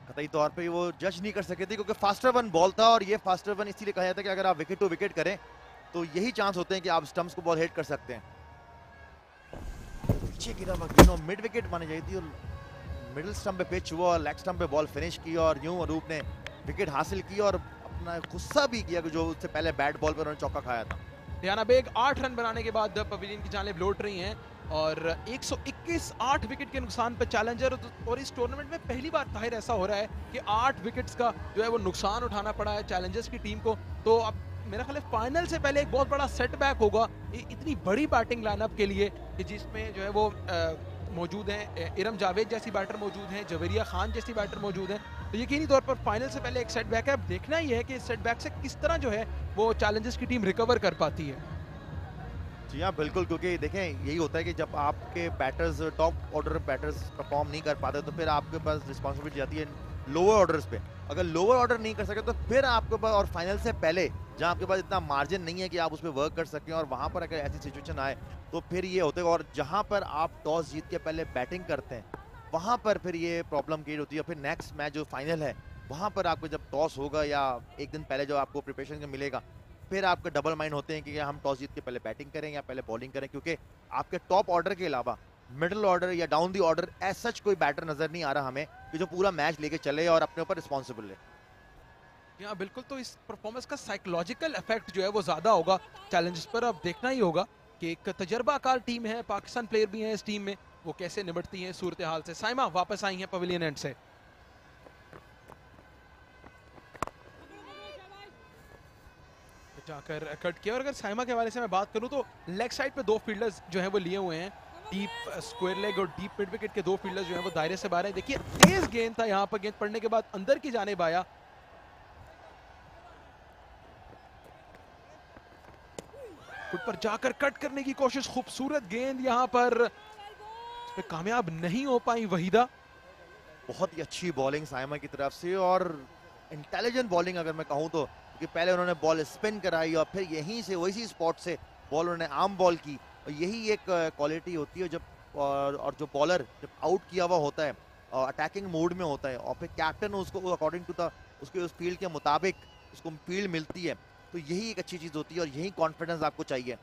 कतई तौर पे वो जज नहीं कर सके थे, क्योंकि फास्टर वन बॉल था, और ये फास्टर वन इसीलिए कहा जाता है कि अगर आप विकेट टू विकेट करें तो यही चांस होते हैं कि आप स्टंप्स को बॉल हिट कर सकते हैं। पीछे गिरा हुआ मिड विकेट मानी जाती थी, और मिडिल स्टंप पे पिच हुआ और लेग स्टंप पे बॉल फिनिश की, और यूं अरूप ने विकेट हासिल की और अपना गुस्सा भी किया कि जो उससे पहले बैट बॉल पर उन्होंने चौका खाया था। डियाना बेग 8 रन बनाने के बाद पवेलियन की जानिब लौट रही हैं, और 121 8 विकेट के नुकसान पर चैलेंजर। और इस टूर्नामेंट में पहली बार ताहिर ऐसा हो रहा है कि 8 विकेट्स का जो है वो नुकसान उठाना पड़ा है चैलेंजर्स की टीम को। तो अब मेरा ख्याल है फाइनल से पहले एक बहुत बड़ा सेटबैक होगा इतनी बड़ी बैटिंग लाइनअप के लिए, कि जिसमें जो है वो मौजूद हैं इरम जावेद जैसी बैटर मौजूद हैं, जवेरिया खान जैसी बैटर मौजूद हैं। तो यकीनी तौर पर फाइनल से पहले एक सेटबैक है। अब देखना ही है कि इस सेटबैक से किस तरह जो है वो चैलेंजर्स की टीम रिकवर कर पाती है। जी हाँ, बिल्कुल, क्योंकि देखें यही होता है कि जब आपके batters top order batters perform नहीं कर पाते तो फिर आपके पास रिस्पॉन्सिबिलिटी जाती है लोअर ऑर्डर्स पे। अगर लोअर ऑर्डर नहीं कर सके तो फिर आपके पास, और फाइनल से पहले जहां आपके पास इतना मार्जिन नहीं है कि आप उस पर वर्क कर सकें, और वहां पर अगर ऐसी सिचुएशन आए तो फिर ये होता है। और जहां पर आप टॉस जीत के पहले बैटिंग करते हैं वहां पर फिर ये प्रॉब्लम क्रिएट होती है। फिर नेक्स्ट मैच जो फाइनल है वहां पर आपको जब टॉस होगा या एक दिन पहले जो आपको प्रिपरेशन मिलेगा, फिर आपके डबल माइंड होते हैं कि हम टॉस जीत के पहले बैटिंग करें या पहले बॉलिंग करें, क्योंकि आपके टॉप ऑर्डर के अलावा मिडिल ऑर्डर या down the order as such कोई बैटर नजर नहीं आ रहा हमें कि जो पूरा मैच लेके चले और अपने ऊपर रिस्पॉन्सिबल है। हाँ बिल्कुल, तो इस परफॉर्मेंस का साइकोलॉजिकल इफेक्ट जो है वो ज्यादा होगा चैलेंजर्स पर। अब देखना ही होगा कि एक तजर्बाकार टीम है, पाकिस्तान प्लेयर भी हैं इस टीम में, वो कैसे निपटती हैं सूरत हाल से। साइमा वापस आई हैं पवेलियन एंड से। जाकर कट किया, और अगर साइमा के हवाले से मैं बात करूं तो लेग साइड पे 2 फील्डर्स जो हैं वो लिए हुए हैं। डीप स्क्वायर लेग और डीप मिड विकेट के 2 फील्डर्स जो हैं वो दायरे से बाहर हैं। देखिए तेज गेंद था, यहाँ पर गेंद पड़ने के बाद अंदर की जानिब आया। फुट पर जाकर कट करने की कोशिश, खूबसूरत गेंद यहाँ पर कामयाब नहीं हो पाई वहीदा। बहुत ही अच्छी बॉलिंग साइमा की तरफ से, और इंटेलिजेंट बॉलिंग अगर मैं कहूं तो, कि पहले उन्होंने बॉल स्पिन कराई और फिर यहीं से वैसी स्पॉट से बॉल उन्होंने आर्म बॉल की, और यही एक क्वालिटी होती है जब और जो बॉलर जब आउट किया हुआ होता है और अटैकिंग मोड में होता है और फिर कैप्टन उसको अकॉर्डिंग टू द उसके उस फील्ड के मुताबिक उसको फील्ड मिलती है, तो यही एक अच्छी चीज होती है और यही कॉन्फिडेंस आपको चाहिए।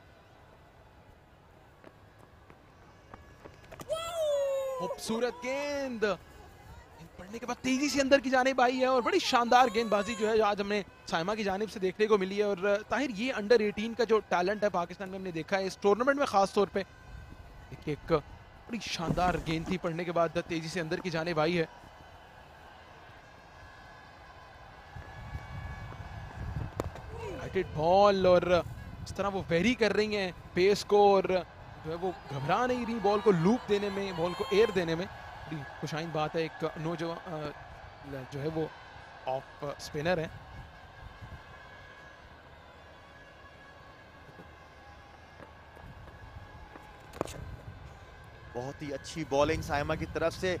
खूबसूरत गेंद पड़ने के बाद तेजी से अंदर की जानिब आई है और बड़ी शानदार गेंदबाजी जो है आज हमने साइमा की जानिब से देखने को मिली है। और ताहिर ये अंडर 18 का जो टैलेंट है पाकिस्तान में हमने देखा है इस टूर्नामेंट में खास तौर पे, एक बड़ी शानदार गेंद थी, पड़ने के बाद तेजी से अंदर की जानिब आई है। हाइटेड बॉल और इस तरह वो वेरी कर रही हैं पेस को और जो है वो घबरा नहीं रही बॉल को लूप देने में, बॉल को एयर देने में। बड़ी खुशाइन बात है, एक नौजवान जो है वो ऑफ स्पिनर है। बहुत ही अच्छी बॉलिंग साइमा की तरफ से,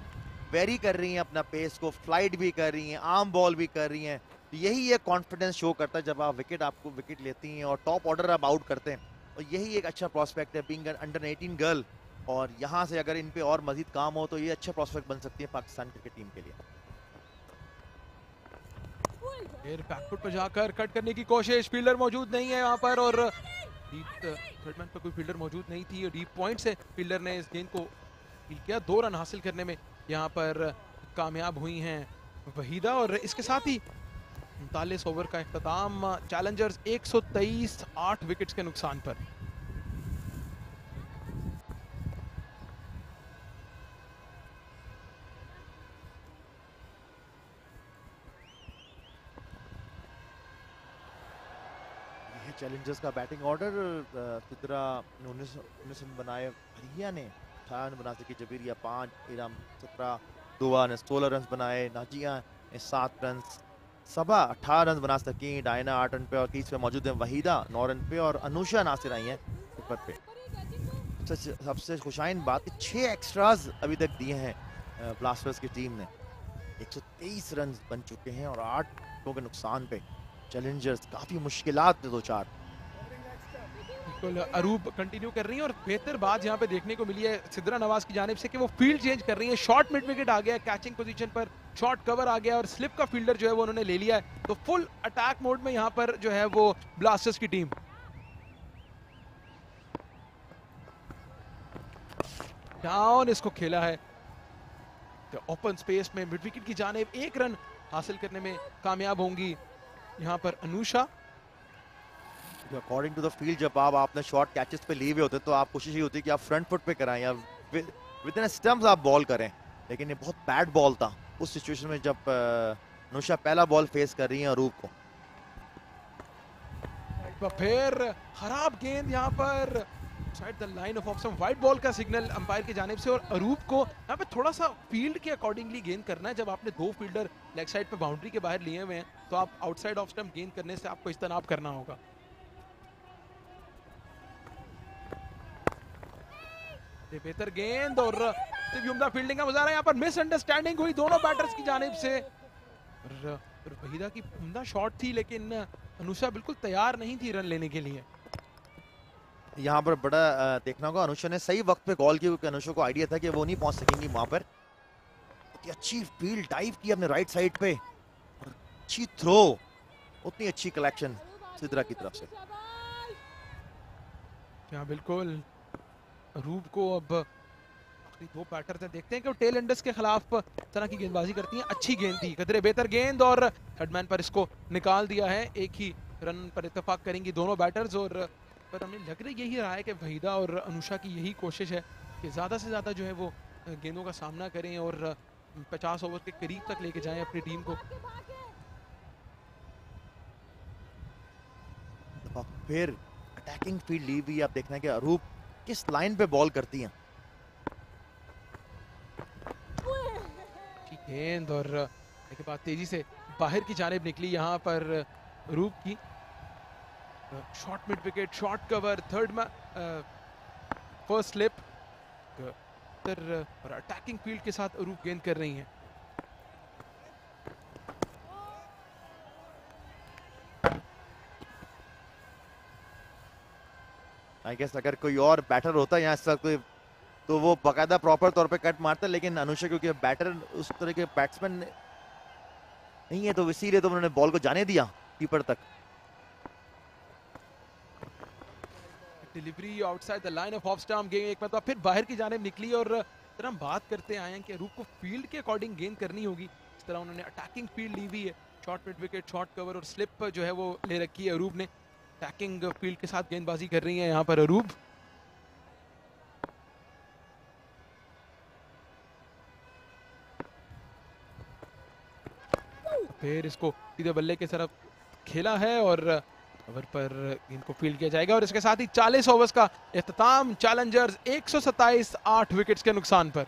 वेरी कर रही हैं अपना पेस को, फ्लाइट भी कर रही हैं, आर्म बॉल भी कर रही हैं। यही एक कॉन्फिडेंस शो करता है जब आपको विकेट लेती हैं और टॉप ऑर्डर आप आउट करते हैं, और यही एक अच्छा प्रोस्पेक्ट है बीइंग अंडर 18 गर्ल। और यहाँ से अगर इन पे और मजीद काम हो तो ये अच्छा प्रोस्पेक्ट बन सकती है पाकिस्तान क्रिकेट टीम के लिए। फिर बैकफुट पर जाकर कट करने की कोशिश, फील्डर मौजूद नहीं है यहाँ पर और डीप थर्ड मैन पर कोई फील्डर मौजूद नहीं थी और डीप पॉइंट से फील्डर ने इस गेंद को फील किया। 2 रन हासिल करने में यहाँ पर कामयाब हुई हैं वहीदा और इसके साथ ही 39 ओवर का इख्तिताम, चैलेंजर्स 123 8 विकेट्स के नुकसान पर। चैलेंजर्स का बैटिंग ऑर्डर, सिद्रा 19 रन बनाए, हरिया ने 18 रन बना सकी, जबीरिया 5, इराम 17, दुआ ने 16 रन बनाए, नाजिया ने 7 रन, सबा 18 रन बना सकी, डायना 8 रन पे और क्रीज पे मौजूद है, वहीदा 9 रन पे और अनुषा नासिर आई हैं ऊपर पे। सबसे खुशाइन बात 6 एक्स्ट्राज अभी तक दिए हैं ब्लास्टर्स की टीम ने, 123 रन बन चुके हैं और 8 विकेटों के नुकसान पे चैलेंजर्स काफी मुश्किलात में 2-4। बिल्कुल अरूब कंटिन्यू कर रही है और बेहतर बात यहाँ पे देखने को मिली है सिद्रा नवाज की जानिब से कि वो फील्ड चेंज कर रही है। शॉर्ट मिड विकेट आ गया, कैचिंग पोजीशन पर शॉर्ट कवर आ गया और स्लिप का फील्डर जो है वो उन्होंने ले लिया है, तो फुल अटैक मोड में यहाँ पर जो है वो ब्लास्टर्स की टीम। डाउन इसको खेला है तो ओपन स्पेस में मिड विकेट की जानिब 1 रन हासिल करने में कामयाब होंगी यहाँ पर Anusha. According to the field जब आपने शॉर्ट कैचेस पे लिए हुए होते तो आप कोशिश ये होती है कि आप फ्रंट फुट पे कराएं या विद इन स्टंप्स आप बॉल करें, लेकिन ये बहुत बैड बॉल था उस सिचुएशन में जब अनुषा पहला बॉल फेस कर रही है अरूप को। फिर खराब गेंद यहाँ पर side the line of option, wide ball का सिग्नल अंपायर की जानिब से और अरूप को यहाँ पे थोड़ा सा फील्ड के अकॉर्डिंगली गेंद करना है। जब आपने 2 फील्डर लेग साइड पे बाउंड्री के बाहर लिए हुए हैं तो आप आउटसाइड ऑफ स्टंप गेंद करने से आपको इज्तनाब करना होगा। बेहतर गेंद और उम्दा फील्डिंग का मुजाहरा, यहाँ पर मिसअंडरस्टैंडिंग हुई दोनों बैटर्स की जानिब से और वहीदा की उम्दा शॉट थी लेकिन अनुषा बिल्कुल तैयार नहीं थी रन लेने के लिए। यहाँ पर बड़ा देखना होगा, अनुषा ने सही वक्त पे कॉल की क्योंकि अनुषा को आइडिया था कि वो नहीं पहुंच सकेंगी वहां पर। अच्छी फील्ड डाइव की अपने राइट साइड पे, अच्छी थ्रो, उतनी अच्छी कलेक्शन सिद्रा की तरफ से। यहाँ बिल्कुल रूप को अब 2 बैटर्स हैं, देखते हैं कि वो टेल एंडर्स के खिलाफ तरह की गेंदबाजी करती हैं। अच्छी गेंद थी, कदरे बेहतर गेंद और हेडमैन पर इसको निकाल दिया है। एक ही रन पर इत्तेफाक करेंगी दोनों बैटर्स और पर हमें लग रही यही रहा है कि वहीदा और अनुषा की यही कोशिश है कि ज़्यादा से ज़्यादा जो है वो गेंदों का सामना करें और 50 ओवर के करीब तक लेके जाएं अपनी टीम को। फिर अटैकिंग फील्ड ली हुई, आप देखना है कि अरूप किस लाइन पे बॉल करती हैं। गेंद और के बाद तेजी से बाहर की जानिब निकली यहाँ पर रूप की। Short mid wicket, short cover, third में फर्स्ट स्लिप और अटैकिंग फील्ड के साथ रूप गेंद कर रही हैं। आई गेस अगर कोई और बैटर होता यहाँ इस वक्त तो वो बाकायदा प्रॉपर तौर पे कट मारता, लेकिन अनुषा क्योंकि बैटर उस तरह के बैट्समैन नहीं है तो इसीलिए तो उन्होंने बॉल को जाने दिया कीपर तक। Delivery outside the line off stump, गेंद एक मतलब फिर बाहर की जानिब निकली। और तरह हम बात करते आए हैं कि अरूप को फील्ड के अकॉर्डिंग गेंद करनी होगी, इस तरह उन्होंने अटैकिंग फील्ड ली हुई है, short mid wicket, short cover और स्लिप जो है वो ले रखी है अरूप ने। अटैकिंग फील्ड के साथ गेंदबाजी कर रही है यहाँ पर अरूप। फिर इसको सीधे बल्ले की तरफ खेला है और ओवर पर गेंद को फील्ड किया जाएगा और इसके साथ ही 40 ओवर्स का इख्तिताम। चैलेंजर्स 127 8 विकेट्स के नुकसान पर।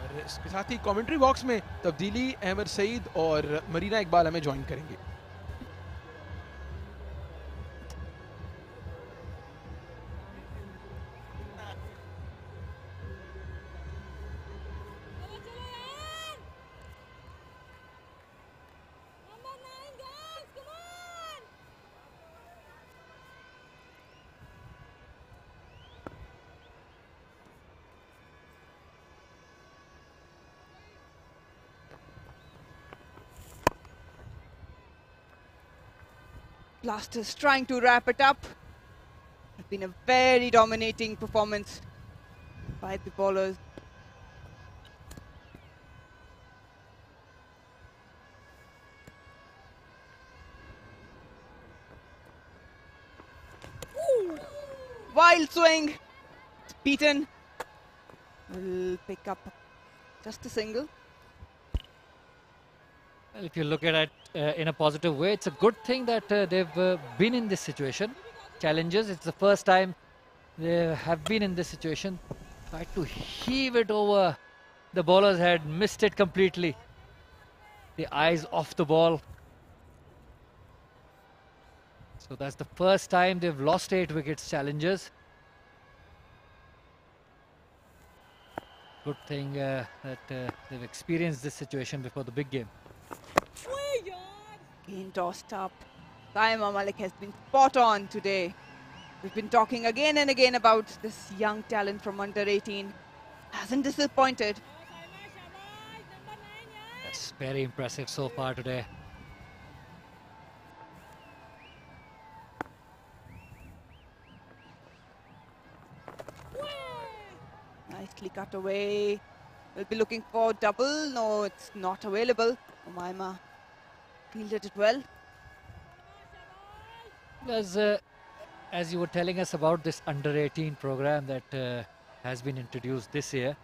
और इसके साथ ही कमेंट्री बॉक्स में तब्दीली, अहमद सईद और मरीना इकबाल हमें ज्वाइन करेंगे। Blasters trying to wrap it up. It's been a very dominating performance by the bowlers. Wild swing, it's beaten. Will pick up just a single. Well, if you look at it in a positive way, it's a good thing that they've been in this situation. Challenges, it's the first time they have been in this situation. Tried to heave it over the bowler's head, missed it completely. The eyes off the ball. So that's the first time they've lost 8 wickets, Challengers. Good thing that they've experienced this situation before the big game. Again tossed up. Saima Malik has been spot on today. We've been talking again and again about this young talent from under 18. Hasn't disappointed. That's very impressive so far today. Nicely cut away. We'll be looking for double. No, it's not available. Umaima fielded it well. As you were telling us about this under 18 program that has been introduced this year,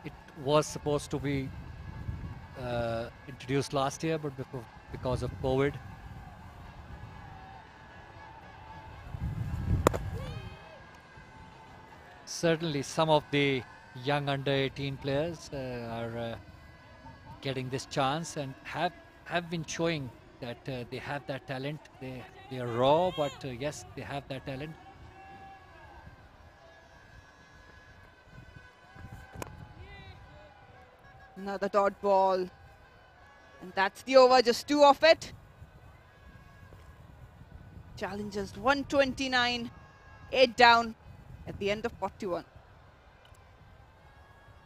it was supposed to be introduced last year, but because of COVID, certainly some of the young under 18 players are getting this chance and have been showing that they have that talent. They are raw, but yes, they have that talent. Another dot ball. And that's the over, just 2 of it. Challengers 129, 8 down at the end of 41.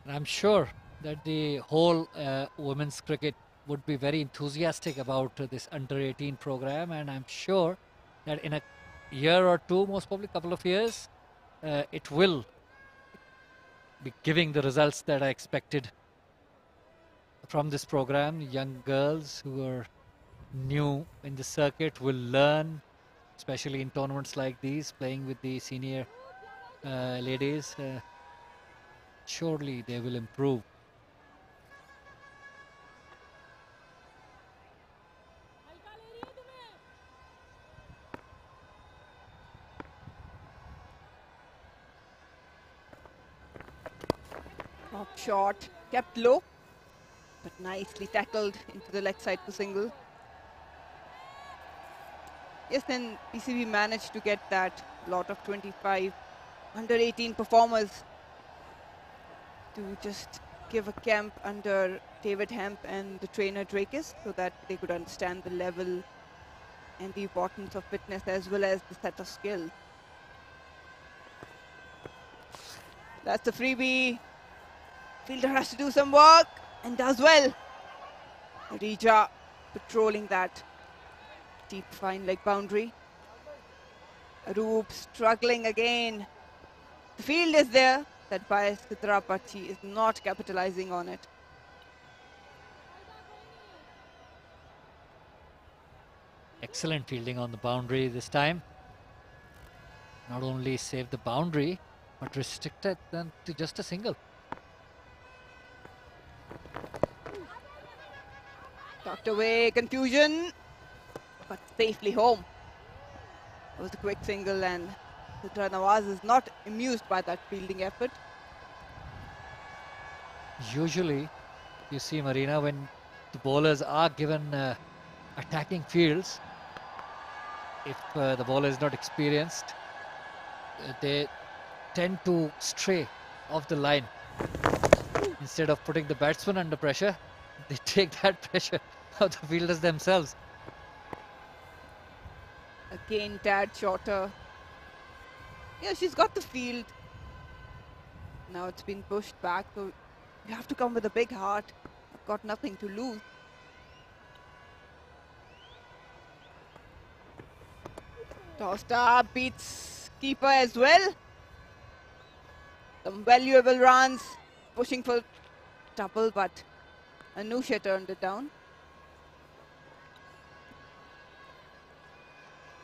And I'm sure that the whole women's cricket would be very enthusiastic about this under 18 program, and I'm sure that in a year or two, most probably a couple of years, it will be giving the results that are expected from this program. Young girls who are new in the circuit will learn, especially in tournaments like these, playing with the senior ladies. Surely they will improve. Top shot, kept low, but nicely tackled into the leg side for single. Yes, then PCB managed to get that lot of 25 under 18 performers. to just give a camp under David Hemp and the trainer Drakis so that they could understand the level and the importance of fitness as well as the set of skills. That's the freebie. Fielder has to do some work and does well. Rija patrolling that deep fine leg boundary. Aroop struggling again. The field is there. That by Sidra, but he is not capitalizing on it. Excellent fielding on the boundary this time. Not only saved the boundary, but restricted them to just a single. Tucked away, confusion, but safely home. It was a quick single, and Sidra Nawaz is not amused by that fielding effort. Usually, you see, Marina, when the bowlers are given attacking fields, if the bowler is not experienced, they tend to stray off the line. Instead of putting the batsman under pressure, they take that pressure of the fielders themselves. Again, tad shorter. Yeah, she's got the field. Now it's been pushed back, so you have to come with a big heart. I've got nothing to lose. Tossed up, beats keeper as well. Some valuable runs, pushing for double, but Anusha turned it down.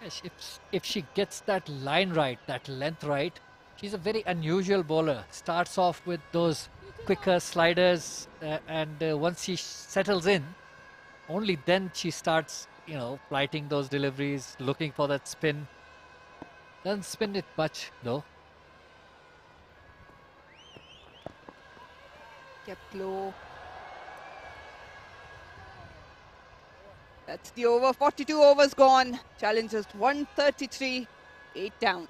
Yes, if she gets that line right, that length right, she's a very unusual bowler. Starts off with those quicker sliders, and once she settles in, only then she starts, flighting those deliveries, looking for that spin. Doesn't spin it much though. Kept low. That's the over. 42 overs gone. Challengers 133, 8 down.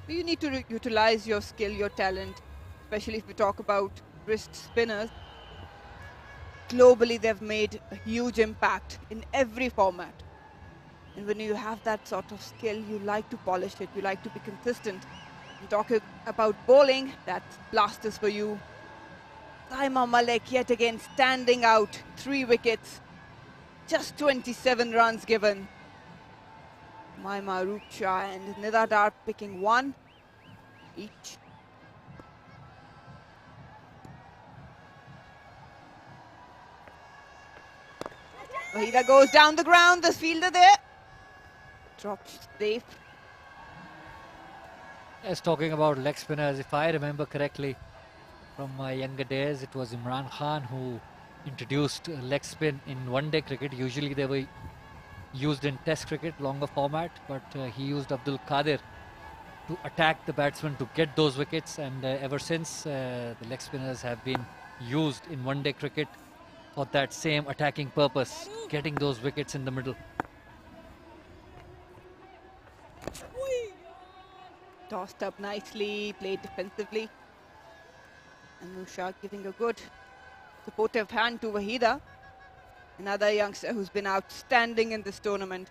You need to utilize your skill, your talent, especially if we talk about wrist spinners. Globally, they've made a huge impact in every format. And when you have that sort of skill, you like to polish it, you like to be consistent. You talk about bowling, that's blasters for you. Saima Malik yet again standing out, 3 wickets, just 27 runs given. Maima Rupcha and Nida Dar picking 1 each. Wahida goes down the ground, the fielder there. Dropped safe. Yes, talking about leg spinners, if I remember correctly, from my younger days, it was Imran Khan who introduced leg spin in one-day cricket. Usually they were used in test cricket, longer format, but he used Abdul Qadir to attack the batsman to get those wickets, and ever since the leg spinners have been used in one-day cricket for that same attacking purpose, getting those wickets in the middle. Tossed up nicely, played defensively. Anusha giving a good supportive hand to Wahida, another youngster who's been outstanding in this tournament.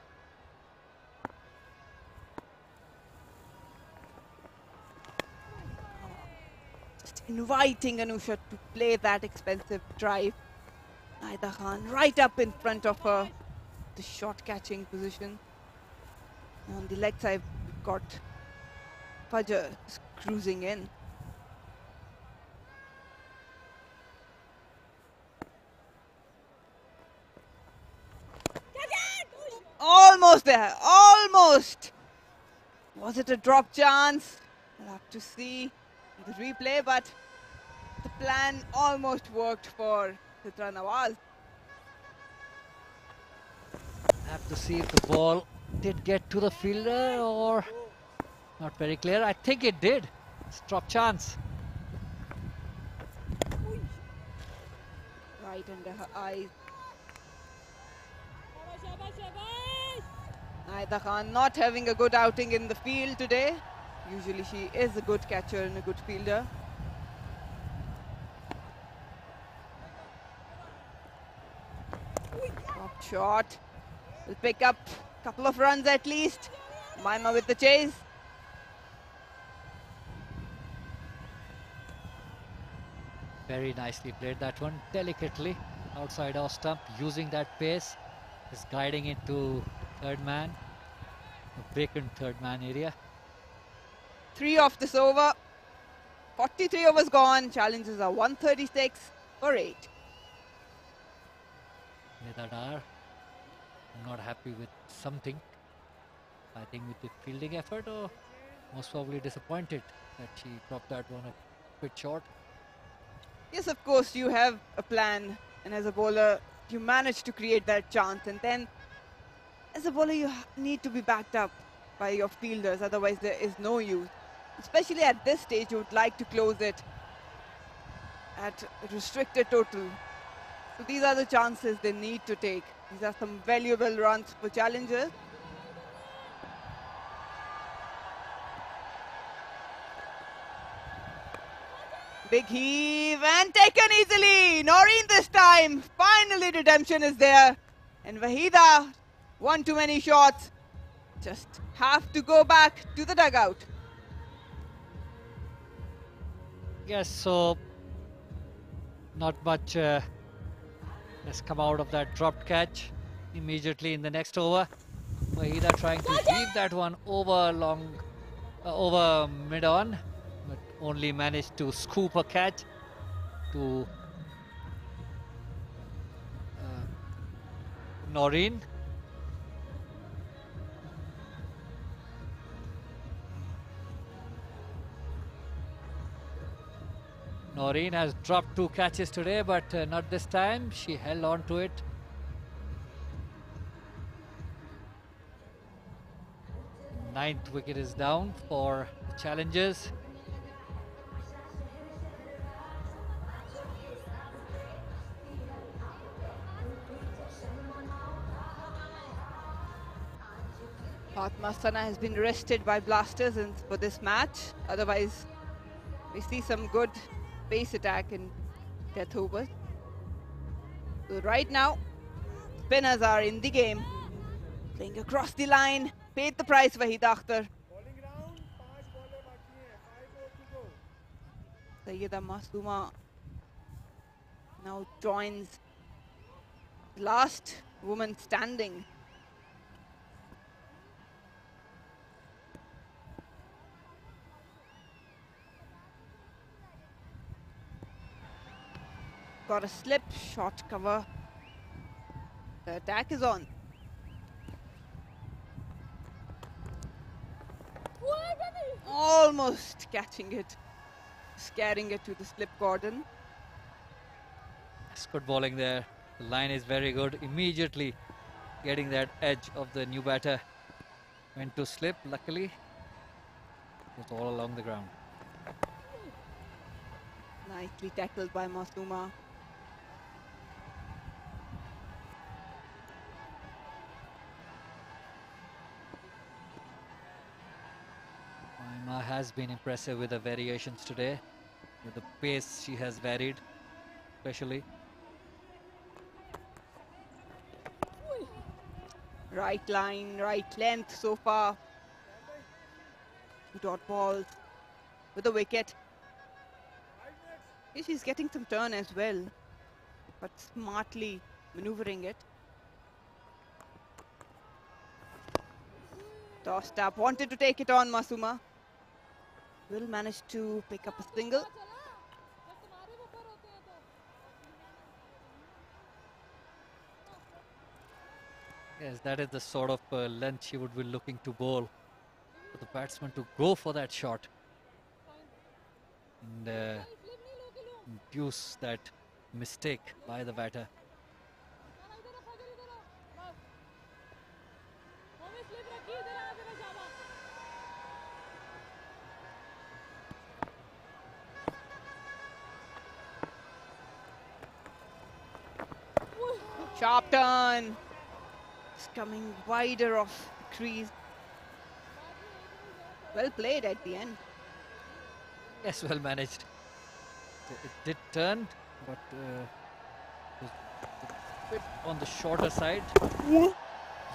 Just inviting Anusha to play that expensive drive. Naida Khan right up in front of her, the shot catching position. On the leg side, we've got Fajr cruising in. Almost there, almost. Was it a drop chance? We'll have to see the replay, but the plan almost worked for Sidra Nawaz. Have to see if the ball did get to the fielder or not. Very clear. I think it did. It's a drop chance. Right under her eyes. Naida Khan not having a good outing in the field today. Usually she is a good catcher and a good fielder. Top shot. Will pick up a couple of runs at least. Maima with the chase. Very nicely played that one, delicately outside off stump, using that pace, is guiding it to third man, a vacant third man area. 3 off this over. 43 overs gone. Challenges are 136 for 8. Nedadar not happy with something. I think with the fielding effort, or most probably disappointed that she dropped that one a bit short. Yes, of course, you have a plan, and as a bowler, you manage to create that chance, and then as a bowler, you need to be backed up by your fielders, otherwise there is no use. Especially at this stage, you would like to close it at restricted total. So these are the chances they need to take. These are some valuable runs for challengers. Big heave and taken easily. Noreen this time. Finally redemption is there. And Wahida, one too many shots. Just have to go back to the dugout. Yes, so not much has come out of that dropped catch. Immediately in the next over, Wahida trying to heave that one over over mid-on, but only managed to scoop a catch to Noreen. Noreen has dropped 2 catches today, but not this time. She held on to it. Ninth wicket is down for the challengers. Fatma Sana has been rested by blasters for this match. Otherwise, we see some good pace attack in death overs. So right now, spinners are in the game. Playing across the line. Paid the price, Wahida Akhtar. Sayyida Masuma now joins the last woman standing. Got a slip, short cover. The attack is on. Almost catching it, scaring it to the slip cordon. It's good bowling there. The line is very good. Immediately getting that edge of the new batter. Went to slip, luckily. It was all along the ground. Nicely tackled by Masuma. Maima has been impressive with the variations today. With the pace she has varied, especially. Right line, right length so far. 2 dot balls with the wicket. She's getting some turn as well, but smartly maneuvering it. Tossed up, wanted to take it on Masuma. Will manage to pick up a single. Yes, that is the sort of length she would be looking to bowl. For the batsman to go for that shot. And induce that mistake by the batter. Sharp turn. It's coming wider off crease. Well played at the end. Yes, well managed. It did turn, but was a bit on the shorter side. Was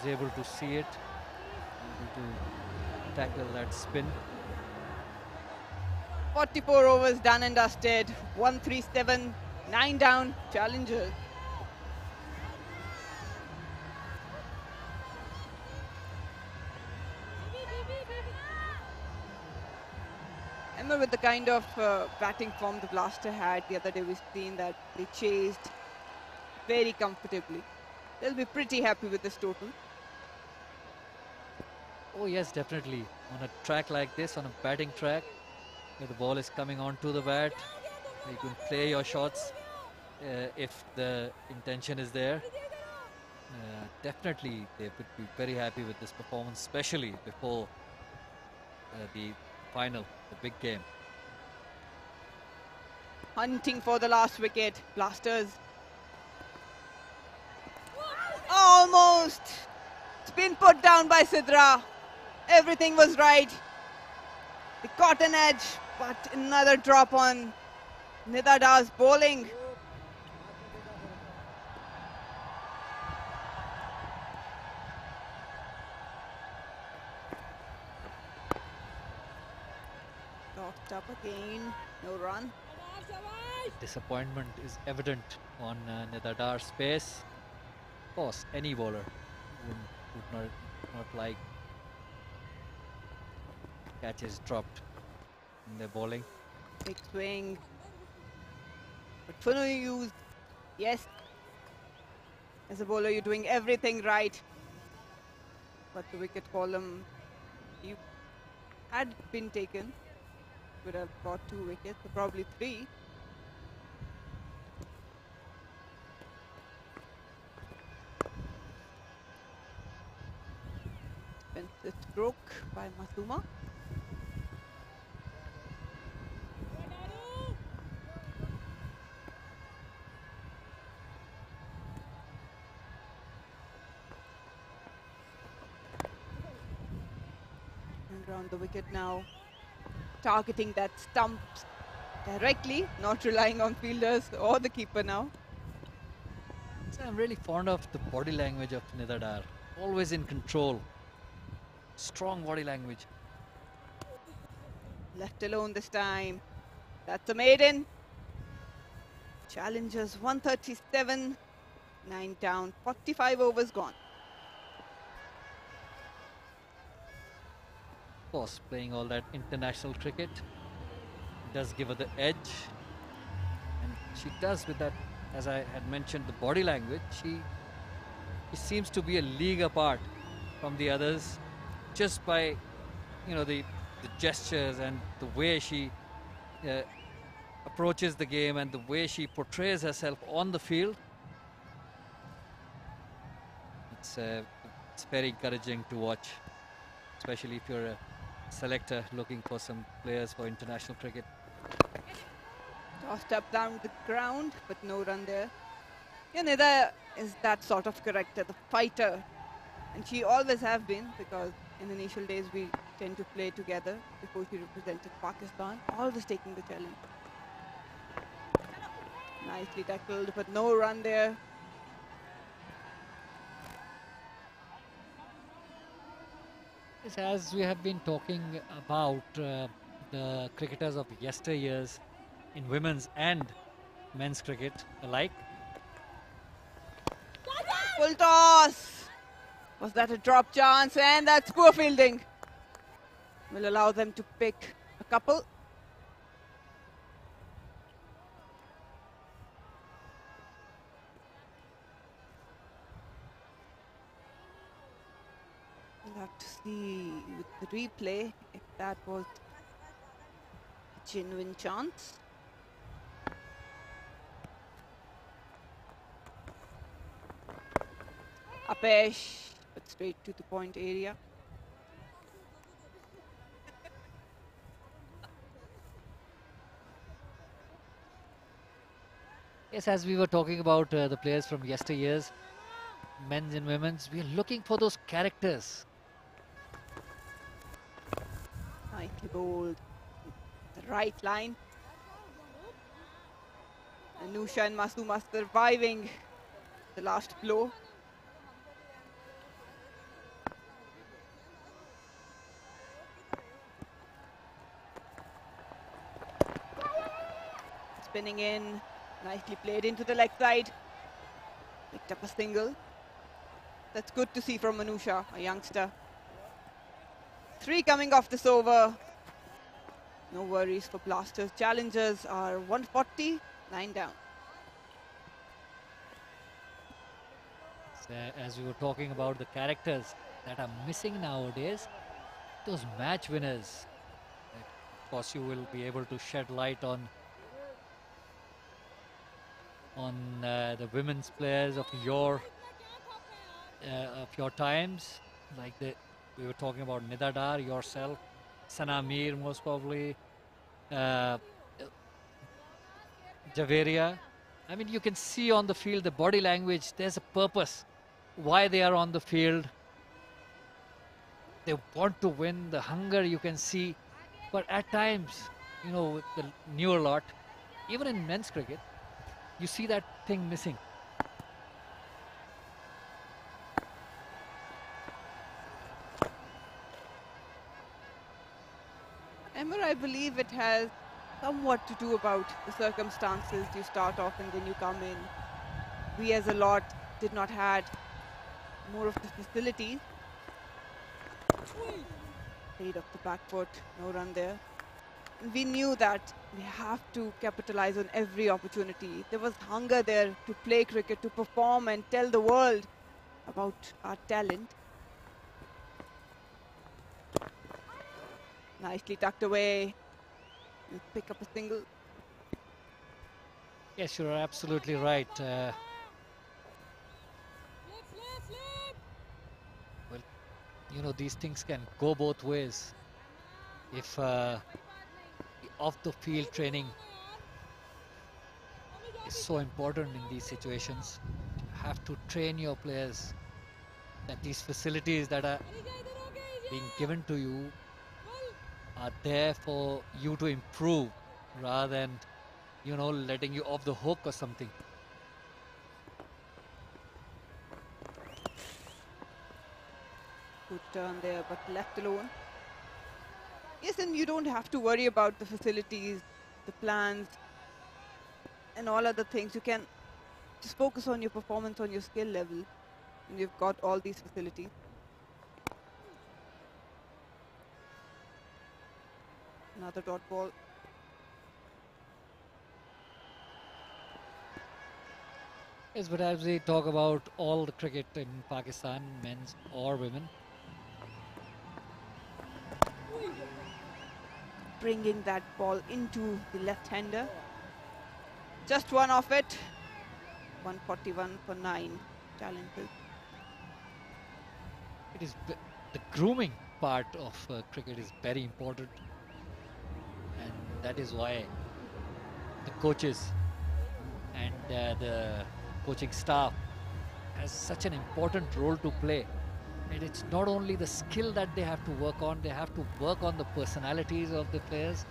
able to see it, able to tackle that spin. 44 overs done and dusted. 137, 9 down, challengers. And with the kind of batting form the Blaster had the other day, we've seen that they chased very comfortably. They'll be pretty happy with this total. Oh yes, definitely. On a track like this, on a batting track, where the ball is coming onto the bat, you can play your shots if the intention is there. Definitely, they would be very happy with this performance, especially before the final, the big game. Hunting for the last wicket, Blasters. Almost! It's been put down by Sidra. Everything was right. They caught an edge, but another drop on Nidada's bowling. Knocked up again, no run. Disappointment is evident on Nidadar's pace. Of course, any bowler would not like catches dropped in their bowling. Big swing. But Funu used, yes. As a bowler, you're doing everything right. But the wicket column, you had been taken, would have got 2 wickets, or probably 3. Expensive stroke by Masuma. And around the wicket now, targeting that stump directly, not relying on fielders or the keeper now. So I'm really fond of the body language of Nidadar. Always in control. Strong body language. Left alone this time. That's a maiden. Challengers 137, 9 down, 45 overs gone. Of course, playing all that international cricket does give her the edge. And she does with that, as I had mentioned, the body language. She seems to be a league apart from the others just by, the gestures and the way she approaches the game and the way she portrays herself on the field. It's very encouraging to watch, especially if you're a selector looking for some players for international cricket. Tossed up down the ground, but no run there. Nida is that sort of character, the fighter. And she always have been, because in the initial days we tend to play together before she represented Pakistan, always taking the challenge. Nicely tackled, but no run there. Yes, as we have been talking about the cricketers of yesteryears in women's and men's cricket alike. Full toss! Was that a drop chance? And that's poor fielding. Will allow them to pick a couple. We'll have to see with the replay if that was a genuine chance. Apesh, but straight to the point area. Yes, as we were talking about the players from yesteryears, men's and women's, we are looking for those characters Bowled the right line. Anusha and Masuma surviving the last blow. Spinning in, nicely played into the leg side. Picked up a single. That's good to see from Anusha, a youngster. 3 coming off this over. No worries for Blasters. Challengers are 140, 9 down. So, as we were talking about the characters that are missing nowadays, those match winners. Of course, you will be able to shed light on the women's players of your times, like we were talking about Nida Dar, yourself, Sana Mir, most probably, Javeria. I mean, you can see on the field the body language. There's a purpose why they are on the field. They want to win. The hunger you can see, but at times, you know, with the newer lot, even in men's cricket, you see that thing missing. Emma, I believe it has somewhat to do about the circumstances. You start off and then you come in. We as a lot did not had more of the facilities. Played off the back foot, no run there. And we knew that we have to capitalize on every opportunity. There was hunger there to play cricket, to perform and tell the world about our talent. Nicely tucked away. You pick up a single. Yes, you're absolutely right. Well, you know, these things can go both ways. If off-the-field training is so important in these situations, you have to train your players that these facilities that are being given to you are there for you to improve rather than, you know, letting you off the hook or something. Good turn there, but left alone. Yes, and you don't have to worry about the facilities, the plans, and all other things. You can just focus on your performance, on your skill level, and you've got all these facilities. Another dot ball. Yes, but as we talk about all the cricket in Pakistan, men's or women, Bringing that ball into the left-hander. Just one off it. 141 for 9 challenges. it is the grooming part of cricket is very important, and that is why the coaches and the coaching staff has such an important role to play. And it's not only the skill that they have to work on, they have to work on the personalities of the players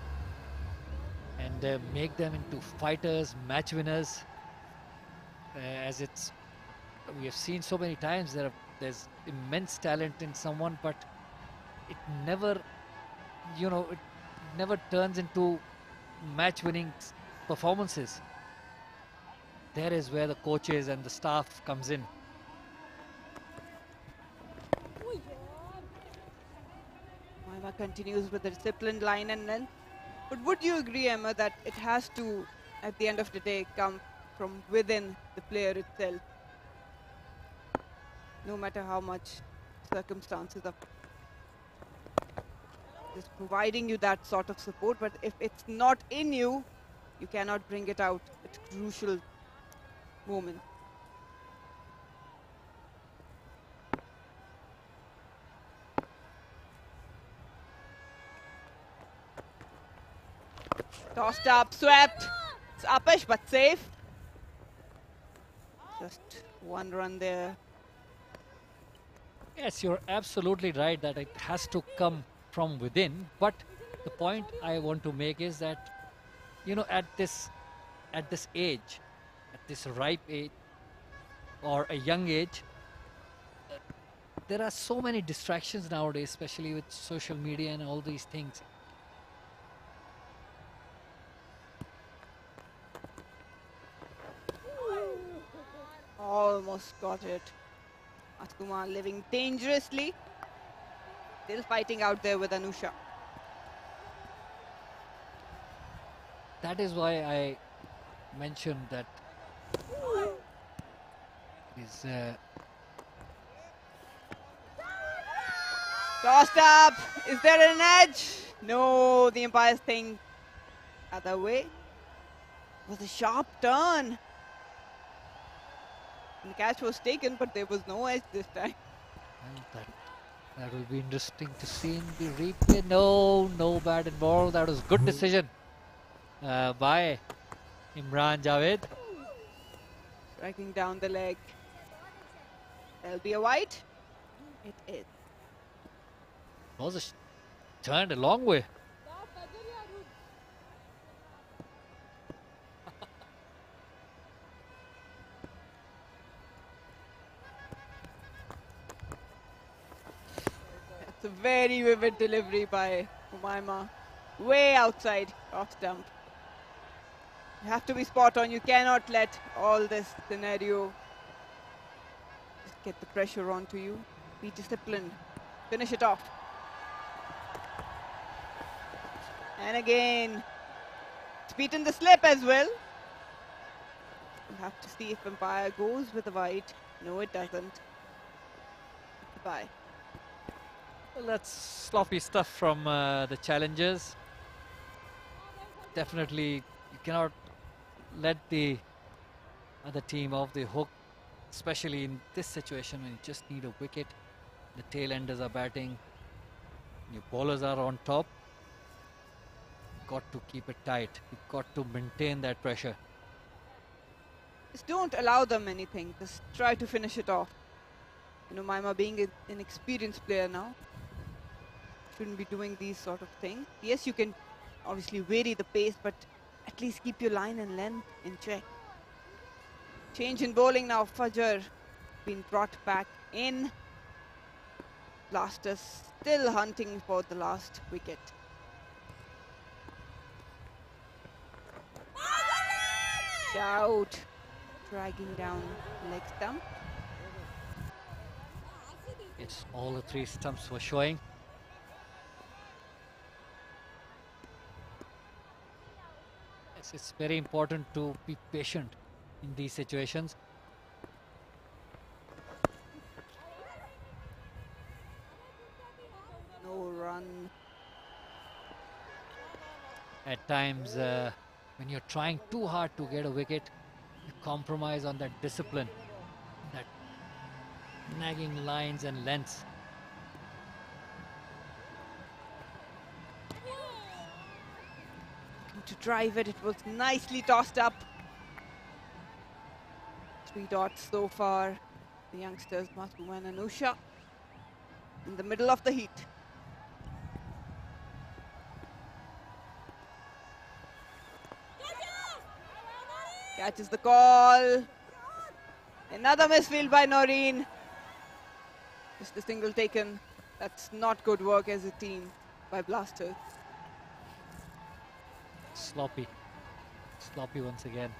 and make them into fighters, match winners. As it's, we have seen so many times, there's immense talent in someone, but it never, you know, it never turns into match-winning performances. There is where the coaches and the staff comes in. Maima continues with the disciplined line and length. But would you agree, Emma, that it has to, at the end of the day, come from within the player itself? No matter how much circumstances are just providing you that sort of support, but if it's not in you, you cannot bring it out at crucial moment. Tossed up, swept. It's uppish but safe. Just one run there. Yes, you're absolutely right that it has to come from within, but the point I want to make is that, you know, at this age, at this ripe age or a young age, there are so many distractions nowadays, especially with social media and all these things. Almost got it. Askumar living dangerously. Still fighting out there with Anusha. That is why I mentioned that is Tossed up. Is there an edge? No, the umpire's thing other way. It was a sharp turn. The catch was taken, but there was no edge this time. well, that will be interesting to see in the replay. No bad involved. That was good decision by Imran Javed. Striking down the leg. There'll be a white. It is. Was turned a long way. It's a very vivid delivery by Umaima. Way outside off stump. You have to be spot on. You cannot let all this scenario just get the pressure onto you. Be disciplined. Finish it off. And again, it's beaten the slip as well. We'll have to see if umpire goes with the white. No, it doesn't. Bye. Well, that's sloppy stuff from the challengers. Definitely, you cannot let the other team off the hook, especially in this situation when you just need a wicket. The tail enders are batting, your bowlers are on top. Got to keep it tight. You've got to maintain that pressure. Just don't allow them anything. Just try to finish it off. You know, Maima being an experienced player now, shouldn't be doing these sort of things. Yes, you can obviously vary the pace, but at least keep your line and length in check. Change in bowling now. Fajr been brought back in. Blasters still hunting for the last wicket. Shout. Dragging down leg stump. Yes, all the three stumps were showing. Yes, it's very important to be patient in these situations. No run. At times, when you're trying too hard to get a wicket, you compromise on that discipline, that nagging lines and lengths. Looking to drive it. It was nicely tossed up. 3 dots so far. The youngsters, Masuma and Anusha, in the middle of the heat. Catches the call. Another misfield by Noreen. Just a single taken. That's not good work as a team by Blasters. Sloppy. Sloppy once again.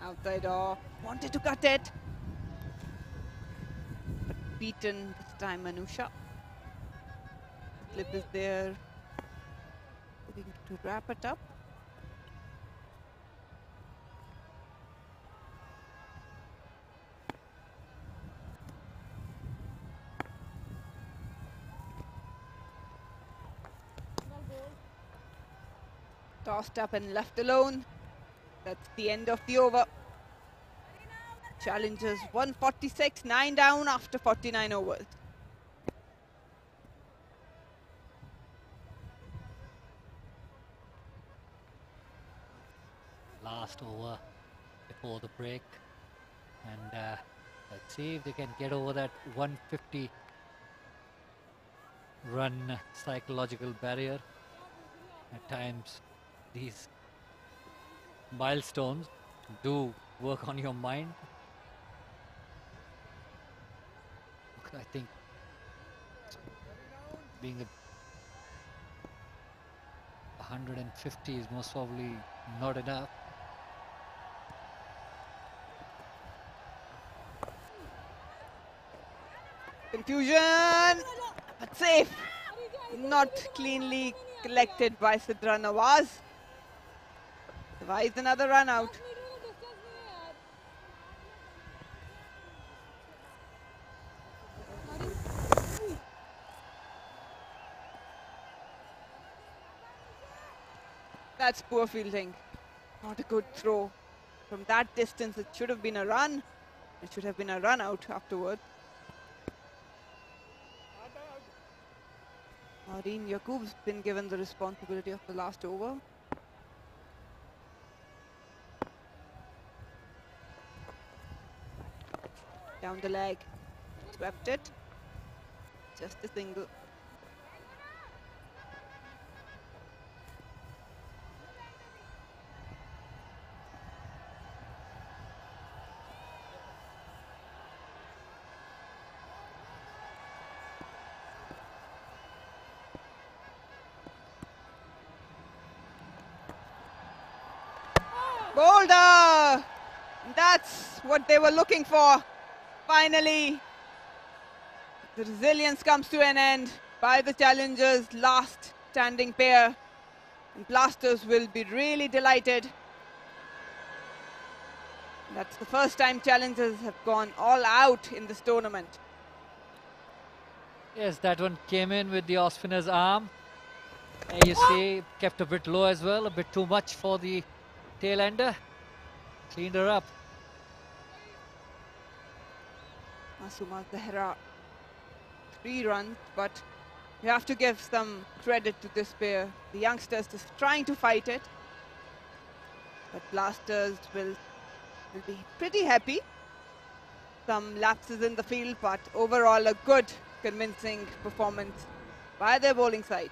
Outside off. Wanted to cut it. But beaten this time, Anusha. Slip is there. Looking to wrap it up. Tossed up and left alone. That's the end of the over. Challengers 146, 9 down after 49 overs. last over before the break, and let's see if they can get over that 150 run psychological barrier. At times these milestones do work on your mind. I think being 150 is most probably not enough. Confusion, but safe. Not cleanly collected by Sidra Nawaz. Survives another run out. That's poor fielding. Not a good throw. From that distance, it should have been a run. It should have been a run out afterward. Maureen Yaqub's been given the responsibility of the last over. Down the leg. Swept it. Just a single. Boulder! That's what they were looking for. Finally, the resilience comes to an end by the challengers' last standing pair. And Blasters will be really delighted. That's the first time challengers have gone all out in this tournament. Yes, that one came in with the off spinner's arm. And you see, kept a bit low as well, a bit too much for the tail ender. Cleaned her up. Masuma Zahra, 3 runs, but you have to give some credit to this pair. The youngsters just trying to fight it. But Blasters will be pretty happy. Some lapses in the field, but overall a good, convincing performance by their bowling side.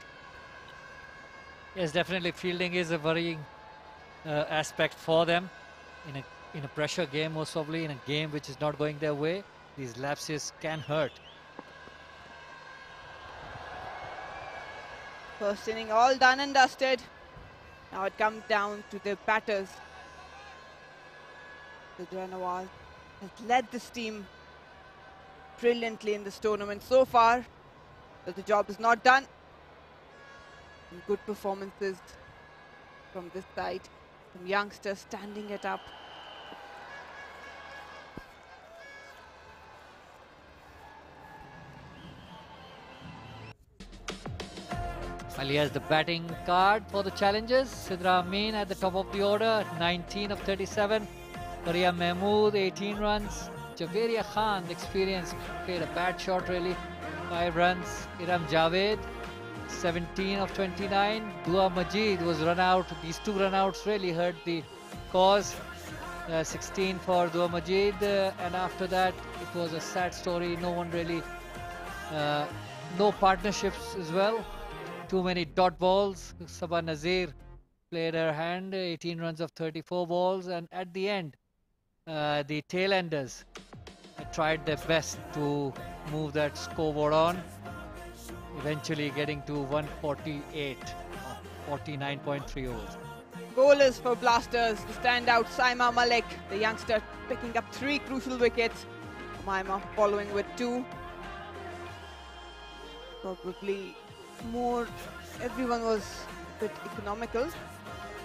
Yes, definitely fielding is a worrying aspect for them in a pressure game, most probably in a game which is not going their way. These lapses can hurt. First inning all done and dusted. Now it comes down to the batters. Sidra Nawaz has led this team brilliantly in this tournament so far, but the job is not done. And good performances from this side. Some youngsters standing it up. Well, he has the batting card for the challengers. Sidra Amin at the top of the order, 19 of 37. Faria Mahmood, 18 runs. Javeria Khan, the experienced, played a bad shot really, 5 runs. Iram Javed, 17 of 29. Dua Majid was run out. These 2 run outs really hurt the cause. 16 for Dua Majid, and after that it was a sad story. No one really, no partnerships as well. Too many dot balls. Sabah Nazir played her hand, 18 runs of 34 balls, and at the end the tail enders tried their best to move that scoreboard on, eventually getting to 148 or 49.3 overs. Bowlers for Blasters, the standout Saima Malik, the youngster, picking up 3 crucial wickets. Maima following with 2. Probably more, everyone was a bit economical,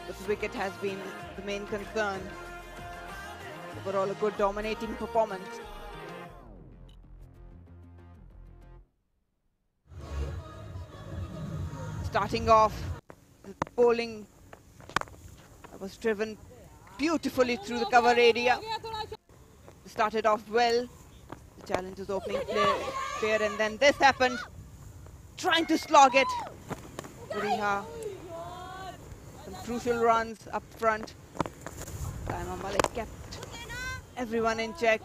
but the wicket has been the main concern. Overall a good dominating performance. Starting off, the bowling was driven beautifully through the cover area. Started off well, the challengers opening pair, and then this happened. Trying to slog it. Riha. Some crucial runs up front. Saima Malik kept everyone in check.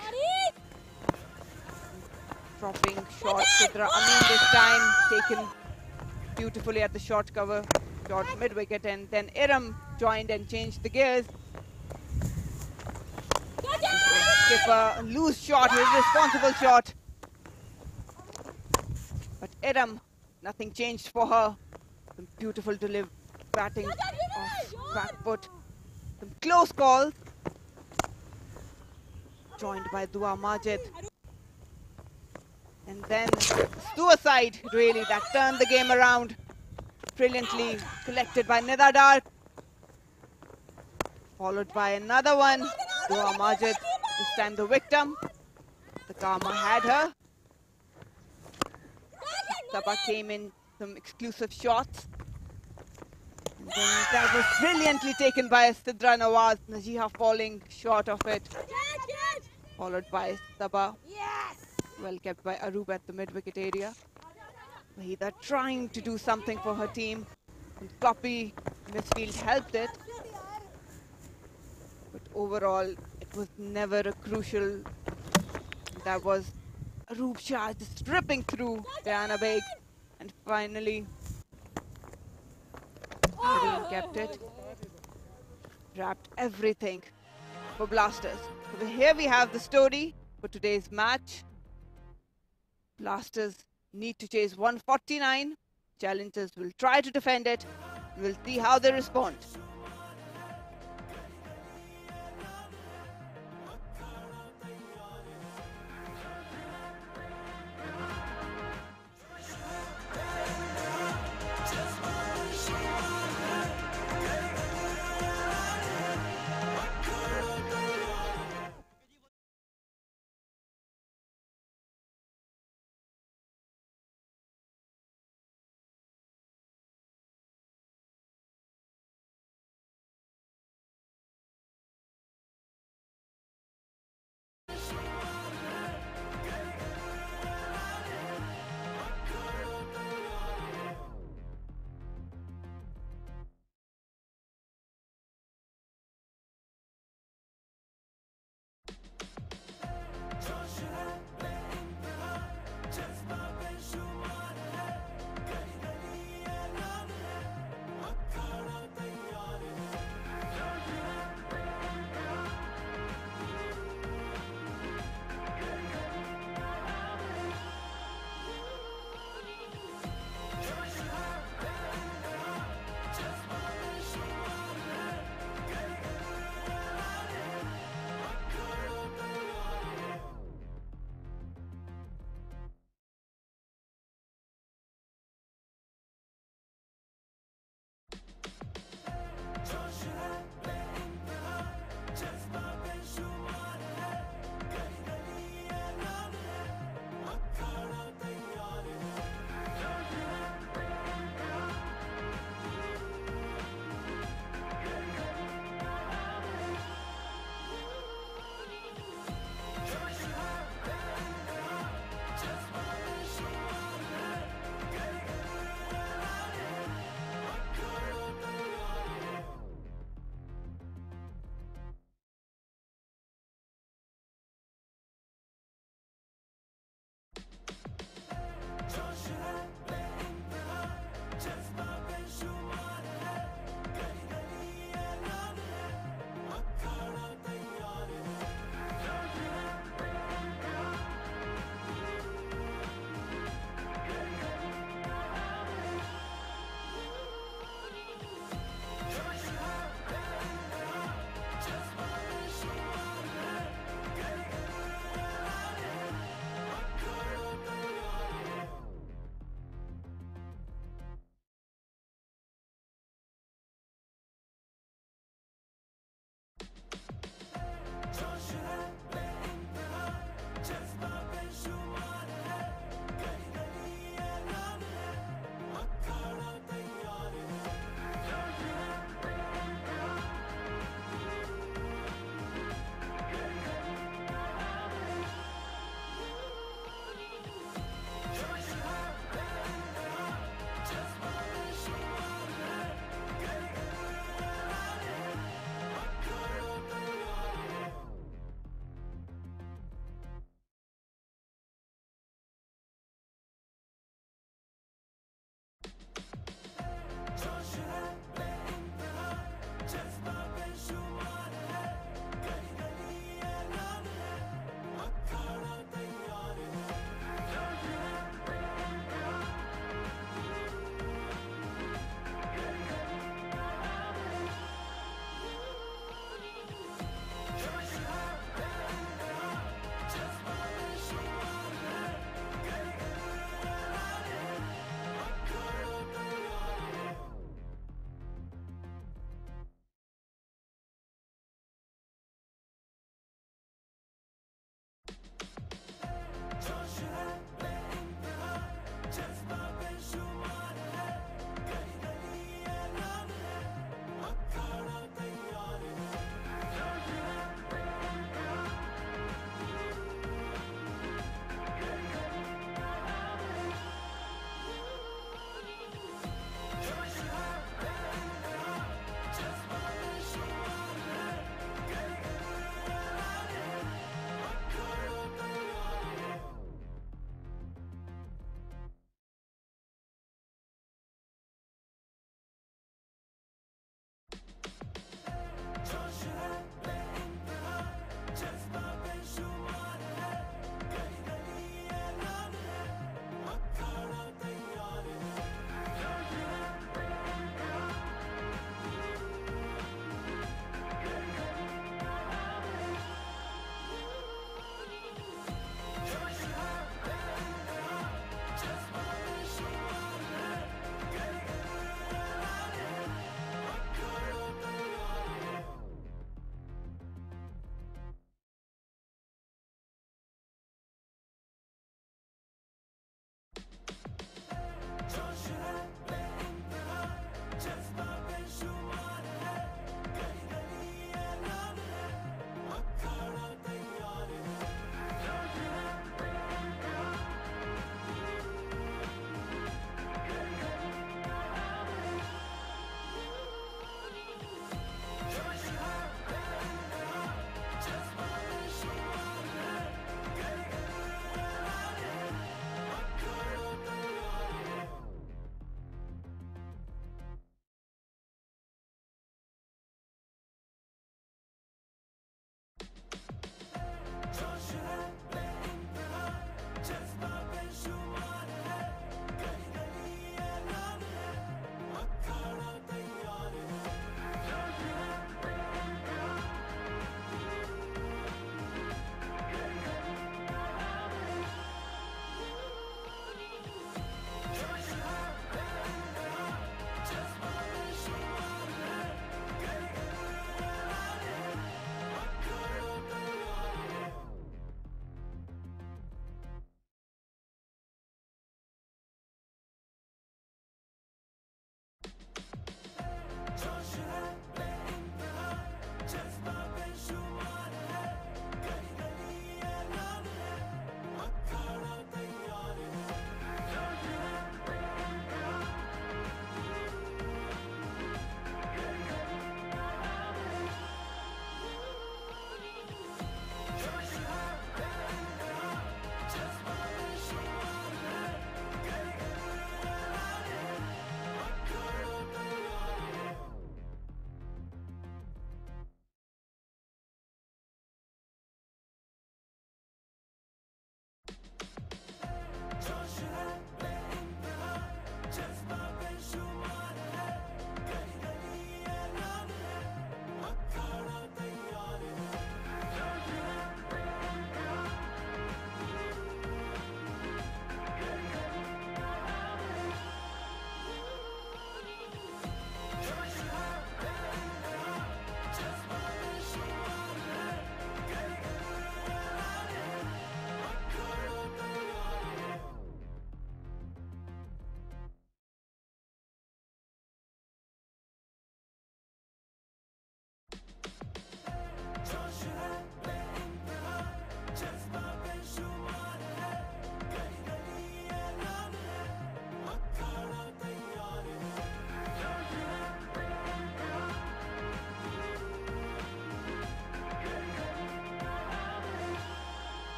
Dropping shot. Sidra Amin this time taken beautifully at the short cover. Shot mid-wicket, and then Iram joined and changed the gears. Skipper, loose shot, irresponsible shot. But Iram, nothing changed for her. Some beautiful batting off back foot. Some close calls. Joined by Dua Majid. And then suicide, really, that turned the game around. Brilliantly collected by Nida Dar. Followed by another one. Dua Majid, this time the victim. The karma had her. Sabah came in some exclusive shots. And then that was brilliantly taken by Sidra Nawaz. Najiha falling short of it. Followed by Sabah. Well kept by Arub at the mid-wicket area. Wahida trying to do something for her team. And sloppy misfield helped it. But overall, it was never a crucial. That was Arub Shah just ripping through Diana Baig. And finally, Marine kept it. Wrapped everything for Blasters. So here we have the story for today's match. Blasters need to chase 149. Challengers will try to defend it. We'll see how they respond.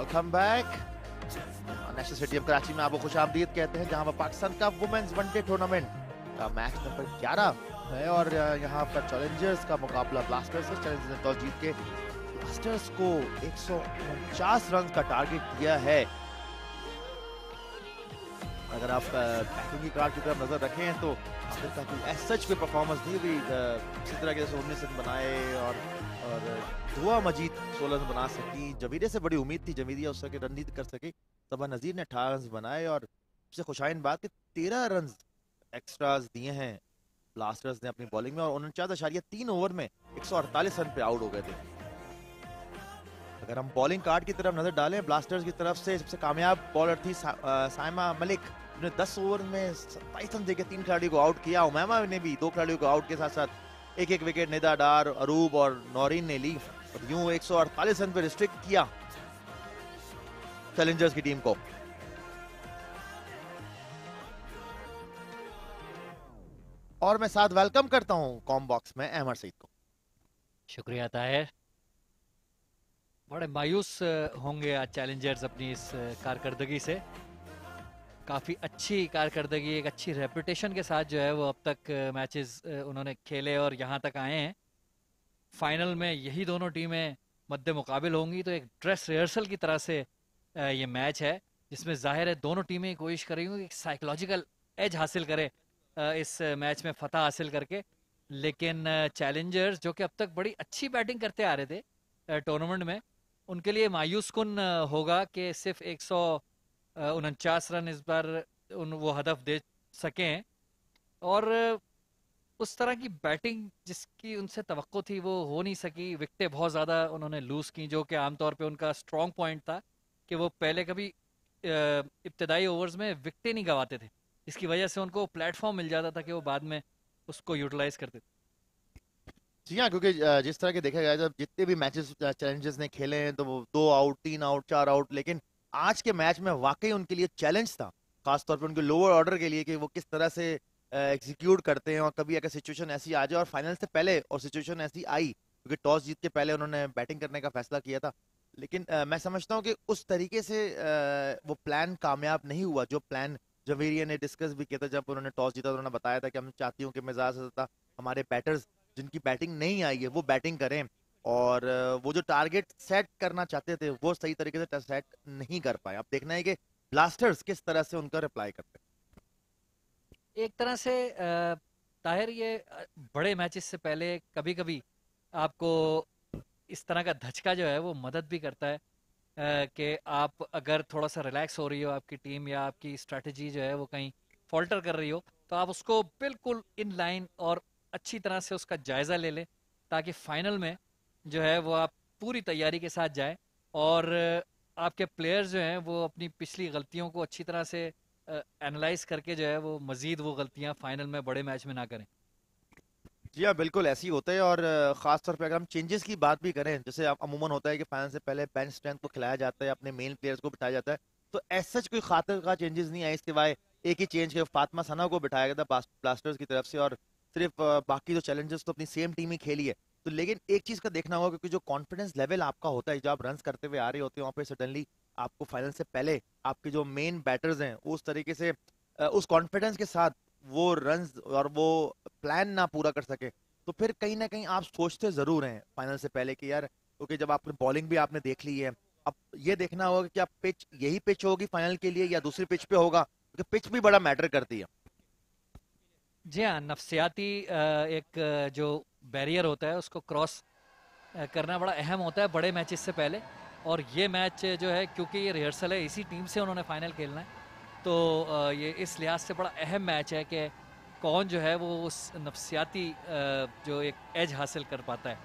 Welcome back. National stadium Karachi में आपको खुशामदीद कहते हैं, जहां पर पाकिस्तान का women's one day tournament का match number 11 है और यहाँ पर चैलेंजर्स का मुकाबला ब्लास्टर्स से। चैलेंजर्स ने टॉस जीत के ब्लास्टर्स को 149 रन का टारगेट दिया है। अगर आप बैटिंग की कार्ड की तरफ नजर रखें तो आखिर का कोई सच कोई परफॉर्मेंस नहीं हुई। इसी तरह के 19 रन बनाए और दुआ मजीद 16 रन बना सकी। जवीरिया से बड़ी उम्मीद थी, जवीरिया उस रन नहीं कर सकी। सबा नजीर ने 18 रन बनाए और सबसे खुशाइन बात कि 13 रन एक्स्ट्राज दिए हैं ब्लास्टर्स ने अपनी बॉलिंग में और 49.3 ओवर में 148 रन पे आउट हो गए थे। अगर हम बॉलिंग कार्ड की तरफ नजर डालें, ब्लास्टर्स की तरफ से सबसे कामयाब बॉलर थी साइमा मलिक, ने 10 ओवर में 27 रन देकर 3 खिलाड़ियों को आउट किया। उमैमा ने भी 2 खिलाड़ियों को आउट के साथ साथ एक विकेट निदा डार, अरूब और नौरीन ने ली और यूं 148 रन पे रिस्ट्रिक्ट किया चैलेंजर्स की टीम को। और मैं साथ वेलकम करता हूं कॉम बॉक्स में अहमद सईद को। शुक्रिया ताहिर। बड़े मायूस होंगे आज चैलेंजर्स अपनी इस कारकर्दगी से। काफ़ी अच्छी कारकर्दगी, एक अच्छी रेपुटेशन के साथ जो है वो अब तक मैचेस उन्होंने खेले और यहाँ तक आए हैं। फाइनल में यही दोनों टीमें मद्दे मुकाबिल होंगी तो एक ड्रेस रिहर्सल की तरह से ये मैच है, जिसमें जाहिर है दोनों टीमें कोशिश कर रही होंगी कि साइकोलॉजिकल एज हासिल करे इस मैच में फतह हासिल करके। लेकिन चैलेंजर्स जो कि अब तक बड़ी अच्छी बैटिंग करते आ रहे थे टूर्नामेंट में, उनके लिए मायूस कुन होगा कि सिर्फ 149 रन इस बार वो हदफ दे सकें और उस तरह की बैटिंग जिसकी उनसे तवक्को थी वो हो नहीं सकी। विकेटें बहुत ज़्यादा उन्होंने लूज़ की, जो कि आमतौर पे उनका स्ट्रॉन्ग पॉइंट था कि वो पहले कभी इब्तदाई ओवर्स में विकेटें नहीं गंवाते थे, इसकी वजह से उनको प्लेटफॉर्म मिल जाता था कि वो बाद में उसको यूटिलाइज करते थे। जी हाँ, क्योंकि जिस तरह के देखा गया जब जितने भी मैचेस चैलेंजर्स ने खेले हैं तो वो 2 आउट 3 आउट 4 आउट, लेकिन आज के मैच में वाकई उनके लिए चैलेंज था, खासतौर पर उनके लोअर ऑर्डर के लिए कि वो किस तरह से एग्जीक्यूट करते हैं। और कभी अगर सिचुएशन ऐसी आ जाए और फाइनल से पहले और सिचुएशन ऐसी आई क्योंकि टॉस जीत के पहले उन्होंने बैटिंग करने का फैसला किया था, लेकिन मैं समझता हूँ कि उस तरीके से वो प्लान कामयाब नहीं हुआ जो प्लान जवेरिया ने डिस्कस भी किया था। जब उन्होंने टॉस जीता तो उन्होंने बताया था कि हम चाहती हूँ कि मिजाज हमारे बैटर्स जिनकी बैटिंग नहीं आई है वो बैटिंग करें और वो जो टारगेट सेट करना चाहते थे वो सही तरीके से सेट नहीं कर पाए। अब देखना है कि ब्लास्टर्स किस तरह से उनका रिप्लाई करते हैं। एक तरह से ताहिर ये बड़े मैचेस से पहले कभी कभी आपको इस तरह का धचका जो है वो मदद भी करता है कि आप अगर थोड़ा सा रिलैक्स हो रही हो आपकी टीम या आपकी स्ट्रेटजी जो है वो कहीं फॉल्टर कर रही हो तो आप उसको बिल्कुल इन लाइन और अच्छी तरह से उसका जायज़ा ले लें ताकि फाइनल में जो है वो आप पूरी तैयारी के साथ जाएं और आपके प्लेयर्स जो हैं वो अपनी पिछली गलतियों को अच्छी तरह से एनालाइज करके जो है वो मजीद वो गलतियां फाइनल में बड़े मैच में ना करें। जी हाँ, बिल्कुल ऐसे ही होता है और खास तौर पे अगर हम चेंजेस की बात भी करें, जैसे अमूमन होता है कि फाइनल से पहले बेंच स्ट्रेंथ को खिलाया जाता है, अपने मेन प्लेयर्स को बिठाया जाता है, तो ऐसा कोई खातर का चेंजेस नहीं आए सिवाय एक ही चेंज के फातिमा सना को बिठाया गया था ब्लास्टर्स की तरफ से और सिर्फ बाकी जो चैलेंजर्स तो अपनी सेम टीम ही खेली है। तो लेकिन एक चीज का देखना होगा क्योंकि जो कॉन्फिडेंस लेवल आपका होता है जब आप रन करते हुए आ रहे होते हैं वहाँ पे सडनली आपको फाइनल से पहले आपके जो मेन बैटर्स हैं उस तरीके से उस कॉन्फिडेंस के साथ वो रन और वो प्लान ना पूरा कर सके तो फिर कहीं ना कहीं आप सोचते जरूर हैं फाइनल से पहले कि यार क्योंकि जब आपने बॉलिंग भी आपने देख ली है, अब ये देखना होगा कि आप पिच यही पिच होगी फाइनल के लिए या दूसरी पिच पे होगा, क्योंकि पिच भी बड़ा मैटर करती है। जी हाँ, नफ्सियाती एक जो बैरियर होता है उसको क्रॉस करना बड़ा अहम होता है बड़े मैचेस से पहले और ये मैच जो है क्योंकि ये रिहर्सल है, इसी टीम से उन्होंने फाइनल खेलना है तो ये इस लिहाज से बड़ा अहम मैच है कि कौन जो है वो उस नफ्सियाती जो एक एज हासिल कर पाता है।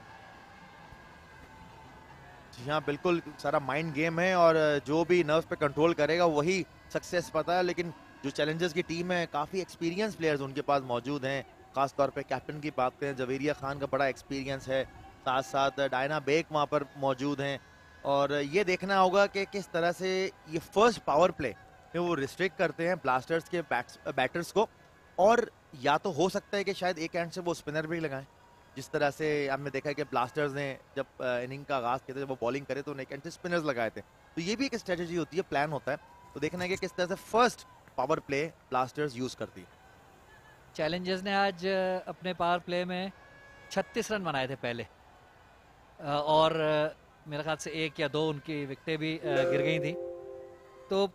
जी हाँ, बिल्कुल सारा माइंड गेम है और जो भी नर्व्स पे कंट्रोल करेगा वही सक्सेस पाता है। लेकिन जो चैलेंजर्स की टीम है काफ़ी एक्सपीरियंस प्लेयर्स उनके पास मौजूद हैं, खास तौर पे कैप्टन की बात करें जवेरिया खान का बड़ा एक्सपीरियंस है, साथ साथ डायना बेग वहाँ पर मौजूद हैं और ये देखना होगा कि किस तरह से ये फर्स्ट पावर प्ले में वो रिस्ट्रिक्ट करते हैं ब्लास्टर्स के बैटर्स को और या तो हो सकता है कि शायद एक एंड से वो स्पिनर भी लगाएं जिस तरह से हमने देखा है कि ब्लास्टर्स ने जब इनिंग का आगाज किया था, जब वो बॉलिंग करे तो उन्हें एंटी स्पिनर्स लगाए थे, तो ये भी एक स्ट्रेटजी होती है, प्लान होता है। तो देखना है कि किस तरह से first power play blasters use करती है। चैलेंजर्स ने आज अपने पावर प्ले में 36 रन बनाए थे पहले, और मेरे ख्याल से 1 या 2 उनकी विकेटें भी गिर गई थी। तो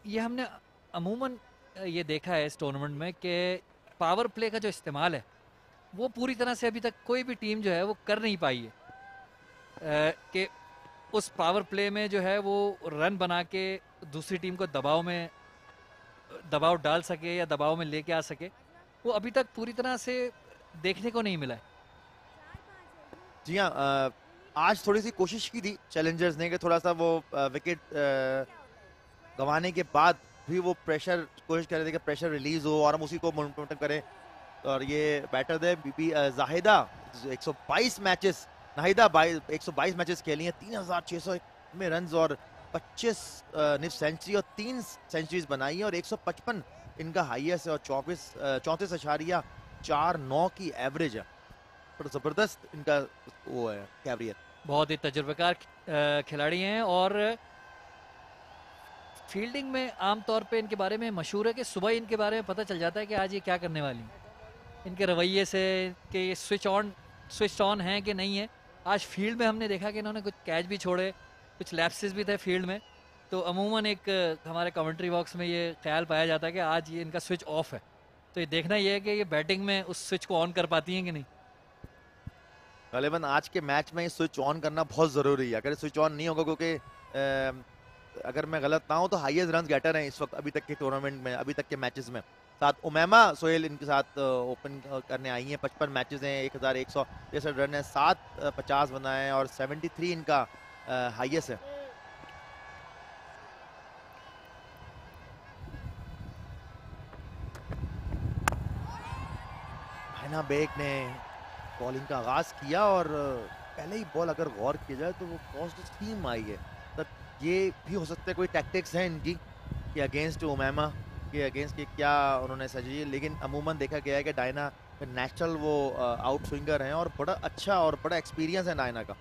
ये हमने अमूमन ये देखा है इस टूर्नामेंट में कि पावर प्ले का जो इस्तेमाल है वो पूरी तरह से अभी तक कोई भी टीम जो है वो कर नहीं पाई है, कि उस पावर प्ले में जो है वो रन बना के दूसरी टीम को दबाव डाल सके या दबाव में लेके आ सके, वो अभी तक पूरी तरह से देखने को नहीं मिला है। जी हाँ, आज थोड़ी सी कोशिश की थी चैलेंजर्स ने कि थोड़ा सा वो विकेट गंवाने के बाद भी वो प्रेशर कोशिश कर रहे थे कि प्रेशर रिलीज हो और हम उसी को मोमेंटम करें। और ये बैटर थे बीबी जाहिदा, 122 मैचेस, नाहिदा 122 मैचेस खेली हैं, 3600 में रन और 25 निफ सेंचुरी और 3 सेंचुरीज बनाई है और 155 इनका हाईएस्ट है और 34.49 की एवरेज है। पर जबरदस्त इनका वो है कैरियर। बहुत ही तजुर्बेकार खिलाड़ी हैं और फील्डिंग में आमतौर पे इनके बारे में मशहूर है कि सुबह इनके बारे में पता चल जाता है कि आज ये क्या करने वाली हैं। इनके रवैये से कि ये स्विच ऑन है कि नहीं है। आज फील्ड में हमने देखा कि इन्होंने कुछ कैच भी छोड़े, कुछ लैप्सेस भी थे फील्ड में। तो अमूमन एक हमारे कमेंट्री बॉक्स में ये ख्याल पाया जाता है कि आज ये इनका स्विच ऑफ है। तो ये देखना ये है कि ये बैटिंग में उस स्विच को ऑन कर पाती हैं कि नहीं। गालिबन आज के मैच में स्विच ऑन करना बहुत ज़रूरी है। अगर स्विच ऑन नहीं होगा, क्योंकि अगर मैं गलत ना हूं तो हाईएस्ट रन गेटर हैं इस वक्त अभी तक के टूर्नामेंट में, अभी तक के मैचेस में। साथ उमैमा सोहेल इनके साथ ओपन करने आई हैं। 55 मैचेस हैं, 1163 रन है, 7 50 बनाए और 73 इनका हाईएस्ट है। हैना बेग ने बॉलिंग का आगाज किया और पहले ही बॉल अगर गौर किया जाए तो वो फर्स्ट सीम आई है। तब ये भी हो सकता है कोई टैक्टिक्स हैं इनकी कि अगेंस्ट उमैमा के अगेंस्ट के क्या उन्होंने सजी है। लेकिन अमूमन देखा गया है कि डायना नेचुरल वो आउट स्विंगर हैं और बड़ा अच्छा और बड़ा एक्सपीरियंस है डायना का।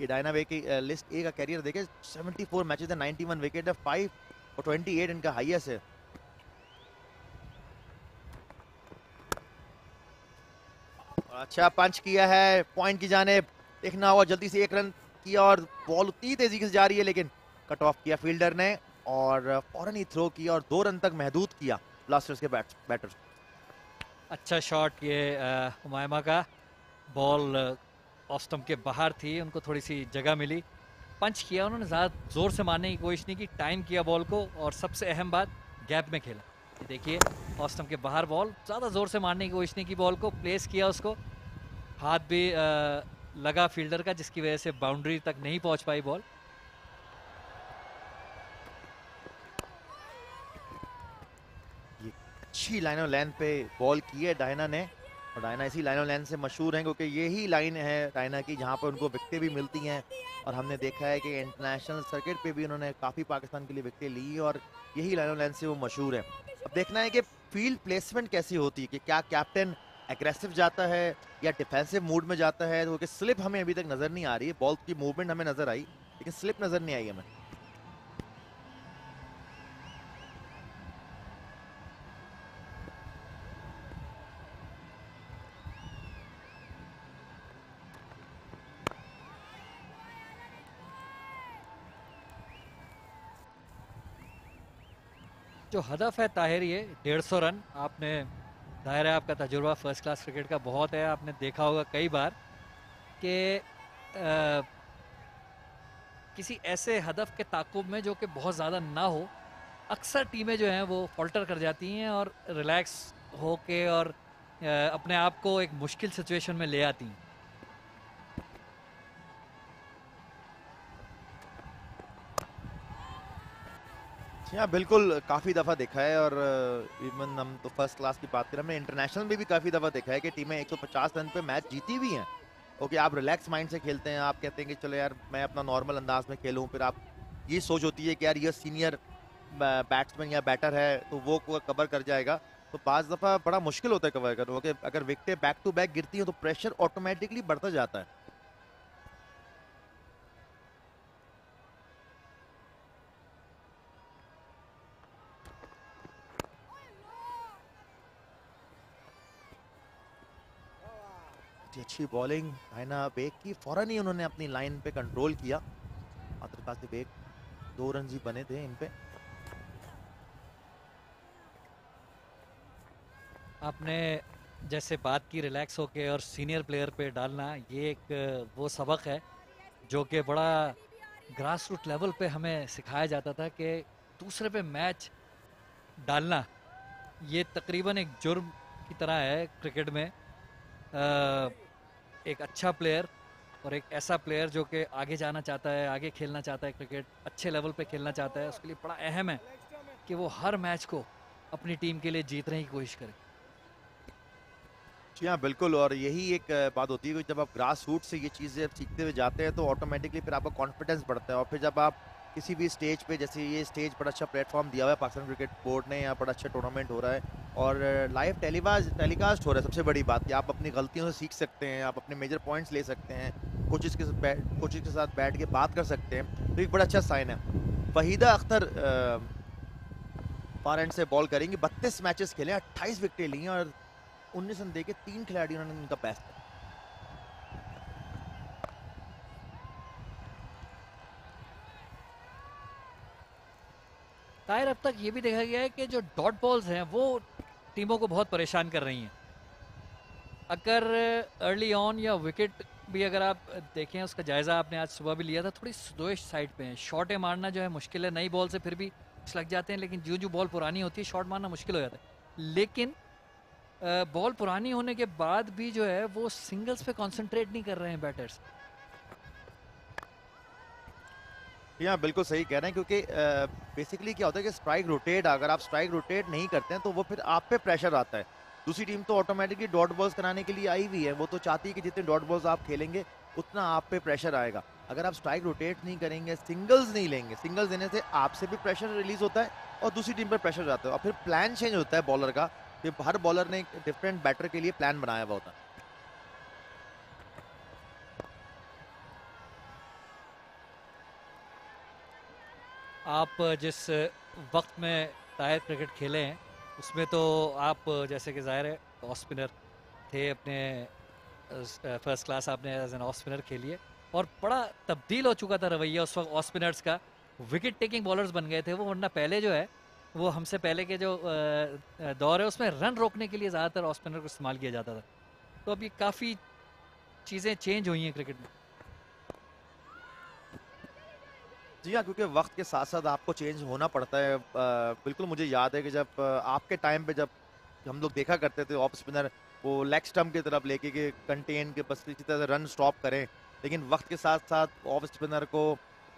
ये डायना बे की लिस्ट ए का कैरियर देखे, 74 मैचेस है, 91 विकेट है, 5 और 28 इनका हाईएस्ट है। अच्छा पंच किया है पॉइंट की जानिब, देखना होगा जल्दी से 1 रन किया और बॉल उतनी तेजी से जा रही है लेकिन कट ऑफ किया फील्डर ने और फौरन ही थ्रो किया और 2 रन तक महदूद किया ब्लास्टर्स के बैटर। अच्छा शॉट ये उमैमा का, बॉल ऑफ स्टंप के बाहर थी, उनको थोड़ी सी जगह मिली, पंच किया उन्होंने, ज़्यादा जोर से मारने की कोशिश नहीं की, टाइम किया बॉल को और सबसे अहम बात गैप में खेला। देखिए ऑफ स्टंप के बाहर बॉल, ज़्यादा जोर से मारने की कोशिश नहीं की, बॉल को प्लेस किया, उसको हाथ भी लगा फील्डर का जिसकी वजह से बाउंड्री तक नहीं पहुंच पाई बॉल। ये अच्छी लाइन ऑफ लेंथ पे बॉल की है डायना ने और डायना इसी लाइन ऑफ लेंथ से मशहूर है क्योंकि यही लाइन है डायना की जहां पर उनको विकेटें भी मिलती हैं और हमने देखा है कि इंटरनेशनल सर्किट पे भी उन्होंने काफ़ी पाकिस्तान के लिए विकेटें ली और यही लाइन ऑफ लेंथ से वो मशहूर है। अब देखना है कि फील्ड प्लेसमेंट कैसी होती है, कि क्या कैप्टन एग्रेसिव जाता है या डिफेंसिव मूड में जाता है। क्योंकि स्लिप हमें अभी तक नजर नहीं आ रही है, बॉल की मूवमेंट हमें नजर आई लेकिन स्लिप नजर नहीं आई हमें। जो हदफ है ताहिर ये 150 रन, आपने जाहिर है आपका तजुर्बा फर्स्ट क्लास क्रिकेट का बहुत है, आपने देखा होगा कई बार कि किसी ऐसे हदफ के ताकुब में जो कि बहुत ज़्यादा ना हो, अक्सर टीमें जो हैं वो फॉल्टर कर जाती हैं और रिलैक्स होके और अपने आप को एक मुश्किल सिचुएशन में ले आती हैं। हाँ बिल्कुल, काफ़ी दफ़ा देखा है और इवन हम तो फर्स्ट क्लास की बात करें, हमने इंटरनेशनल में भी काफ़ी दफ़ा देखा है कि टीमें 150 रन पे मैच जीती भी हैं। ओके, आप रिलैक्स माइंड से खेलते हैं, आप कहते हैं कि चलो यार मैं अपना नॉर्मल अंदाज में खेलूं, फिर आप ये सोच होती है कि यार ये सीनियर बैट्समैन या बैटर है तो वो कवर कर जाएगा। तो बाज दफा बड़ा मुश्किल होता है कवर करना, कि अगर विकेटें बैक टू बैक गिरती हैं तो प्रेशर ऑटोमेटिकली बढ़ता जाता है। अच्छी बॉलिंग डायना बेग की, फौरन ही उन्होंने अपनी लाइन पे कंट्रोल किया। आतिफ से बेग 2 रन ही बने थे इन पे। आपने जैसे बात की रिलैक्स होके और सीनियर प्लेयर पे डालना, ये एक वो सबक है जो कि बड़ा ग्रास रूट लेवल पे हमें सिखाया जाता था कि दूसरे पे मैच डालना ये तकरीबन एक जुर्म की तरह है क्रिकेट में। एक अच्छा प्लेयर और एक ऐसा प्लेयर जो कि आगे जाना चाहता है, आगे खेलना चाहता है, क्रिकेट अच्छे लेवल पे खेलना चाहता है, उसके लिए बड़ा अहम है कि वो हर मैच को अपनी टीम के लिए जीतने की कोशिश करे। जी हाँ बिल्कुल, और यही एक बात होती है कि जब आप ग्रास रूट से ये चीज़ें सीखते हुए जाते हैं तो ऑटोमेटिकली फिर आपका कॉन्फिडेंस बढ़ता है, और फिर जब आप किसी भी स्टेज पे, जैसे ये स्टेज बड़ा अच्छा प्लेटफॉर्म दिया हुआ है पाकिस्तान क्रिकेट बोर्ड ने, यहाँ बड़ा अच्छा टूर्नामेंट हो रहा है और लाइव टेलीकास्ट हो रहा है। सबसे बड़ी बात कि आप अपनी गलतियों से सीख सकते हैं, आप अपने मेजर पॉइंट्स ले सकते हैं, कोचेस के साथ बैठ के बात कर सकते हैं, तो एक बड़ा अच्छा साइन है। वहीदा अख्तर फार एंड से बॉल करेंगे, 32 मैचेस खेले, 28 विकेटें ली हैं और 19 रन देके 3 खिलाड़ियों ने उनका बेस्ट किया। ताहिर, अब तक ये भी देखा गया है कि जो डॉट बॉल्स हैं वो टीमों को बहुत परेशान कर रही हैं। अगर अर्ली ऑन या विकेट भी अगर आप देखें, उसका जायज़ा आपने आज सुबह भी लिया था, थोड़ी स्लोइश साइड पे है। शॉटें मारना जो है मुश्किल है, नई बॉल से फिर भी लग जाते हैं, लेकिन जो जो बॉल पुरानी होती है शॉट मारना मुश्किल हो जाता है। लेकिन बॉल पुरानी होने के बाद भी जो है वो सिंगल्स पे कंसंट्रेट नहीं कर रहे हैं बैटर्स। हाँ बिल्कुल सही कह रहे हैं, क्योंकि बेसिकली क्या होता है कि स्ट्राइक रोटेट, अगर आप स्ट्राइक रोटेट नहीं करते हैं तो वो फिर आप पे प्रेशर आता है। दूसरी टीम तो ऑटोमेटिकली डॉट बॉल्स कराने के लिए आई हुई है, वो तो चाहती है कि जितने डॉट बॉल्स आप खेलेंगे उतना आप पे प्रेशर आएगा। अगर आप स्ट्राइक रोटेट नहीं करेंगे, सिंगल्स नहीं लेंगे, सिंगल्स देने से आपसे भी प्रेशर रिलीज होता है और दूसरी टीम पर प्रेशर जाता है, और फिर प्लान चेंज होता है बॉलर का, कि हर बॉलर ने एक डिफरेंट बैटर के लिए प्लान बनाया हुआ होता है। आप जिस वक्त में ताहिर क्रिकेट खेले हैं उसमें तो आप जैसे कि ज़ाहिर है ऑफ स्पिनर थे, अपने फर्स्ट क्लास आपने एज एन ऑफ स्पिनर खेली है और बड़ा तब्दील हो चुका था रवैया उस वक्त ऑफ स्पिनर्स का। विकेट टेकिंग बॉलर्स बन गए थे वो, वरना पहले जो है वो हमसे पहले के जो दौर है उसमें रन रोकने के लिए ज़्यादातर ऑफ स्पिनर को इस्तेमाल किया जाता था। तो अब ये काफ़ी चीज़ें चेंज हुई हैं क्रिकेट में। जी हाँ, क्योंकि वक्त के साथ साथ आपको चेंज होना पड़ता है। बिल्कुल मुझे याद है कि जब आपके टाइम पे जब हम लोग देखा करते थे ऑफ स्पिनर वो लेग स्टंप की तरफ लेके के कंटेन के बस इसी तरह रन स्टॉप करें, लेकिन वक्त के साथ साथ ऑफ स्पिनर को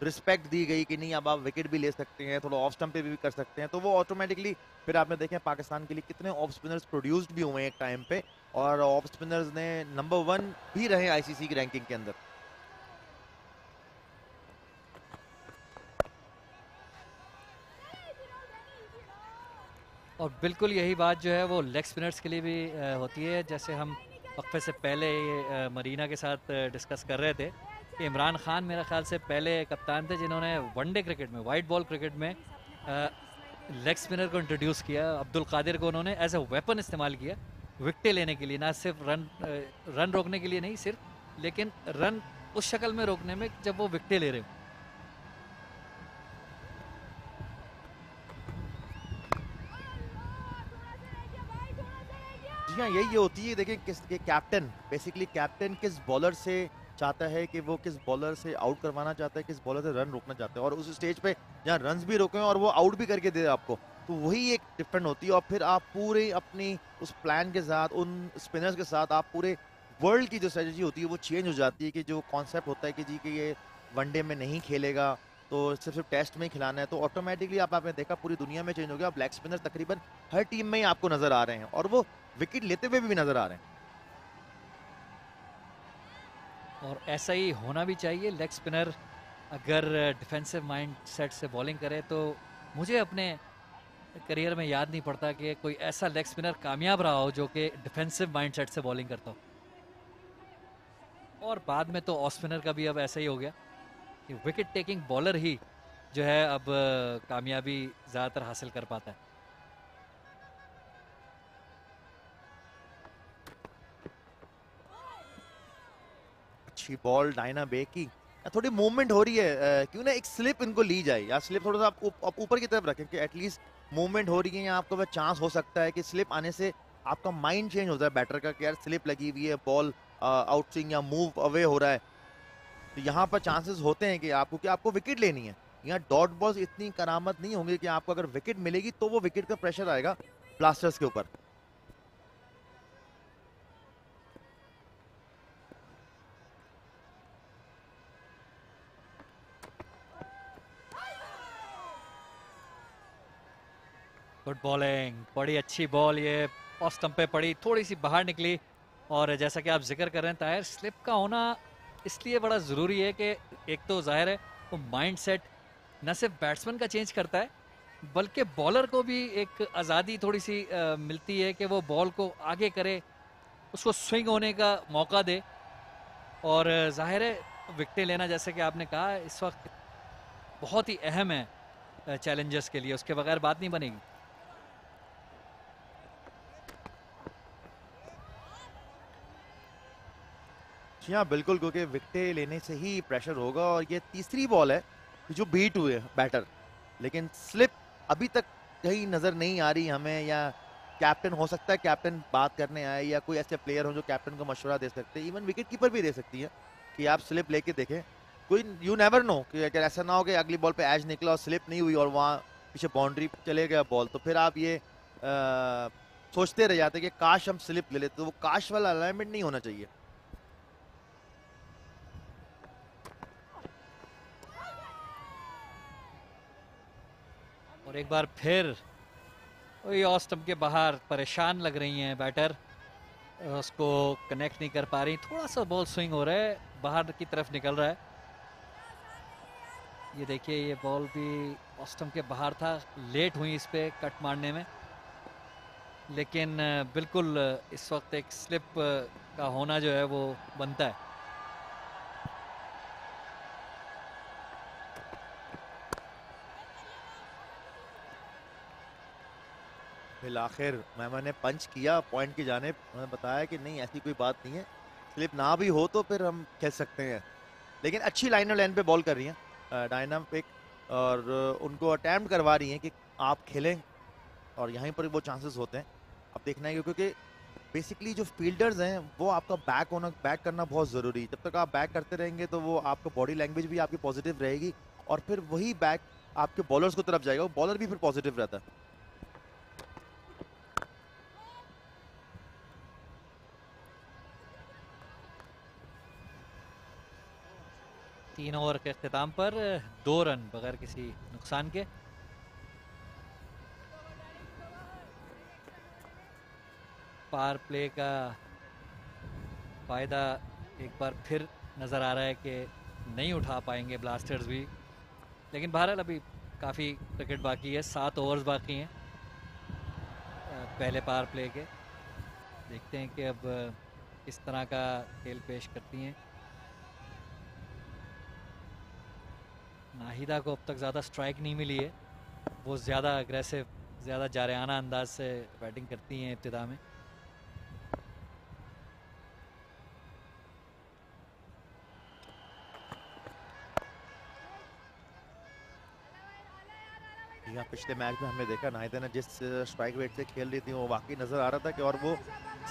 रिस्पेक्ट दी गई कि नहीं अब आप विकेट भी ले सकते हैं, थोड़ा ऑफ स्टंप पे भी कर सकते हैं, तो वो ऑटोमेटिकली फिर आपने देखें पाकिस्तान के लिए कितने ऑफ स्पिनर्स प्रोड्यूस्ड भी हुए हैं एक टाइम पे, और ऑफ स्पिनर्स ने नंबर 1 भी रहे आईसीसी की रैंकिंग के अंदर। और बिल्कुल यही बात जो है वो लेग स्पिनर्स के लिए भी होती है। जैसे हम वक्फे से पहले ये मरीना के साथ डिस्कस कर रहे थे कि इमरान खान मेरा ख्याल से पहले कप्तान थे जिन्होंने वनडे क्रिकेट में, वाइट बॉल क्रिकेट में लेग स्पिनर को इंट्रोड्यूस किया। अब्दुल कादिर को उन्होंने एज ए वेपन इस्तेमाल किया विकेटें लेने के लिए, ना सिर्फ रन रोकने के लिए नहीं सिर्फ, लेकिन रन उस शक्ल में रोकने में जब वो विकेटें ले रहे हो। जी हाँ, यही ये होती है। देखिए किस कैप्टन, बेसिकली कैप्टन किस बॉलर से चाहता है कि वो किस बॉलर से आउट करवाना चाहता है, किस बॉलर से रन रोकना चाहता है, और उस स्टेज पे जहाँ रन्स भी रोके और वो आउट भी करके दे आपको, तो वही एक डिफरेंट होती है। और फिर आप पूरे अपनी उस प्लान के साथ, उन स्पिनर्स के साथ, आप पूरे वर्ल्ड की जो स्ट्रेटजी होती है वो चेंज हो जाती है, कि जो कॉन्सेप्ट होता है कि जी कि ये वनडे में नहीं खेलेगा तो सिर्फ टेस्ट में ही खिलाना है, तो ऑटोमेटिकली आपने देखा पूरी दुनिया में चेंज हो गया। ब्लैक स्पिनर तकरीबन हर टीम में ही आपको नजर आ रहे हैं और वो विकेट लेते हुए भी नजर आ रहे हैं। और ऐसा ही होना भी चाहिए। लेग स्पिनर अगर डिफेंसिव माइंड सेट से बॉलिंग करे तो मुझे अपने करियर में याद नहीं पड़ता कि कोई ऐसा लेग स्पिनर कामयाब रहा हो जो कि डिफेंसिव माइंडसेट से बॉलिंग करता हो। और बाद में तो ऑफ स्पिनर का भी अब ऐसा ही हो गया कि विकेट टेकिंग बॉलर ही जो है अब कामयाबी ज़्यादातर हासिल कर पाता है। अच्छी बॉल डायना बे की, थोड़ी मूवमेंट हो रही है, क्यों ना एक स्लिप इनको ली जाए, या स्लिप थोड़ा सा आप ऊपर की तरफ रखें कि एटलीस्ट मूवमेंट हो रही है, या आपको चांस हो सकता है कि स्लिप आने से आपका माइंड चेंज होता है बैटर का कि यार स्लिप लगी हुई है, बॉल आउट स्विंग या मूव अवे हो रहा है, तो यहाँ पर चांसेस होते हैं कि आपको विकेट लेनी है। यहाँ डॉट बॉल्स इतनी करामत नहीं होंगे कि आपको अगर विकेट मिलेगी तो वो विकेट का प्रेशर आएगा ब्लास्टर्स के ऊपर। गुड बॉलिंग, बड़ी अच्छी बॉल, ये ऑफ स्टंप पे पड़ी, थोड़ी सी बाहर निकली। और जैसा कि आप जिक्र कर रहे हैं ताहिर, स्लिप का होना इसलिए बड़ा ज़रूरी है कि एक तो जाहिर है वो माइंड सेट न सिर्फ बैट्समैन का चेंज करता है बल्कि बॉलर को भी एक आज़ादी थोड़ी सी मिलती है कि वो बॉल को आगे करे, उसको स्विंग होने का मौका दे। और जाहिर है विकेटें लेना जैसे कि आपने कहा इस वक्त बहुत ही अहम है चैलेंजर्स के लिए, उसके बगैर बात नहीं बनेगी। जी हाँ बिल्कुल, क्योंकि विकेट लेने से ही प्रेशर होगा। और ये तीसरी बॉल है जो बीट हुए बैटर, लेकिन स्लिप अभी तक कहीं नज़र नहीं आ रही हमें, या कैप्टन हो सकता है कैप्टन बात करने आए, या कोई ऐसे प्लेयर हो जो कैप्टन को मशवरा दे सकते हैं, इवन विकेट कीपर भी दे सकती है कि आप स्लिप लेके देखें। कोई यू नेवर नो कि अगर ऐसा ना हो कि अगली बॉल पे एज निकला और स्लिप नहीं हुई और वहाँ पीछे बाउंड्री चले गया बॉल, तो फिर आप ये सोचते रह जाते कि काश हम स्लिप ले लेते, तो वो काश वाला अलाइनमेंट नहीं होना चाहिए। और एक बार फिर वही ऑफ स्टंप के बाहर परेशान लग रही हैं बैटर, उसको कनेक्ट नहीं कर पा रही, थोड़ा सा बॉल स्विंग हो रहा है, बाहर की तरफ निकल रहा है। ये देखिए ये बॉल भी ऑफ स्टंप के बाहर था, लेट हुई इस पे कट मारने में, लेकिन बिल्कुल इस वक्त एक स्लिप का होना जो है वो बनता है। फिर आखिर मैंने पंच किया पॉइंट की जाने, उन्होंने बताया कि नहीं ऐसी कोई बात नहीं है, स्लिप ना भी हो तो फिर हम खेल सकते हैं। लेकिन अच्छी लाइन पे बॉल कर रही हैं डायनामिक, और उनको अटैम्प्ट करवा रही हैं कि आप खेलें, और यहीं पर वो चांसेस होते हैं। अब देखना है क्योंकि बेसिकली जो फील्डर्स हैं वो आपका बैक करना बहुत ज़रूरी है। जब तक आप बैक करते रहेंगे तो वो आपका बॉडी लैंग्वेज भी आपकी पॉजिटिव रहेगी, और फिर वही बैक आपके बॉलर्स को तरफ जाएगा, वो बॉलर भी फिर पॉजिटिव रहता है। 3 ओवर के अख्ताम पर 2 रन बगैर किसी नुकसान के। पावर प्ले का फायदा एक बार फिर नज़र आ रहा है कि नहीं उठा पाएंगे ब्लास्टर्स भी, लेकिन बहरहाल अभी काफ़ी क्रिकेट बाकी है, 7 ओवर्स बाकी हैं पहले पावर प्ले के। देखते हैं कि अब किस तरह का खेल पेश करती हैं। नाहिदा को अब तक ज़्यादा स्ट्राइक नहीं मिली है, वो ज़्यादा अग्रेसिव, ज़्यादा जारहाना अंदाज से बैटिंग करती हैं इब्तिदा में। यहाँ पिछले मैच में हमने देखा नाहिदा ने जिस स्ट्राइक रेट से खेल रही थी वो वाकई नज़र आ रहा था कि, और वो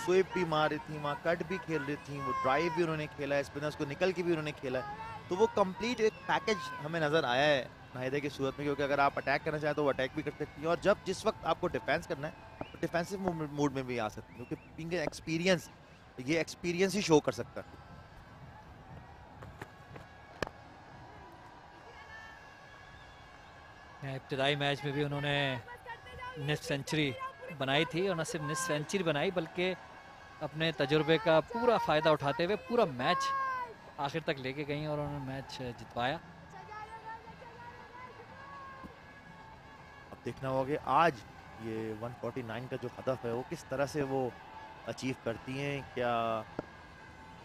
स्वीप भी मार रही थी, वहाँ कट भी खेल रही थी, वो ड्राइव भी उन्होंने खेला है, स्पिनर्स को निकल के भी उन्होंने खेला है, तो वो कंप्लीट एक पैकेज हमें नज़र आया है नाहिदा की सूरत में। क्योंकि अगर आप अटैक करना चाहें तो वो अटैक भी कर सकती हैं, और जब जिस वक्त आपको डिफेंस करना है तो डिफेंसिव मूड में भी आ सकती है, क्योंकि बीइंग एक्सपीरियंस, ये एक्सपीरियंस ही शो कर सकता है। इब्तिदाई मैच में भी उन्होंने निस्फ सेंचुरी बनाई थी, और न सिर्फ निस्फ सेंचुरी बनाई बल्कि अपने तजुर्बे का पूरा फ़ायदा उठाते हुए पूरा मैच आखिर तक लेके गई और उन्होंने मैच जितवाया। अब देखना होगा कि आज ये 149 का जो हदफ है वो किस तरह से वो अचीव करती हैं, क्या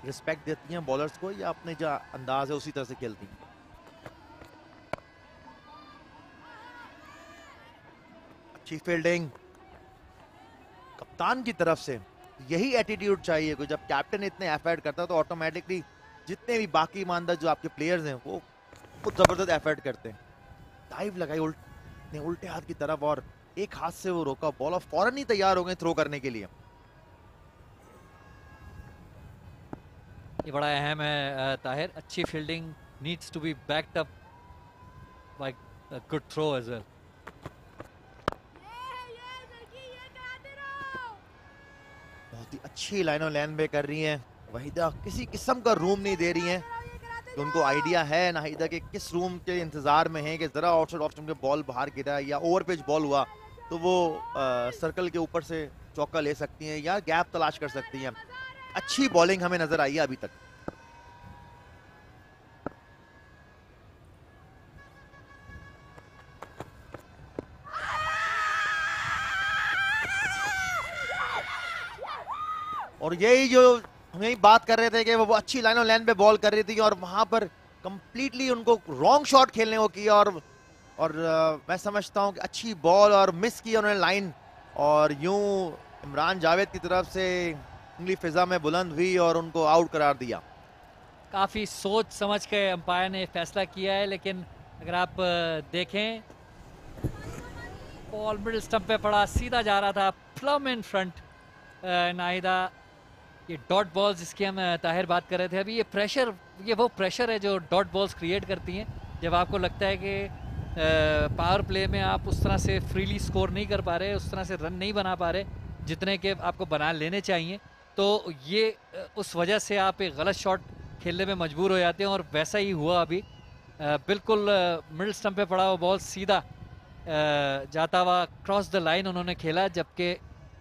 रिस्पेक्ट देती हैं बॉलर्स को या अपने जो अंदाज है उसी तरह से खेलती हैं। अच्छी फील्डिंग कप्तान की तरफ से, यही एटीट्यूड चाहिए को। जब कैप्टन इतने एफर्ट करता है तो ऑटोमेटिकली जितने भी बाकी ईमानदार जो आपके प्लेयर्स हैं वो जबरदस्त एफर्ट करते हैं। डाइव लगाई उल्टे हाथ की तरफ और एक हाथ से वो रोका बॉल और फौरन ही तैयार हो गए थ्रो करने के लिए। ये बड़ा अहम है ताहिर, अच्छी fielding needs to be backed up by good throw as well. बहुत ही अच्छी लाइन ऑन लाइन पे कर रही हैं वहीदा, किसी किस्म का रूम नहीं दे रही हैं। तो उनको आइडिया है नाहिदा के किस रूम के इंतजार में है कि जरा आउटसाइड ऑफ स्टंप पे बॉल बाहर गिरा या ओवर पिच बॉल हुआ तो वो सर्कल के ऊपर से चौका ले सकती हैं या गैप तलाश कर सकती हैं। अच्छी बॉलिंग हमें नजर आई है अभी तक। और यही जो हम यही बात कर रहे थे कि वो अच्छी लाइन ऑन लाइन पे बॉल कर रही थी और वहां पर कंप्लीटली उनको रॉन्ग शॉट खेलने को किया और मैं समझता हूं कि अच्छी बॉल और मिस की उन्होंने लाइन, और यूं इमरान जावेद की तरफ से उंगली फिजा में बुलंद हुई और उनको आउट करार दिया। काफ़ी सोच समझ के अंपायर ने फैसला किया है, लेकिन अगर आप देखें बॉल मिडिल स्टंप पे पड़ा, सीधा जा रहा था प्लम इन फ्रंट नाहिदा। ये डॉट बॉल्स जिसकी हम ताहिर बात कर रहे थे अभी, ये प्रेशर, ये वो प्रेशर है जो डॉट बॉल्स क्रिएट करती हैं जब आपको लगता है कि पावर प्ले में आप उस तरह से फ्रीली स्कोर नहीं कर पा रहे, उस तरह से रन नहीं बना पा रहे जितने के आपको बना लेने चाहिए, तो ये उस वजह से आप एक गलत शॉट खेलने में मजबूर हो जाते हैं। और वैसा ही हुआ अभी, बिल्कुल मिडिल स्टंप पे पड़ा हुआ बॉल सीधा जाता हुआ क्रॉस द लाइन उन्होंने खेला, जबकि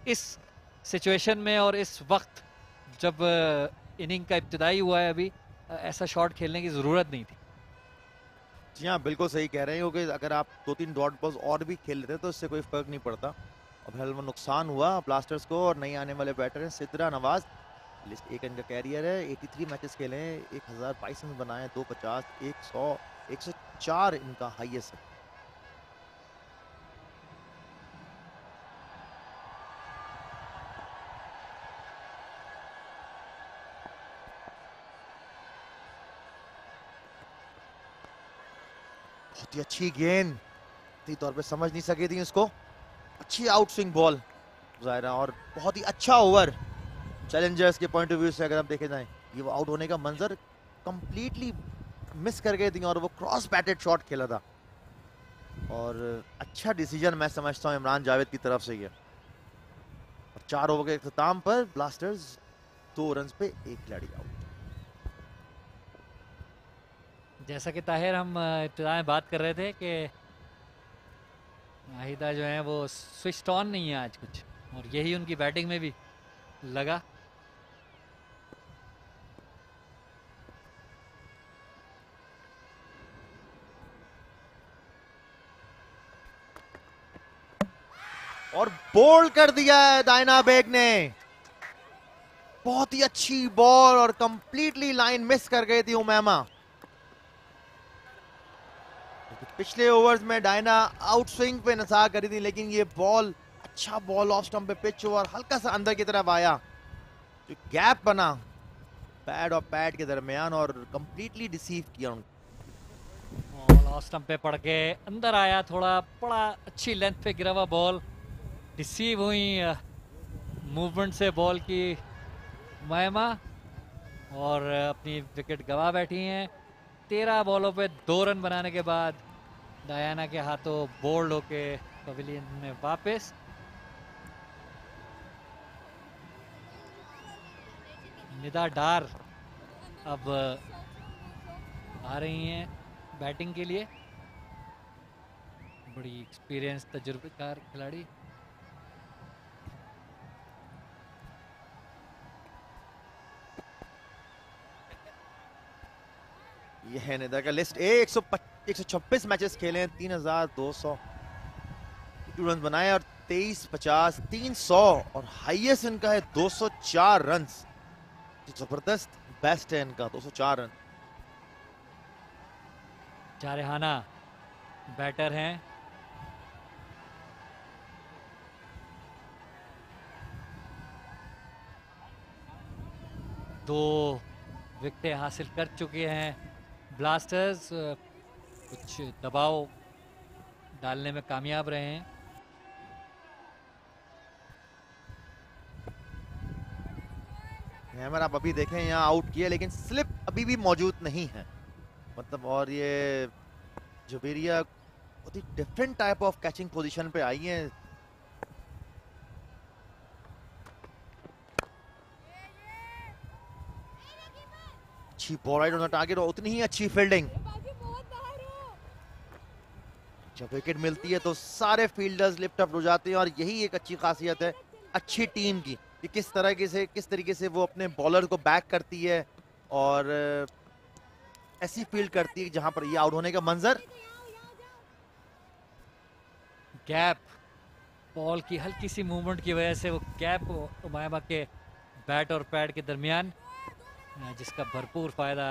इस सिचुएशन में और इस वक्त जब इनिंग का इब्तिदाई हुआ है अभी, ऐसा शॉट खेलने की ज़रूरत नहीं थी। जी हाँ, बिल्कुल सही कह रहे हैं, क्योंकि अगर आप 2-3 डॉट बॉल्स और भी खेल लेते तो इससे कोई फर्क नहीं पड़ता। अब हल्का नुकसान हुआ ब्लास्टर्स को, और नहीं आने वाले बैटर हैं सिद्रा नवाज। लिस्ट एक इनका कैरियर है, 83 मैचेस खेले हैं, 1022 रन बनाए, 250, 100, 104 इनका हाईएस्ट है। बहुत ही अच्छी गेंद, सही तौर पे समझ नहीं सकी थी उसको। अच्छी आउट स्विंग बॉल जायरा, और बहुत ही अच्छा ओवर चैलेंजर्स के पॉइंट ऑफ व्यू से अगर आप देखे जाएं। ये वो आउट होने का मंजर कंप्लीटली मिस कर गई थी और वो क्रॉस बैटेड शॉट खेला था, और अच्छा डिसीजन मैं समझता हूं इमरान जावेद की तरफ से ये। और 4 ओवर के इख्तिताम पर ब्लास्टर्स 2 रन पे 1 खिलाड़ी आउट। जैसा कि ताहिर हम इब्तिदा में बात कर रहे थे कि नाहिदा जो है वो स्विच ऑन नहीं है आज कुछ, और यही उनकी बैटिंग में भी लगा। और बोल्ड कर दिया है दायना बेग ने। बहुत ही अच्छी बॉल और कंप्लीटली लाइन मिस कर गई थी उमैमा। पिछले ओवर्स में डायना आउट स्विंग पे नसा करी थी, लेकिन ये बॉल, अच्छा बॉल ऑफ स्टंप पे पिच हुआ और हल्का सा अंदर की तरफ आया, जो गैप बना पैड और पैड के दरमियान, और कंप्लीटली डिसीव किया उनको। बॉल ऑफ स्टंप पे पड़ के अंदर आया, थोड़ा बड़ा अच्छी लेंथ पे गिरा हुआ बॉल, डिसीव हुई मूवमेंट से बॉल की मैमा, और अपनी विकेट गंवा बैठी हैं। 13 बॉलों पे 2 रन बनाने के बाद डायना के हाथों बोल्ड होके पवेलियन में वापस। निदा डार अब आ रही हैं बैटिंग के लिए, बड़ी एक्सपीरियंस तजुर्बेकार खिलाड़ी। ये है निदा का लिस्ट। 126 मैचेस खेले हैं, 3200 रन बनाए और 23-50, 300 और हाईएस्ट इनका है 204 रन। जबरदस्त बेस्ट है इनका 204 रन। जारहाना बैटर हैं। दो विकेटें हासिल कर चुके हैं ब्लास्टर्स। कुछ दबाव डालने में कामयाब रहे हैं। हैमर आप अभी देखें यहाँ आउट किया, लेकिन स्लिप अभी भी मौजूद नहीं है। मतलब और ये जुबेरिया बहुत ही different type of catching position पे आई है। अच्छी ball right on the target और उतनी ही अच्छी फील्डिंग। जब विकेट मिलती है तो सारे फील्डर्स लिफ्ट अप हो जाते हैं और यही एक अच्छी खासियत है अच्छी टीम की कि किस तरीके से वो अपने बॉलर को बैक करती है और ऐसी फील्ड करती है जहां पर ये आउट होने का मंजर। गैप बॉल की हल्की सी मूवमेंट की वजह से वो गैप उमायमा के बैट और पैड के दरमियान, जिसका भरपूर फायदा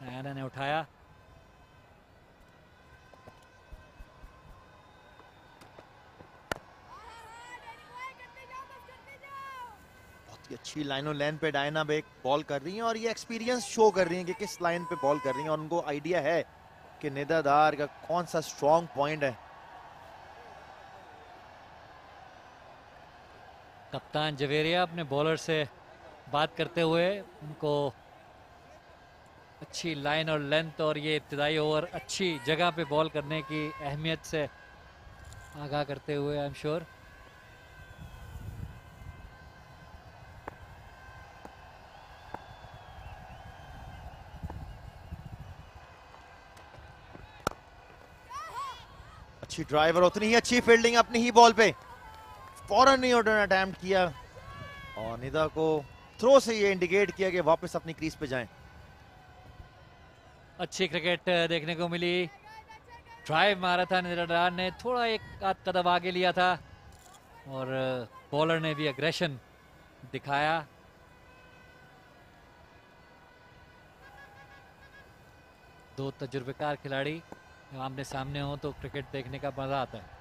डायना ने उठाया। अच्छी लाइन और लेंथ पे डायना बेक बॉल कर रही हैं और ये एक्सपीरियंस शो कर रही हैं कि किस लाइन पे बॉल कर रही हैं और उनको आइडिया है कि निदादार का कौन सा स्ट्रॉन्ग पॉइंट है। कप्तान जवेरिया अपने बॉलर से बात करते हुए उनको अच्छी लाइन और लेंथ और ये इब्तिदाई ओवर अच्छी जगह पे बॉल करने की अहमियत से आगाह करते हुए आई एम श्योर। अच्छी ड्राइवर उतनी ही अच्छी फील्डिंग अपनी ही बॉल पे फौरन नहीं अटेम्प्ट किया और निदा को थ्रो से ये इंडिकेट किया कि वापस अपनी क्रीज पे जाएं। अच्छी क्रिकेट देखने को मिली। ड्राइव मारा था निदा ने, थोड़ा एक आध कदम आगे लिया था और बॉलर ने भी अग्रेशन दिखाया। दो तजुर्बेकार खिलाड़ी आमने सामने हो तो क्रिकेट देखने का मजा आता है।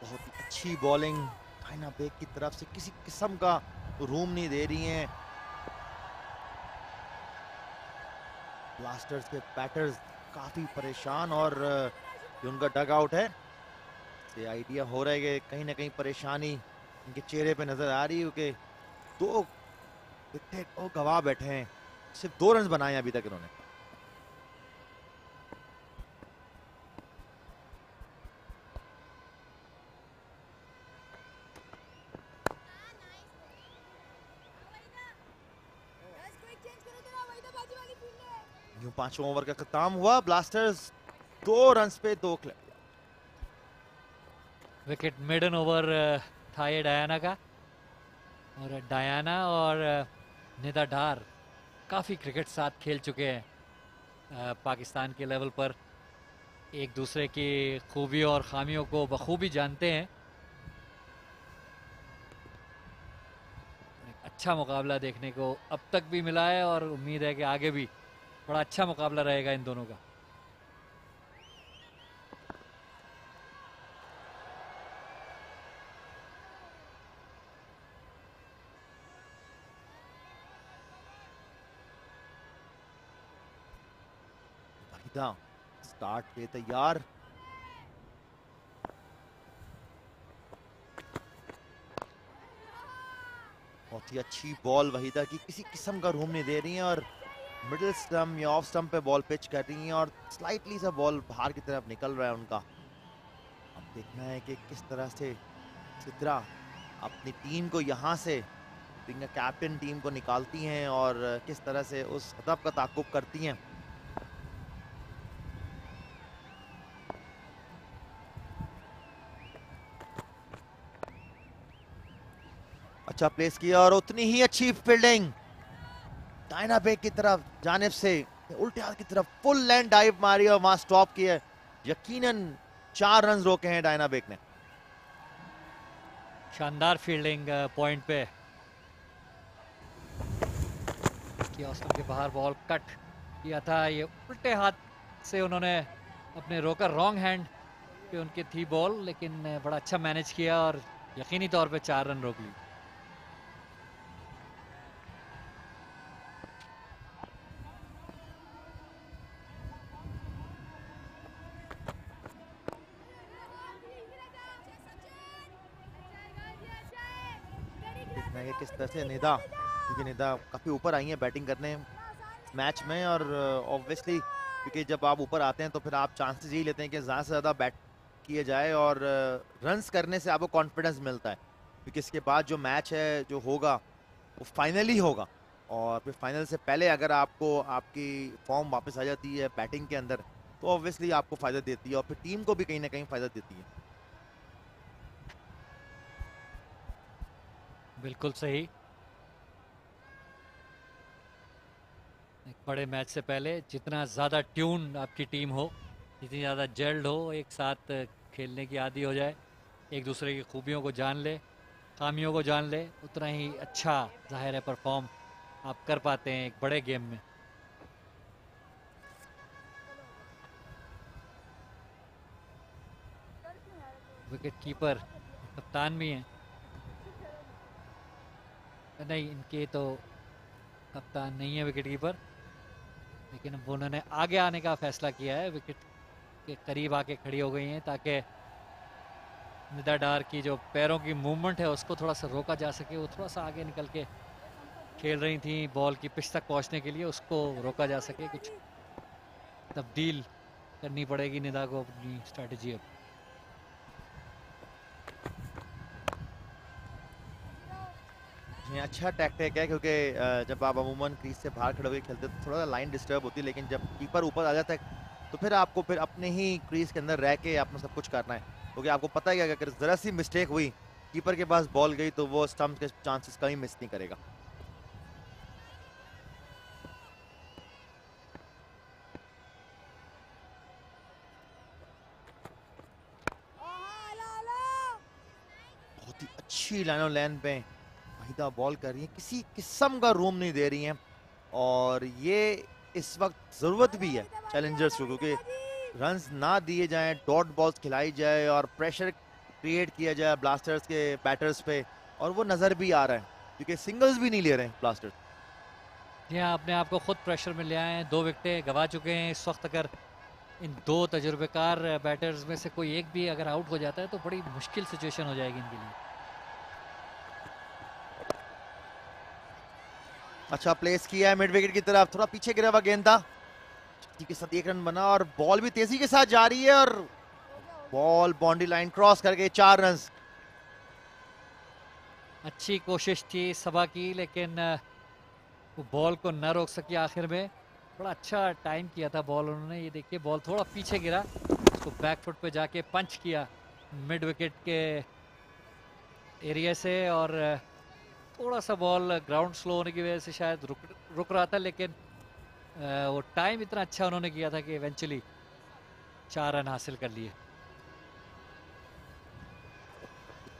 बहुत ही अच्छी बॉलिंग डायना बेक की तरफ से, किसी किस्म का रूम नहीं दे रही हैं। ब्लास्टर्स के बैटर्स काफी परेशान और ये उनका डग आउट है। ये आइडिया हो रहा है कि कहीं ना कहीं परेशानी इनके चेहरे पे नजर आ रही है क्योंकि दो विकेट और गवा बैठे हैं। सिर्फ 2 रन बनाए अभी तक इन्होंने। यूं 5वां ओवर का खत्म हुआ। ब्लास्टर्स 2 रन पे 2 विकेट मिडन ओवर था ये डायना का और डायना और निदा डार काफ़ी क्रिकेट साथ खेल चुके हैं पाकिस्तान के लेवल पर, एक दूसरे की खूबियों और खामियों को बखूबी जानते हैं। एक अच्छा मुकाबला देखने को अब तक भी मिला है और उम्मीद है कि आगे भी बड़ा अच्छा मुकाबला रहेगा इन दोनों का। स्टार्ट पे तैयार। बहुत ही अच्छी बॉल वहीदा की, किसी किस्म का रूम नहीं दे रही हैं और मिडिल स्टंप या ऑफ स्टंप पे बॉल पिच कर रही हैं और स्लाइटली सा बॉल बाहर की तरफ निकल रहा है उनका। अब देखना है कि किस तरह से सिद्रा अपनी टीम को यहाँ से कैप्टन टीम को निकालती हैं और किस तरह से उस हदफ का ताक़ुब करती हैं। अच्छा प्लेस किया और उतनी ही अच्छी फील्डिंग डायना बेक की तरफ जानिब से उल्टे हाथ की तरफ फुल लैंड डाइव मारी और वहां स्टॉप किया। यकीनन 4 रन रोके हैं डायना बेक ने। शानदार फील्डिंग पॉइंट पे कि ऑस्टन के बाहर बॉल कट किया था। ये उल्टे हाथ से उन्होंने अपने रोकर, रॉन्ग हैंड पे उनकी थी बॉल, लेकिन बड़ा अच्छा मैनेज किया और यकीनी तौर पे 4 रन रोक ली। देखना है किस तरह से निदा, क्योंकि निदा काफी ऊपर आई है बैटिंग करने मैच में, और ऑब्वियसली क्योंकि जब आप ऊपर आते हैं तो फिर आप चांसेस यही लेते हैं कि ज़्यादा से ज़्यादा बैट किए जाए और रन्स करने से आपको कॉन्फिडेंस मिलता है, क्योंकि इसके बाद जो मैच है जो होगा वो फाइनली होगा, और फिर फाइनल से पहले अगर आपको आपकी फॉर्म वापस आ जाती है बैटिंग के अंदर तो ऑब्वियसली आपको फ़ायदा देती है और फिर टीम को भी कहीं ना कहीं फ़ायदा देती है। बिल्कुल सही। एक बड़े मैच से पहले जितना ज़्यादा ट्यून आपकी टीम हो, जितनी ज़्यादा जेल्ड हो, एक साथ खेलने की आदी हो जाए, एक दूसरे की खूबियों को जान ले, खामियों को जान ले, उतना ही अच्छा जाहिर है परफॉर्म आप कर पाते हैं एक बड़े गेम में। विकेट कीपर कप्तान भी हैं, नहीं इनके तो कप्तान नहीं है विकेट कीपर, लेकिन अब उन्होंने आगे आने का फैसला किया है, विकेट के करीब आके खड़ी हो गई हैं ताकि निदा डार की जो पैरों की मूवमेंट है उसको थोड़ा सा रोका जा सके। वो थोड़ा सा आगे निकल के खेल रही थी बॉल की पिच तक पहुंचने के लिए, उसको रोका जा सके। कुछ तब्दील करनी पड़ेगी निदा को अपनी स्ट्रेटजी अब। अच्छा टैक्टिक है, क्योंकि जब आप अमूमन क्रीज से बाहर खड़े होकर खेलते हैं तो थोड़ा लाइन डिस्टर्ब होती है, लेकिन जब कीपर ऊपर आ जाता है तो फिर आपको फिर अपने ही क्रीज के अंदर रह के अपना सब कुछ करना है, क्योंकि आपको पता है कि अगर ज़रा सी मिस्टेक हुई, कीपर के पास बॉल गई तो वो स्टंप के चांसेस कहीं मिस नहीं करेगा। बहुत ही अच्छी लाइन लाइन पे वहीदा बॉल कर रही है, किसी किस्म का रूम नहीं दे रही हैं, और ये इस वक्त ज़रूरत भी है चैलेंजर्स को, क्योंकि रन्स ना दिए जाएं, डॉट बॉल्स खिलाई जाए और प्रेशर क्रिएट किया जाए ब्लास्टर्स के बैटर्स पे, और वो नज़र भी आ रहा है क्योंकि सिंगल्स भी नहीं ले रहे हैं ब्लास्टर्स। यहाँ अपने आप को खुद प्रेशर में ले आए हैं, 2 विकेटें गवा चुके हैं इस वक्त। अगर इन 2 तजुर्बेकार बैटर्स में से कोई एक भी अगर आउट हो जाता है तो बड़ी मुश्किल सिचुएशन हो जाएगी इनके लिए। अच्छा प्लेस किया है मिड विकेट की तरफ, थोड़ा पीछे गिरा हुआ गेंद था, के साथ 1 रन बना और बॉल भी तेजी के साथ जा रही है और बॉल बाउंड्री लाइन क्रॉस करके 4 रन। अच्छी कोशिश थी सबा की, लेकिन वो बॉल को न रोक सकी आखिर में। बड़ा अच्छा टाइम किया था बॉल उन्होंने। ये देखिए बॉल थोड़ा पीछे गिरा, उसको बैक फुट पे जाके पंच किया मिड विकेट के एरिया से, और थोड़ा सा बॉल ग्राउंड स्लो होने की वजह से शायद रुक रहा था, लेकिन वो टाइम इतना अच्छा उन्होंने किया था कि इवेंचुअली 4 रन हासिल कर लिए।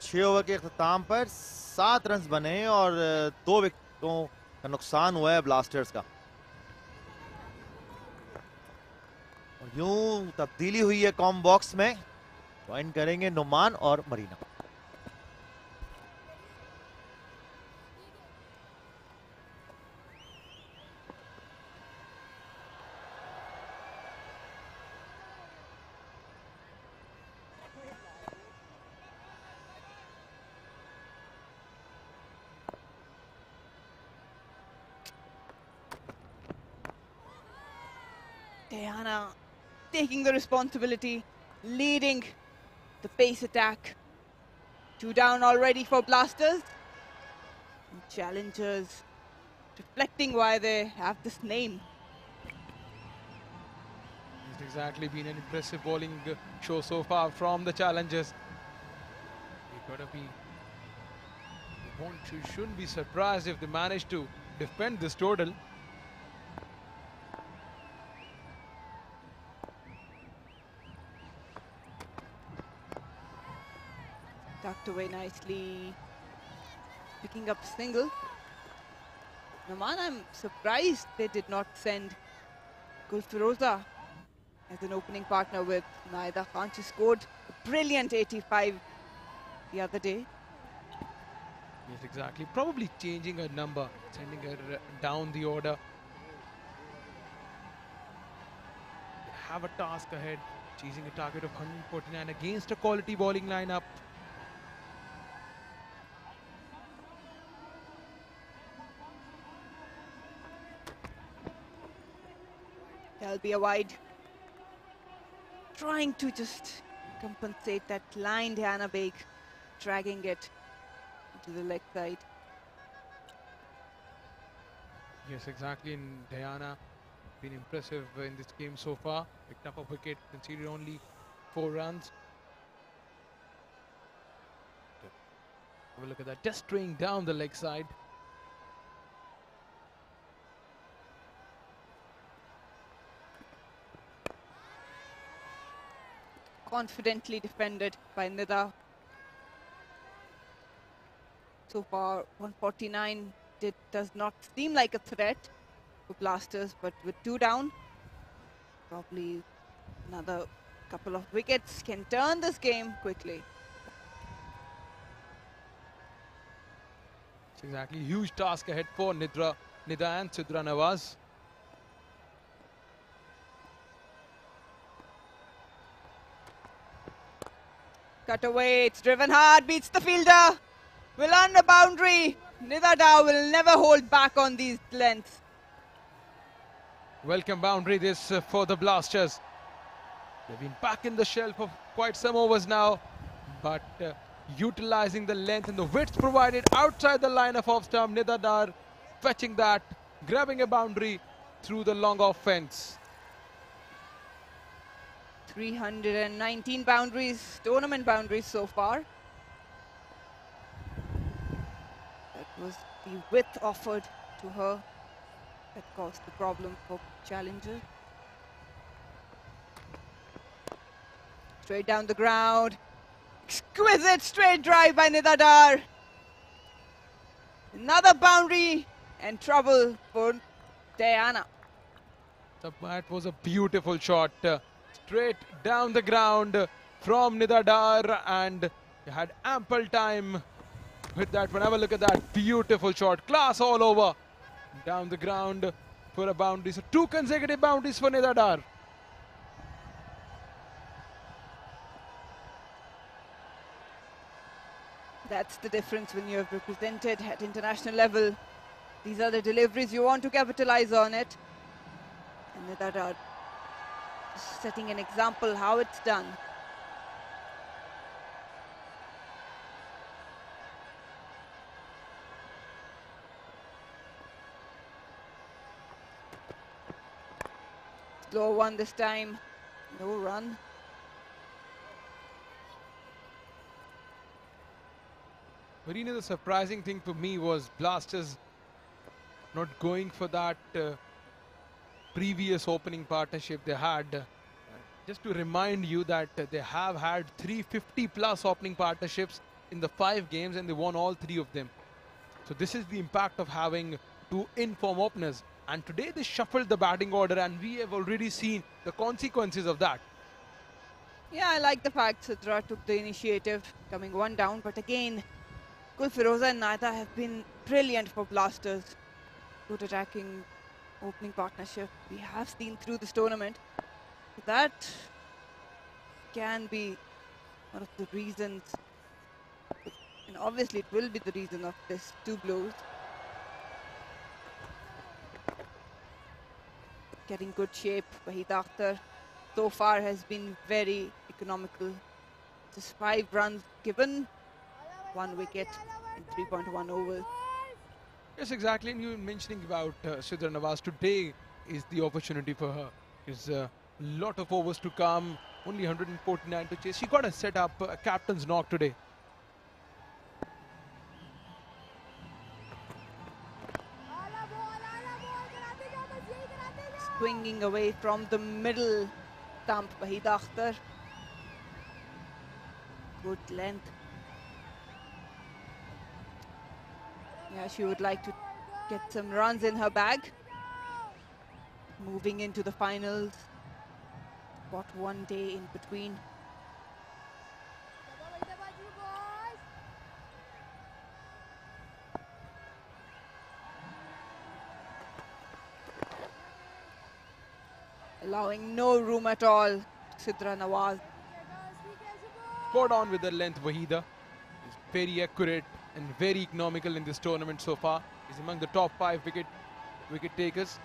6 ओवर के अख्ताम पर 7 रन बने और 2 विकेटों का नुकसान हुआ है ब्लास्टर्स का। और यूं तब्दीली हुई है कॉम बॉक्स में, ज्वाइन करेंगे नुमान और Marina. Diana taking the responsibility, leading the pace attack. 2 down already for Blasters. And challengers reflecting why they have this name. It's exactly been an impressive bowling show so far from the challengers. You've got to be, shouldn't be surprised if they manage to defend this total. Tucked away nicely. Picking up single. Naman, I'm surprised they did not send Gulfiroza as an opening partner with Naida Khan. She scored a brilliant 85 the other day. Yes, exactly. Probably changing her number, sending her down the order. They have a task ahead, chasing a target of 149 against a quality bowling lineup. That'll be a wide. Trying to just compensate that line, Diana Baig, dragging it to the leg side. Yes, exactly. And Diana been impressive in this game so far. Picked up a wicket, conceded only 4 runs. Have a look at that, just straying down the leg side. Confidently defended by Nida. So far, 149 does not seem like a threat for Blasters, but with 2 down, probably another couple of wickets can turn this game quickly. It's exactly huge task ahead for Nida and Sidra Nawaz. Cut away, it's driven hard, beats the fielder. Will earn the boundary. Nida Dar will never hold back on these lengths. Welcome boundary this for the Blasters. They've been back in the shell for quite some overs now, but utilizing the length and the width provided outside the line of off stump. Nida Dar fetching that, grabbing a boundary through the long off fence. 319 boundaries, tournament boundaries so far. That was the width offered to her that caused the problem for challengers. Straight down the ground. Exquisite straight drive by Nida Dar. Another boundary and trouble for Diana. That was a beautiful shot. Straight down the ground from Nida Dar, and he had ample time with that one. Have a look at that beautiful shot. Class all over. Down the ground for a boundary. So 2 consecutive boundaries for Nida Dar. That's the difference when you have represented at international level. These are the deliveries you want to capitalize on it. And Nida Dar setting an example how it's done. Slow one this time, no run. Marina, the surprising thing for me was Blasters not going for that previous opening partnership they had. Just to remind you that they have had 350 plus opening partnerships in the 5 games and they won all 3 of them. So this is the impact of having 2 in-form openers. And today they shuffled the batting order and we have already seen the consequences of that. Yeah, I like the fact Sidra took the initiative, coming 1 down. But again, Gulfiroza and Naida have been brilliant for Blasters. Good attacking opening partnership we have seen through this tournament. That can be one of the reasons, and obviously it will be the reason of this 2 blows. Getting good shape. Wahid Akhtar so far has been very economical. Just 5 runs given, 1 wicket in 3.1 overs. Yes, exactly. And you were mentioning about Sidra Nawaz. Today is the opportunity for her. There's a lot of overs to come. Only 149 to chase. She got a set up, a captain's knock today. Swinging away from the middle stump, Wahid Akhtar. Good length. Yeah, she would like to get some runs in her bag. Moving into the finals. Got one day in between. Allowing no room at all, Sidra Nawaz. Spot on with the length, Wahida. Is very accurate and very economical in this tournament so far. He's among the top 5 wicket takers.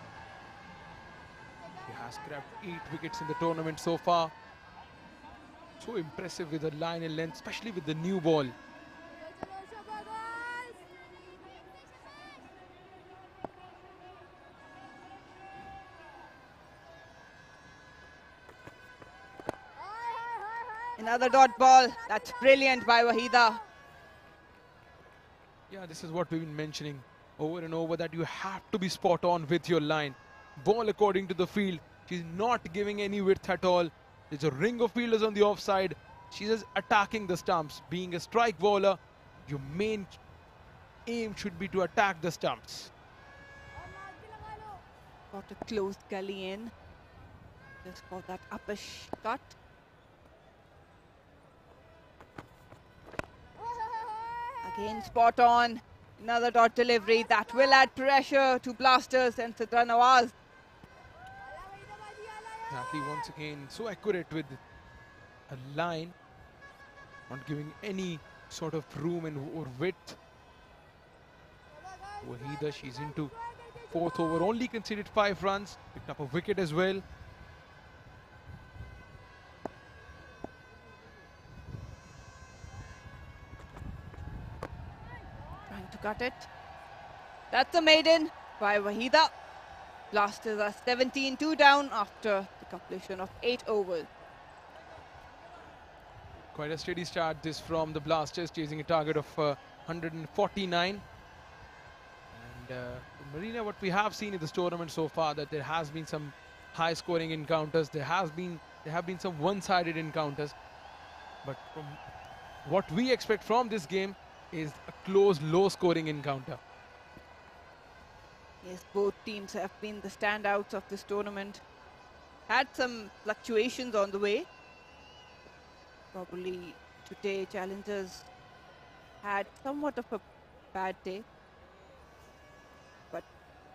He has grabbed 8 wickets in the tournament so far. So impressive with the line and length, especially with the new ball. Another dot ball. That's brilliant by Wahida. Yeah, this is what we've been mentioning over and over, that you have to be spot on with your line. Ball according to the field. She's not giving any width at all. There's a ring of fielders on the offside. She's just attacking the stumps. Being a strike bowler, your main aim should be to attack the stumps. Got a close gully in. Just for that upper cut. Again, spot on. Another dot delivery that will add pressure to Blasters and Sidra Nawaz. Exactly, once again, so accurate with a line, not giving any sort of room or width. Wahida, she's into 4th over, only conceded 5 runs, picked up a wicket as well. Trying to cut it. That's a maiden by Wahida. Blasters are 17-2 down after the completion of 8 overs. Quite a steady start this from the Blasters, chasing a target of 149. And Marina, what we have seen in this tournament so far, that there has been some high-scoring encounters. There have been some one-sided encounters. But from what we expect from this game is a close, low-scoring encounter. Yes, both teams have been the standouts of this tournament. Had some fluctuations on the way. Probably today challengers had somewhat of a bad day. But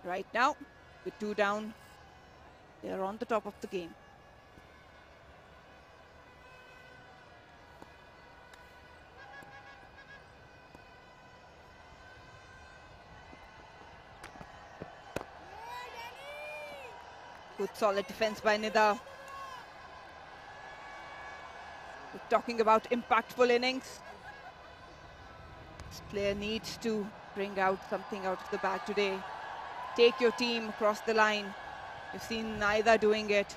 right now, with 2 down, they are on the top of the game. Good solid defense by Nida. We're talking about impactful innings. This player needs to bring out something out of the bag today. Take your team across the line. We've seen Naida doing it.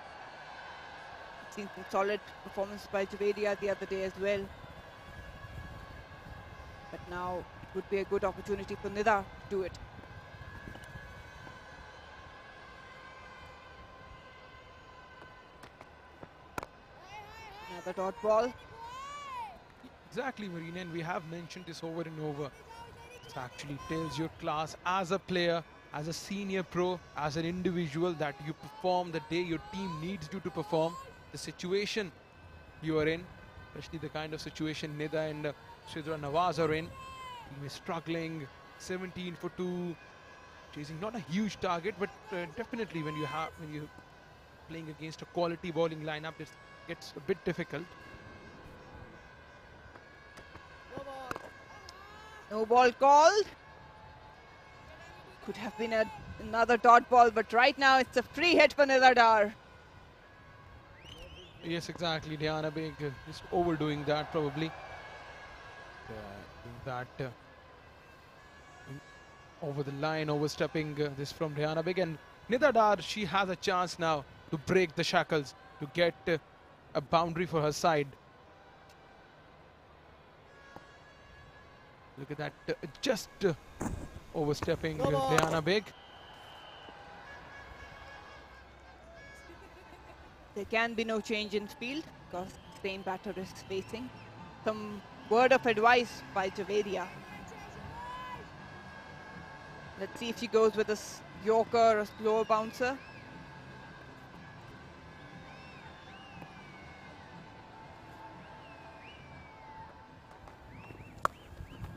We've seen some solid performance by Javedia the other day as well. But now it would be a good opportunity for Nida to do it. Another dot ball. Exactly, Marina, and we have mentioned this over and over. This actually tells your class as a player, as a senior pro, as an individual, that you perform the day your team needs you to perform. The situation you are in, especially the kind of situation Nida and Sidra Nawaz are in. Team is struggling, 17 for 2, chasing not a huge target, but definitely when you're playing against a quality bowling lineup, it gets a bit difficult. No ball called. Could have been another dot ball, but right now it's a free hit for Nidadar. Yes, exactly. Diana Beg just overdoing that probably. Doing that over the line, overstepping this from Diana Beg. And Nidadar, she has a chance now to break the shackles, to get a boundary for her side. Look at that, just overstepping Diana Beg. There can be no change in field because the same batter is facing. Some word of advice by Javedia. Let's see if she goes with a yorker or slower bouncer.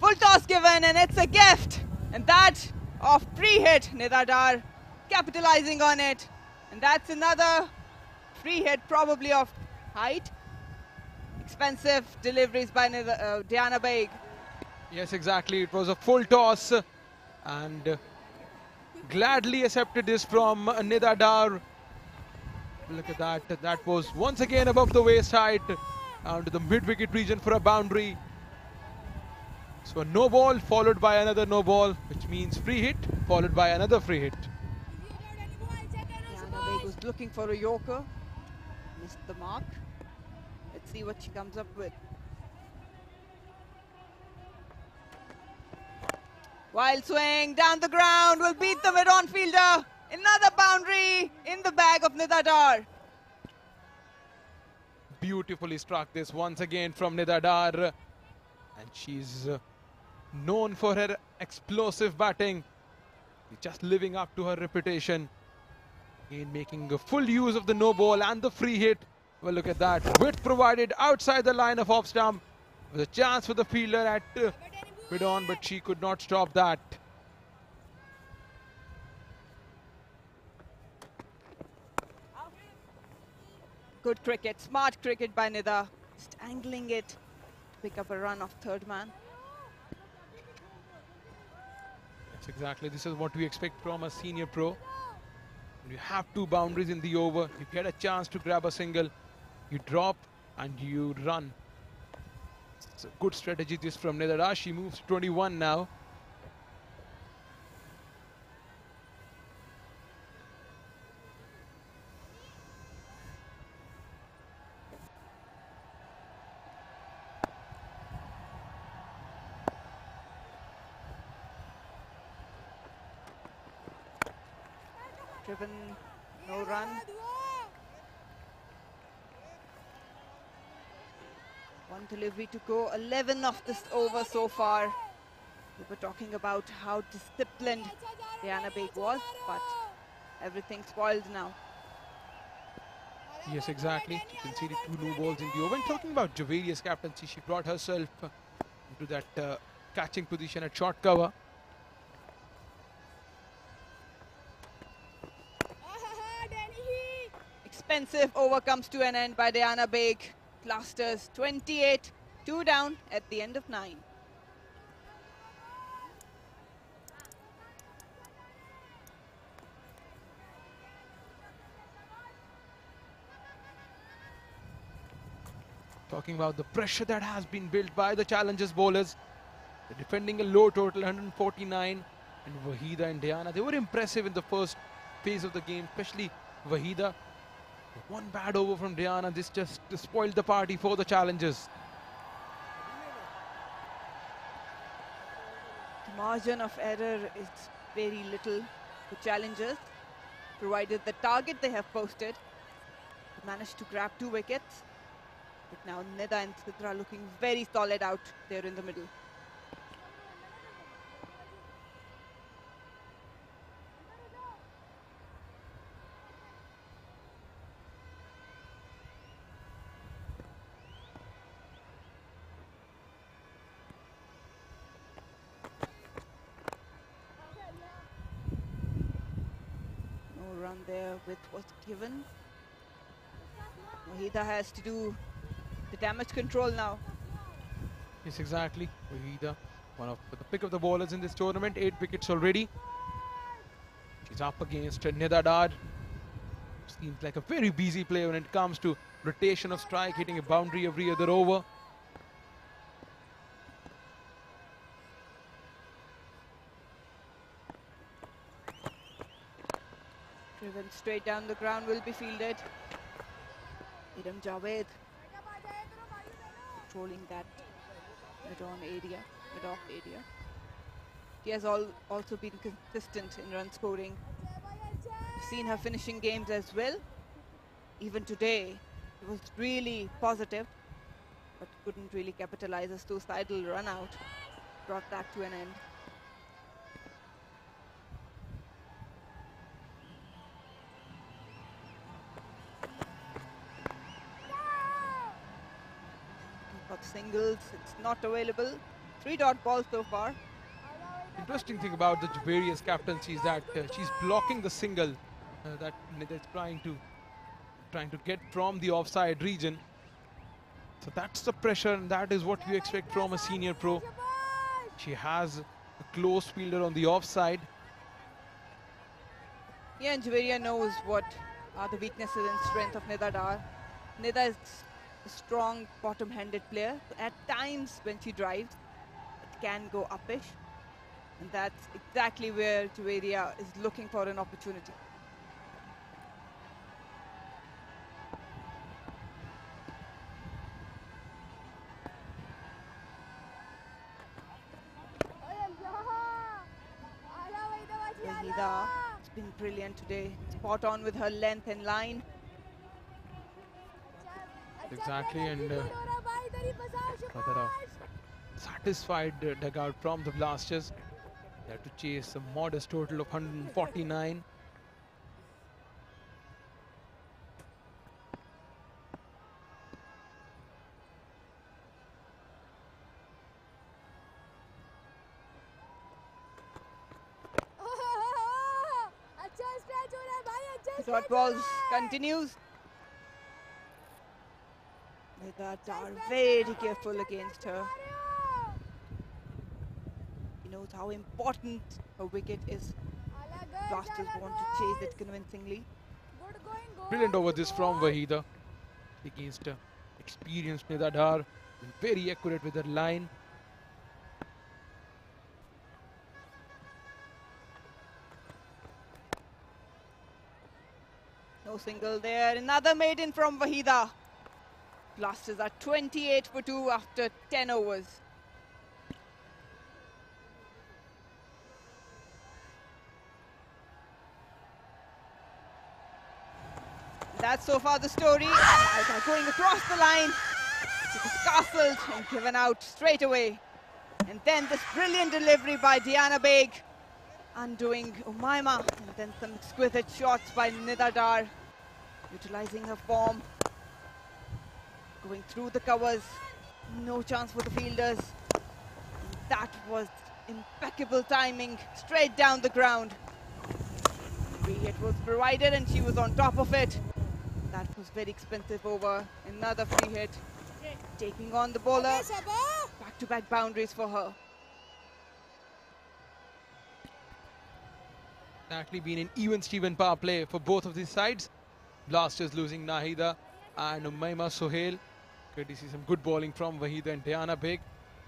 Full toss given, and it's a gift. And that off pre-hit, Nida Dar capitalizing on it. And that's another free hit, probably of height. Expensive deliveries by Diana Baig. Yes, exactly. It was a full toss and gladly accepted this from Nida Dar. Look at that. That was once again above the waist height down to the mid-wicket region for a boundary. So a no ball followed by another no ball, which means free hit followed by another free hit. Diana Baig was looking for a yorker. Missed the mark. Let's see what she comes up with. Wild swing down the ground will beat the mid-on fielder. Another boundary in the bag of Nida Dar. Beautifully struck this once again from Nida Dar. And she's known for her explosive batting. Just living up to her reputation. Again, making a full use of the no ball and the free hit. Well, look at that. Width provided outside the line of off stump. With a chance for the fielder at mid-on, but she could not stop that. Good cricket, smart cricket by Nida. Just angling it to pick up a run off third man. Yes, exactly. This is what we expect from a senior pro. You have 2 boundaries in the over. You get a chance to grab a single. You drop and you run. It's a good strategy this from Nida Dar. She moves to 21 now. Driven, no run. One delivery to go, 11 of this over so far. We were talking about how disciplined Diana Baig was, but everything spoiled now. Yes, exactly. She conceded 2 no balls in the over. And talking about Javeria's captaincy, she brought herself into that catching position at short cover. Expensive over comes to an end by Diana Baig. Clusters 28, 2 down at the end of 9. Talking about the pressure that has been built by the challengers bowlers. They're defending a low total, 149. And Wahida and Diana, they were impressive in the first phase of the game, especially Wahida. One bad over from Diana, this just spoiled the party for the challengers. The margin of error is very little for challengers, provided the target they have posted. They managed to grab 2 wickets. But now Nida and Sidra looking very solid out there in the middle. No run there with was given. Wahida has to do the damage control now. Yes, exactly. Wahida, one of the pick of the bowlers in this tournament, 8 wickets already. She's up against Nida Dar. Seems like a very busy player when it comes to rotation of strike, hitting a boundary every other over. Driven straight down the ground, will be fielded. Idam Javed controlling that mid-on area, mid-off area. She has also been consistent in run scoring. We've seen her finishing games as well. Even today, it was really positive, but couldn't really capitalize. A suicidal run out brought that to an end. singles, it's not available. 3 dot balls so far. Interesting thing about the Juveria's captaincy is that she's blocking the single that Nida is trying to get from the offside region. So that's the pressure, and that is what you expect from a senior pro. She has a close fielder on the offside. Yeah, and Juveria knows what are the weaknesses and strength of Nida Dar. Nida is a strong bottom-handed player. At times when she drives, it can go uppish. And that's exactly where Juveria is looking for an opportunity. Wahida has been brilliant today. Spot on with her length and line. Exactly, and rather a satisfied dugout from the Blasters. They have to chase a modest total of 149. Dot balls continues. Nida Dar very careful against her. He knows how important her wicket is. Blasters want to chase it convincingly. Brilliant over this from Wahida against experienced Nida Dar. Very accurate with her line. No single there. Another maiden from Wahida. Blasters are 28 for 2 after 10 overs. That's so far the story. Now going across the line. It was castled and given out straight away. And then this brilliant delivery by Diana Beg, undoing Umaima. And then some exquisite shots by Nida Dar, utilizing her form. Going through the covers. No chance for the fielders. And that was impeccable timing, straight down the ground. Free hit was provided and she was on top of it. That was very expensive over. Another free hit. Taking on the bowler. Back-to-back boundaries for her. Exactly, been an even Steven power play for both of these sides. Blasters losing Nahida and Umaima Sohail. Good to see some good bowling from Wahida and Diana Beg.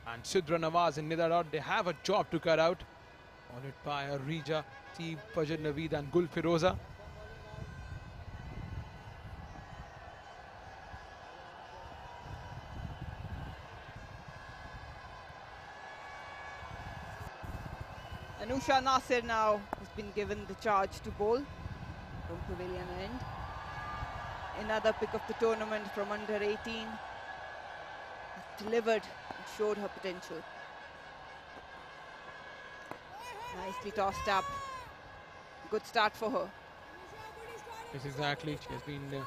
And Sidra Nawaz and Nida Dar, they have a job to cut out. Followed by Rija, T, Fajr Naveed and Gul Firoza. Anusha Nasir now has been given the charge to bowl from pavilion end. Another pick of the tournament from under 18. Has delivered and showed her potential. Nicely tossed up. Good start for her. Yes, exactly. She has been the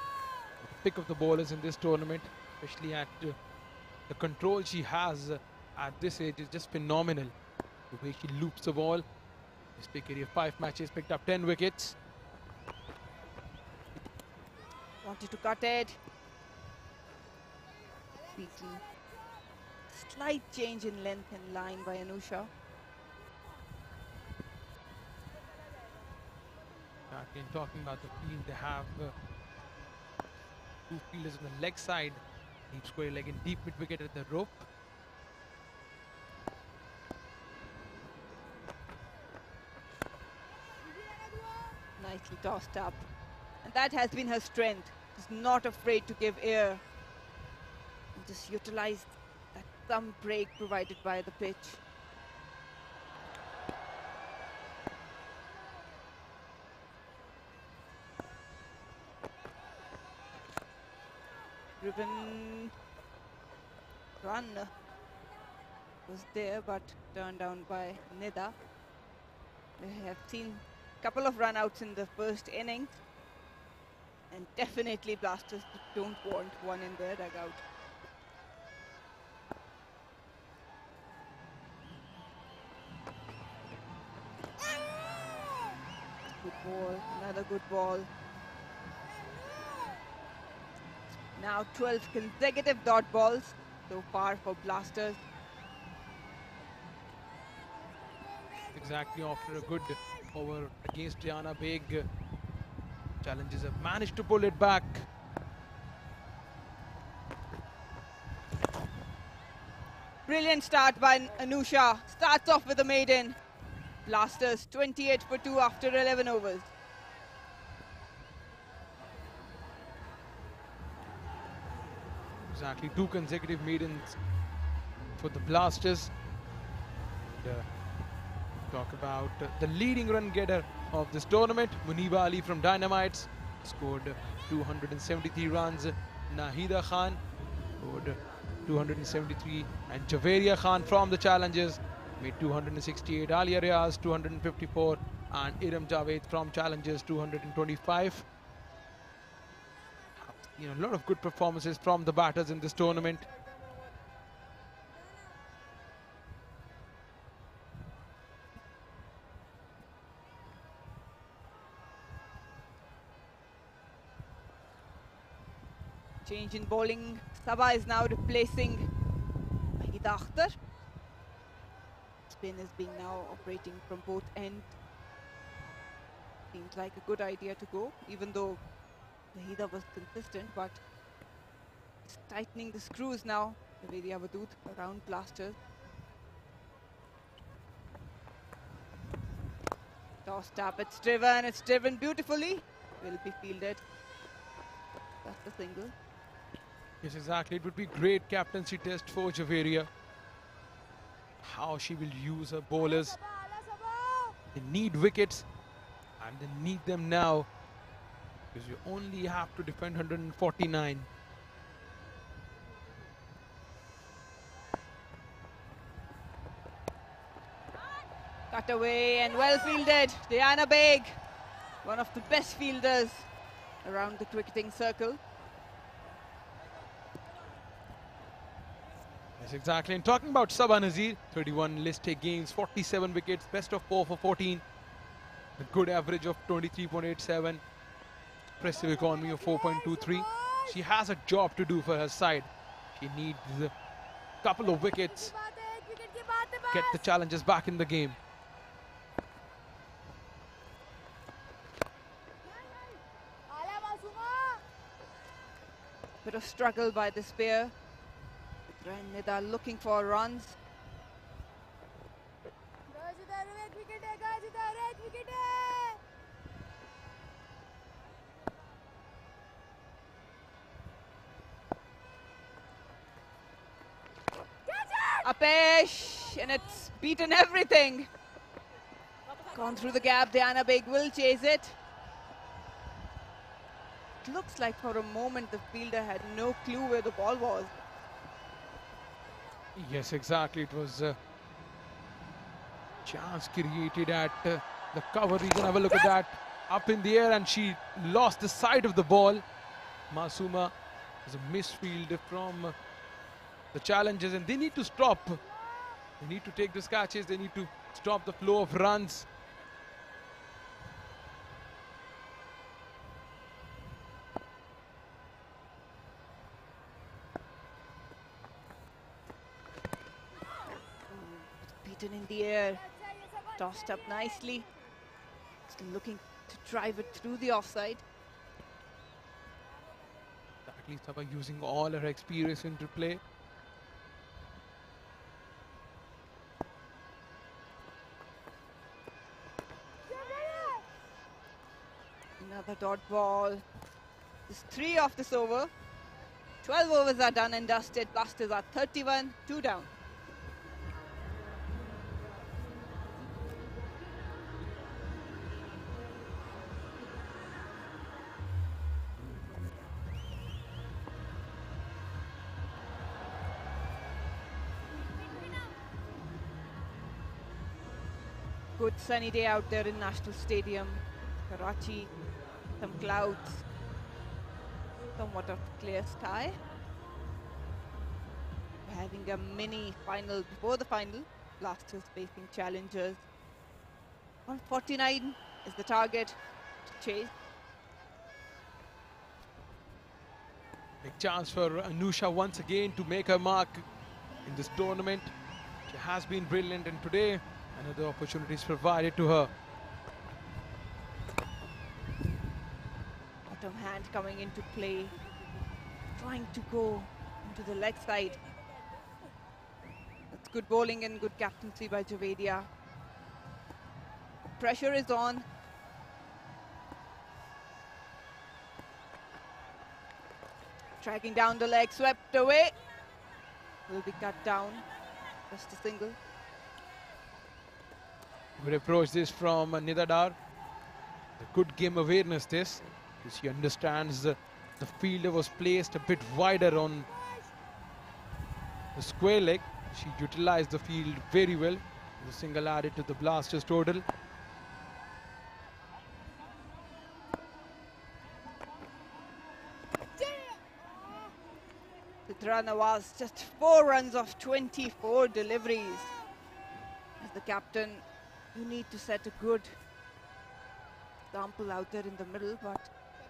pick of the bowlers in this tournament, especially at the control she has at this age is just phenomenal. The way she loops the ball. This big career, 5 matches, picked up 10 wickets. Wanted to cut it. Beaten. Slight change in length and line by Anusha. Again, talking about the field, they have 2 fielders on the leg side. Deep square leg and deep mid wicket at the rope. Nicely tossed up. And that has been her strength. She's not afraid to give air. And just utilize that some break provided by the pitch. Driven run was there but turned down by Nida. We have seen a couple of run-outs in the first innings, and definitely Blasters don't want one in their dugout. ball, another good ball. Now 12 consecutive dot balls so far for Blasters. Exactly, after a good over against Diana Beg, challenges have managed to pull it back. Brilliant start by Anusha. Starts off with a maiden. Blasters 28 for 2 after 11 overs. Exactly, 2 consecutive maidens for the Blasters. And, talk about the leading run getter of this tournament, Muniba Ali from Dynamites, scored 273 runs. Nahida Khan scored 273, and Javeria Khan from the Challengers made 268. Alia Riaz 254, and Iram Javed from Challengers 225. You know, a lot of good performances from the batters in this tournament. Change in bowling. Sabah is now replacing Mahida Akhtar. Spin is being now operating from both ends. Seems like a good idea to go, even though Mahida was consistent, but it's tightening the screws now. Javeria Wadood around Blasters. Tossed up, it's driven beautifully. Will be fielded. That's the single. Yes, exactly. It would be great captaincy test for Javeria. How she will use her bowlers. They need wickets, and they need them now, because you only have to defend 149. Cut away and well fielded. Diana Beg, one of the best fielders around the cricketing circle. Yes, exactly. And talking about Sabah Nazir, 31 list A games, 47 wickets, best of 4 for 14. A good average of 23.87. Impressive economy of 4.23. She has a job to do for her side. She needs a couple of wickets, get the Challengers back in the game. Bit of struggle by this pair. Nida looking for runs. Apesh, and it's beaten everything. Gone through the gap. Diana Beg will chase it. It looks like for a moment the fielder had no clue where the ball was. Yes, exactly. It was a chance created at the cover. You can have a look at that. Up in the air, and she lost the side of the ball. Masuma was a misfield from the Challengers, and they need to stop. They need to take these catches. They need to stop the flow of runs. Beaten in the air, tossed up nicely. Still looking to drive it through the offside. Exactly, Sabah using all her experience into play. Another dot ball. There's 3 off this over. 12 overs are done and dusted. Blasters are 31, 2 down. Good sunny day out there in National Stadium, Karachi. Some clouds, somewhat of clear sky. We're having a mini final before the final. Blasters facing Challengers. 149 is the target. to chase. Big chance for Anusha once again to make her mark in this tournament. She has been brilliant, and today another opportunity is provided to her. Bottom hand coming into play, trying to go into the leg side. That's good bowling and good captaincy by Javedia. Pressure is on. Tracking down the leg, swept away. Will be cut down. Just a single. Good approach this from Nidadar. A good game awareness this. She understands the fielder was placed a bit wider on the square leg. She utilized the field very well. The single added to the Blasters total. Sidra Nawaz, just 4 runs off 24 deliveries. As the captain, you need to set a good example out there in the middle, but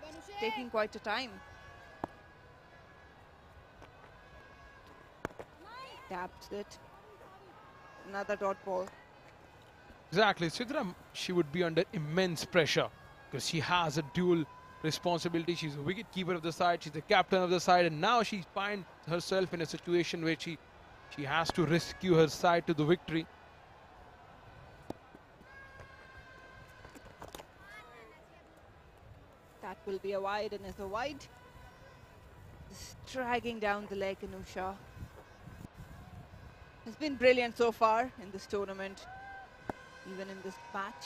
it's taking quite a time. Tapped it. Another dot ball. Exactly. Sidra, she would be under immense pressure because she has a dual responsibility. She's a wicket keeper of the side, she's the captain of the side, and now she finds herself in a situation where she has to rescue her side to the victory. That will be a wide, and is a wide. Just dragging down the leg, Anusha. Has been brilliant so far in this tournament, even in this match.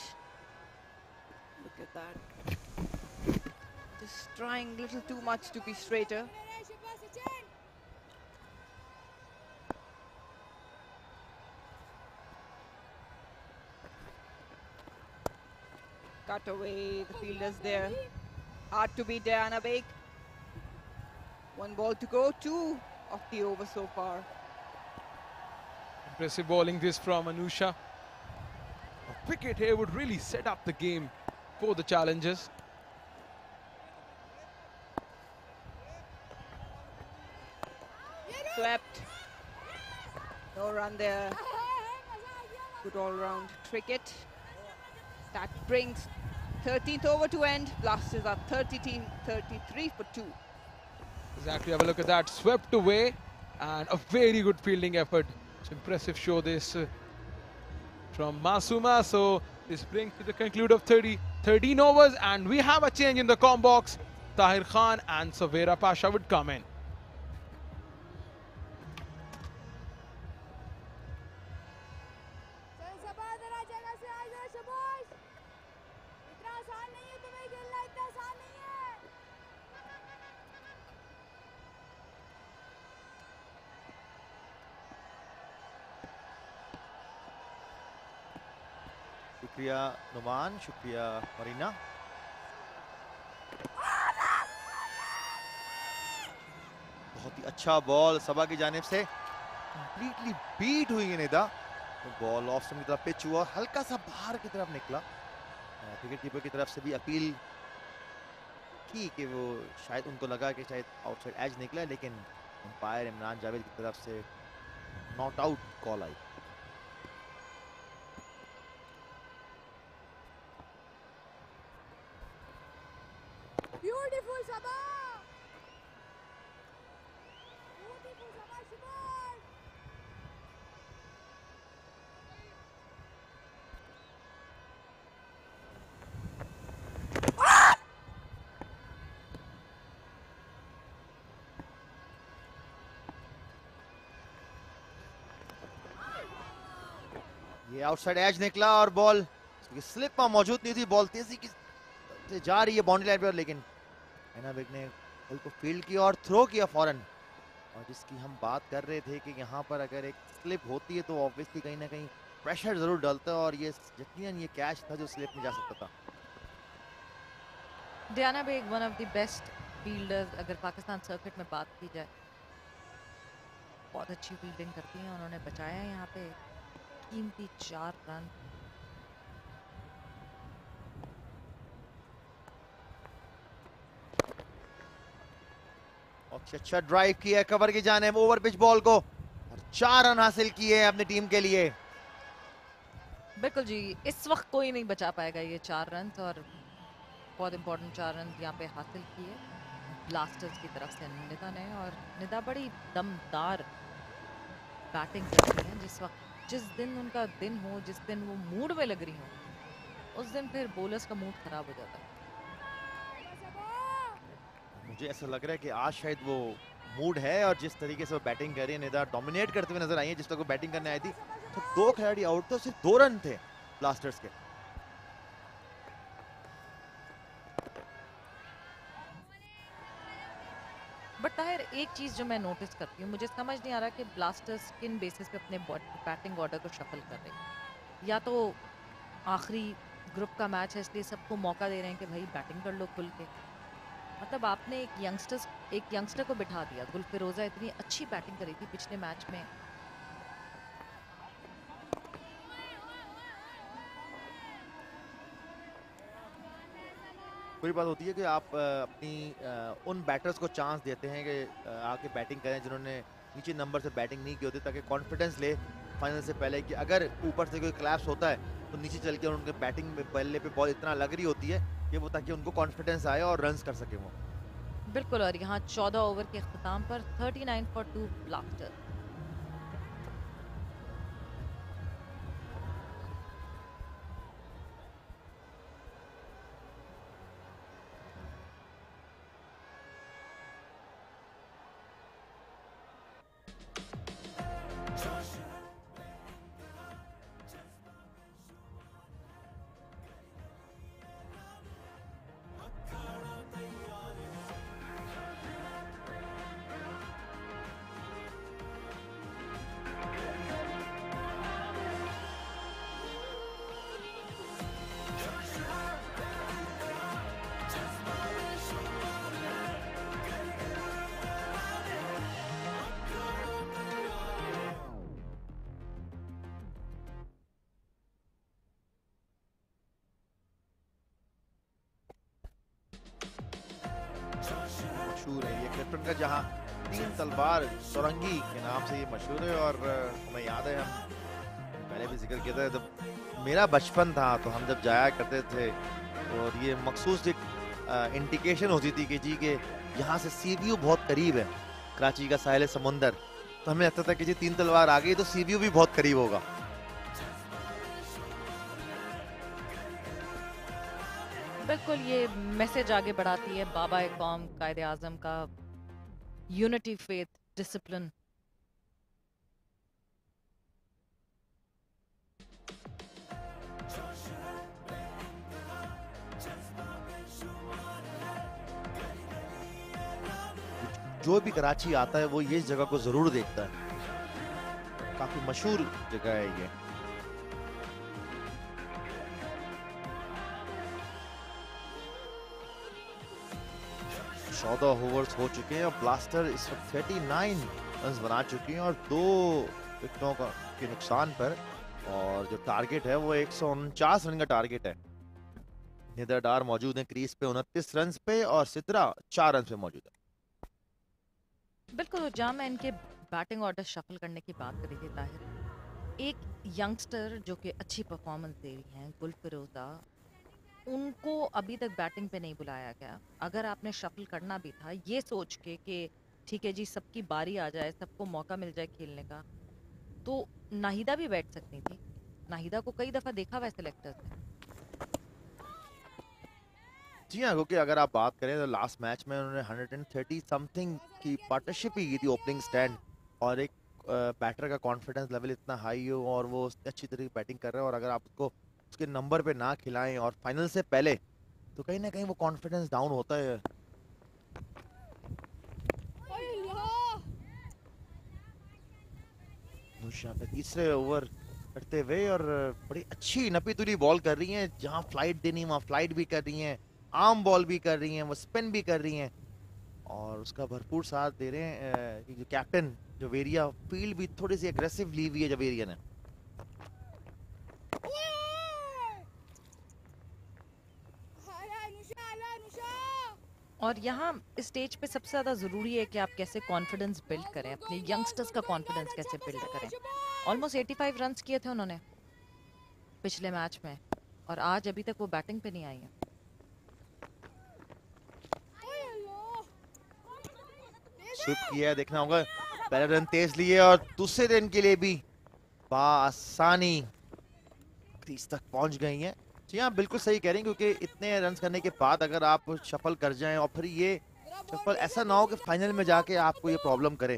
Look at that. Just trying a little too much to be straighter. Cut away, the fielders there. Hard to beat Diana Baig. 1 ball to go, 2 of the over so far. Impressive bowling this from Anusha. A wicket here would really set up the game for the challengers. Swept. No run there. Good all-round cricket. That brings 13th over to end. Blasters are 33 for 2. Exactly, have a look at that. Swept away, and a very good fielding effort. It's impressive show this from Masuma. So this brings to the conclude of 13 overs, and we have a change in the com box. Tahir Khan and Savera Pasha would come in. शुक्रिया नुमान, शुक्रिया मरीना। बहुत ही अच्छा ball सबा की जानिब से, completely beat हुई है निदा। तो बॉल ऑफ स्टंप की तरफ पिच हुआ, हल्का सा बाहर की तरफ निकला। विकेट कीपर की तरफ से भी अपील की कि वो शायद उनको लगा कि शायद आउटसाइड एज निकला, लेकिन अंपायर इमरान जावेद की तरफ से not out call I. Beautiful Sabha! Beautiful Sabha Shibor! ये आउटसाइड एज निकला और बॉल स्लिप में मौजूद नहीं थी। बॉल तेजी की से जा रही है बाउंड्री लाइन पर, लेकिन डायना बेग ने बॉल को फील्ड किया और थ्रो किया फौरन। और जिसकी हम बात कर रहे थे कि यहाँ पर अगर एक स्लिप होती है तो ऑब्वियसली कहीं ना कहीं प्रेशर जरूर डलता है, और ये यकीनन ये कैच था जो स्लिप नहीं जा सकता था। Diana Baig one of the best fielders अगर पाकिस्तान सर्किट में बात की जाए, बहुत अच्छी फील्डिंग करती हैं। उन्होंने बचाया यहाँ पे कीमती 4 रन। अच्छा ड्राइव किया है कवर की जाने ओवर पिच बॉल को और 4 रन हासिल किए अपनी टीम के लिए। बिल्कुल जी, इस वक्त कोई नहीं बचा पाएगा ये 4 रन, और बहुत इंपॉर्टेंट 4 रन यहाँ पे हासिल किए ब्लास्टर्स की तरफ से निदा ने। और निदा बड़ी दमदार बैटिंग करती हैं। जिस दिन उनका दिन हो, जिस दिन वो मूड में लग रही हो, उस दिन फिर बॉलर्स का मूड खराब हो जाता है। मुझे ऐसा लग रहा है कि आज शायद वो मूड है, और जिस तरीके से वो बैटिंग कर रही है, निदा डोमिनेट करते हुए नजर आई है। जिस तक वो बैटिंग करने आई थी तो 2 खिलाड़ी आउट थे, सिर्फ 2 रन थे ब्लास्टर्स के। बट ताहिर, एक चीज जो मैं नोटिस करती हूँ, मुझे समझ नहीं आ रहा कि ब्लास्टर्स किन बेसिस पे अपने बैटिंग ऑर्डर को शफल कर रहे हैं। या तो आखिरी ग्रुप का मैच है इसलिए सबको मौका दे रहे हैं कि भाई बैटिंग कर लो खुल के। मतलब आपने एक यंगस्टर को बिठा दिया। गुलफिरोजा इतनी अच्छी बैटिंग करी थी पिछले मैच में। पूरी बात होती है कि आप अपनी उन बैटर्स को चांस देते हैं कि आके बैटिंग करें जिन्होंने नीचे नंबर से बैटिंग नहीं की होती, ताकि कॉन्फिडेंस ले फाइनल से पहले कि अगर ऊपर से कोई क्लैप्स होता है तो नीचे चल के उनके बैटिंग में पहले पे बॉल इतना लग रही होती है कि वो, ताकि उनको कॉन्फिडेंस आए और रन्स कर सके वो। बिल्कुल। और यहाँ 14 ओवर के अख्ताम पर 39 फॉर 2 ब्लास्टर। मशहूर है ये कैप्टन का, जहां 3 तलवार चौरंगी के नाम से ये मशहूर है। और हमें याद है, हम पहले भी जिक्र किया था, जब मेरा बचपन था तो हम जब जाया करते थे और ये मखसूस एक इंडिकेशन होती थी कि जी के यहाँ से सी व्यू बहुत करीब है, कराची का साहिल समुंदर, तो हमें लगता था कि जी 3 तलवार आ गई तो सी व्यू भी बहुत करीब होगा। बिल्कुल, ये मैसेज आगे बढ़ाती है बाबा कौम कायद आजम का, यूनिटी, फेथ, डिसिप्लिन। जो भी कराची आता है वो ये जगह को जरूर देखता है, काफी मशहूर जगह है ये। चौदह ओवर्स हो चुके हैं और ब्लास्टर इस वक्त 39 रन बना चुकी हैं और 2 विकेटों के नुकसान पर, और जो टारगेट है वो 149 रन का टारगेट है। निदा डार मौजूद है क्रीज पे 29 रन पे और सिद्रा 4 रन पे मौजूद है। बिल्कुल। जहाँ मैं इनके बैटिंग ऑर्डर शफल करने की बात करी थी ताहिर, एक यंगस्टर जो कि अच्छी परफॉर्मेंस दे रही हैं, गुलफिरोजा, उनको अभी तक बैटिंग पे नहीं बुलाया गया। अगर आपने शफल करना भी था ये सोच के कि ठीक है जी सबकी बारी आ जाए, सबको मौका मिल जाए खेलने का, तो नाहिदा भी बैठ सकती थी। नाहिदा को कई दफा देखा हुआ है सिलेक्टर्स ने। जी हाँ, क्योंकि अगर आप बात करें तो लास्ट मैच में उन्होंने 130 समथिंग की पार्टनरशिप ही की थी ओपनिंग स्टैंड, और एक बैटर का कॉन्फिडेंस लेवल इतना हाई हो और वो अच्छी तरीके से बैटिंग कर रहा है, और अगर आप उसको उसके नंबर पे ना खिलाएं और फाइनल से पहले, तो कहीं ना कहीं वो कॉन्फिडेंस डाउन होता है। नुशा पे तीसरे ओवर करते हुए और बड़ी अच्छी नपी तुली बॉल कर रही हैं, जहां फ्लाइट देनी वहां फ्लाइट भी कर रही हैं, आर्म बॉल भी कर रही हैं, वो स्पिन भी कर रही हैं, और उसका भरपूर साथ दे रहे हैं जो कैप्टन जवेरिया। फील्ड भी थोड़ी सी एग्रेसिव ली हुई है जवेरिया ने। और यहाँ इस स्टेज पे सबसे ज़्यादा ज़रूरी है कि आप कैसे कॉन्फिडेंस बिल्ड करें, अपने यंगस्टर्स का कॉन्फिडेंस कैसे बिल्ड करें। ऑलमोस्ट 85 रन्स किए थे उन्होंने पिछले मैच में, और आज अभी तक वो बैटिंग पे नहीं आई है। स्विप किया है, देखना होगा। पहले रन तेज लिए और दूसरे रन के लिए भी आसानी क्रीज तक पहुंच गई है। जी हाँ, बिल्कुल सही कह रही हैं, क्योंकि इतने रन करने के बाद अगर आप शफल कर जाएं और फिर ये शफल ऐसा ना हो कि फाइनल में जाके आपको ये प्रॉब्लम करे,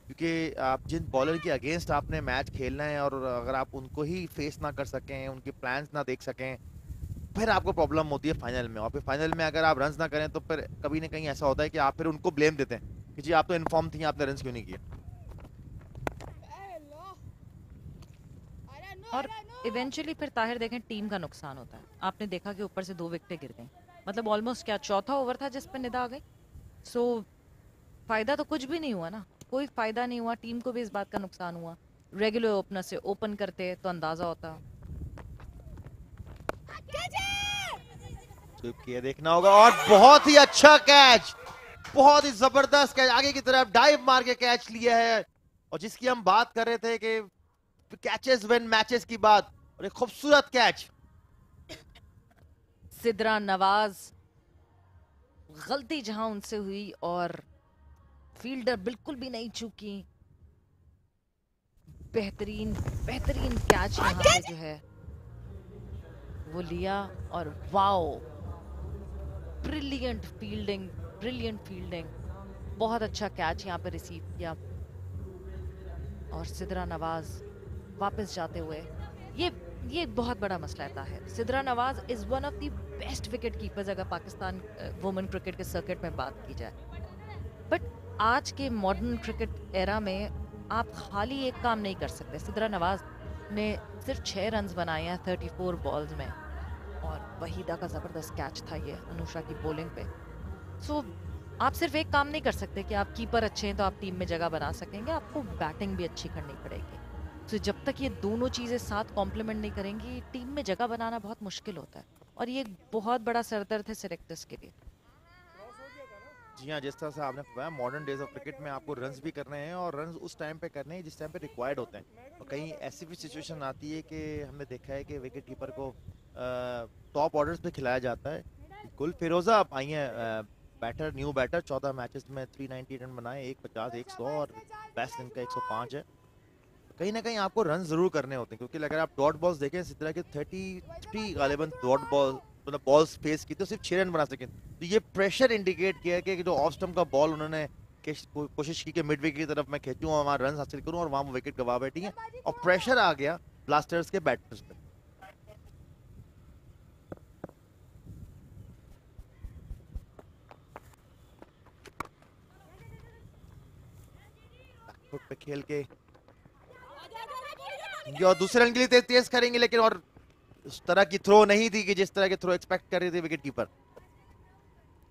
क्योंकि आप जिन बॉलर के अगेंस्ट आपने मैच खेलना है और अगर आप उनको ही फेस ना कर सकें, उनके प्लान्स ना देख सकें, फिर आपको प्रॉब्लम होती है फाइनल में। और फिर फाइनल में अगर आप रन ना करें तो फिर कभी ना कहीं ऐसा होता है कि आप फिर उनको ब्लेम देते हैं कि जी आप तो इन्फॉर्म थी, आपने रन क्यों नहीं किया। और इवेंचुअली फिर ताहिर देखें टीम का नुकसान होता है। आपने देखा कि ऊपर से 2 विकेटें गिर गई, मतलब ऑलमोस्ट क्या चौथा ओवर था जिस पे निदा आ गई। सो फायदा तो कुछ भी नहीं हुआ ना, कोई फायदा नहीं हुआ, टीम को भी इस बात का नुकसान हुआ। रेगुलर ओपनर से ओपन करते तो अंदाजा होता। स्विप किया, देखना होगा, और बहुत ही अच्छा कैच, बहुत ही जबरदस्त कैच, आगे की तरफ डाइव मार के कैच लिया है। और जिसकी हम बात कर रहे थे कि कैचेस विन मैचेस की बात, और एक खूबसूरत कैच। सिद्रा नवाज, गलती जहां उनसे हुई और फील्डर बिल्कुल भी नहीं चूकी। बेहतरीन बेहतरीन कैच यहाँ पे जो है वो लिया, और wow brilliant fielding, brilliant fielding, बहुत अच्छा कैच यहाँ पे रिसीव किया। और सिद्रा नवाज वापस जाते हुए, ये बहुत बड़ा मसला है Tahir. Sidra Nawaz is one of the best wicket keepers अगर पाकिस्तान वुमेन क्रिकेट के सर्किट में बात की जाए। बट आज के मॉडर्न क्रिकेट एरा में आप खाली एक काम नहीं कर सकते। सिद्रा नवाज ने सिर्फ 6 रन्स बनाए हैं 34 बॉल्स में, और वहीदा का ज़बरदस्त कैच था ये अनुषा की बॉलिंग पे। सो आप सिर्फ एक काम नहीं कर सकते कि आप कीपर अच्छे हैं तो आप टीम में जगह बना सकेंगे, आपको बैटिंग भी अच्छी करनी पड़ेगी। तो जब तक ये दोनों चीज़ें साथ कॉम्प्लीमेंट नहीं करेंगी, टीम में जगह बनाना बहुत मुश्किल होता है, और ये बहुत बड़ा सरदर्द है सिलेक्टर्स के लिए। जी हाँ, जिस तरह से आपने बताया, मॉडर्न डेज ऑफ क्रिकेट में आपको रन्स भी करने हैं, और रन्स उस टाइम पे करने हैं जिस टाइम पे रिक्वायर्ड होते हैं। और कहीं ऐसी भी सिचुएशन आती है कि हमने देखा है कि विकेट कीपर को टॉप ऑर्डर्स पे खिलाया जाता है। गुल फिरोजा आई हैं बैटर, न्यू बैटर, 14 मैचेस में 390 रन बनाए, 150, 100, और बेस्ट इनका 105 है। कहीं ना कहीं आपको रन जरूर करने होते हैं, क्योंकि अगर आप डॉट बॉल्स देखें, इस तरह के 33 गालिबन डॉट बॉल मतलब बॉल्स फेस की तो सिर्फ 6 रन बना सके। तो ये प्रेशर इंडिकेट किया कि जो ऑफ स्टंप का बॉल उन्होंने कोशिश की कि मिड विकेट की तरफ मैं खींचूं और वहां रन हासिल करूं, और वहां वो विकेट गवा बैठी है, और प्रेशर आ गया ब्लास्टर्स के बैटर्स पे। फुट पे खेल के और दूसरे रन के लिए तेज करेंगे, लेकिन और उस तरह की थ्रो नहीं थी कि जिस तरह की थ्रो एक्सपेक्ट कर रही थी विकेट कीपर।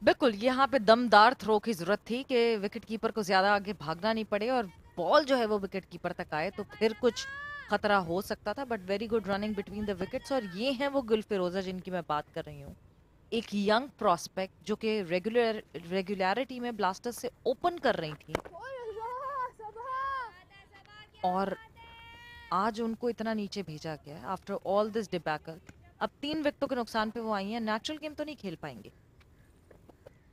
बिल्कुल, यहाँ पे दमदार थ्रो की जरूरत थी कि विकेट कीपर को ज्यादा आगे भागना नहीं पड़े और बॉल जो है वो विकेट कीपर तक आए, तो फिर कुछ खतरा हो सकता था। But very good running between the wickets, और ये हैं वो गुल फिरोजा जिनकी मैं बात कर रही हूँ। एक यंग प्रोस्पेक्ट जो कि रेगुलरिटी में ब्लास्टर्स से ओपन कर रही थी, और आज उनको इतना नीचे भेजा गया आफ्टर ऑल दिस डिबैकल। अब 3 विकेटों के नुकसान पे वो आई हैं, नेचुरल गेम तो नहीं खेल पाएंगे।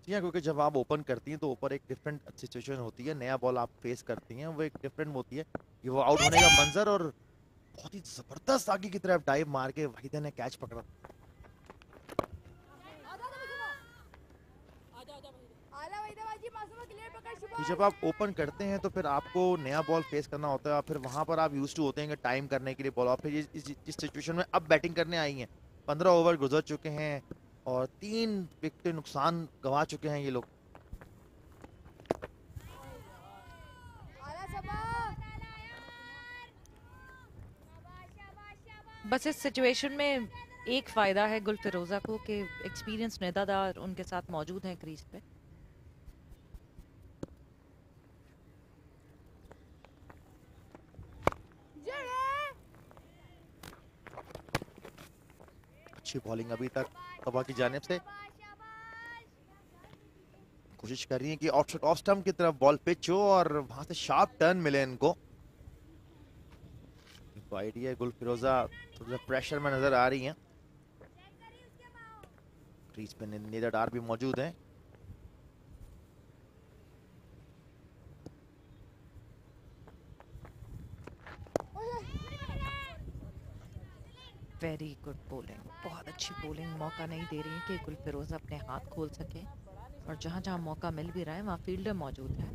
जी हाँ, क्योंकि जब आप ओपन करती हैं तो ऊपर एक डिफरेंट सिचुएशन होती है, नया बॉल आप फेस करती हैं, वो एक डिफरेंट होती है, कि वो आउट होने का मंजर, और बहुत ही जबरदस्त आगे की तरफ डाइव मार के वहीदा ने कैच पकड़ा। कि जब आप ओपन करते हैं तो फिर आपको नया बॉल फेस करना होता है, फिर वहां पर आप यूज्ड टू होते हैं कि टाइम करने के लिए बॉल, और फिर इस सिचुएशन में अब बैटिंग करने आई हैं। 15 ओवर गुजर चुके हैं और 3 विकेट नुकसान गंवा चुके हैं ये लोग। बस इस सिचुएशन में एक फायदा है गुल फिरोजा को कि एक्सपीरियंस निदादार उनके साथ मौजूद हैं क्रीज पे। अच्छी बॉलिंग अभी तक तबा की जानिब से। कोशिश कर रही है कि ऑफ स्टंप की तरफ बॉल पिच हो और वहां से शार्प टर्न मिले इनको। आइडिया गुल फिरोजा थोड़ा प्रेशर में नजर आ रही हैं। क्रीज पे निदा डार भी मौजूद है। वेरी गुड बोलिंग, बहुत अच्छी बोलिंग। मौका नहीं दे रही कि गुल फिरोज अपने हाथ खोल सके, और जहां जहां मौका मिल भी रहा है वहां फील्डर मौजूद है।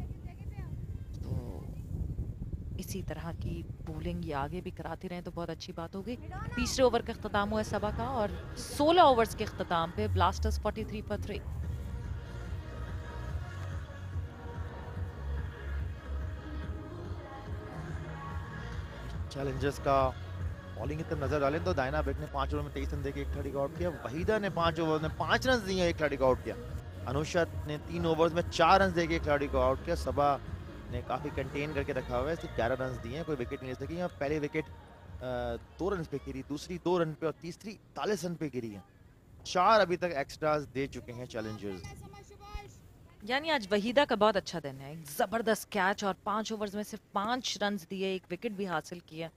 तो इसी तरह की बोलिंग ये आगे भी कराती रहे तो बहुत अच्छी बात होगी। तीसरे ओवर का अख्ताम हुआ है सभा का, और 16 ओवर्स के अख्ताम पे ब्लास्टर्स 43 पर 3। चैलेंजर्स का बॉलिंग की तरफ नजर डालें तो दायना बेग ने 5 ओवर में 23 रन देके एक खिलाड़ी को आउट किया। वहीदा ने 5 ओवर में 5 रन दिए, एक खिलाड़ी को आउट किया। अनुषा ने 3 ओवर्स में 4 रन देके एक खिलाड़ी को आउट किया। सबा ने काफी कंटेन करके रखा हुआ है, सिर्फ 11 रन दिए हैं, कोई विकेट नहीं ले सकी। यहाँ पहले विकेट 2 रन पे गिरी, दूसरी 2 रन पे और तीसरी 43 रन पे गिरी है। 4 अभी तक एक्स्ट्रास दे चुके हैं चैलेंजर्स। यानी आज वहीदा का बहुत अच्छा दिन है, एक जबरदस्त कैच और 5 ओवर्स में सिर्फ 5 रन दिए, एक विकेट भी हासिल किया।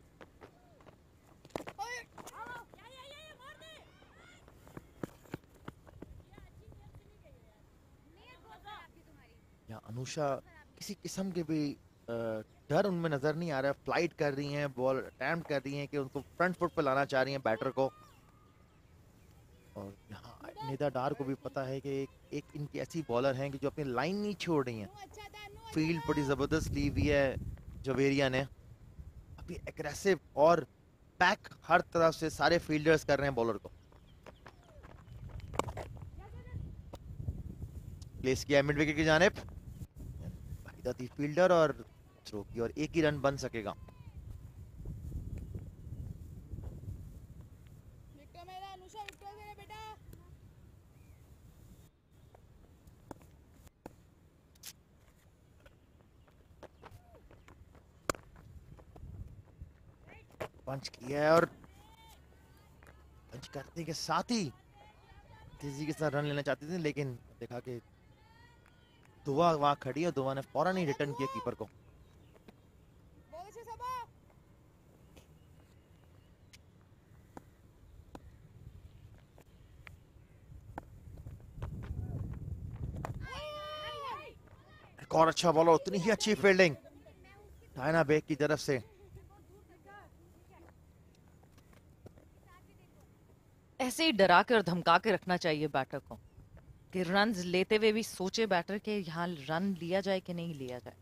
या अनुषा किसी किस्म के भी डर उनमें नजर नहीं आ रहा है। फ्लाइट कर रही हैं, बॉल अटेम्प्ट कर रही हैं कि उनको फ्रंट फुट पर लाना चाह रही हैं बैटर को। और यहाँ निदा डार को भी पता है कि एक इनकी ऐसी बॉलर हैं कि जो अपनी लाइन नहीं छोड़ रही हैं। फील्ड बड़ी जबरदस्त ली हुई है जवेरिया ने, अभी एग्रेसिव और पैक हर तरफ से सारे फील्डर्स कर रहे हैं बॉलर को। प्लेस किया मिड विकेट की जानिब, थी फील्डर और थ्रो की, और एक ही रन बन सकेगा। पंच किया है और पंच करने के साथ ही तेजी के साथ रन लेना चाहते थे, लेकिन देखा कि दुआ वहां खड़ी है, दुआ ने फौरन ही रिटर्न किया कीपर को। एक और अच्छा बॉलर, उतनी ही अच्छी फील्डिंग डायना बेग की तरफ से। ऐसे ही डरा के और धमका के रखना चाहिए बैटर को कि रन लेते हुए भी सोचे बैटर के यहाँ रन लिया जाए कि नहीं लिया जाए।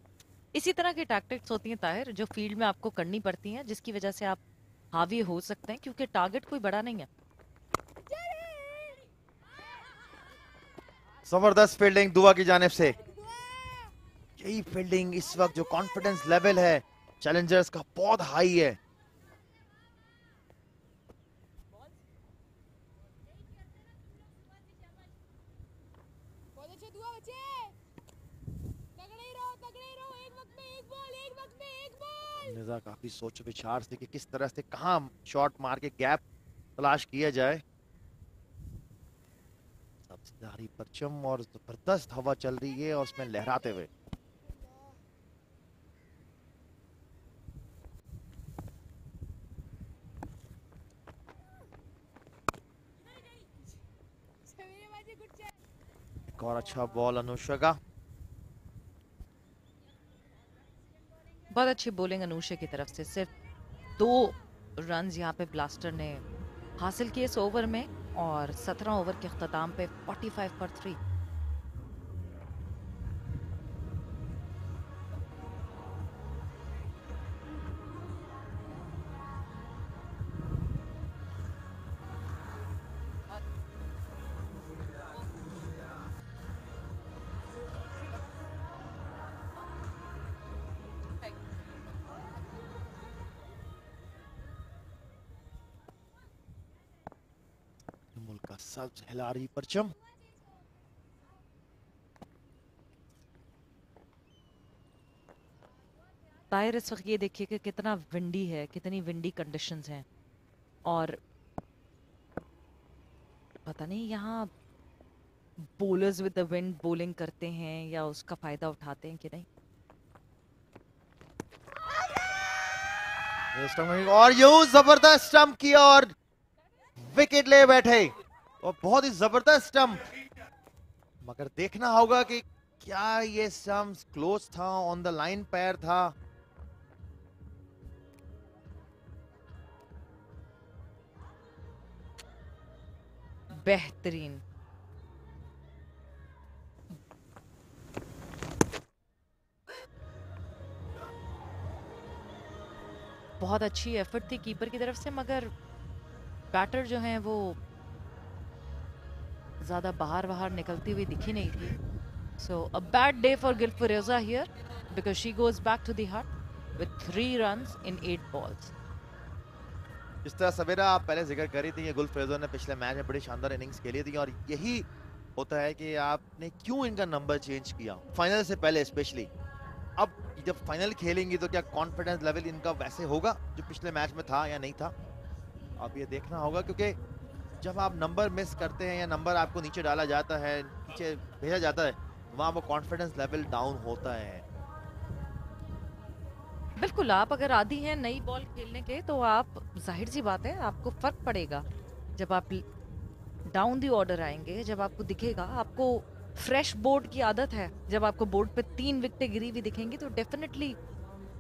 इसी तरह की टैक्टिक्स होती हैं ताहिर, जो फील्ड में आपको करनी पड़ती हैं, जिसकी वजह से आप हावी हो सकते हैं, क्योंकि टारगेट कोई बड़ा नहीं है। जबरदस्त फील्डिंग दुआ की जानिब से। यही फील्डिंग इस वक्त जो कॉन्फिडेंस लेवल है चैलेंजर्स का बहुत हाई है। निजा काफी सोच विचार से कि किस तरह से कहां शॉट मार के गैप तलाश किया जाए। सबसे भारी परचम और जबरदस्त हवा चल रही है और उसमें लहराते हुए एक और अच्छा बॉल अनुषा का। बहुत अच्छी बॉलिंग अनुषा की तरफ से, सिर्फ 2 रन यहाँ पे ब्लास्टर ने हासिल किए इस ओवर में, और 17 ओवर के अख्ताम पे 45 पर 3। मुल्क का सब्ज हिला रही परचम। ताहिर इस वक्त ये देखिए कि कितना विंडी है, कितनी विंडी कंडीशंस हैं, और पता नहीं यहाँ bowlers with the wind bowling करते हैं या उसका फायदा उठाते हैं कि नहीं। और यूं जबरदस्त स्टंप किया और विकेट ले बैठे, और बहुत ही जबरदस्त स्टंप। मगर देखना होगा कि क्या ये स्टंप क्लोज था, ऑन द लाइन पैर था। बेहतरीन। बहुत अच्छी एफर्ट थी कीपर की तरफ से, मगर बैटर जो हैं वो ज्यादा बाहर निकलती हुई दिखी नहीं थी। So a bad day for Gulferoza here because she goes back to the hut with 3 runs in 8 balls. जिस तरह सवेरा आप पहले जिक्र कर रही थी, ये गुलफरेजा ने पिछले मैच में बड़ी शानदार इनिंग्स खेली थी, और यही होता है कि आपने क्यों इनका नंबर चेंज किया फाइनल से पहले स्पेशली। अब जब फाइनल खेलेंगी तो क्या कॉन्फिडेंस लेवल इनका वैसे होगा जो पिछले मैच में था या नहीं था, अब ये देखना होगा। क्योंकि जब आप नंबर मिस करते हैं या नंबर आपको नीचे डाला जाता है, नीचे भेजा जाता है, वहां वो कॉन्फिडेंस लेवल डाउन होता है। बिल्कुल, आप अगर आदी हैं नई बॉल खेलने के तो आप जाहिर सी बात है आपको फर्क पड़ेगा जब आप डाउन दी ऑर्डर आएंगे, जब आपको दिखेगा, आपको फ्रेश बोर्ड की आदत है, जब आपको बोर्ड पे 3 विकेटें गिरी हुई दिखेंगी तो डेफिनेटली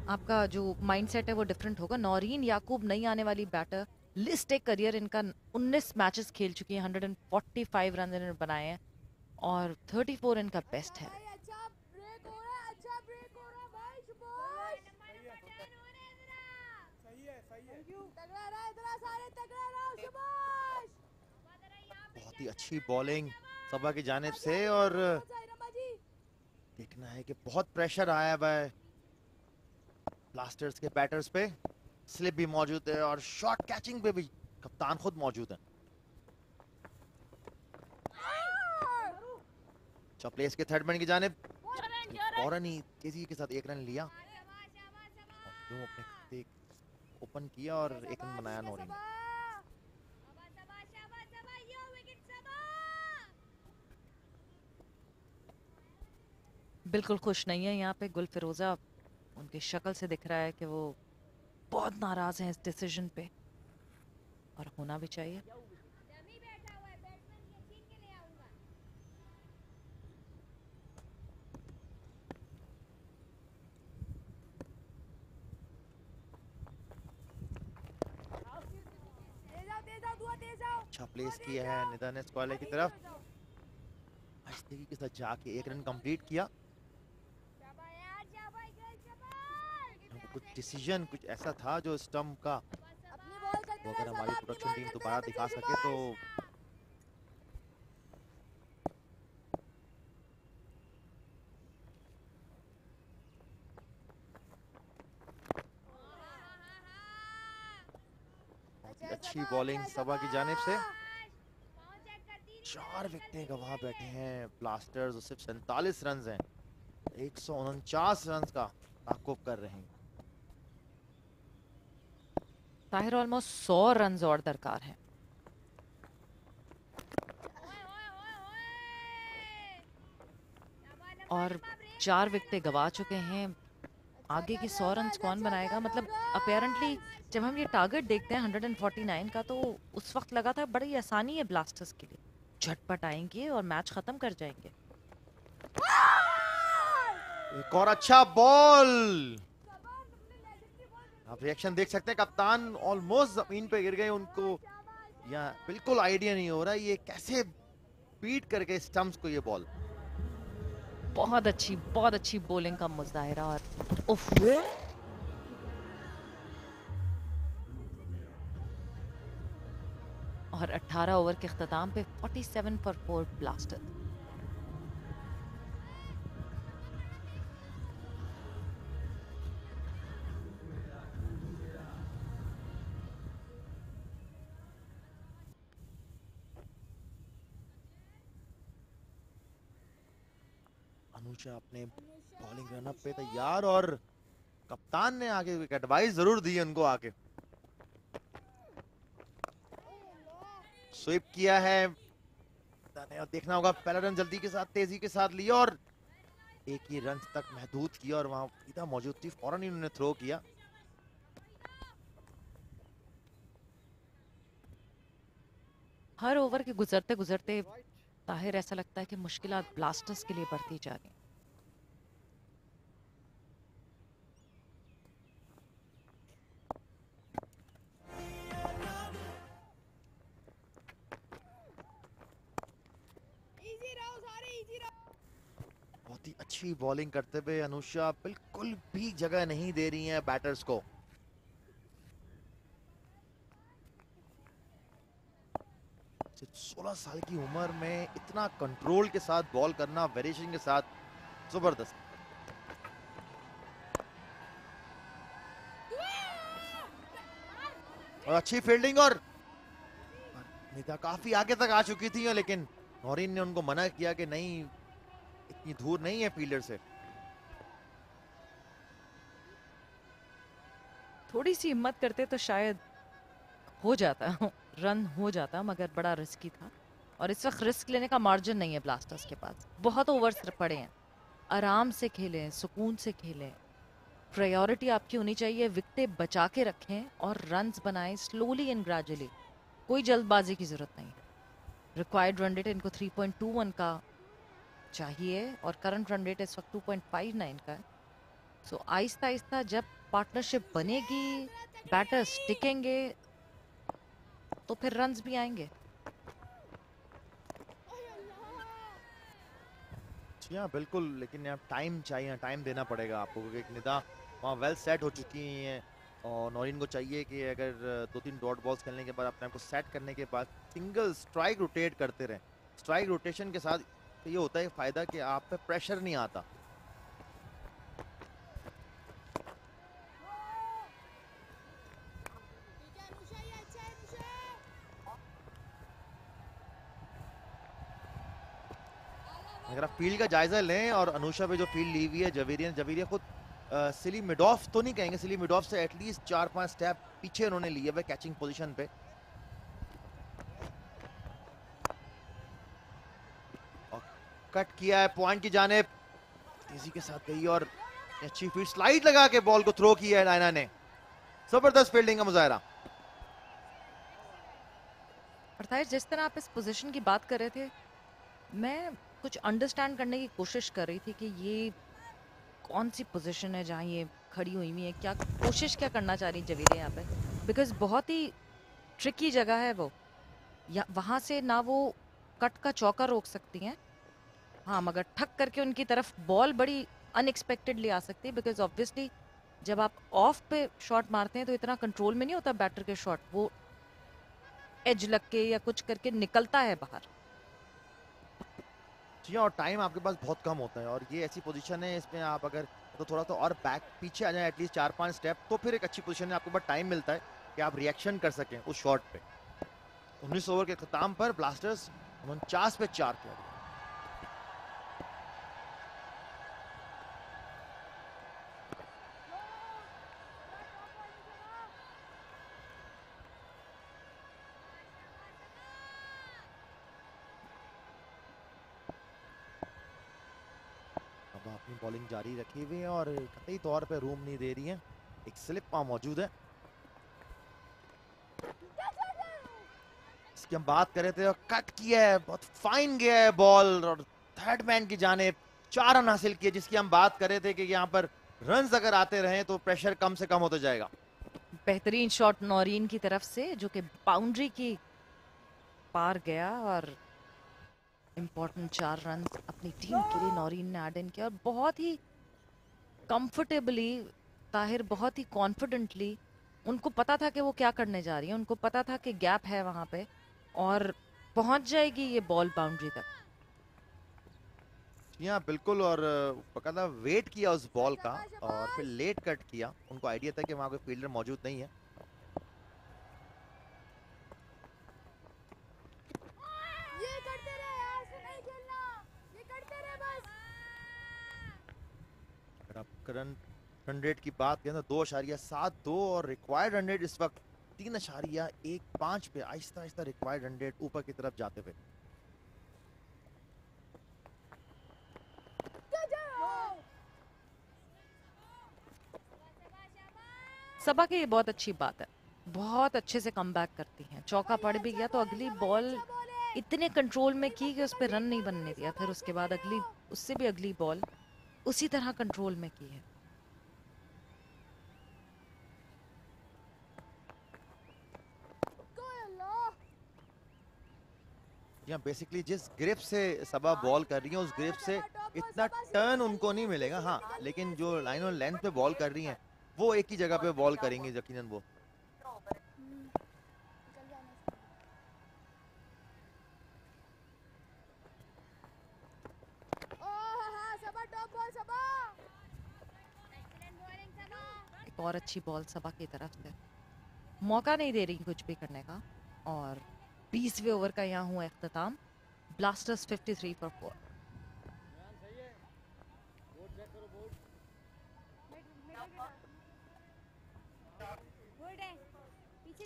आपका जो माइंडसेट है वो डिफरेंट होगा। नौरीन याकूब नई आने वाली बैटर, लिस्ट एक करियर इनका 19 मैचेस खेल चुकी है, 145 रन इन्होंने बनाए हैं और 34 इनका बेस्ट है। भाई अच्छा ब्रेक हो रहा है, अच्छा ब्रेक हो रहा है भाई शुभाष। सही है तगड़ा रहा, इधर आ सारे तगड़ा रहो शुभाष। बहुत ही अच्छी बॉलिंग सबा की जानिब से, और देखना है कि बहुत प्रेशर आया है ब्लास्टर्स के बैटर्स पे। स्लिप भी मौजूद है और शॉट कैचिंग पे भी कप्तान खुद मौजूद है। अच्छा प्लेस के थर्ड मैन की जानिब, फौरन ही तेजी के साथ 1 रन लिया और अपने खाते ओपन किया और 1 रन बनाया नौरीन ने। बिल्कुल खुश नहीं है यहाँ पे गुलफिरोजा, उनकी शक्ल से दिख रहा है कि वो बहुत नाराज हैं इस डिसीजन पे, और होना भी चाहिए। अच्छा प्लेस किया है निदा ने स्क्वायर की तरफ, आहिस्ते के साथ जाके 1 रन कंप्लीट किया। कुछ डिसीजन कुछ ऐसा था जो स्टंप का, वो अगर हमारी प्रोडक्शन टीम दोबारा दिखा सके तो अच्छी बॉलिंग सबा की जानिब से। 4 विकेटें गंवा बैठे हैं ब्लास्टर्स और सिर्फ 47 रन हैं, 149 रन का ताकुब कर रहे हैं। ताहिर ऑलमोस्ट 100 रन और दरकार है। और 4 विकेटें गवा चुके हैं, आगे की 100 रन कौन बनाएगा? मतलब अपेरेंटली जब हम ये टारगेट देखते हैं 149 का, तो उस वक्त लगा था बड़ी आसानी है ब्लास्टर्स के लिए, झटपट आएंगे और मैच खत्म कर जाएंगे। एक और अच्छा बॉल, आप रिएक्शन देख सकते हैं, कप्तान ऑलमोस्ट जमीन पे गिर गए, उनको या बिल्कुल आइडिया नहीं हो रहा ये कैसे बीट करके स्टंप्स को ये बॉल। बहुत अच्छी बॉलिंग का मुजाहिरा, और उफ, और 18 ओवर के अख्ताम पे 47 फॉर 4 ब्लास्टर। अनुषा अपने बॉलिंग रनअप पे तैयार, और कप्तान ने आगे एक एडवाइस जरूर दी उनको आके। स्वीप किया है निदा ने, और देखना होगा पहला रन जल्दी के साथ तेजी के साथ लिया और एक ही रन तक महदूद किया और वहां निदा मौजूद थी, फौरन ही उन्होंने थ्रो किया। हर ओवर के गुजरते गुजरते ताहिर ऐसा लगता है कि मुश्किलात ब्लास्टर्स के लिए बढ़ती जा रही हैं। बहुत ही अच्छी बॉलिंग करते हुए अनुषा बिल्कुल भी जगह नहीं दे रही हैं बैटर्स को। सिर्फ 16 साल की उम्र में इतना कंट्रोल के साथ बॉल करना, वेरिएशन के साथ, जबरदस्त। और अच्छी फील्डिंग, और निदा काफी आगे तक आ चुकी थी लेकिन नौरीन ने उनको मना किया कि नहीं, इतनी दूर नहीं है फील्डर से। थोड़ी सी हिम्मत करते तो शायद हो जाता रन हो जाता, मगर बड़ा रिस्की था और इस वक्त रिस्क लेने का मार्जिन नहीं है ब्लास्टर्स के पास। बहुत ओवर्स पड़े हैं, आराम से खेलें, सुकून से खेलें। प्रायोरिटी आपकी होनी चाहिए विकेटें बचा के रखें और रन्स बनाएं स्लोली एंड ग्रेजुअली। कोई जल्दबाजी की जरूरत नहीं है। रिक्वायर्ड रन रेट इनको 3.21 का चाहिए और करंट रन रेट इस वक्त 2.59 का है। सो आहिस्ता आहिस्ता जब पार्टनरशिप बनेगी, बैटर्स टिकेंगे, तो फिर रन्स भी आएंगे। जी हाँ बिल्कुल, लेकिन यहाँ टाइम चाहिए, टाइम देना पड़ेगा आपको क्योंकि निदा वहाँ वेल सेट हो चुकी हैं और नौरीन को चाहिए कि अगर 2-3 डॉट बॉल्स खेलने के बाद अपने आप को सेट करने के बाद सिंगल स्ट्राइक रोटेट करते रहें। स्ट्राइक रोटेशन के साथ ये होता है फायदा कि आप पे प्रेशर नहीं आता। अगर आप फील्ड का जायजा लें और अनुषा पे जो फील्ड ली हुई है जवेरिया खुद सिली मिड ऑफ तो नहीं कहेंगे, सिली मिड ऑफ से एटलीस्ट 4-5 स्टेप पीछे उन्होंने लिए हुए कैचिंग पोजीशन पे। और कट किया है पॉइंट की जाने, तेजी के साथ गई और अच्छी फील्ड स्लाइड लगा के बॉल को थ्रो किया है डायना ने। जबरदस्त फील्डिंग का मुजाहरा। और जिस तरह आप इस पोजीशन की बात कर रहे थे, मैं कुछ अंडरस्टैंड करने की कोशिश कर रही थी कि ये कौन सी पोजीशन है जहाँ ये खड़ी हुई है, क्या कोशिश क्या करना चाह रही जवेरिया यहाँ पे, बिकॉज बहुत ही ट्रिकी जगह है वो। या वहाँ से ना वो कट का चौका रोक सकती हैं, हाँ, मगर ठक करके उनकी तरफ बॉल बड़ी अनएक्सपेक्टेडली आ सकती है, बिकॉज ऑब्वियसली जब आप ऑफ पे शॉट मारते हैं तो इतना कंट्रोल में नहीं होता बैटर के शॉट, वो एज लग के या कुछ करके निकलता है बाहर। जी और टाइम आपके पास बहुत कम होता है और ये ऐसी पोजीशन है इसमें आप अगर तो थोड़ा तो और बैक पीछे आ जाए एटलीस्ट 4-5 स्टेप, तो फिर एक अच्छी पोजीशन है, आपके पास टाइम मिलता है कि आप रिएक्शन कर सकें उस शॉट पे। 19 ओवर के अख्ताम पर ब्लास्टर्स 49 पे 4 किया। अपनी बॉलिंग जारी रखी हुई है और कतई तौर पे रूम नहीं दे रही है। एक स्लिप वहां मौजूद है, इसकी हम बात कर रहे थे, कट किया है, बहुत फाइन गया है बॉल और थर्ड मैन की जाने 4 रन हासिल किए, जिसकी हम बात कर रहे थे कि यहाँ पर रन्स अगर आते रहे तो प्रेशर कम से कम होता जाएगा। बेहतरीन शॉट नौरीन की तरफ से जो कि बाउंड्री की पार गया और इम्पोर्टेंट 4 रन अपनी टीम के लिए नौरीन ने ऐड इन किया और बहुत ही कंफर्टेबली, ताहिर बहुत ही कॉन्फिडेंटली, उनको पता था कि वो क्या करने जा रही है, उनको पता था कि गैप है वहां पे और पहुंच जाएगी ये बॉल बाउंड्री तक। यहाँ बिल्कुल, और बकायदा वेट किया उस बॉल का और फिर लेट कट किया। उनको आइडिया था कि वहां कोई फील्डर मौजूद नहीं है। रन रेट की बात करें तो 2.72 और रिक्वायर्ड रन रेट इस वक्त 3.15 पे Aahista Aahista required run rate ऊपर की तरफ जाते हुए। सबा की ये बहुत अच्छी बात है, बहुत अच्छे से कम बैक करती हैं। चौका पड़ भी गया तो अगली बॉल इतने कंट्रोल में की कि उस पर रन नहीं बनने दिया, फिर उसके बाद अगली उससे भी अगली बॉल उसी तरह कंट्रोल में की है। यहाँ बेसिकली जिस ग्रिप से सबा बॉल कर रही है उस ग्रिप से इतना टर्न उनको नहीं मिलेगा, हाँ, लेकिन जो लाइन और लेंथ पे बॉल कर रही हैं वो एक ही जगह पे बॉल करेंगे यकीनन वो। एक और अच्छी बॉल सबा की तरफ से, मौका नहीं दे रही कुछ भी करने का। और 20वें ओवर का यहाँ हुआ इख्तिताम। Blasters 53 for 4।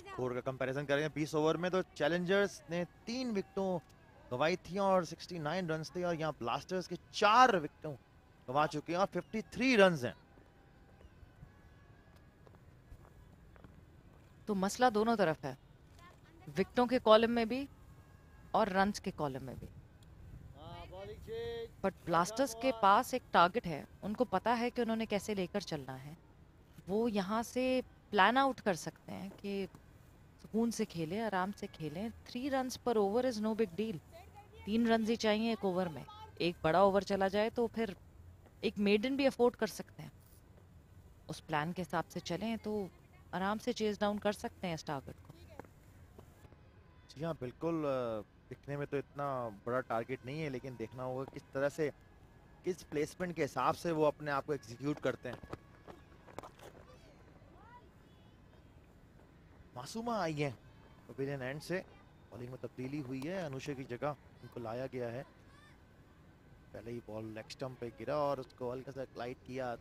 स्कोर का कंपैरिजन करें 20 ओवर में तो चैलेंजर्स ने 3 विकेटों गंवाई थी और 69 रन थे, और यहाँ ब्लास्टर्स के 4 विकेटों गंवा चुके हैं और 53 रन हैं। तो मसला दोनों तरफ है, विकेटों के कॉलम में भी और रन्स के कॉलम में भी। बट ब्लास्टर्स के पास एक टारगेट है, उनको पता है कि उन्होंने कैसे लेकर चलना है। वो यहाँ से प्लान आउट कर सकते हैं कि सुकून से खेलें, आराम से खेलें। 3 रन्स पर over is no big deal. 3 run ही चाहिए एक ओवर में। एक बड़ा ओवर चला जाए तो फिर एक मेडन भी अफोर्ड कर सकते हैं। उस प्लान के हिसाब से चलें तो आराम से चेज डाउन कर सकते हैं इस टारगेट को। जी हाँ बिल्कुल, दिखने में तो इतना बड़ा टारगेट नहीं है, लेकिन देखना होगा किस तरह से, किस प्लेसमेंट के हिसाब से वो अपने आप को एग्जीक्यूट करते हैं। मासूमा आई है पवेलियन एंड से, बॉलिंग में तब्दीली हुई है, अनुषा की जगह उनको लाया गया है। पहले ही बॉल लेग स्टंप पे गिरा और उसको हल्का सा ग्लाइड किया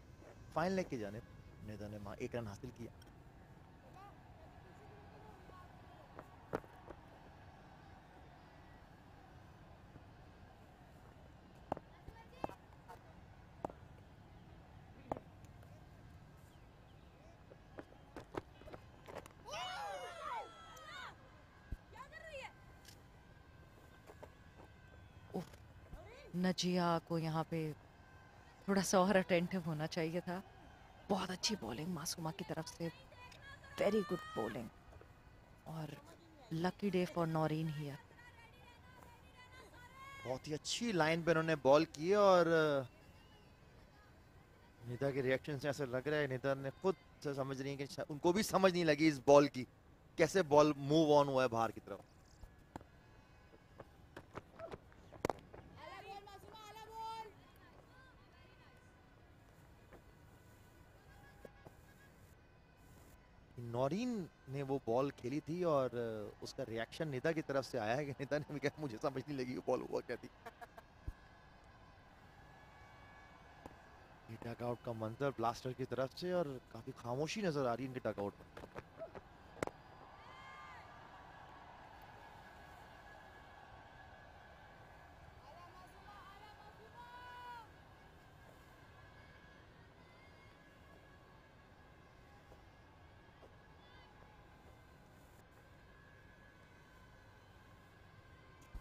फाइन लेग की जानिब, निदा ने 1 रन हासिल किया। नजिया को यहाँ पे थोड़ा सा और अटेंटिव होना चाहिए था। बहुत अच्छी बॉलिंग मासूमा की तरफ से, वेरी गुड बॉलिंग, और lucky day for Naureen here. बहुत ही अच्छी लाइन पे उन्होंने बॉल की है और निदा के रिएक्शन से ऐसा लग रहा है निदा ने खुद से समझ रही है कि उनको भी समझ नहीं लगी इस बॉल की, कैसे बॉल मूव ऑन हुआ है बाहर की तरफ। नौरीन ने वो बॉल खेली थी और उसका रिएक्शन निदा की तरफ से आया है कि निदा ने भी कहा मुझे समझ नहीं लगी वो बॉल हुआ क्या थी। डगआउट का मंजर ब्लास्टर की तरफ से और काफी खामोशी नजर आ रही है इनके डगआउट में।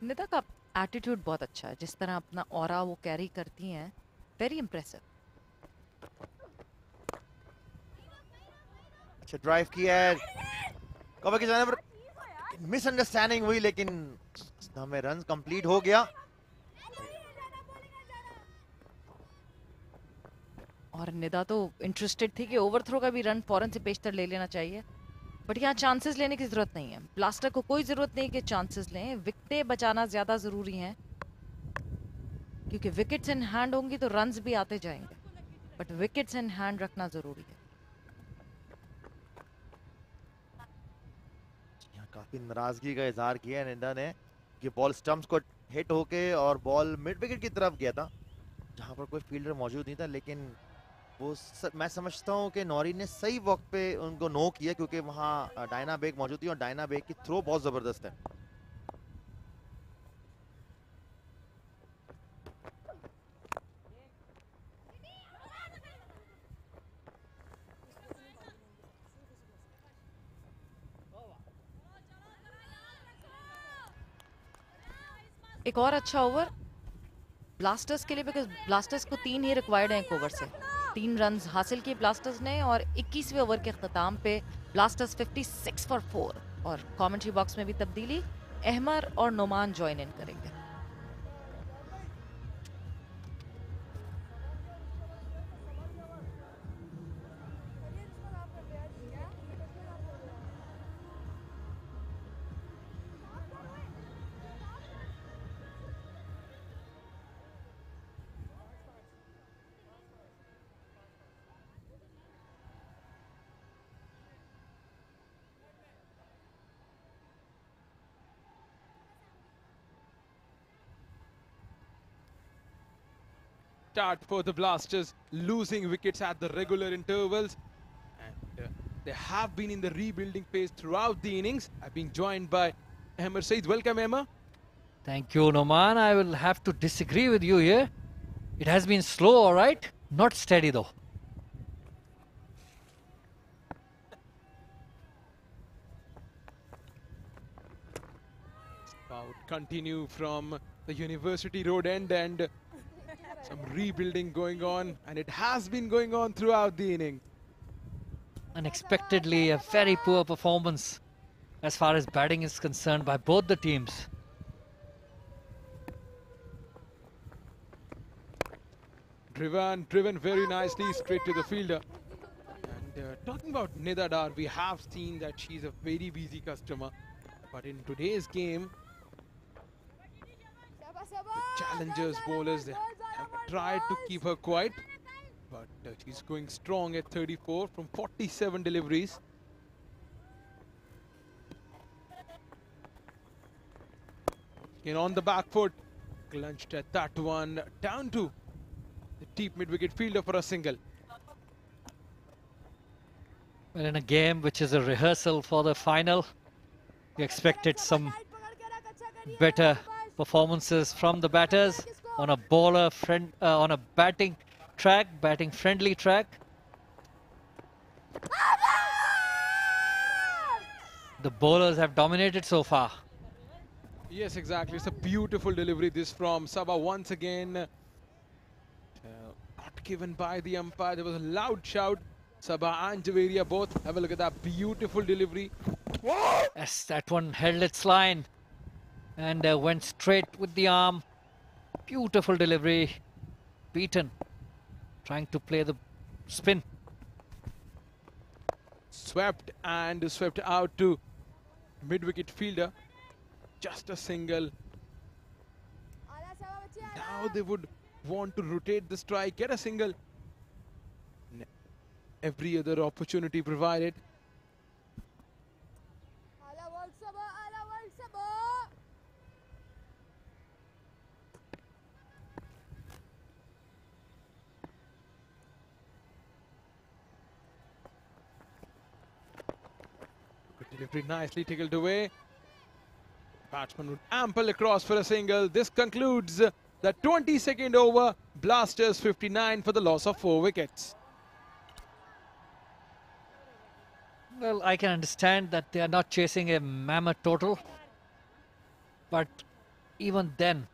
निदा का एटीट्यूड बहुत अच्छा है, जिस तरह अपना ऑरा वो कैरी करती हैं, वेरी इंप्रेसिव। अच्छा ड्राइव किया है, कवर की जाने पर मिसअंडरस्टैंडिंग हुई, लेकिन हमें रन कंप्लीट हो गया। और निदा तो इंटरेस्टेड थी कि ओवरथ्रो का भी रन फौरन से पेशतर ले लेना चाहिए, बट यहाँ चांसेस लेने की जरूरत नहीं है। ब्लास्टर को कोई जरूरत नहीं कि चांसेस लें, विकेटें बचाना ज्यादा जरूरी है, क्योंकि विकेट्स इन हैंड होंगी तो रन्स भी आते जाएंगे, बट विकेट्स इन हैंड रखना जरूरी है। यहाँ काफी नाराजगी का इजहार किया है निदा ने कि बॉल स्टंप्स को हिट होके और बॉल मिड विकेट की तरफ गया था जहां पर कोई फील्डर मौजूद नहीं था, लेकिन वो मैं समझता हूँ कि नौरीन ने सही वक्त पे उनको नो किया, क्योंकि वहाँ डायना बेग मौजूद थी और डायना बेग की थ्रो बहुत जबरदस्त है। एक और अच्छा ओवर ब्लास्टर्स के लिए, बिकॉज ब्लास्टर्स को 3 ही रिक्वायर्ड हैं एक ओवर से। 3 रन्स हासिल किए ब्लास्टर्स ने और 21वें ओवर के अख्ताम पे ब्लास्टर्स 56 फॉर 4। और कमेंट्री बॉक्स में भी तब्दीली, अहमर और नोमान ज्वाइन इन करेंगे। Start for the Blasters, losing wickets at the regular intervals, and they have been in the rebuilding phase throughout the innings. I've been joined by Ahmed Saeed. Welcome, Emma. Thank you, Noman. I will have to disagree with you here. It has been slow, all right? Not steady, though. About continue from the University Road end, and some rebuilding going on, and it has been going on throughout the inning. Unexpectedly, a very poor performance as far as batting is concerned by both the teams. Driven very nicely straight to the fielder. And talking about Nida Dar, we have seen that she's a very busy customer. But in today's game, the challengers bowlers, they have tried to keep her quiet. But she's going strong at 34 from 47 deliveries. And on the back foot, clutched at that one, down to the deep mid-wicket fielder for a single. Well, in a game which is a rehearsal for the final, we expected some better performances from the batters on a on a batting friendly track. The bowlers have dominated so far. Yes, exactly. It's a beautiful delivery. This from Sabah once again. Not given by the umpire. There was a loud shout. Sabah and Javeria both. Have a look at that beautiful delivery. Yes, that one held its line and went straight with the arm. Beautiful delivery. Beaten, trying to play the spin. Swept and swept out to mid-wicket fielder. Just a single. Now they would want to rotate the strike, get a single. Every other opportunity provided. Good delivery, nicely tickled away. Batsman would ample across for a single. This concludes the 22nd over. Blasters 59 for the loss of 4 wickets. Well, I can understand that they are not chasing a mammoth total. But even then,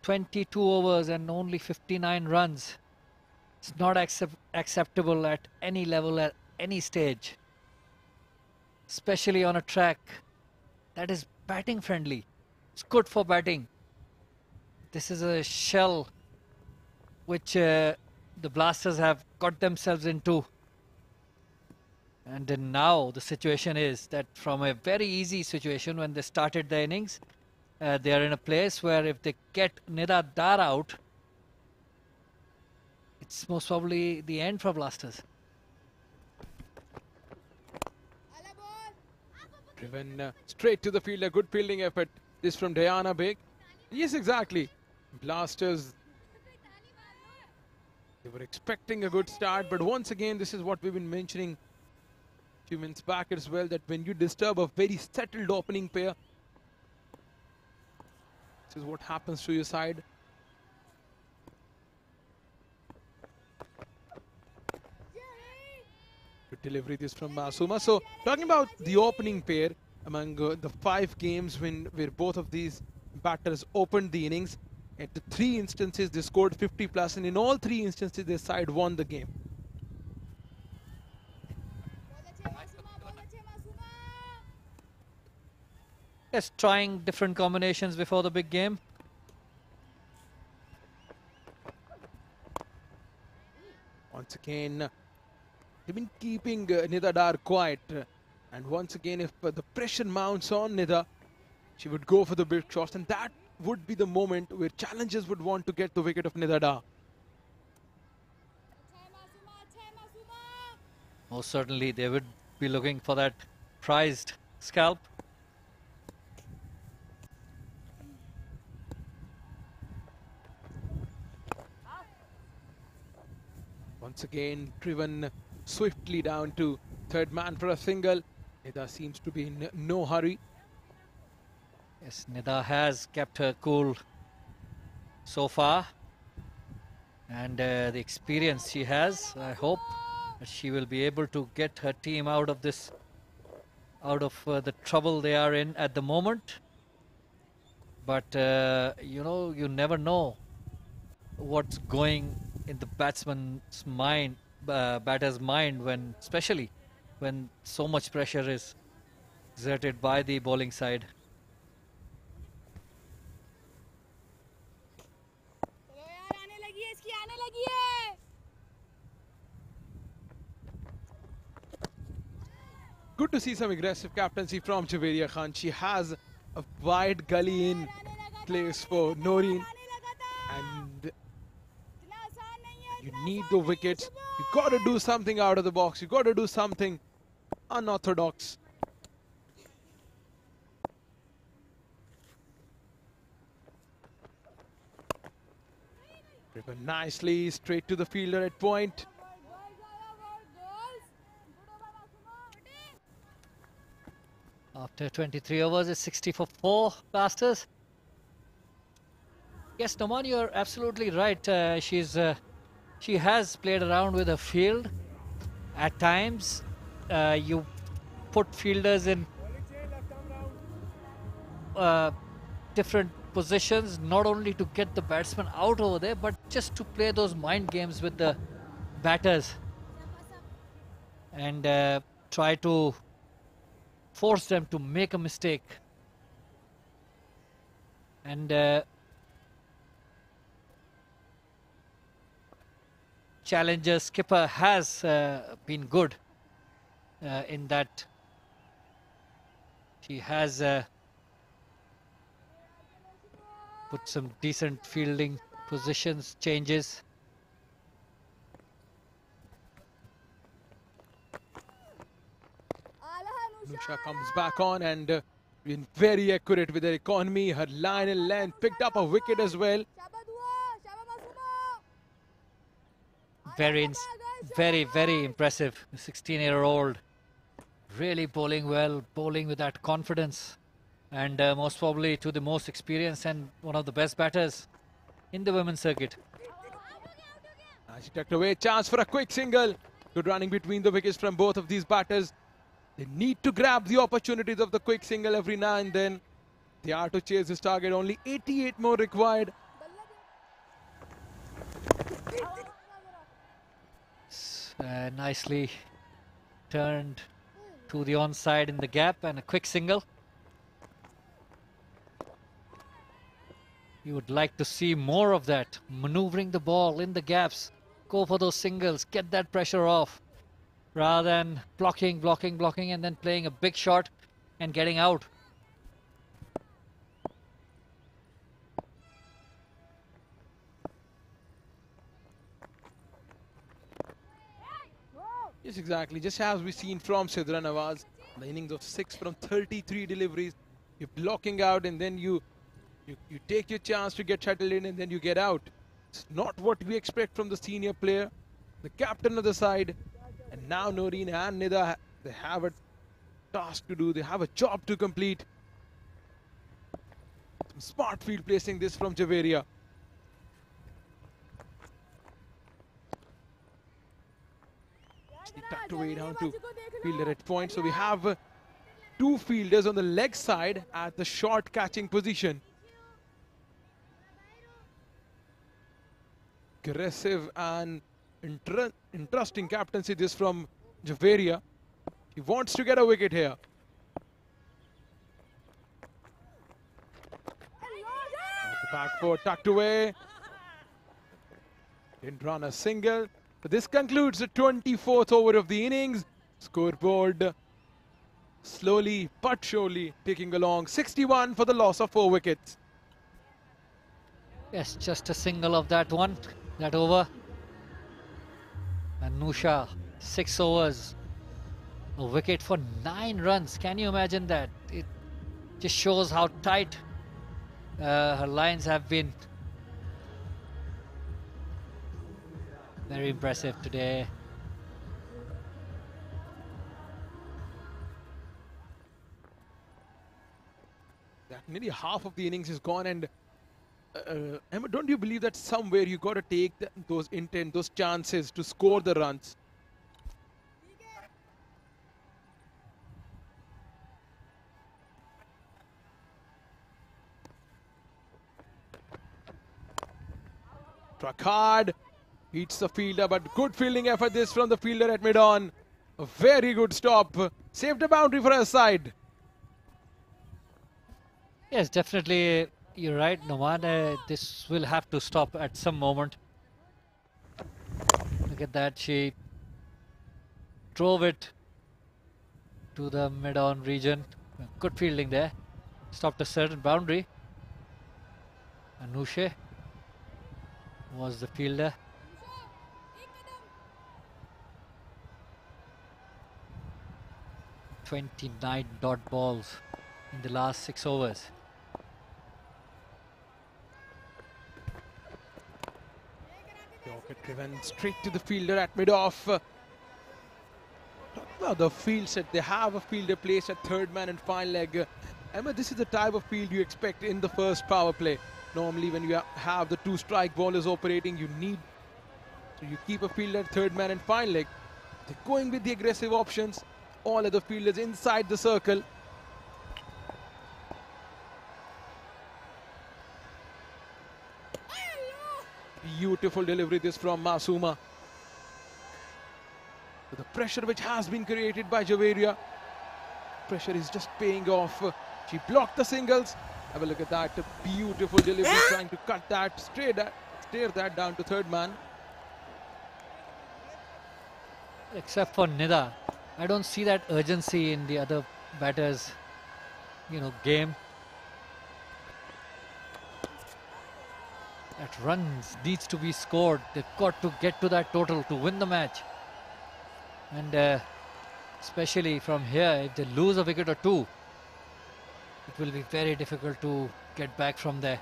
22 overs and only 59 runs. It's not acceptable at any level, at any stage. Especially on a track that is batting friendly. It's good for batting. This is a shell which the Blasters have got themselves into. And then now the situation is that from a very easy situation when they started the innings, they are in a place where if they get Nida Dar out, it's most probably the end for Blasters. Driven straight to the fielder. Good fielding effort. This from Diana Beg. Yes, exactly. Blasters, they were expecting a good start, but once again, this is what we've been mentioning a few minutes back as well, that when you disturb a very settled opening pair, this is what happens to your side. Good delivery this from Masuma. So talking about the opening pair among the 5 games where both of these batters opened the innings. At the 3 instances, they scored 50 plus, and in all 3 instances, their side won the game. Yes, trying different combinations before the big game. Once again, they've been keeping Nida Dar quiet. And once again, if the pressure mounts on Nida, she would go for the big shots. And that would be the moment where challengers would want to get the wicket of Nida Dar. Most certainly, they would be looking for that prized scalp. Once again, driven swiftly down to third man for a single. Nida seems to be in no hurry. Yes, Nida has kept her cool so far. And the experience she has, I hope that she will be able to get her team out of this, the trouble they are in at the moment. But, you know, you never know what's going in the batsman's mind, batter's mind, especially when so much pressure is exerted by the bowling side. Good to see some aggressive captaincy from Javeria Khan. She has a wide gully in place for Noreen, and you need the wickets. You got to do something out of the box. You got to do something unorthodox. Driven nicely straight to the fielder at point. After 23 overs, it's 60 for 4 Blasters. Yes, Noman, you're absolutely right. She has played around with her field. At times, you put fielders in different positions, not only to get the batsman out over there, but just to play those mind games with the batters and try to force them to make a mistake. And challenger skipper has been good in that. She has put some decent fielding positions, changes. Nusha comes back on and been very accurate with her economy. Her line and length picked up a wicket as well. Very, very impressive. 16-year-old, really bowling well, bowling with that confidence, and most probably to the most experienced and one of the best batters in the women's circuit. She tucked away, chance for a quick single. Good running between the wickets from both of these batters. They need to grab the opportunities of the quick single every now and then. They are to chase this target, only 88 more required. Nicely turned to the onside in the gap and a quick single. You would like to see more of that, maneuvering the ball in the gaps, go for those singles, get that pressure off, rather than blocking, and then playing a big shot and getting out. Yes, exactly. Just as we've seen from Sidra Nawaz, the innings of 6 from 33 deliveries. You're blocking out and then you take your chance to get shuttled in and then you get out. It's not what we expect from the senior player, the captain of the side. And now Noreen and Nida, they have a task to do. They have a job to complete. Some smart field placing this from Javeria. He tucked away down to fielder at point. So we have two fielders on the leg side at the short catching position. Aggressive and interesting captaincy this from Javeria. He wants to get a wicket here. The back foot tucked away. Didn't run a single. So this concludes the 24th over of the innings. Scoreboard slowly but surely ticking along. 61 for the loss of 4 wickets. Yes, just a single of that one, that over. And Nusha, 6 overs. A wicket for 9 runs. Can you imagine that? It just shows how tight her lines have been. Very impressive today. Nearly half of the innings is gone, and Emma, don't you believe that somewhere you got to take those intent, those chances to score the runs? Struck hard, beats the fielder, but good fielding effort this from the fielder at mid-on. A very good stop, saved a boundary for her side. Yes, definitely, you're right, Noman. This will have to stop at some moment. Look at that, she drove it to the mid-on region. Good fielding there. Stopped a certain boundary. Anushe was the fielder. "29 dot balls in the last 6 overs. Yorker driven straight to the fielder at mid-off. The field set, they have a fielder placed at third man and fine leg. Emma, this is the type of field you expect in the first power play. Normally when you have the 2 strike bowlers operating, you keep a fielder at third man and fine leg. They're going with the aggressive options. All other fielders inside the circle. Beautiful delivery this from Masuma. The pressure which has been created by Javeria, pressure is just paying off. She blocked the singles. Have a look at that, a beautiful delivery, trying to cut that, steer that down to third man. Except for Nida, I don't see that urgency in the other batters, game. That runs needs to be scored. They've got to get to that total to win the match. And especially from here, if they lose a wicket or 2, it will be very difficult to get back from there.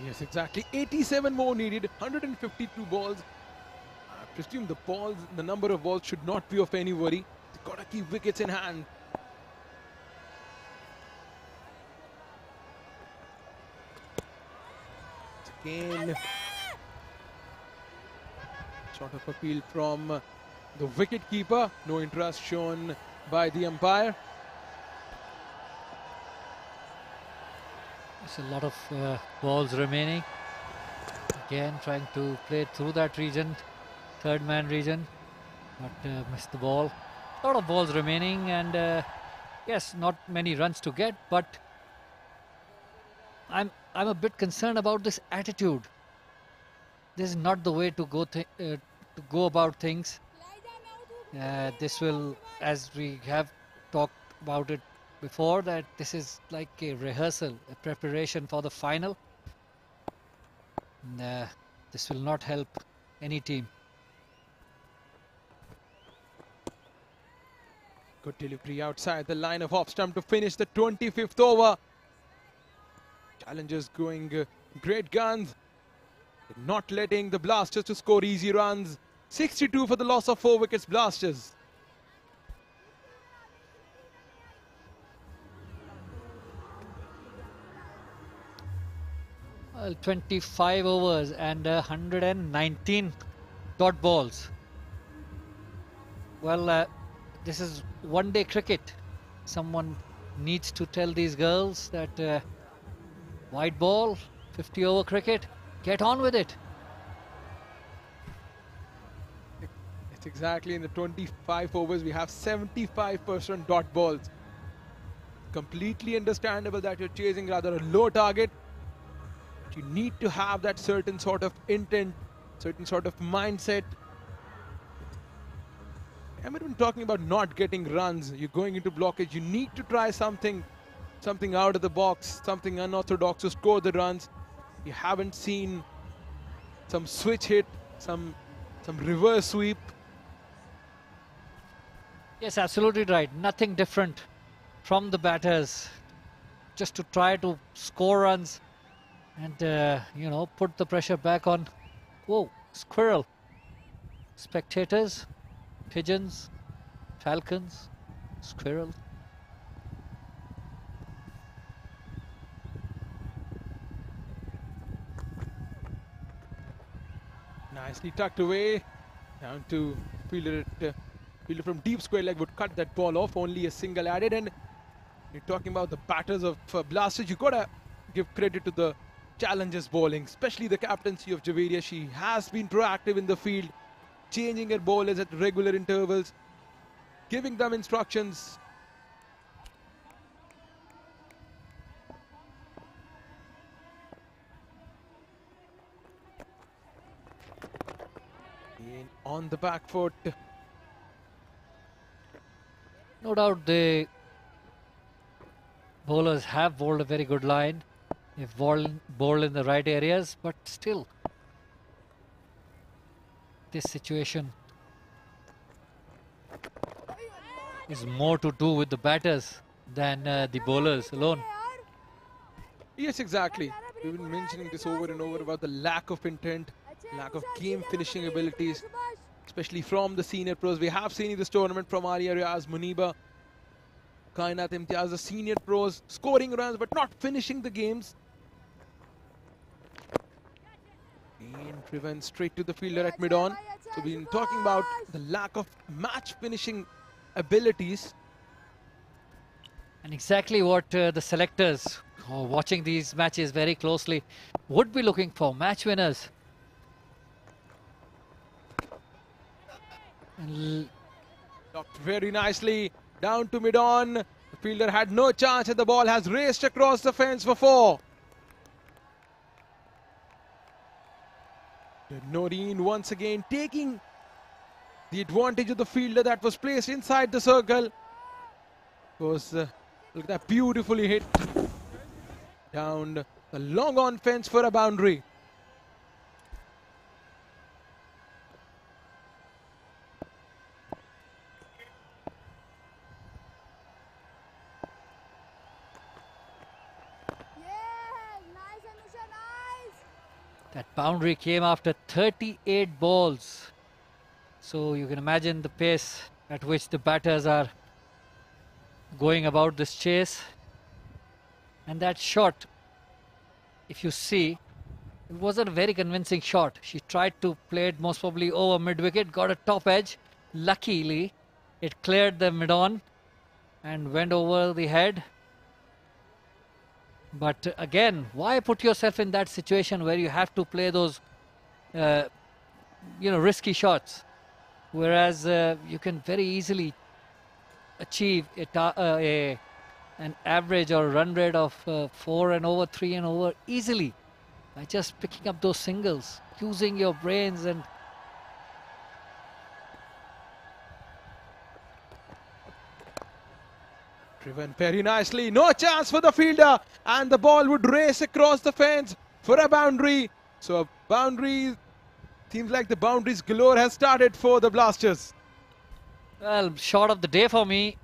Yes, exactly. 87 more needed, 152 balls. I presume the number of balls should not be of any worry. They've got to keep wickets in hand. Again, short of appeal from the wicket keeper. No interest shown by the umpire. There's a lot of balls remaining. Again, trying to play through that region, third man region, but missed the ball. A lot of balls remaining, and yes, not many runs to get, but I'm a bit concerned about this attitude. This is not the way to go about things. This will, as we have talked about it before, that this is like a rehearsal, a preparation for the final. And, this will not help any team. Good delivery outside the line of off stump to finish the 25th over. Challengers going great guns, not letting the Blasters to score easy runs. 62 for the loss of 4 wickets, Blasters. Well, 25 overs and 119 dot balls. Well, this is one-day cricket. Someone needs to tell these girls that white ball, 50 over cricket, Get on with it. It's exactly in the 25 overs, we have 75% dot balls. Completely understandable that you're chasing rather a low target. But you need to have that certain sort of intent, certain sort of mindset. I'm not even talking about not getting runs. You're going into blockage. You need to try something out of the box, something unorthodox to score the runs. You haven't seen some switch hit, some reverse sweep. Yes, absolutely right. Nothing different from the batters. Just to try to score runs and, you know, put the pressure back on. Whoa, squirrel. Spectators, pigeons, falcons, squirrel. Nicely tucked away. Down to fielder. Fielder from deep square leg would cut that ball off. Only a single added. And you're talking about the batters of Blasters. You gotta give credit to the challengers bowling, especially the captaincy of Javeria. She has been proactive in the field, changing her bowlers at regular intervals, giving them instructions. On the back foot. No doubt the bowlers have bowled a very good line. They've bowled in the right areas, but still, this situation is more to do with the batters than the bowlers alone. Yes, exactly. We've been mentioning this over and over about the lack of intent, lack of game finishing abilities, especially from the senior pros. We have seen in this tournament from Alia Riaz, Muniba, Kainat Imtiaz, the senior pros scoring runs but not finishing the games. And driven straight to the fielder at mid-on. So we've been talking about the lack of match finishing abilities. And exactly what the selectors watching these matches very closely would be looking for, match winners. Blocked very nicely down to mid-on. The fielder had no chance and the ball has raced across the fence for 4. Noreen once again taking the advantage of the fielder that was placed inside the circle. Look at that, beautifully hit down the long on fence for a boundary. That boundary came after 38 balls. So you can imagine the pace at which the batters are going about this chase. And that shot, if you see, it wasn't a very convincing shot. She tried to play it most probably over mid-wicket, got a top edge. Luckily, it cleared the mid-on and went over the head. But again, why put yourself in that situation where you have to play those, risky shots? Whereas you can very easily achieve an average or run rate of 4 and over, 3 and over easily by just picking up those singles, using your brains and driven very nicely, no chance for the fielder, and the ball would race across the fence for a boundary. So a boundary, seems like the boundaries galore has started for the Blasters. Well, shot of the day for me.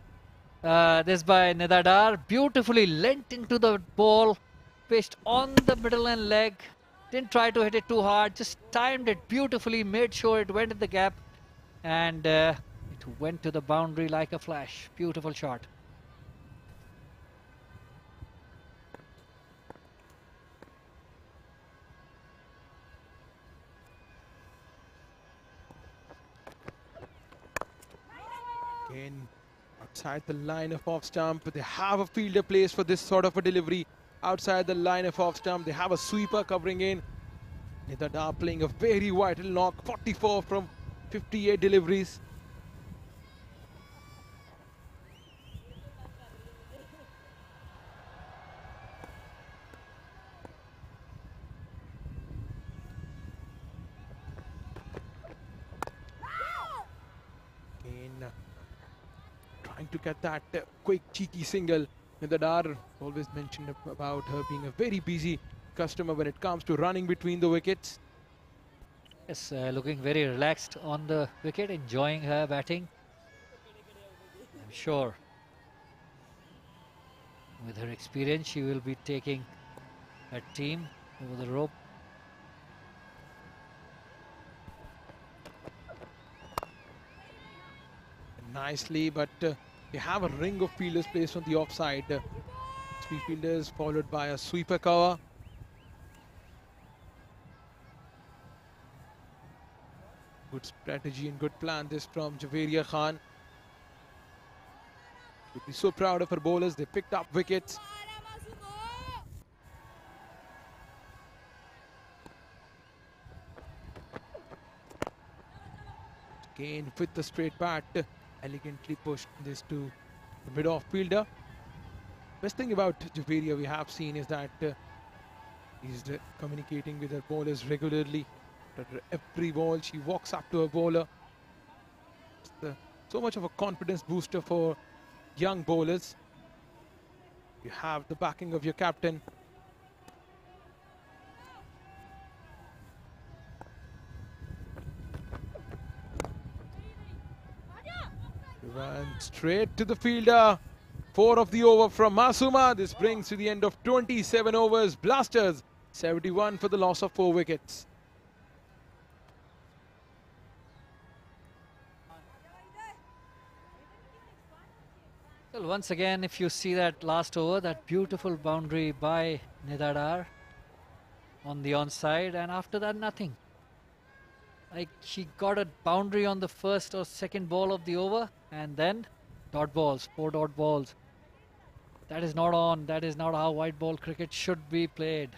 This by Nidadar, beautifully lent into the ball, pitched on the middle and leg. Didn't try to hit it too hard, just timed it beautifully, made sure it went in the gap, and it went to the boundary like a flash. Beautiful shot. Again, outside the line of off stump, they have a fielder placed for this sort of a delivery. Outside the line of off stump, they have a sweeper covering in. Nidada playing a very vital knock, 44 from 58 deliveries. Again, trying to get that quick cheeky single. Nidada always mentioned about her being a very busy customer when it comes to running between the wickets. Yes, looking very relaxed on the wicket, enjoying her batting. I'm sure with her experience, she will be taking her team over the rope. Nicely, but they have a ring of fielders placed on the offside. Three fielders followed by a sweeper cover. Good strategy and good plan this from Javeria Khan. Should be so proud of her bowlers. They picked up wickets. Again with the straight bat, elegantly pushed this to the mid-off fielder. Best thing about Javeria we have seen is that he's communicating with her bowlers regularly. After every ball, she walks up to her bowler. It's so much of a confidence booster for young bowlers. You have the backing of your captain. Run straight to the fielder. 4 of the over from Masuma. This brings to the end of 27 overs. Blasters 71 for the loss of 4 wickets. Well, once again, if you see that last over, that beautiful boundary by Nidadar on the onside, and after that, nothing. Like, she got a boundary on the first or second ball of the over, and then dot balls, 4 dot balls. That is not on. That is not how white ball cricket should be played.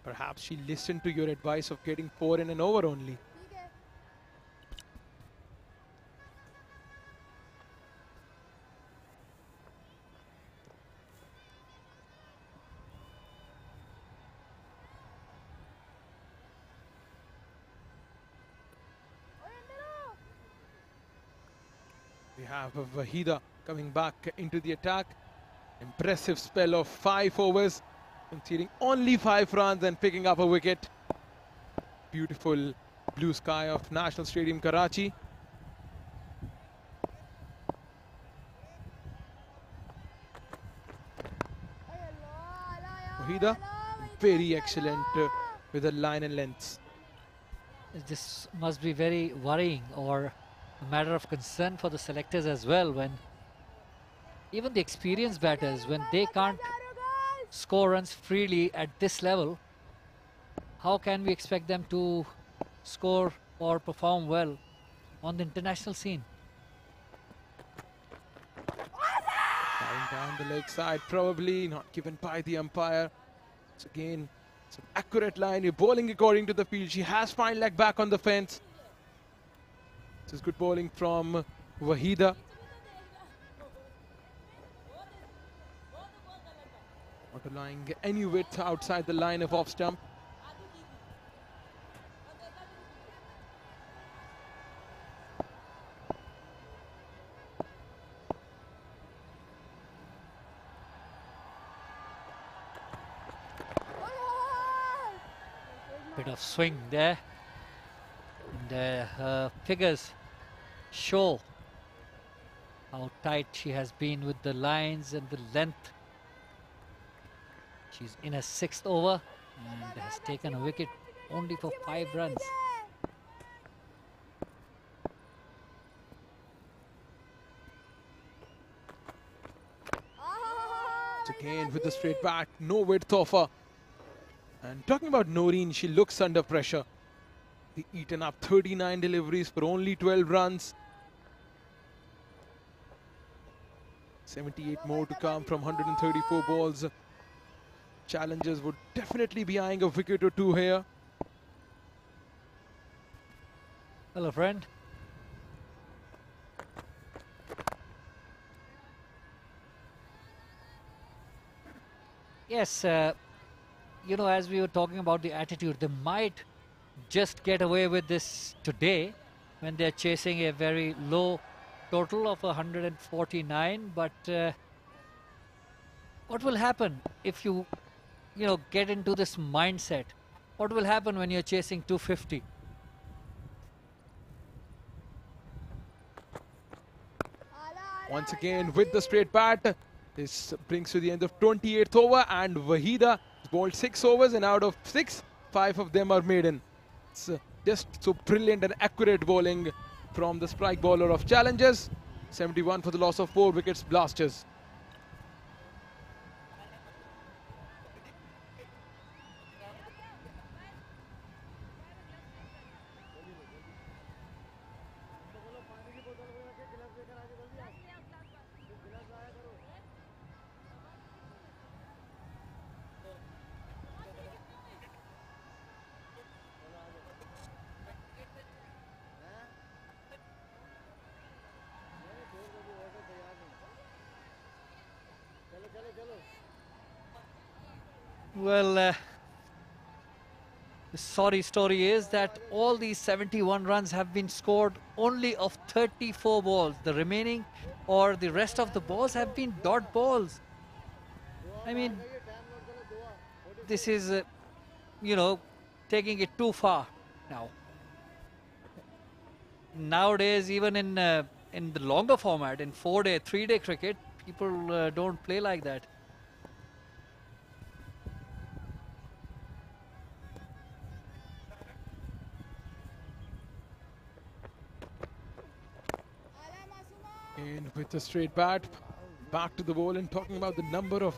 Perhaps she listened to your advice of getting 4 in an over only. We have Wahida coming back into the attack. Impressive spell of 5 overs, conceding only 5 runs and picking up a wicket. Beautiful blue sky of National Stadium, Karachi. Wahida, very excellent with a line and lengths. This must be very worrying or a matter of concern for the selectors as well, when even the experienced batters, when they can't score runs freely at this level, how can we expect them to score or perform well on the international scene? Down the leg side, probably not given by the umpire. It's again some accurate line. You're bowling according to the field. She has fine leg back on the fence. This is good bowling from Wahida. Not allowing any width outside the line of off stump. Bit of swing there, and her figures show how tight she has been with the lines and the length. She's in a 6th over and has taken a wicket only for 5 runs. Again with the straight bat, no width offer. And talking about Noreen, she looks under pressure. They eaten up 39 deliveries for only 12 runs. 78 more to come from 134 balls. Challengers would definitely be eyeing a wicket or two here. Hello, friend. Yes, you know, as we were talking about the attitude, they might just get away with this today when they're chasing a very low total of 149. But what will happen if you get into this mindset? What will happen when you're chasing 250? Once again with the straight bat. This brings to the end of 28th over, and Wahida bowled 6 overs, and out of 6, 5 of them are maiden. It's just so brilliant and accurate bowling from the strike bowler of Challengers. 71 for the loss of 4 wickets, Blasters. Well, the sorry story is that all these 71 runs have been scored only of 34 balls. The remaining or the rest of the balls have been dot balls. I mean, this is, taking it too far now. Nowadays, even in the longer format, in 4-day, 3-day cricket, people don't play like that. And with the straight bat, back to the bowl, and talking about the number of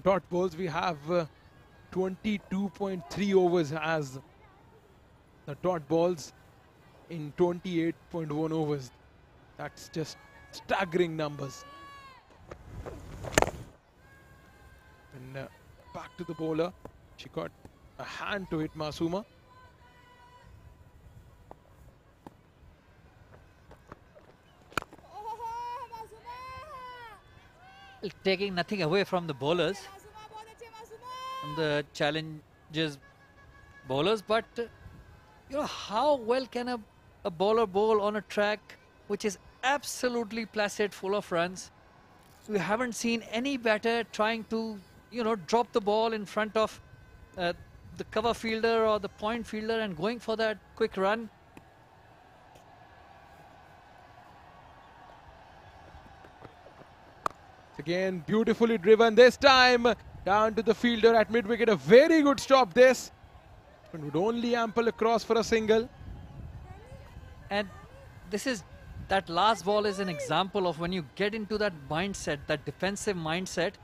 dot balls, we have 22.3 overs as the dot balls in 28.1 overs. That's just staggering numbers. And back to the bowler. She got a hand to hit Masuma. Taking nothing away from the bowlers and the Challengers bowlers, but how well can a bowler bowl on a track which is absolutely placid, full of runs? We haven't seen any batter trying to drop the ball in front of the cover fielder or the point fielder and going for that quick run. Again, beautifully driven this time down to the fielder at mid-wicket. A very good stop this. It would only ample across for a single. And that last ball is an example of when you get into that mindset, that defensive mindset,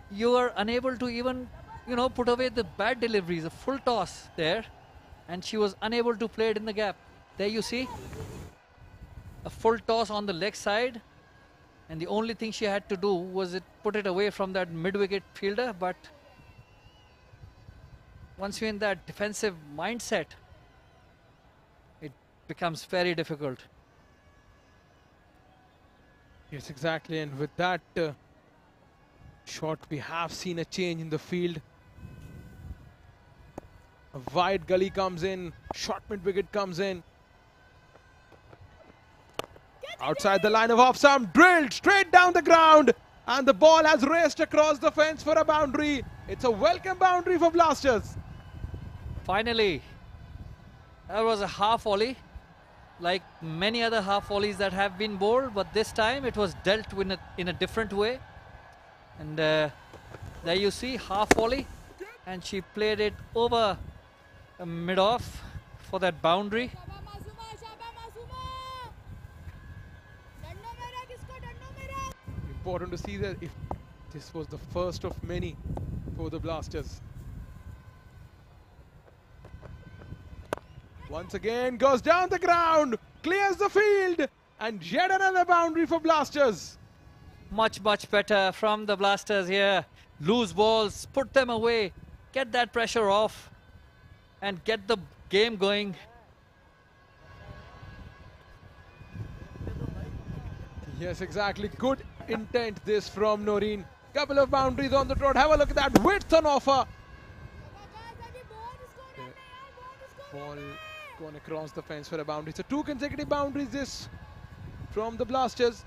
you are unable to even, put away the bad deliveries, a full toss there. And she was unable to play it in the gap. There you see, a full toss on the leg side. And the only thing she had to do was put it away from that mid-wicket fielder. But once you're in that defensive mindset, it becomes very difficult. Yes, exactly. And with that shot, we have seen a change in the field. A wide gully comes in, short mid-wicket comes in. Outside the line of off stump, drilled straight down the ground, and the ball has raced across the fence for a boundary. It's a welcome boundary for Blasters. Finally, that was a half volley, like many other half volleys that have been bowled, but this time it was dealt with in a different way. And there you see, half volley, and she played it over mid-off for that boundary. Important to see that if this was the first of many for the Blasters. Once again goes down the ground, clears the field, and yet another boundary for Blasters. Much better from the Blasters here. lose balls, put them away, get that pressure off, and get the game going. Yes, exactly. Good intent this from Noreen. Couple of boundaries on the trot. Have a look at that width on offer. Ball gone across the fence for a boundary. So 2 consecutive boundaries this from the Blasters.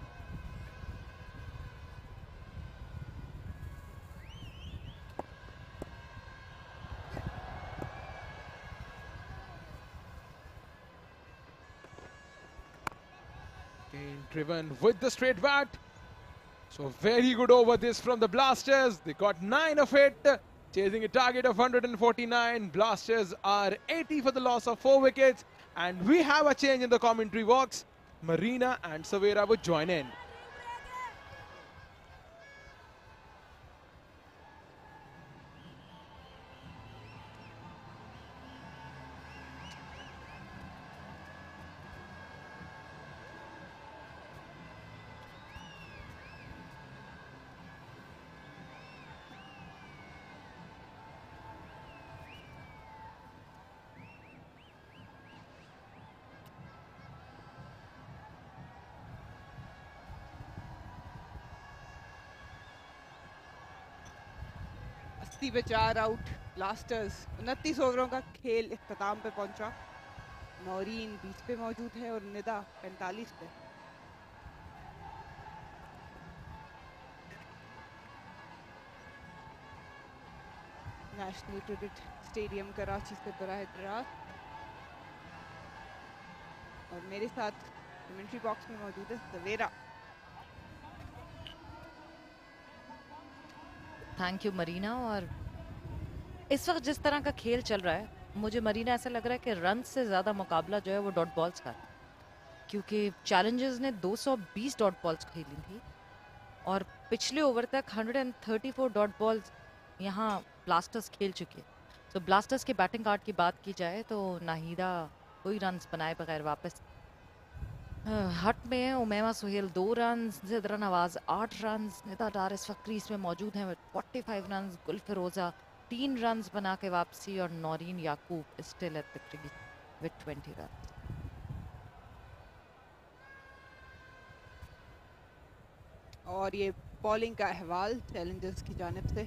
Again driven with the straight bat. So very good over this from the Blasters. They got 9 of it. Chasing a target of 149. Blasters are 80 for the loss of 4 wickets. And we have a change in the commentary box. Marina and Savera would join in. पे 4 out blasters 29 ओवरों का खेल इख्तिताम पे पहुंचा। नौरीन 20 पे मौजूद है और निदा 45 पे। नेशनल क्रिकेट स्टेडियम कराची से बराह रास्त और मेरे साथ कमेंट्री बॉक्स में मौजूद है सवेरा। Thank you Marina. और इस वक्त जिस तरह का खेल चल रहा है, मुझे मरीना ऐसा लग रहा है कि रन से ज़्यादा मुकाबला जो है वो डॉट बॉल्स का, क्योंकि चैलेंजर्स ने 220 डॉट बॉल्स खेली थी और पिछले ओवर तक 134 डॉट बॉल्स यहाँ ब्लास्टर्स खेल चुके हैं। तो ब्लास्टर्स के बैटिंग कार्ड की बात की जाए तो नाहिदा कोई रन्स बनाए बगैर वापस हट में है। उमैमा सुहेल 2 रन, जिद्रा नवाज 8 रन, निदा डार इस वक्त क्रीज में मौजूद हैं 45 रन, गुल फिरोजा 3 रन बना के वापसी और Naureen Yaqoob still at the crease with 20 run. और ये बॉलिंग का अहवाल चैलेंजर्स की जानिब से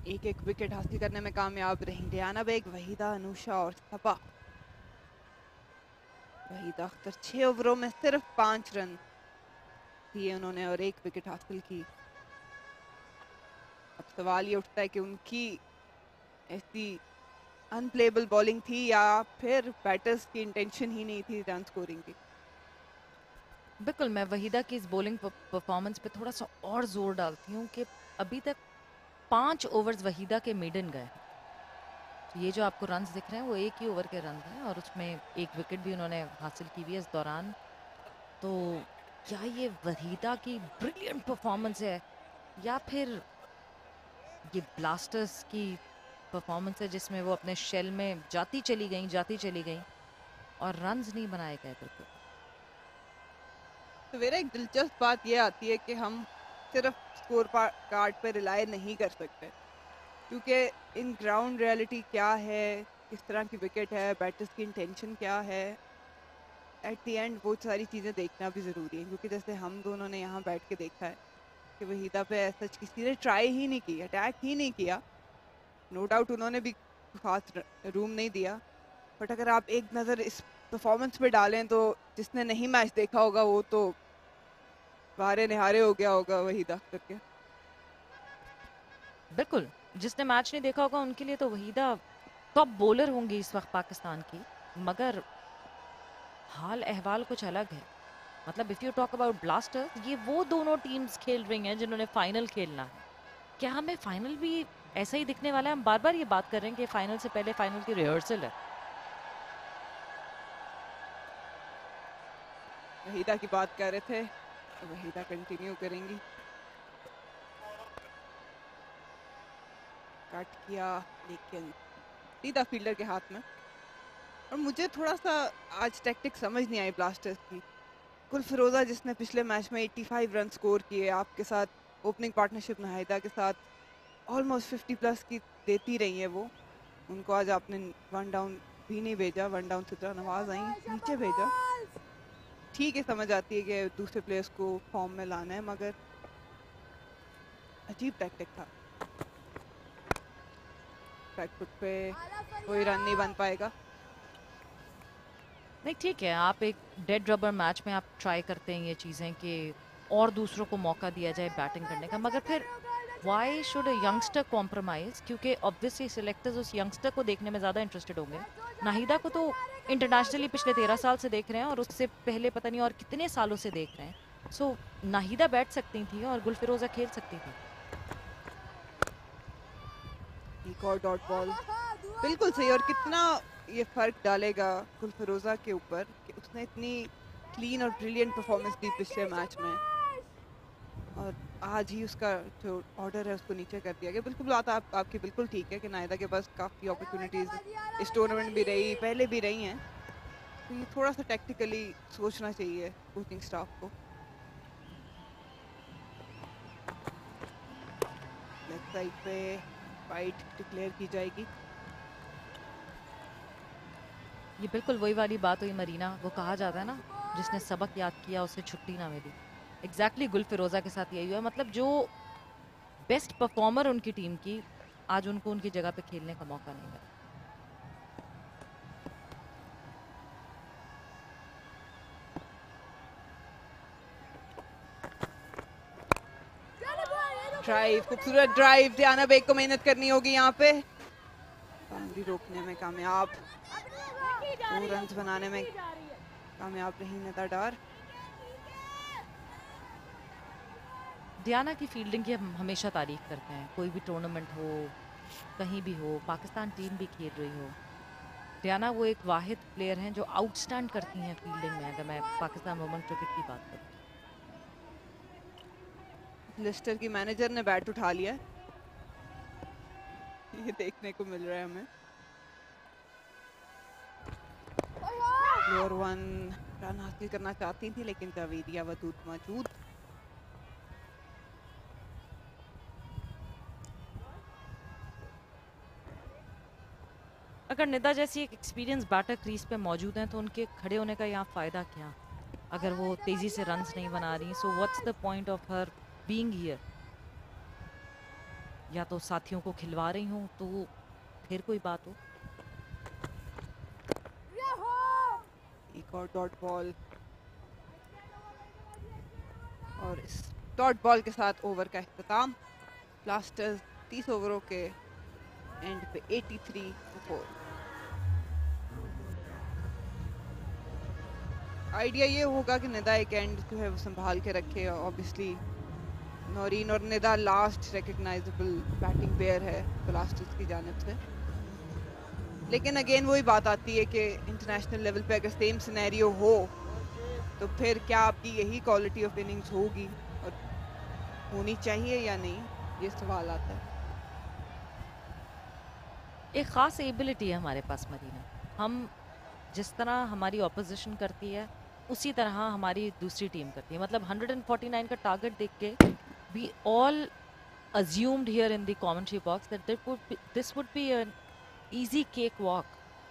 एक विकेट हासिल करने में कामयाब रही डियाना बेग, वहीदा, अनुषा और सपा। वहीदा अख्तर 6 ओवरों में सिर्फ 5 रन दिए उन्होंने और 1 विकेट हासिल की। अब सवाल ये उठता है कि उनकी ऐसी अनप्लेबल बॉलिंग थी या फिर बैटर्स की इंटेंशन ही नहीं थी रन स्कोरिंग की। बिल्कुल, मैं वहीदा की इस बॉलिंग परफॉर्मेंस पे थोड़ा सा और जोर डालती हूँ कि अभी तक 5 ओवर्स वहीदा के मेडन गए। तो ये जो आपको रन्स दिख रहे हैं वो एक ही ओवर के रन हैं और उसमें 1 विकेट भी उन्होंने हासिल की हुई है इस दौरान। तो क्या ये वहीदा की ब्रिलियंट परफॉर्मेंस है या फिर ये ब्लास्टर्स की परफॉर्मेंस है जिसमें वो अपने शेल में जाती चली गई और रन्स नहीं बनाए गए। बिल्कुल तो मेरा एक दिलचस्प बात ये आती है कि हम सिर्फ स्कोर कार्ड पर रिलाय नहीं कर सकते, क्योंकि इन ग्राउंड रियलिटी क्या है, किस तरह की विकेट है, बैटर्स की इंटेंशन क्या है, एट द एंड वो सारी चीज़ें देखना भी ज़रूरी है। क्योंकि जैसे हम दोनों ने यहाँ बैठ के देखा है कि वहीदा पे ऐसा किसी ने ट्राई ही नहीं की, अटैक ही नहीं किया। नो डाउट उन्होंने भी खास रूम नहीं दिया, बट अगर आप एक नज़र इस परफॉर्मेंस पे डालें तो जिसने नहीं मैच देखा होगा वो तो वारे निहारे हो गया होगा वहीदा करके। बिल्कुल, जिसने मैच नहीं देखा होगा उनके लिए तो वहीदा टॉप बॉलर होंगी इस वक्त पाकिस्तान की, मगर हाल अहवाल कुछ अलग है। मतलब if you talk about blasters, ये वो दोनों टीम्स खेल रही हैं जिन्होंने फाइनल खेलना है। क्या हमें फाइनल भी ऐसा ही दिखने वाला है? हम बार बार ये बात कर रहे हैं कि फाइनल से पहले फाइनल की रिहर्सल है। वहीदा की बात कर रहे थे, तो वहीदा कंटिन्यू करेंगी। कट किया लेकिन सीधा फील्डर के हाथ में। और मुझे थोड़ा सा आज टैक्टिक समझ नहीं आई ब्लास्टर्स की। गुल फिरोजा जिसने पिछले मैच में 85 रन स्कोर किए, आपके साथ ओपनिंग पार्टनरशिप नाहिदा के साथ ऑलमोस्ट 50 प्लस की देती रही है वो। उनको आज आपने 1 डाउन भी नहीं भेजा, 1 डाउन सिद्रा नवाज आई नीचे भेजा। ठीक है, समझ आती है कि दूसरे प्लेयर्स को फॉर्म में लाना है, मगर अजीब टैक्टिक था। बैक फुट पे कोई रन नहीं बन पाएगा। नहीं ठीक है, आप एक डेड रबर मैच में आप ट्राई करते हैं ये चीज़ें कि और दूसरों को मौका दिया जाए बैटिंग करने का, मगर फिर why should a youngster compromise? क्योंकि ऑब्वियसली सिलेक्टर्स उस यंगस्टर को देखने में ज़्यादा इंटरेस्टेड होंगे। नाहिदा को तो इंटरनेशनली पिछले 13 साल से देख रहे हैं और उससे पहले पता नहीं और कितने सालों से देख रहे हैं। सो नाहिदा बैठ सकती थी और गुलफिरोजा खेल सकती थी। एक और डॉट बॉल बिल्कुल सही। और कितना ये फर्क डालेगा गुलफिरोजा के ऊपर कि उसने इतनी क्लीन और ब्रिलियंट परफॉर्मेंस दी पिछले मैच में, और आज ही उसका जो ऑर्डर है उसको नीचे कर दिया गया। बिल्कुल बात आपकी बिल्कुल ठीक है कि नाहिदा के पास काफ़ी अपॉर्चुनिटीज़ इस टूर्नामेंट भी रही, पहले भी रही हैं। तो ये थोड़ा सा टेक्टिकली सोचना चाहिए कोचिंग स्टाफ को। लेफ्ट साइड पे फाइट डिक्लेयर की जाएगी। ये बिल्कुल वही वाली बात हुई मरीना, वो कहा जाता है ना, जिसने सबक याद किया उसे छुट्टी ना मिली। एग्जैक्टली गुलफिरोजा के साथ यही हुआ। मतलब जो बेस्ट परफॉर्मर उनकी टीम की, आज उनको उनकी जगह पे खेलने का मौका नहीं मिला। ड्राइव, खूबसूरत ड्राइव। डियाना बेग को मेहनत करनी होगी यहाँ पे। बाउंड्री रोकने में कामयाब, 2 रन्स बनाने में कामयाब रही निदा डार। डियाना की फील्डिंग की हम हमेशा तारीफ करते हैं, कोई भी टूर्नामेंट हो, कहीं भी हो, पाकिस्तान टीम भी खेल रही हो। डियाना वो एक वाहिद प्लेयर हैं जो आउटस्टैंड करती हैं फील्डिंग में, अगर मैं पाकिस्तान वुमेन क्रिकेट की बात करूँ। लिस्टर की मैनेजर ने बैट उठा लिया, ये देखने को मिल रहा है हमें। प्लेयर 1 रन हासिल करना चाहती थी, लेकिन जावेरिया वदूद मौजूद। अगर निदा जैसी एक एक्सपीरियंस बैटर क्रीज पे मौजूद हैं तो उनके खड़े होने का यहाँ फ़ायदा क्या, अगर वो तेज़ी से रन्स नहीं बना रही। So what's the point of her being here? या तो साथियों को खिलवा रही हूँ तो फिर कोई बात हो। एक और डॉट बॉल, और इस डॉट बॉल के साथ ओवर का इख्तिताम। ब्लास्टर्स 30 ओवरों के एंड पे 83 4। आइडिया ये होगा कि निदा एक एंड जो है वो संभाल के रखे। ऑब्वियसली नौरीन और Nida last recognisable batting pair है ब्लास्टर्स की जानिब से। लेकिन अगेन वही बात आती है कि इंटरनेशनल लेवल पे अगर सेम सिनेरियो हो तो फिर क्या आपकी यही क्वालिटी ऑफ इनिंग्स होगी और होनी चाहिए या नहीं, ये सवाल आता है। एक ख़ास एबिलिटी है हमारे पास मरीना, हम जिस तरह हमारी ऑपोजिशन करती है उसी तरह हमारी दूसरी टीम करती है। मतलब 149 का टारगेट देख के we all assumed here in the commentary box that this would be an easy cake walk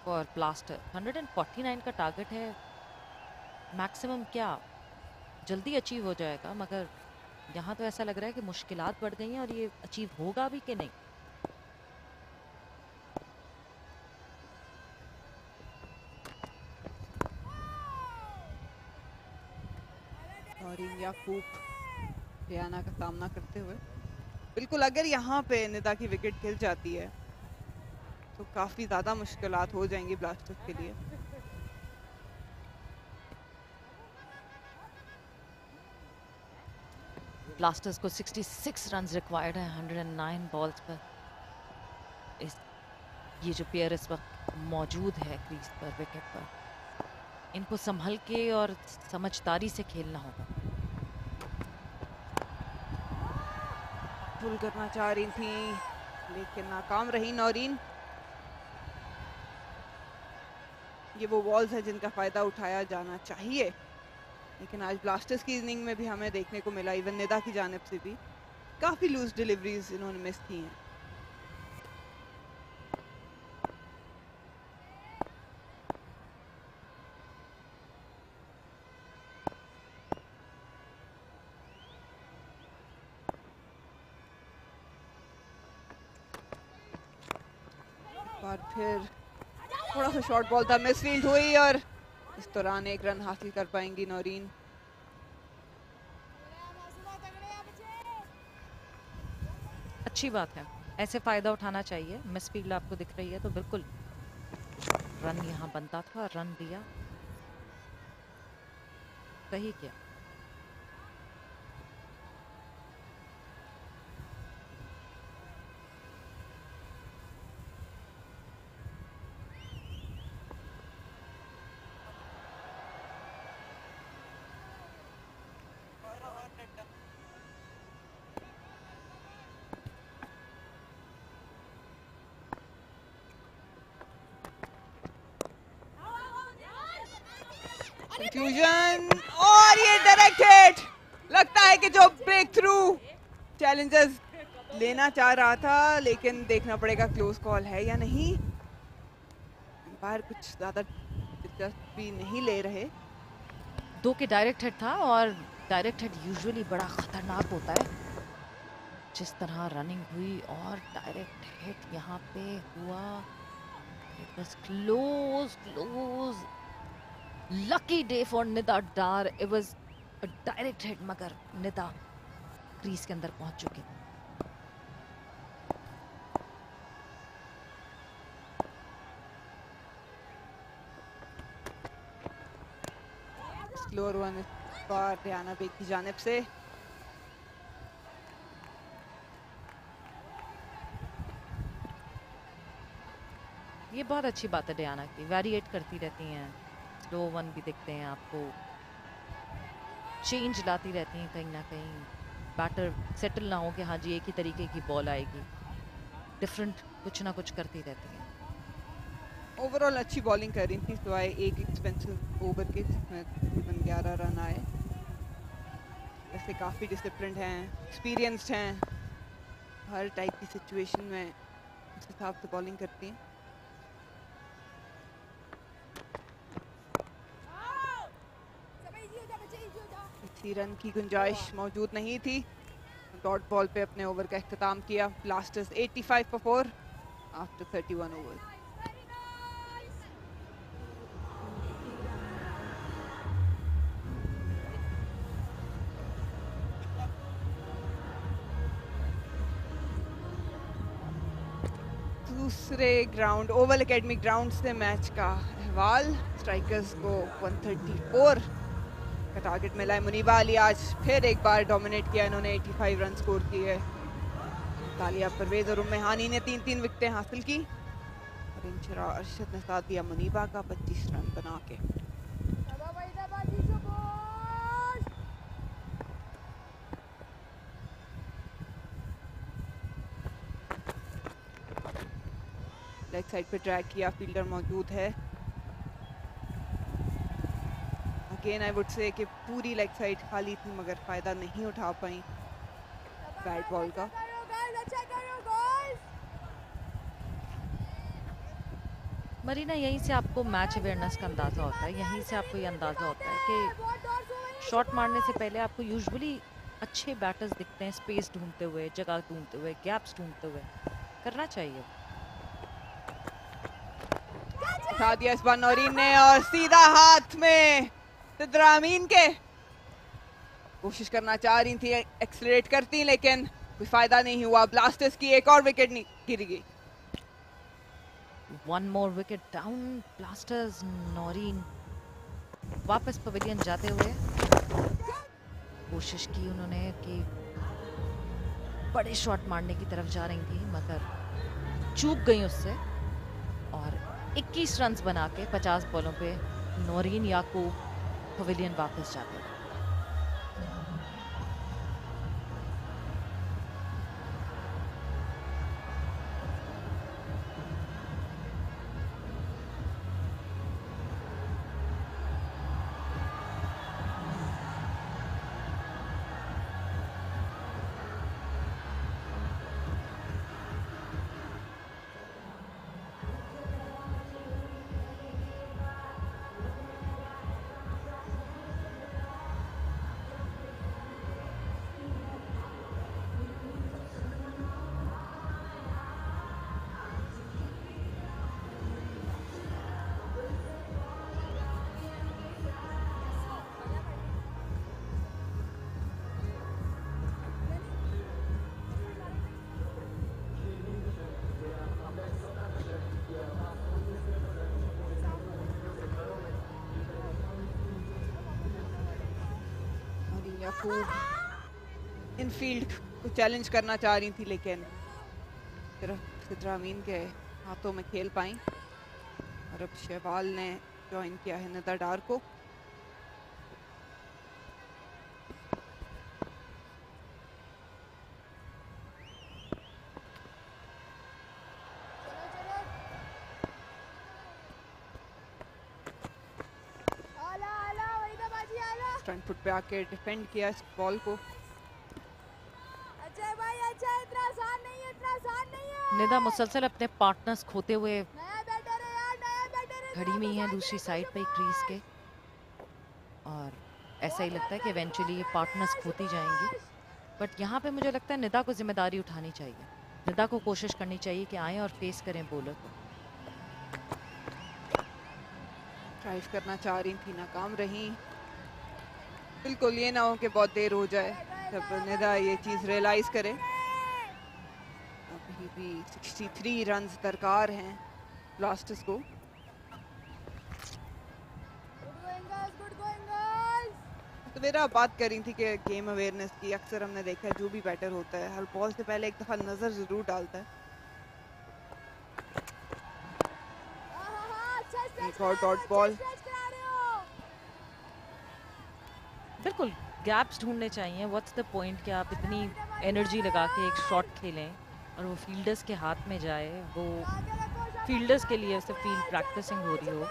for Blaster। 149 का टारगेट है, मैक्सिमम क्या जल्दी अचीव हो जाएगा, मगर यहाँ तो ऐसा लग रहा है कि मुश्किलात बढ़ गई हैं और ये अचीव होगा भी कि नहीं। नौरीन याकूब डियाना का सामना करते हुए, बिल्कुल अगर यहाँ पे निदा की विकेट गिर जाती है तो काफी ज्यादा मुश्किलात हो जाएंगी ब्लास्टर्स के लिए। ब्लास्टर्स को 66 रन्स रिक्वायर्ड है 109 बॉल्स पर। ये जो प्लेयर इस वक्त मौजूद है क्रीज पर, विकेट पर, इनको संभल के और समझदारी से खेलना होगा। पुल करना चाह रही थी लेकिन नाकाम रही नौरीन। ये वो बॉल्स है जिनका फायदा उठाया जाना चाहिए, लेकिन आज ब्लास्टर्स की इनिंग में भी हमें देखने को मिला, इवन निदा की जानिब से भी काफी लूज डिलीवरीज इन्होंने मिस की हैं। बार फिर थोड़ा सा शॉर्ट बॉल था, मिसफील्ड हुई और इस दौरान एक रन हासिल कर पाएंगी नौरीन। अच्छी बात है, ऐसे फायदा उठाना चाहिए। मिसफील्ड आपको दिख रही है तो बिल्कुल रन यहाँ बनता था, रन दिया, सही किया। कंफ्यूजन और ये डायरेक्ट हिट। लगता है कि जो ब्रेक थ्रू चैलेंजर्स लेना चाह रहा था, लेकिन देखना पड़ेगा क्लोज कॉल है या नहीं। अंपायर कुछ ज्यादा दिलचस्पी नहीं ले रहे। 2 के डायरेक्ट हिट था और डायरेक्ट हिट यूजुअली बड़ा खतरनाक होता है। जिस तरह रनिंग हुई और डायरेक्ट हिट यहाँ पे हुआ, it was close. Lucky day for Nida Dar, it was a direct hit, मगर निदा क्रीज के अंदर पहुंच चुकी। स्लोअर वन इस बार रियाना बेग की जानिब से। ये बहुत अच्छी बात है डियाना की, वेरिएट करती रहती हैं, स्लो वन भी दिखते हैं आपको, चेंज लाती रहती हैं कहीं ना कहीं। बैटर सेटल ना हो कि हाँ जी एक ही तरीके की बॉल आएगी, डिफरेंट कुछ ना कुछ करती रहती हैं। ओवरऑल अच्छी बॉलिंग कर रही थी, सिवाय एक एक्सपेंसिव ओवर के जिसमें तकरीबन 11 रन आए। वैसे काफ़ी डिसिप्लिन्ड हैं, एक्सपीरियंस्ड हैं, हर टाइप की सिचुएशन में उस हिसाब से बॉलिंग करती हैं। इसी रन की गुंजाइश मौजूद नहीं थी। डॉट बॉल पे अपने ओवर का इख्तिताम किया ब्लास्टर्स 85 for 4 आफ्टर 31 ओवर्स। दूसरे ग्राउंड ओवल एकेडमिक ग्राउंड से मैच का अहवाल। स्ट्राइकर्स को 134 का टारगेट मिला है। मुनीबा अली आज फिर एक बार डोमिनेट किया, इन्होंने 85 रन स्कोर किए। तालिया परवेज और उम्मे हानी ने 3-3 विकेटें हासिल की और इंशरा अरशद ने साथ दिया मुनीबा का 25 रन बना के। लेग साइड पे ट्रैक किया, फील्डर मौजूद है। अगेन आई वुड से कि पूरी लेग साइड खाली थी मगर फायदा नहीं उठा पाई बैट बॉल का। मरीना, यहीं से आपको मैच अवेयरनेस का अंदाजा होता है, यहीं से आपको ये अंदाजा होता है कि शॉट मारने से पहले आपको यूजुअली अच्छे बैटर्स दिखते हैं स्पेस ढूंढते हुए, जगह ढूंढते हुए, गैप्स ढूंढते हुए, करना चाहिए। उठा दिया इस बार नौरीन ने और सीधा हाथ में सिद्रा अमीन के। कोशिश करना चाह रही थी एक्सलरेट करती, लेकिन कोई फायदा नहीं हुआ। ब्लास्टर्स की एक और विकेट गिर गई। One more wicket down, blasters. Naureen वापस पवेलियन जाते हुए कोशिश की उन्होंने कि बड़े शॉट मारने की तरफ जा रही थी मगर चूक गई उससे, और 21 रन्स बना के 50 बॉलों पे नौरीन याकूब पवेलियन वापस जाते हैं। खूब इनफील्ड को चैलेंज करना चाह रही थी, लेकिन सिर्फ सिद्रा अमीन के हाथों में खेल पाई। और अब शहवाल ने ज्वाइन किया है निदा डार को। फ्रंट फुट पे आके डिफेंड किया इस बॉल को। अजय भाई अच्छा, इतना आसान नहीं है, इतना आसान नहीं है। निदा मुसलसल अपने पार्टनर्स खोते हुए नया बैटर है यार, नया बैटर है। खड़ी हुई हैं दूसरी साइड पे क्रीज के, और ऐसा ही लगता है कि इवेंचुअली ये पार्टनर्स खोती जाएंगी। बट यहाँ पे मुझे लगता है निदा को जिम्मेदारी उठानी चाहिए। निदा को कोशिश करनी चाहिए कि आए और फेस करें बॉलर को। ड्राइव करना चाह रही थी, नाकाम रही। बिल्कुल ये ना हो कि बहुत देर हो जाए जब निदा ये चीज रियलाइज करे। अभी भी 63 रन्स दरकार हैं ब्लास्टर्स को। तो मेरा बात कर रही थी कि गेम अवेयरनेस की अक्सर हमने देखा है, जो भी बैटर होता है हर बॉल से पहले एक दफा नजर जरूर डालता है। एक और डॉट बॉल। बिल्कुल गैप्स ढूंढने चाहिए। व्हाट्स द पॉइंट कि आप इतनी एनर्जी लगा के एक शॉट खेलें और वो फील्डर्स के हाथ में जाए, वो फील्डर्स के लिए उसे फील्ड प्रैक्टिसिंग हो रही हो।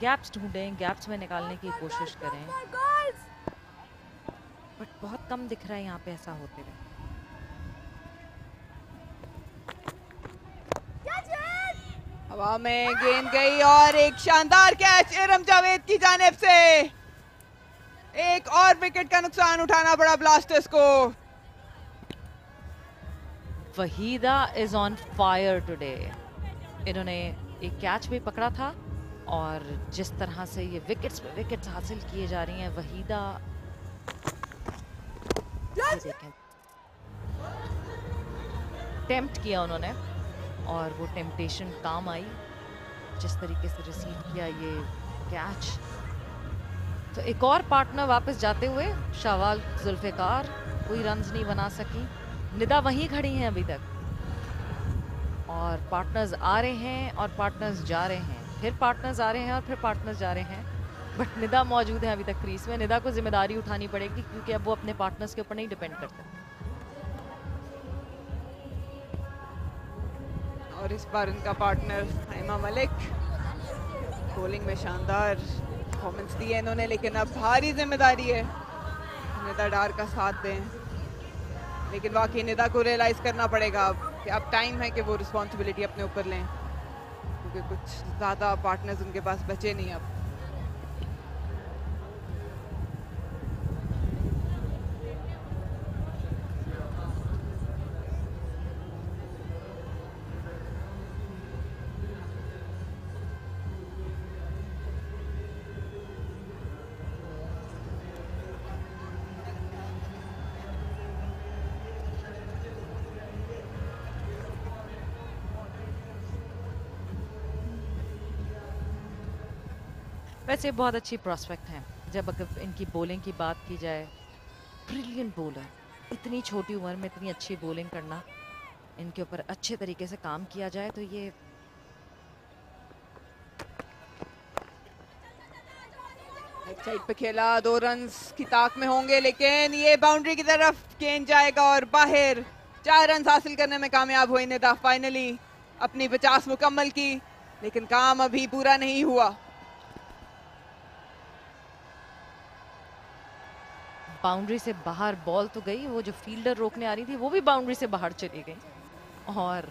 गैप्स ढूंढें, गैप्स में निकालने की कोशिश करें, बट बहुत कम दिख रहा है यहाँ पे ऐसा होते हुए। हवा में गेंद गई और एक शानदार कैच इरम जावेद की जानिब से। एक और विकेट का नुकसान उठाना पड़ा ब्लास्टर्स को। Waheeda is on fire today. इन्होंने एक कैच भी पकड़ा था, और जिस तरह से ये विकेट्स पे विकेट्स हासिल किए जा रही हैं वहीदा, ये देखें टेम्प्ट किया उन्होंने और वो टेम्पटेशन काम आई। जिस तरीके से रिसीव किया ये कैच, तो एक और पार्टनर वापस जाते हुए शहवाल जुल्फिकार कोई रन्स नहीं बना सकी। निदा वहीं खड़ी हैं अभी तक, और पार्टनर्स आ रहे हैं और पार्टनर्स जा रहे हैं, फिर पार्टनर्स आ रहे हैं और फिर पार्टनर्स जा रहे हैं, बट निदा मौजूद है अभी तक क्रीज में। निदा को जिम्मेदारी उठानी पड़ेगी क्योंकि अब वो अपने पार्टनर्स के ऊपर नहीं डिपेंड करते। और इस बार इनका पार्टनर हाइमा मलिक बॉलिंग में शानदार परफॉर्मेंस दी है इन्होंने, लेकिन अब भारी जिम्मेदारी है निदा डार का साथ दें। लेकिन वाकई निदा को रियलाइज करना पड़ेगा अब कि अब टाइम है कि वो रिस्पॉन्सिबिलिटी अपने ऊपर लें, क्योंकि कुछ ज़्यादा पार्टनर्स उनके पास बचे नहीं अब। वैसे बहुत अच्छी प्रोस्पेक्ट हैं जब अगर इनकी बॉलिंग की बात की जाए। ब्रिलियंट बॉलर, इतनी छोटी उम्र में इतनी अच्छी बॉलिंग करना, इनके ऊपर अच्छे तरीके से काम किया जाए तो ये एक साइड पे खेला, 2 रन्स की ताक में होंगे, लेकिन ये बाउंड्री की तरफ गेंद जाएगा और बाहर। 4 रन हासिल करने में कामयाब हुई निदा फाइनली, अपनी 50 मुकम्मल की, लेकिन काम अभी पूरा नहीं हुआ। बाउंड्री से बाहर बॉल तो गई, वो जो फील्डर रोकने आ रही थी वो भी बाउंड्री से बाहर चली गई और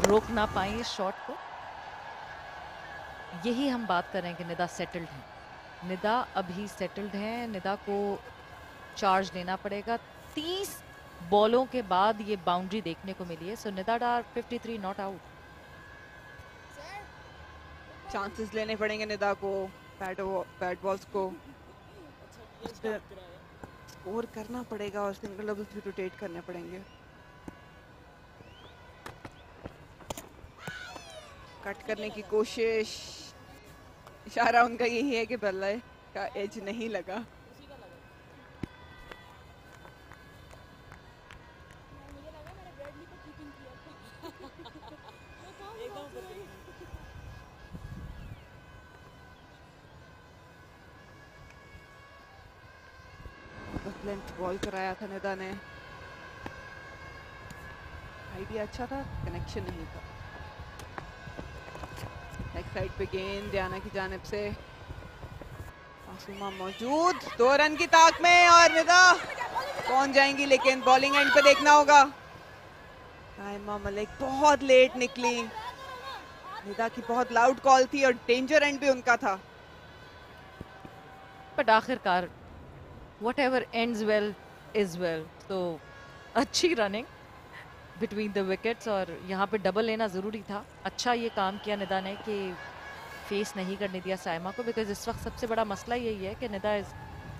रोक ना पाई इस शॉट को। यही हम बात कर रहे हैं कि निदा सेटल्ड है, निदा अभी सेटल्ड है। निदा को चार्ज लेना पड़ेगा। 30 बॉलों के बाद ये बाउंड्री देखने को मिली है। सो निदा डार 53 नॉट आउट। चांसेस लेने पड़ेंगे निदा को, बैट बॉल्स को स्कोर करना पड़ेगा और सिंगल डबल्स भी रोटेट करने पड़ेंगे। कट करने की कोशिश, इशारा उनका यही है कि बल्ले का एज नहीं लगा। लेंथ बॉल कराया था निदा ने, आइडिया अच्छा था, कनेक्शन नहीं था। लेग साइड पे गेंद डियाना की जानिब से, मासूमा मौजूद 2 रन की ताक में और निदा पहुंच जाएंगी, लेकिन बॉलिंग एंड पे देखना होगा। साइमा मलिक बहुत लेट निकली, निदा की बहुत लाउड कॉल थी और डेंजर एंड भी उनका था। बट आखिरकार whatever ends well is well, तो अच्छी रनिंग बिटवीन द विकेट्स और यहाँ पे डबल लेना ज़रूरी था। अच्छा ये काम किया निदा ने कि फेस नहीं करने दिया साइमा को, बिकॉज इस वक्त सबसे बड़ा मसला यही है कि Nida is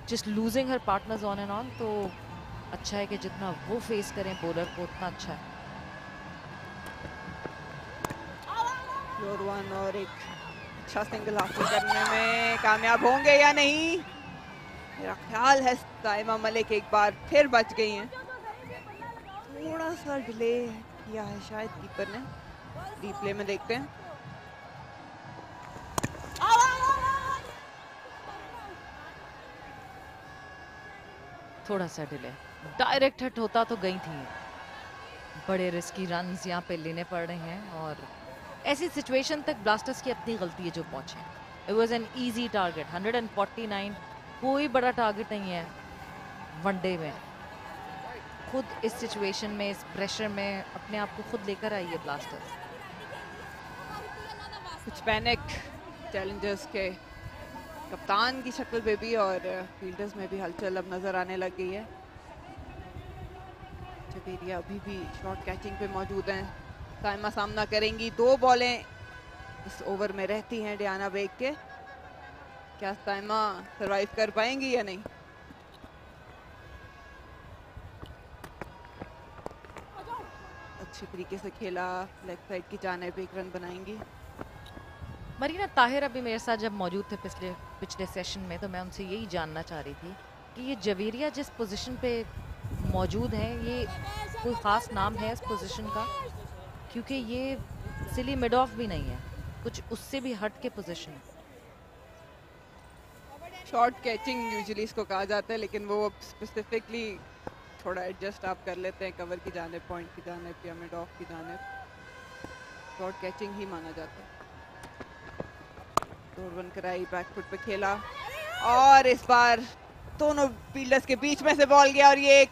just losing her partners on and on. तो अच्छा है कि जितना वो फेस करें बॉलर को उतना अच्छा है। प्योर वन और एक अच्छा सिंगल हासिल करने में कामयाब होंगे या नहीं, मेरा ख्याल है साइमा मलिक एक बार फिर बच गई हैं। थोड़ा सा डिले किया है शायद कीपर ने, रिप्ले में देखते हैं। थोड़ा सा डिले, डायरेक्ट हिट होता तो गई थी। बड़े रिस्की रन्स यहाँ पे लेने पड़ रहे हैं और ऐसी सिचुएशन तक ब्लास्टर्स की अपनी गलती है जो पहुंचे। It was an easy target, 149 कोई बड़ा टारगेट नहीं है वनडे में। खुद इस सिचुएशन में, इस प्रेशर में अपने आप को खुद लेकर आई है ब्लास्टर्स। कुछ पैनिक चैलेंजर्स के कप्तान की शक्ल पे भी और फील्डर्स में भी हलचल अब नजर आने लग गई है। जवेरिया अभी भी शॉट कैचिंग पे मौजूद हैं। साइमा सामना करेंगी, 2 बॉलें इस ओवर में रहती हैं डियाना बेग के। क्या साइमा सरवाइव कर पाएंगी या नहीं? अच्छी तरीके से खेला, लेग साइड की जानिब 1 रन बनाएंगी। मरीना ताहिर अभी मेरे साथ जब मौजूद थे पिछले सेशन में, तो मैं उनसे यही जानना चाह रही थी कि ये जवेरिया जिस पोजीशन पे मौजूद हैं, ये कोई ख़ास नाम है इस पोजीशन का? क्योंकि ये सिली मिड ऑफ भी नहीं है, कुछ उससे भी हट के पोजीशन है। शॉर्ट कैचिंग यूजुअली इसको कहा जाता है, लेकिन वो स्पेसिफिकली थोड़ा एडजस्ट आप कर लेते हैं कवर की जानिब, पॉइंट की जानिब या मिड ऑफ की जानिब। शॉर्ट कैचिंग ही माना जाता है। 2 रन कराई, बैक फुट पे खेला और इस बार दोनों फील्डर्स के बीच में से बॉल गया और ये एक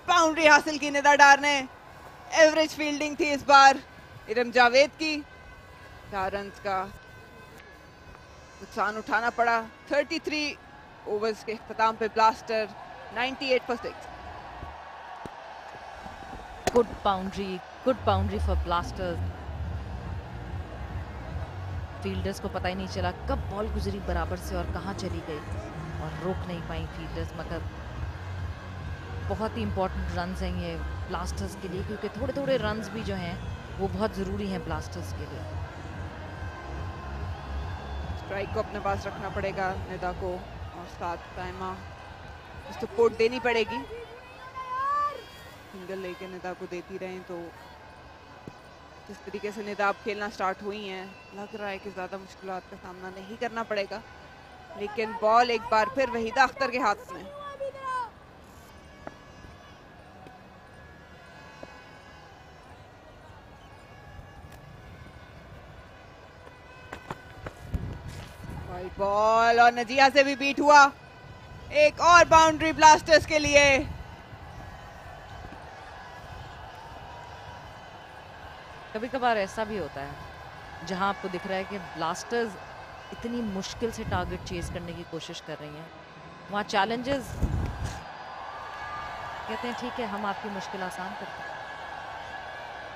बाउंड्री हासिल की निदा डार ने। एवरेज फील्डिंग थी इस बार इरम जावेद की। 4 रन का नुकसान उठाना पड़ा। 33 ओवर्स के इख्तिताम पे blaster 98 for 6। Good boundary for blasters. Fielders को पता ही नहीं चला कब बॉल गुजरी बराबर से और कहां चली गई, और रोक नहीं पाई फील्डर्स। मगर बहुत ही इंपॉर्टेंट रन्स हैं ये ब्लास्टर्स के लिए, क्योंकि थोड़े थोड़े रन्स भी जो हैं वो बहुत ज़रूरी हैं ब्लास्टर्स के लिए। स्ट्राइक को अपने पास रखना पड़ेगा निदा को, और साथ साइमा सपोर्ट देनी पड़ेगी। सिंगल लेके निदा को देती रहें तो जिस तरीके से निदा अब खेलना स्टार्ट हुई हैं, लग रहा है कि ज़्यादा मुश्किलात का सामना नहीं करना पड़ेगा। लेकिन बॉल एक बार फिर वहीदा अख्तर के हाथ में। वाइड बॉल और नजिया से भी बीट हुआ। एक और बाउंड्री ब्लास्टर्स के लिए। कभी कभार ऐसा भी होता है जहां आपको दिख रहा है कि ब्लास्टर्स इतनी मुश्किल से टारगेट चेज करने की कोशिश कर रही हैं, वहाँ चैलेंजेस कहते हैं ठीक है हम आपकी मुश्किल आसान करते हैं।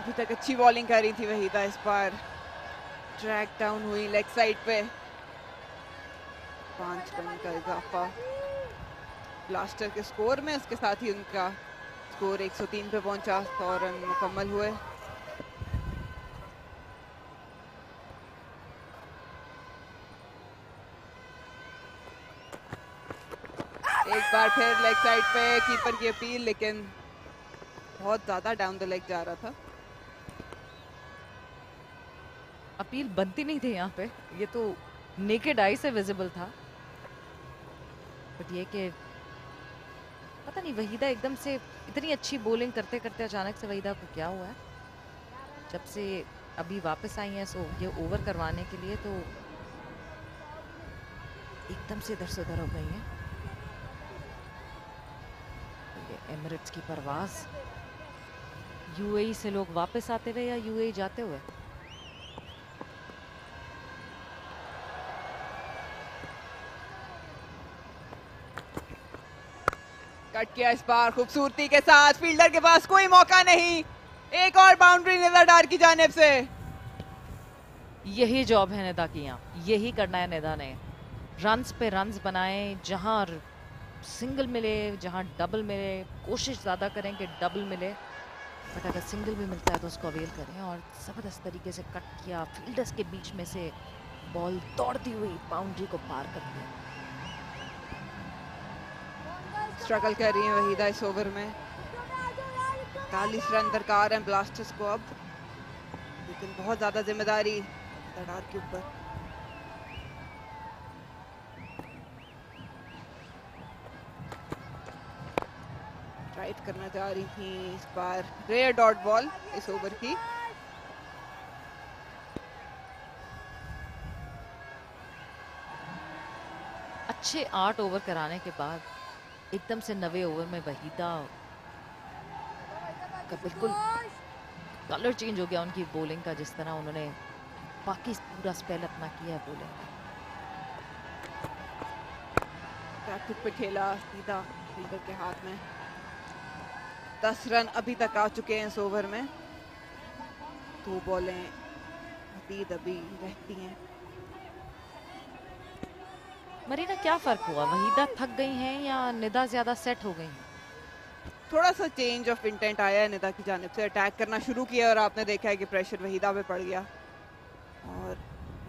अभी तक अच्छी बॉलिंग कर रही थी वहीदा, इस बार ट्रैक डाउन हुई लेग साइड पे। 5 रन का इजाफा ब्लास्टर के स्कोर में, उसके साथ ही उनका स्कोर 103 पे पहुंचा। 100 रन मुकम्मल हुए। एक बार फिर लेग साइड पे कीपर की अपील, लेकिन बहुत ज्यादा डाउन द लेग जा रहा था। अपील बनती नहीं थी यहाँ पे, ये तो नेकेड आई से विजिबल था। बट ये कि पता नहीं वहीदा एकदम से इतनी अच्छी बॉलिंग करते करते अचानक से वहीदा को क्या हुआ है, जब से अभी वापस आई हैं ये ओवर करवाने के लिए, तो एकदम से इधर से उधर हो गई हैं। ये एमिरेट्स की परवाज, यूएई से लोग वापस आते हुए या यूएई जाते हुए? कट किया इस बार खूबसूरती के साथ, फील्डर के पास कोई मौका नहीं। एक और बाउंड्री निदा डार की जानिब से। यही जॉब है निदा की, यहाँ यही करना है निदा ने। रन्स पे रन्स बनाए, जहां सिंगल मिले जहां डबल मिले, कोशिश ज़्यादा करें कि डबल मिले, बट अगर सिंगल भी मिलता है तो उसको अवेल करें। और ज़बरदस्त तरीके से कट किया, फील्डर्स के बीच में से बॉल दौड़ती हुई बाउंड्री को पार करती है। स्ट्रगल कर रही है वहीदा इस ओवर में। 40 रन दरकार हैं ब्लास्टर्स को अब, लेकिन बहुत ज्यादा जिम्मेदारी दरार के ऊपर। ड्राइव करना चाह रही थी इस बार, रेयर डॉट बॉल इस ओवर की। अच्छे 8 ओवर कराने के बाद एकदम से 9वें ओवर में वहीदा का बिल्कुल कलर चेंज हो गया उनकी बॉलिंग का, जिस तरह उन्होंने बाकी पूरा स्पेल अपना किया है बॉलिंग का। रैकेट पे खेला सीधा फील्डर के हाथ में। 10 रन अभी तक आ चुके हैं इस ओवर में। 2 बॉलें मजीद अभी रहती हैं। मरीना, क्या फर्क हुआ? वहीदा थक गई हैं या निदा ज्यादा सेट हो गई हैं? थोड़ा सा चेंज ऑफ इंटेंट आया है निदा की जानिब से, अटैक करना शुरू किया और आपने देखा है कि प्रेशर वहीदा पे पड़ गया और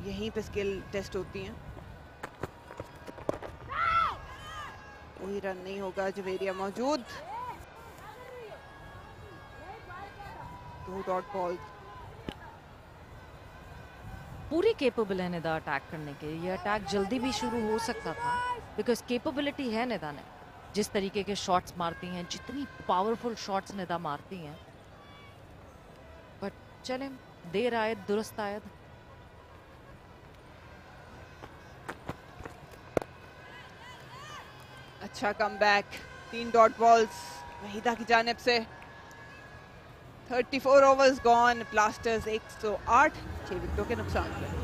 यहीं पे स्किल टेस्ट होती हैं। कोई रन नहीं होगा, जवेरिया मौजूद। 2 डॉट बॉल। पूरी केपेबल है निदा अटैक करने के। ये अटैक जल्दी भी शुरू हो सकता था, बिकॉज केपेबिलिटी है निदा ने। जिस तरीके के शॉट्स मारती हैं, जितनी पावरफुल शॉट्स निदा मारती हैं, बट चलें, देर आयद दुरुस्त आयद। अच्छा कमबैक, 3 डॉट बॉल्स वहीदा की जानिब से। 34 ओवर्स गॉन, ब्लास्टर्स 108, 6 विकेटों के नुकसान पे।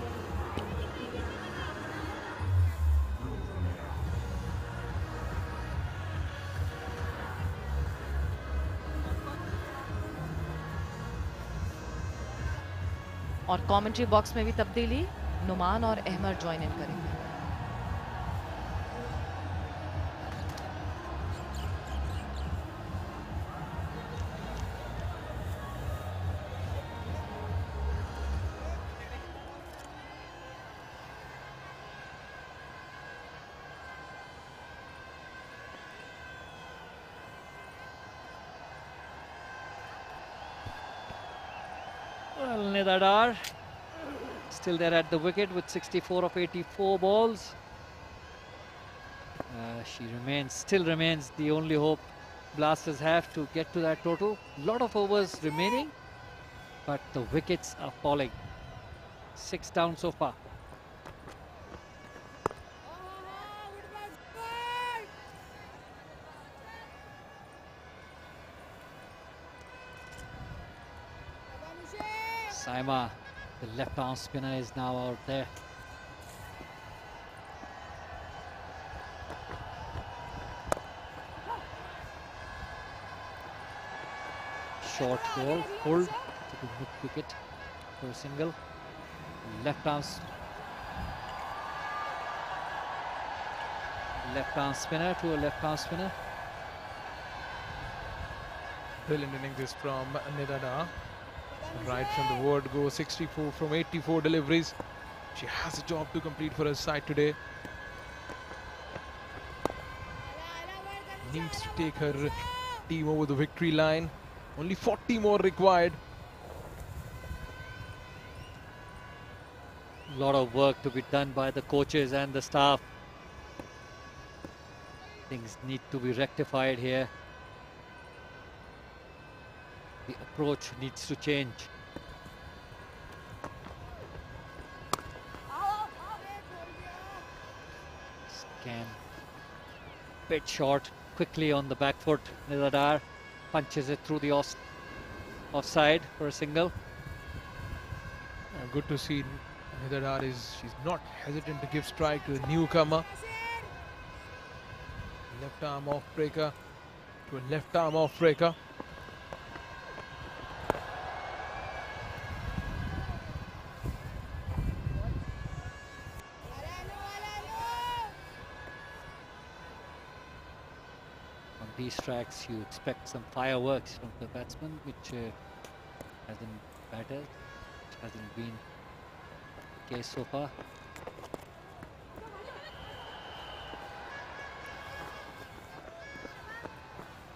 और कमेंट्री बॉक्स में भी तब्दीली, नुमान और अहमद ज्वाइन इन करेंगे। Well, Nidadar still there at the wicket with 64 of 84 balls. She still remains the only hope Blasters have to get to that total. Lot of overs remaining, but the wickets are falling. 6 down so far. Saima, the left arm spinner, is now out there. Short ball, pulled to the mid wicket for a single. Left arm spinner to a left arm spinner. Brilliant innings this from Nidada. Right from the word go, 64 from 84 deliveries. She has a job to complete for her side today. Needs to take her team over the victory line. Only 40 more required. A lot of work to be done by the coaches and the staff. Things need to be rectified here. The approach needs to change. Scan. Bit short, quickly on the back foot. Nidadar punches it through the offside for a single. Good to see Nidadar she's not hesitant to give strike to the newcomer. Left arm off breaker to a left arm off breaker. On these tracks, you expect some fireworks from the batsman, which hasn't been the case so far.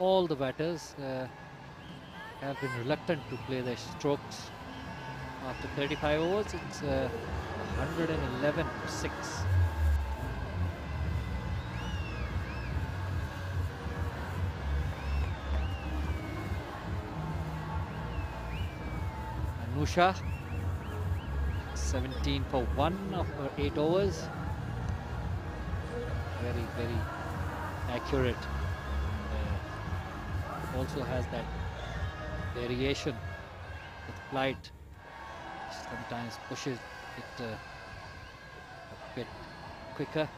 All the batters have been reluctant to play their strokes. After 35 overs, it's 111 for 6. Anusha, 17 for 1 of her 8 overs. Very, very accurate. Also has that variation with flight. Sometimes pushes it a bit quicker.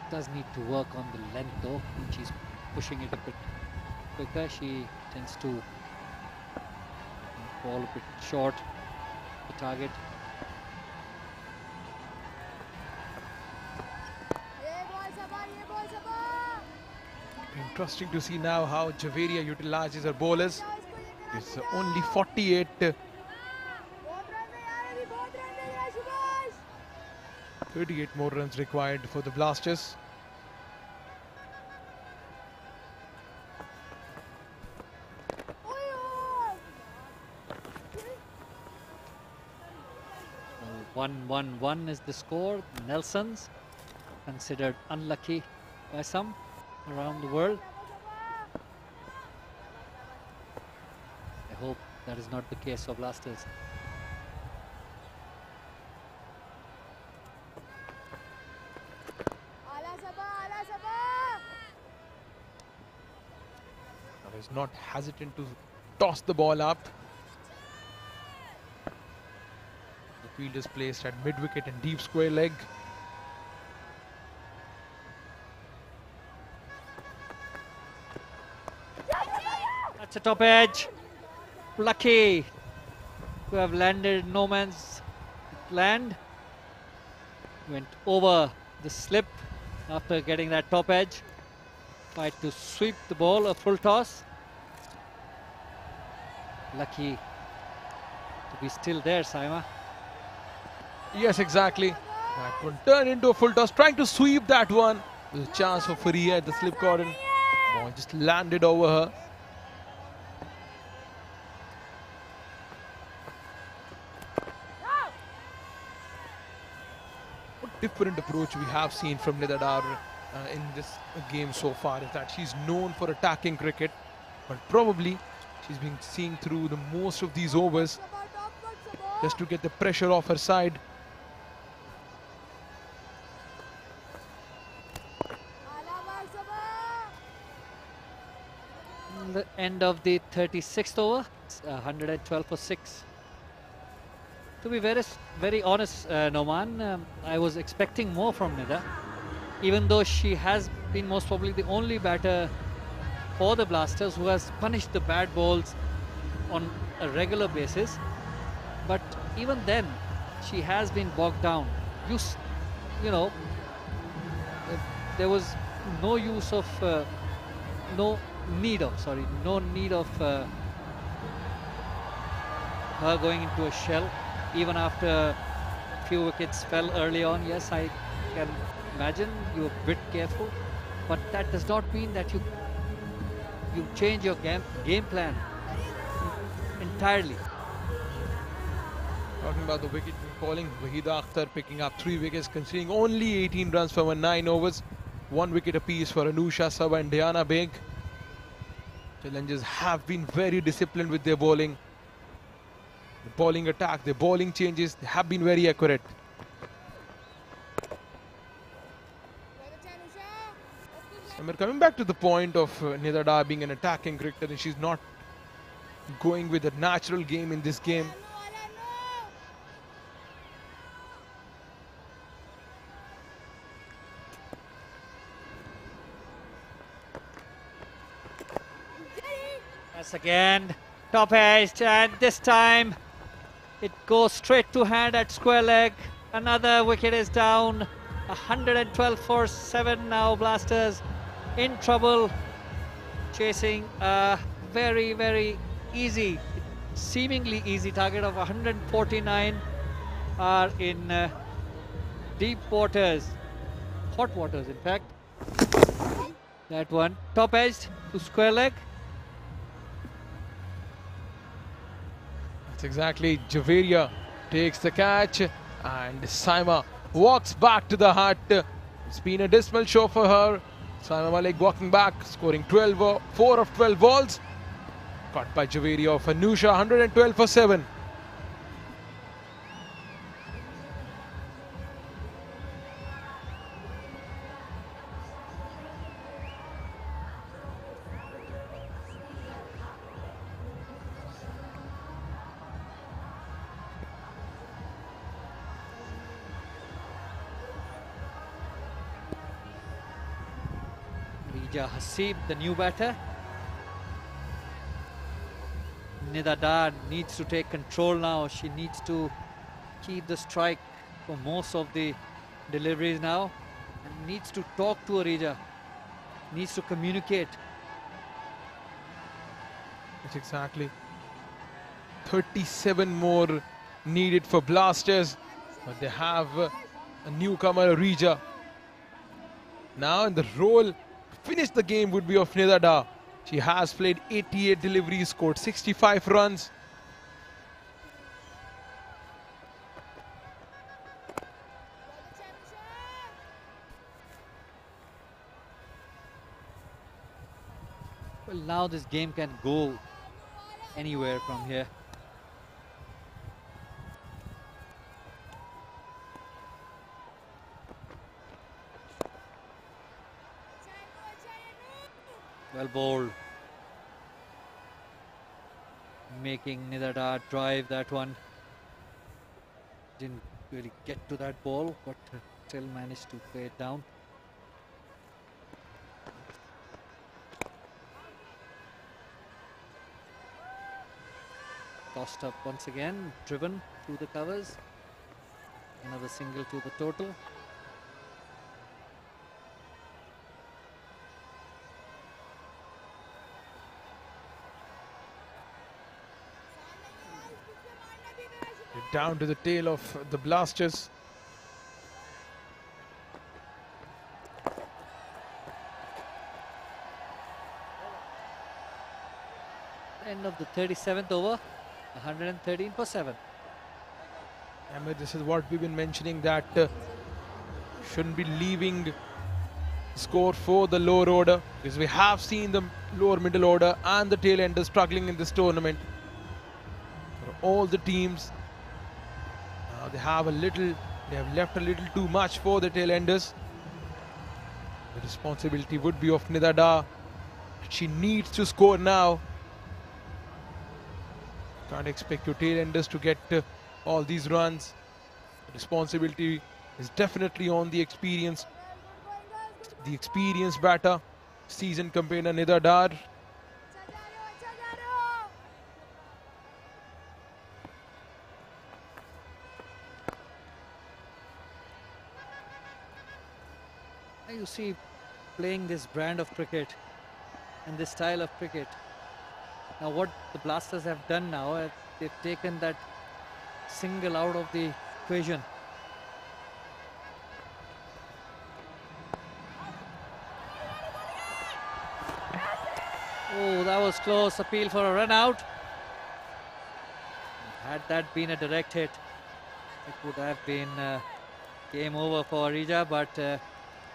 Does need to work on the length though. When she's pushing it a bit quicker, she tends to fall a bit short of the target. Interesting to see now how Javeria utilizes her bowlers. It's only 48. 38 more runs required for the Blasters. So 1-1-1 is the score. Nelsons considered unlucky by some around the world. I hope that is not the case for Blasters. Is not hesitant to toss the ball up. The field is placed at mid-wicket and deep square leg. That's a top edge. Lucky to have landed no man's land. Went over the slip after getting that top edge. Tried to sweep the ball, a full toss. Lucky to be still there, Saima. Yes, exactly. That one turned into a full toss, trying to sweep that one. There's a chance for Faria at the slip cordon. Ball just landed over her. What different approach we have seen from Nidadar in this game so far is that she's known for attacking cricket, but probably she's been seeing through the most of these overs just to get the pressure off her side. The end of the 36th over, it's 112 for 6. To be very honest, Noman, I was expecting more from Nida, even though she has been most probably the only batter for the Blasters who has punished the bad balls on a regular basis. But even then, she has been bogged down. You know, there was no use of, no need of her going into a shell, even after a few wickets fell early on. Yes, I can imagine you were a bit careful, but that does not mean that you change your game plan entirely. Talking about the wicket calling, Wahida Akhtar picking up 3 wickets, conceding only 18 runs from her 9 overs. 1 wicket apiece for Anusha, Saba and Diana Beg. Challengers have been very disciplined with their bowling. The bowling attack, the bowling changes, they have been very accurate. And we're coming back to the point of Nida Dar being an attacking cricketer, and she's not going with a natural game in this game. Yes, again, top edge, and this time it goes straight to hand at square leg. Another wicket is down. 112 for 7 now. Blasters in trouble, chasing a very, very easy, seemingly easy target of 149 are in deep waters, hot waters in fact. That one, top edged to square leg. That's exactly. Javeria takes the catch and Saima walks back to the hut. It's been a dismal show for her. Saima Malik walking back, scoring 4 of 12 balls. Caught by Javeria of Anusha, 112 for 7. Rija Hasib, the new batter. Nida Dar needs to take control now. She needs to keep the strike for most of the deliveries now, and needs to talk to Arija, needs to communicate. That's exactly. 37 more needed for Blasters, but they have a newcomer, Rija. Now in the role to finish the game would be of Nida Dar. She has played 88 deliveries, scored 65 runs. Well, now this game can go anywhere from here. Well bowled. Making Nida Dar drive that one. Didn't really get to that ball, but still managed to play it down. Tossed up once again, driven through the covers. Another single to the total. Down to the tail of the Blasters. End of the 37th over, 113 for 7. And this is what we've been mentioning, that shouldn't be leaving score for the lower order, because we have seen the lower middle order and the tail enders struggling in this tournament. For all the teams, they have left a little too much for the tail enders. The responsibility would be of Nida Dar. She needs to score now. Can't expect your tail enders to get all these runs. The responsibility is definitely on the experienced batter, seasoned campaigner Nida Dar. You see, playing this brand of cricket and this style of cricket. Now what the Blasters have done now, they've taken that single out of the equation. Oh, that was close. Appeal for a run out. Had that been a direct hit, it would have been game over for Arija, but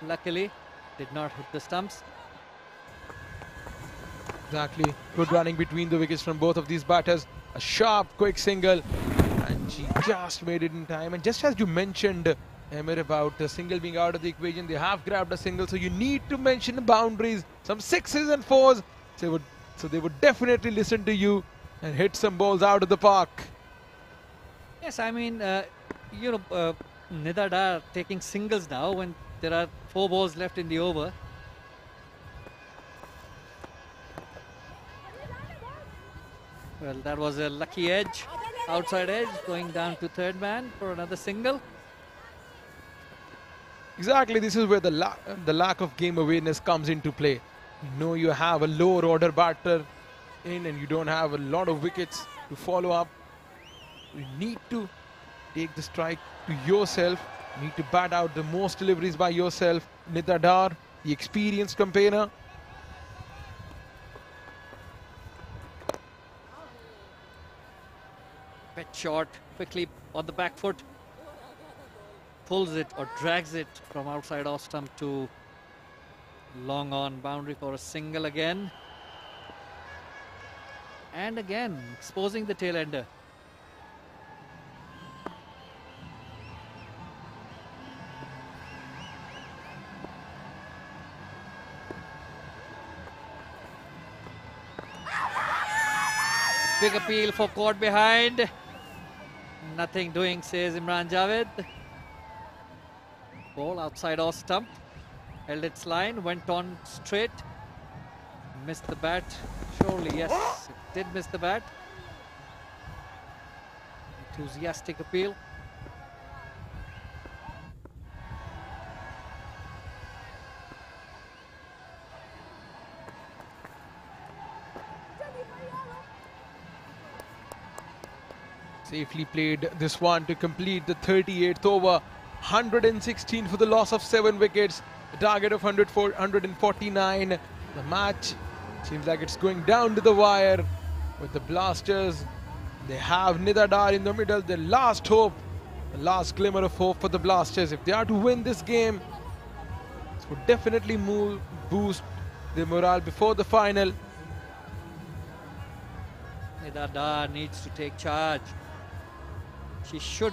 luckily did not hit the stumps. Exactly. Good running between the wickets from both of these batters. A sharp, quick single. And she just made it in time. And just as you mentioned, Emir, about the single being out of the equation, they have grabbed a single. So you need to mention the boundaries. Some 6s and 4s. So they would definitely listen to you and hit some balls out of the park. Yes, I mean, Nida Dar taking singles now when there are 4 balls left in the over. Well, that was a lucky edge, outside edge, going down to third man for another single. Exactly, this is where the lack of game awareness comes into play. You know you have a lower order batter in and you don't have a lot of wickets to follow up. You need to take the strike to yourself. You need to bat out the most deliveries by yourself. Nida Dar, the experienced campaigner. Pet shot, quickly on the back foot. Pulls it or drags it from outside off stump to long on boundary for a single again. And again, exposing the tail ender. Big appeal for caught behind. Nothing doing, says Imran Javed. Ball outside off stump. Held its line, went on straight. Missed the bat. Surely, yes, it did miss the bat. Enthusiastic appeal. Safely played this one to complete the 38th over. 116 for the loss of 7 wickets. The target of 149. The match seems like it's going down to the wire with the Blasters. They have Nida Dar in the middle. The last hope, the last glimmer of hope for the Blasters. If they are to win this game, this would definitely boost the morale before the final. Nida Dar needs to take charge. She should,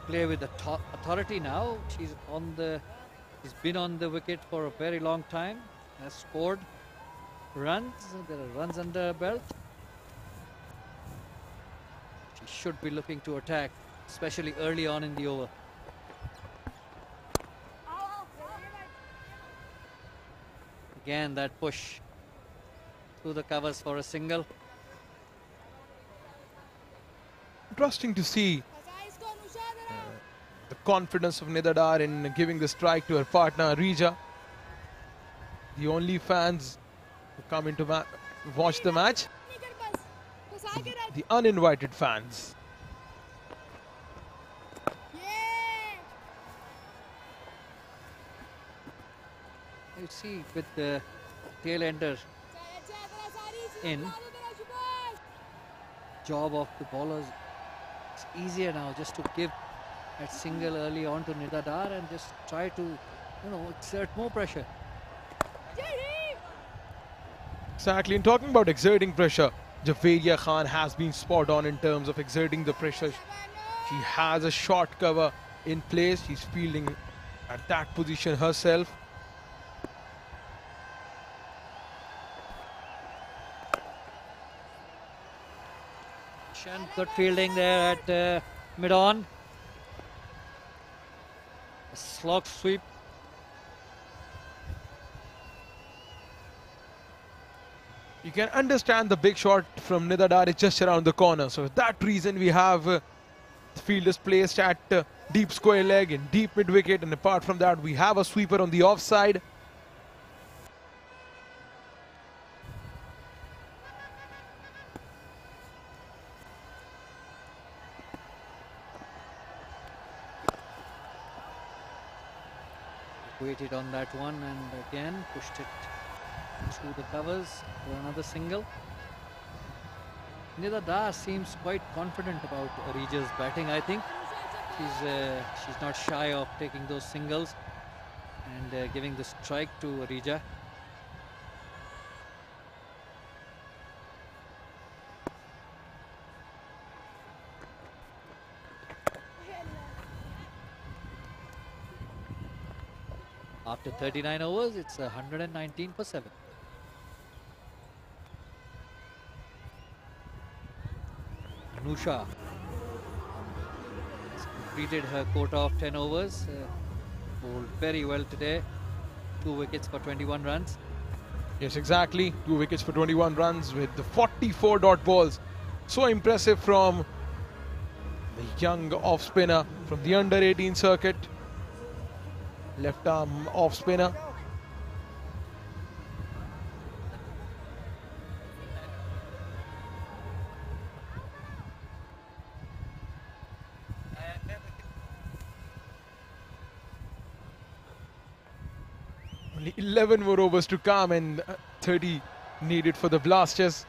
play with authority now. She's been on the wicket for a very long time. Has scored runs. There are runs under her belt. She should be looking to attack, especially early on in the over. Again, that push through the covers for a single. Interesting to see the confidence of Nida Dar in giving the strike to her partner Rija. The only fans who come in to watch the match, the uninvited fans. You see with the tail ender in, job of the bowlers. It's easier now just to give that single early on to Nida Dar and just try to, exert more pressure. Exactly, and talking about exerting pressure, Javeria Khan has been spot on in terms of exerting the pressure. She has a short cover in place. She's fielding at that position herself. Good fielding there at mid-on. Slog sweep. You can understand the big shot from Nida Dar is just around the corner. So for that reason, we have the fielders placed at deep square leg and deep mid wicket. And apart from that, we have a sweeper on the offside. Waited on that one and again pushed it through the covers for another single. Nida Dar seems quite confident about Rija's batting, I think. She's not shy of taking those singles and giving the strike to Arija. After 39 overs, it's 119 for 7. Anusha has completed her quota of 10 overs. Bowled very well today. 2 wickets for 21 runs. Yes, exactly. 2 wickets for 21 runs with the 44 dot balls. So impressive from the young off spinner from the under 18 circuit. Left arm off spinner. Only 11 more overs to come and 30 needed for the Blasters.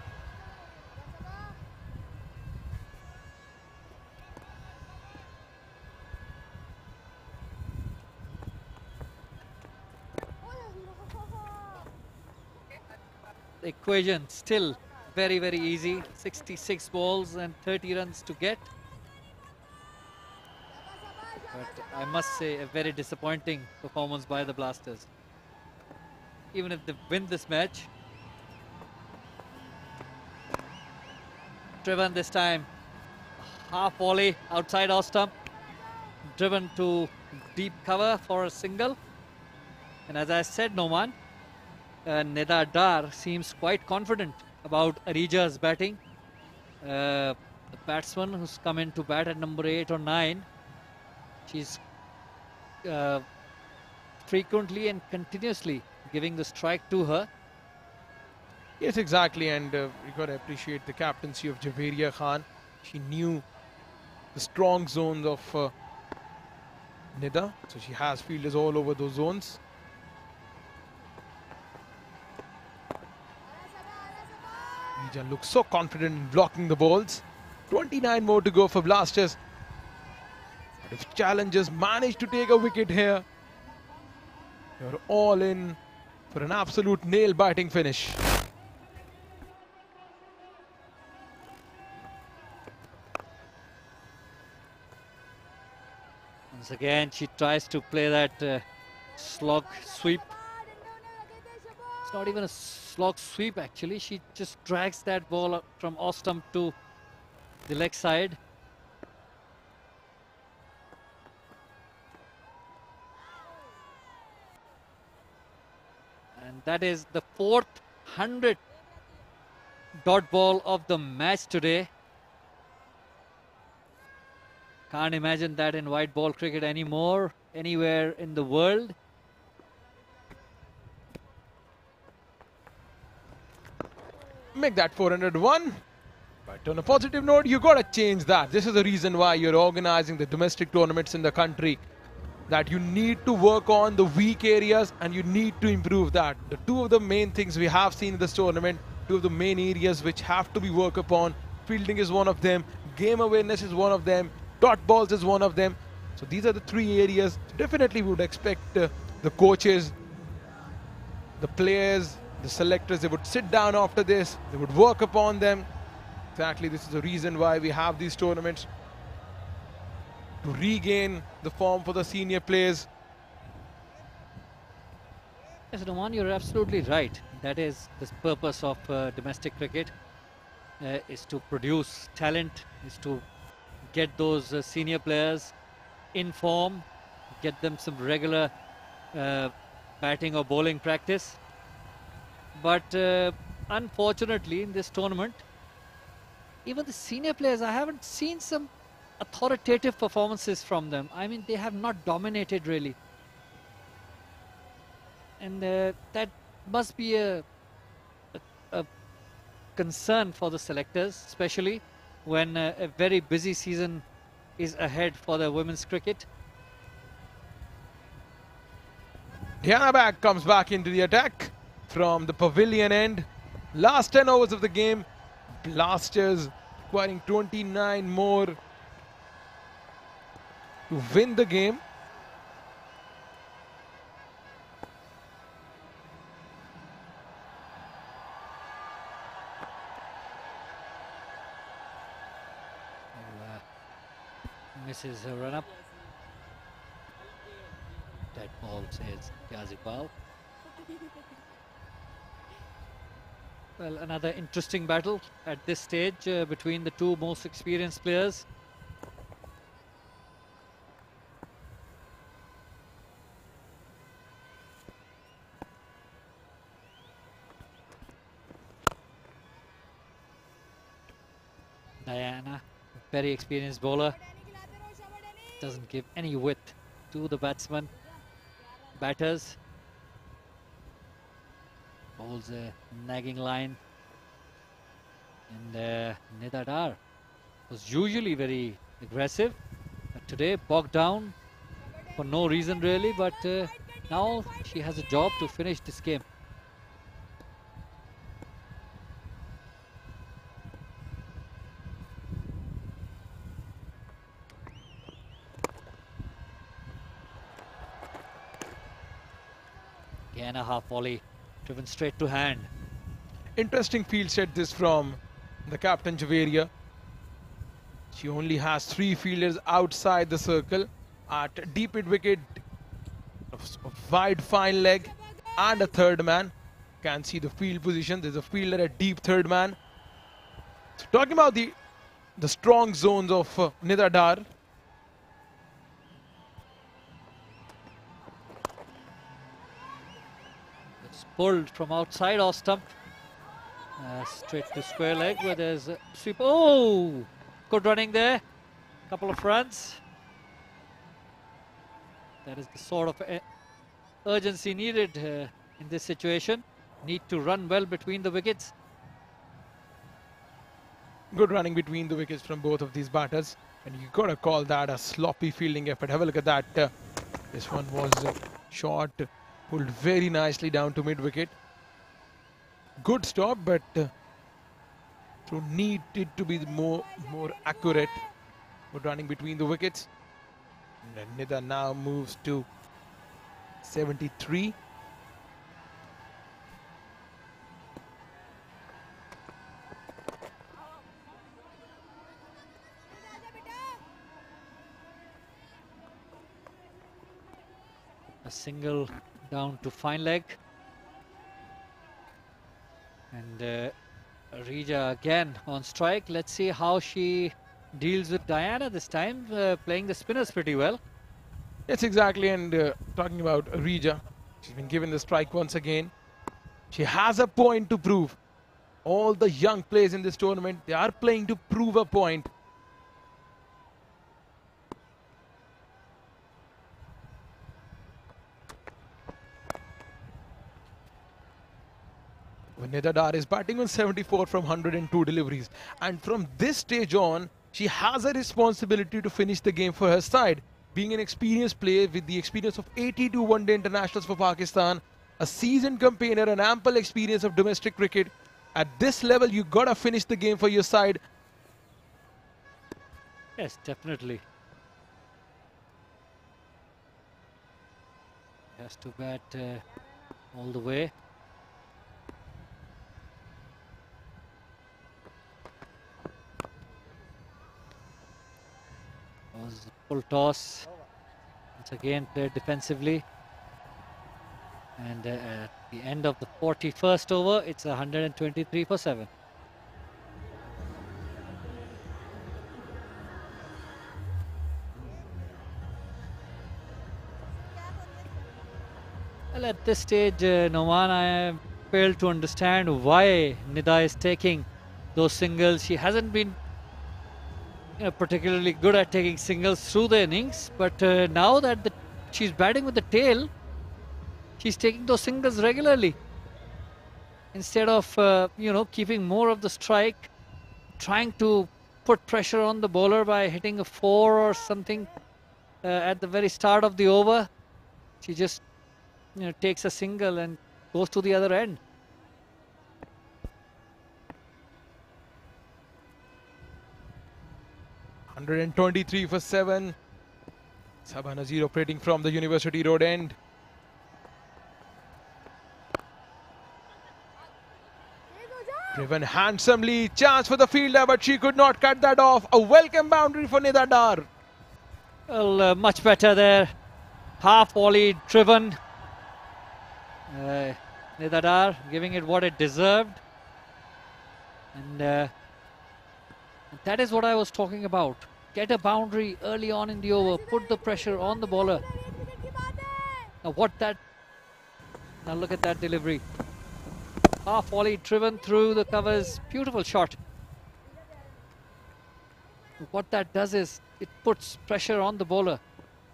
The equation still very, very easy. 66 balls and 30 runs to get. But I must say, a very disappointing performance by the Blasters. Even if they win this match. Driven this time, half volley outside off stump. Driven to deep cover for a single. And as I said, Noman, Nida Dar seems quite confident about Arija's batting. The batsman who's come in to bat at number 8 or 9, she's frequently and continuously giving the strike to her. Yes, exactly, and you got to appreciate the captaincy of Javeria Khan. She knew the strong zones of Nida, so she has fielders all over those zones. Arija looks so confident in blocking the balls. 29 more to go for Blasters. But if challengers manage to take a wicket here, you're all in for an absolute nail-biting finish. Once again, she tries to play that slog sweep. It's not even a slog sweep actually. She just drags that ball up from off stump to the leg side. And that is the 400th dot ball of the match today. Can't imagine that in white ball cricket anymore, anywhere in the world. Make that 401. But on a positive note, you got to change that. This is the reason why you're organizing the domestic tournaments in the country. That you need to work on the weak areas and you need to improve that. The two of the main things we have seen in this tournament, two of the main areas which have to be worked upon. Fielding is one of them, game awareness is one of them, dot balls is one of them. So these are the three areas. Definitely would expect the coaches, the players, the selectors, they would sit down after this, they would work upon them. Exactly, this is the reason why we have these tournaments. To regain the form for the senior players. Yes, Noman, you're absolutely right. That is the purpose of domestic cricket, is to produce talent, is to get those senior players in form, get them some regular batting or bowling practice. But unfortunately, in this tournament, even the senior players, I haven't seen some authoritative performances from them. I mean, they have not dominated really. And that must be a concern for the selectors, especially when a very busy season is ahead for the women's cricket. Diana Bag comes back into the attack from the pavilion end. Last 10 overs of the game. Blasters requiring 29 more. to win the game. Misses her run up. Dead ball, says Yazibal. Well, another interesting battle at this stage between the two most experienced players. Diana, very experienced bowler, doesn't give any width to the batters. Bowls a nagging line. And Nida Dar was usually very aggressive, but today bogged down for no reason really, but now she has a job to finish this game. Again a half volley, driven straight to hand. Interesting field set this from the captain Javeria. She only has 3 fielders outside the circle at deep mid wicket, a wide fine leg and a third man. Can see the field position. There's a fielder at deep third man. So talking about the strong zones of Nida Dar. It's pulled from outside off stump. Straight to square leg where there's a sweep. Oh! Good running there. Couple of runs. That is the sort of urgency needed in this situation. Need to run well between the wickets. Good running between the wickets from both of these batters. And you got to call that a sloppy fielding effort. Have a look at that. This one was short, pulled very nicely down to mid wicket. Good stop, but so needed to be more accurate. Good running between the wickets. And Nida now moves to 73. A single down to fine leg. And Rija again on strike. Let's see how she deals with Diana this time, playing the spinners pretty well. Yes, exactly. And talking about Rija, she's been given the strike once again. She has a point to prove. All the young players in this tournament, they are playing to prove a point. Nida Dar is batting on 74 from 102 deliveries. And from this stage on, she has a responsibility to finish the game for her side. Being an experienced player with the experience of 82 one-day internationals for Pakistan, a seasoned campaigner, and ample experience of domestic cricket, at this level, you gotta finish the game for your side. Yes, definitely. Has to bat all the way. Was full toss. Once again played defensively. And at the end of the 41st over, it's 123 for 7. Well, at this stage, Noman, I failed to understand why Nida is taking those singles. She hasn't been particularly good at taking singles through the innings, but now that she's batting with the tail, she's taking those singles regularly. Instead of, keeping more of the strike, trying to put pressure on the bowler by hitting a 4 or something at the very start of the over, she just takes a single and goes to the other end. $123 for 7. Sabha Nazir operating from the University Road end. Driven handsomely, chance for the fielder, but she could not cut that off. A welcome boundary for Nida Dar. Well, much better there. Half volley driven. Nida Dar giving it what it deserved. And that is what I was talking about. Get a boundary early on in the over. Put the pressure on the bowler. Now now look at that delivery. Half volley driven through the covers. Beautiful shot. What that does is it puts pressure on the bowler.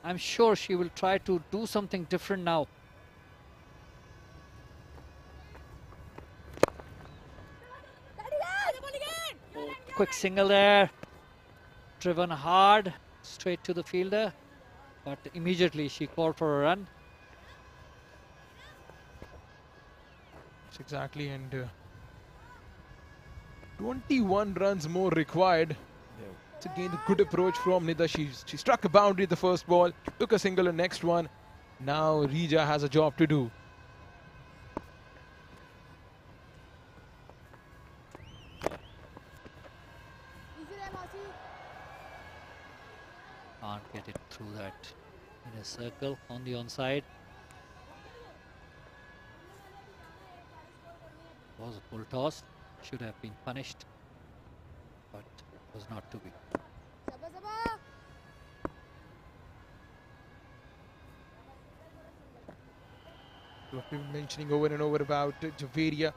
I'm sure she will try to do something different now. Quick single there. Driven hard, straight to the fielder. But immediately she called for a run. Exactly, and 21 runs more required. It's again a good approach from Nida. She struck a boundary the first ball, took a single in next one. Now Rija has a job to do. Can't get it through that in a circle on the onside. Was a full toss, should have been punished, but was not to be. What we've been mentioning over and over about Javeria.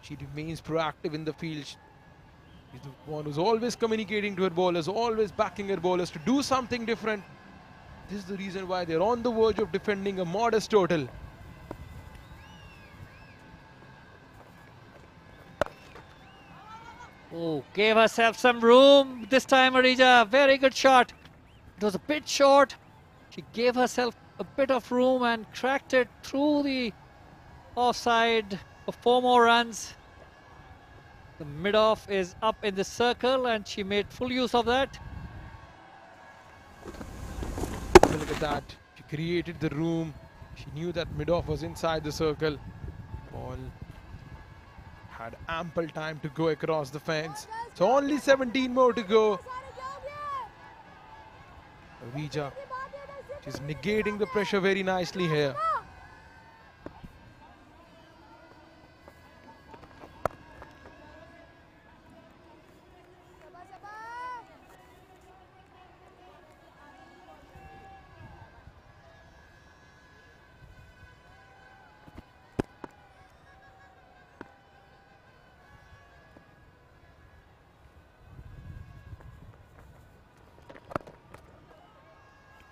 She remains proactive in the field. She's the one who's always communicating to her bowlers, always backing her bowlers to do something different. This is the reason why they're on the verge of defending a modest total. Oh, gave herself some room this time, Arija. Very good shot. It was a bit short. She gave herself a bit of room and cracked it through the offside for 4 more runs. The mid-off is up in the circle and she made full use of that. Look at that. She created the room. She knew that mid-off was inside the circle. Ball had ample time to go across the fence. So only 17 more to go. Rija, she's negating the pressure very nicely here.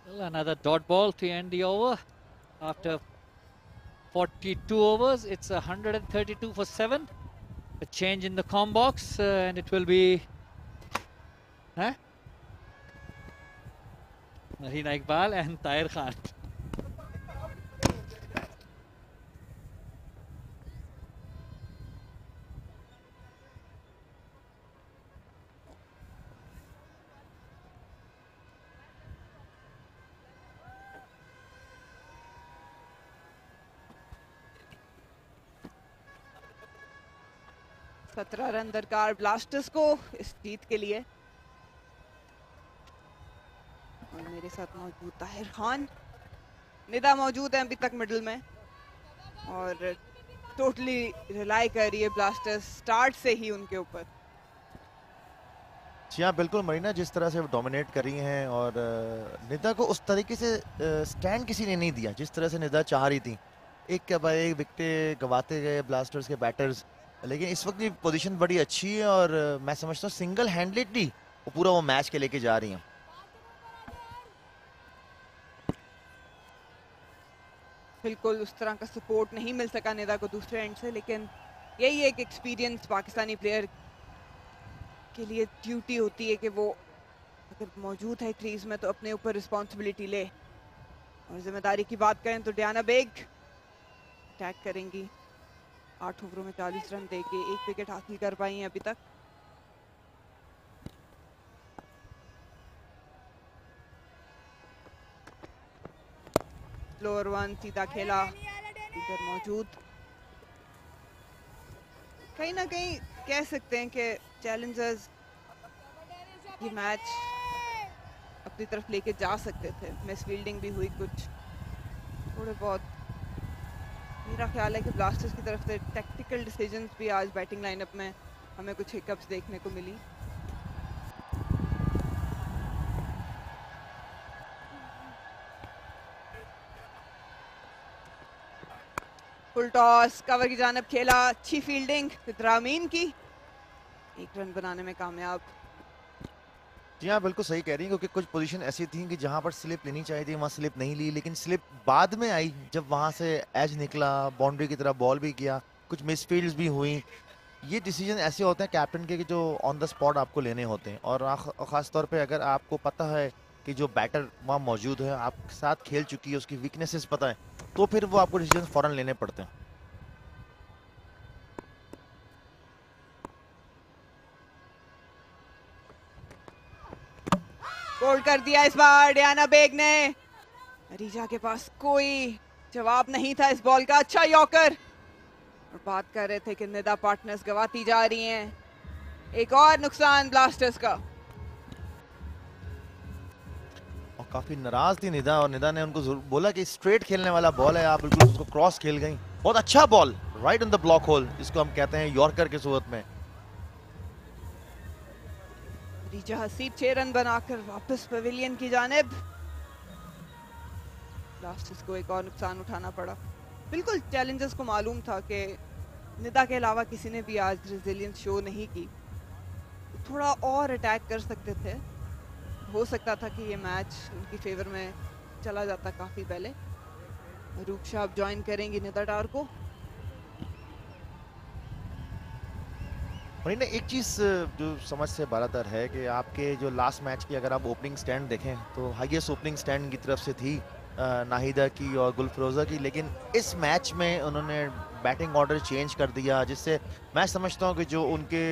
Well, another dot ball to end the over. After 42 overs, it's 132 for 7. A change in the com box and it will be Marina Iqbal and Tahir Khan. सत्रह run दरकार blasters को इस जीत के लिए। और मेरे साथ मौजूद ताहिर खान, निदा मौजूद है अभी तक मिडिल में और टोटली रिलाई कर रही है ब्लास्टर्स स्टार्ट से ही उनके ऊपर। जी हाँ बिल्कुल मरीना, जिस तरह से वो डोमिनेट कर रही हैं और निदा को उस तरीके से स्टैंड किसी ने नहीं दिया जिस तरह से निदा चाह रही थी। एक के बाद एक विकेट गंवाते गए ब्लास्टर्स के बैटर्स, लेकिन इस वक्त की पोजीशन बड़ी अच्छी है और मैं समझता हूँ सिंगल हैंडलेडली वो पूरा वो मैच के लेके जा रही हैं। बिल्कुल उस तरह का सपोर्ट नहीं मिल सका निदा को दूसरे एंड से, लेकिन यही एक एक्सपीरियंस पाकिस्तानी प्लेयर के लिए ड्यूटी होती है कि वो अगर मौजूद है क्रीज में तो अपने ऊपर रिस्पॉन्सिबिलिटी ले। और जिम्मेदारी की बात करें तो डियाना बेग अटैक करेंगी। 8 ओवरों में 40 रन देके 1 विकेट हासिल कर पाई हैं अभी तक। स्लोअर वन, सीधा खेला, इधर मौजूद। कहीं ना कहीं कह सकते हैं कि चैलेंजर्स ये मैच अपनी तरफ लेके जा सकते थे। मिस फील्डिंग भी हुई कुछ, थोड़े बहुत। मेरा ख्याल है कि ब्लास्टर्स की तरफ से टैक्टिकल डिसीजंस भी आज बैटिंग लाइनअप में हमें कुछ हिकअप्स देखने को मिली। फुल टॉस, कवर की जानब खेला, अच्छी फील्डिंग रामीन की, 1 रन बनाने में कामयाब। जी हाँ, बिल्कुल सही कह रही हैं, क्योंकि कुछ पोजीशन ऐसी थी कि जहां पर स्लिप लेनी चाहिए थी वहां स्लिप नहीं ली, लेकिन स्लिप बाद में आई जब वहां से एज निकला, बाउंड्री की तरफ बॉल भी किया, कुछ मिसफील्ड्स भी हुई। ये डिसीजन ऐसे होते हैं कैप्टन के कि जो ऑन द स्पॉट आपको लेने होते हैं, और खास तौर पे अगर आपको पता है कि जो बैटर वहाँ मौजूद है, आपके साथ खेल चुकी है, उसकी वीकनेसेस पता है, तो फिर वो आपको डिसीजन फौरन लेने पड़ते हैं। बोल्ड कर दिया इस बार डियाना बेग ने। अरीजा के पास कोई जवाब नहीं था इस बॉल का। अच्छा यॉर्कर, और बात कर रहे थे कि निदा पार्टनर्स गवाती जा रही हैं। एक और नुकसान ब्लास्टर्स का। और काफी नाराज थी निदा, और निदा ने उनको बोला कि स्ट्रेट खेलने वाला बॉल है, आप बिल्कुल उसको क्रॉस खेल गई। बहुत अच्छा ball, right on the block whole, जिसको हम कहते हैं यॉर्कर की सूरत में। अरीजा हसीब 6 रन बनाकर वापस पवेलियन की जानिब। ब्लास्टर्स को एक और नुकसान उठाना पड़ा। बिल्कुल चैलेंजर्स को मालूम था कि निदा के अलावा किसी ने भी आज रेजिलियंस शो नहीं की, थोड़ा और अटैक कर सकते थे। हो सकता था कि ये मैच उनकी फेवर में चला जाता काफी पहले। रूपशा अब ज्वाइन करेंगी निदा टार को। और इन्हें एक चीज जो समझ से बालातर है कि आपके जो लास्ट मैच की अगर आप ओपनिंग स्टैंड देखें तो हाईएस्ट ओपनिंग स्टैंड की तरफ से थी नाहिदा की और गुलफरोजा की, लेकिन इस मैच में उन्होंने बैटिंग ऑर्डर चेंज कर दिया, जिससे मैं समझता हूं कि जो उनके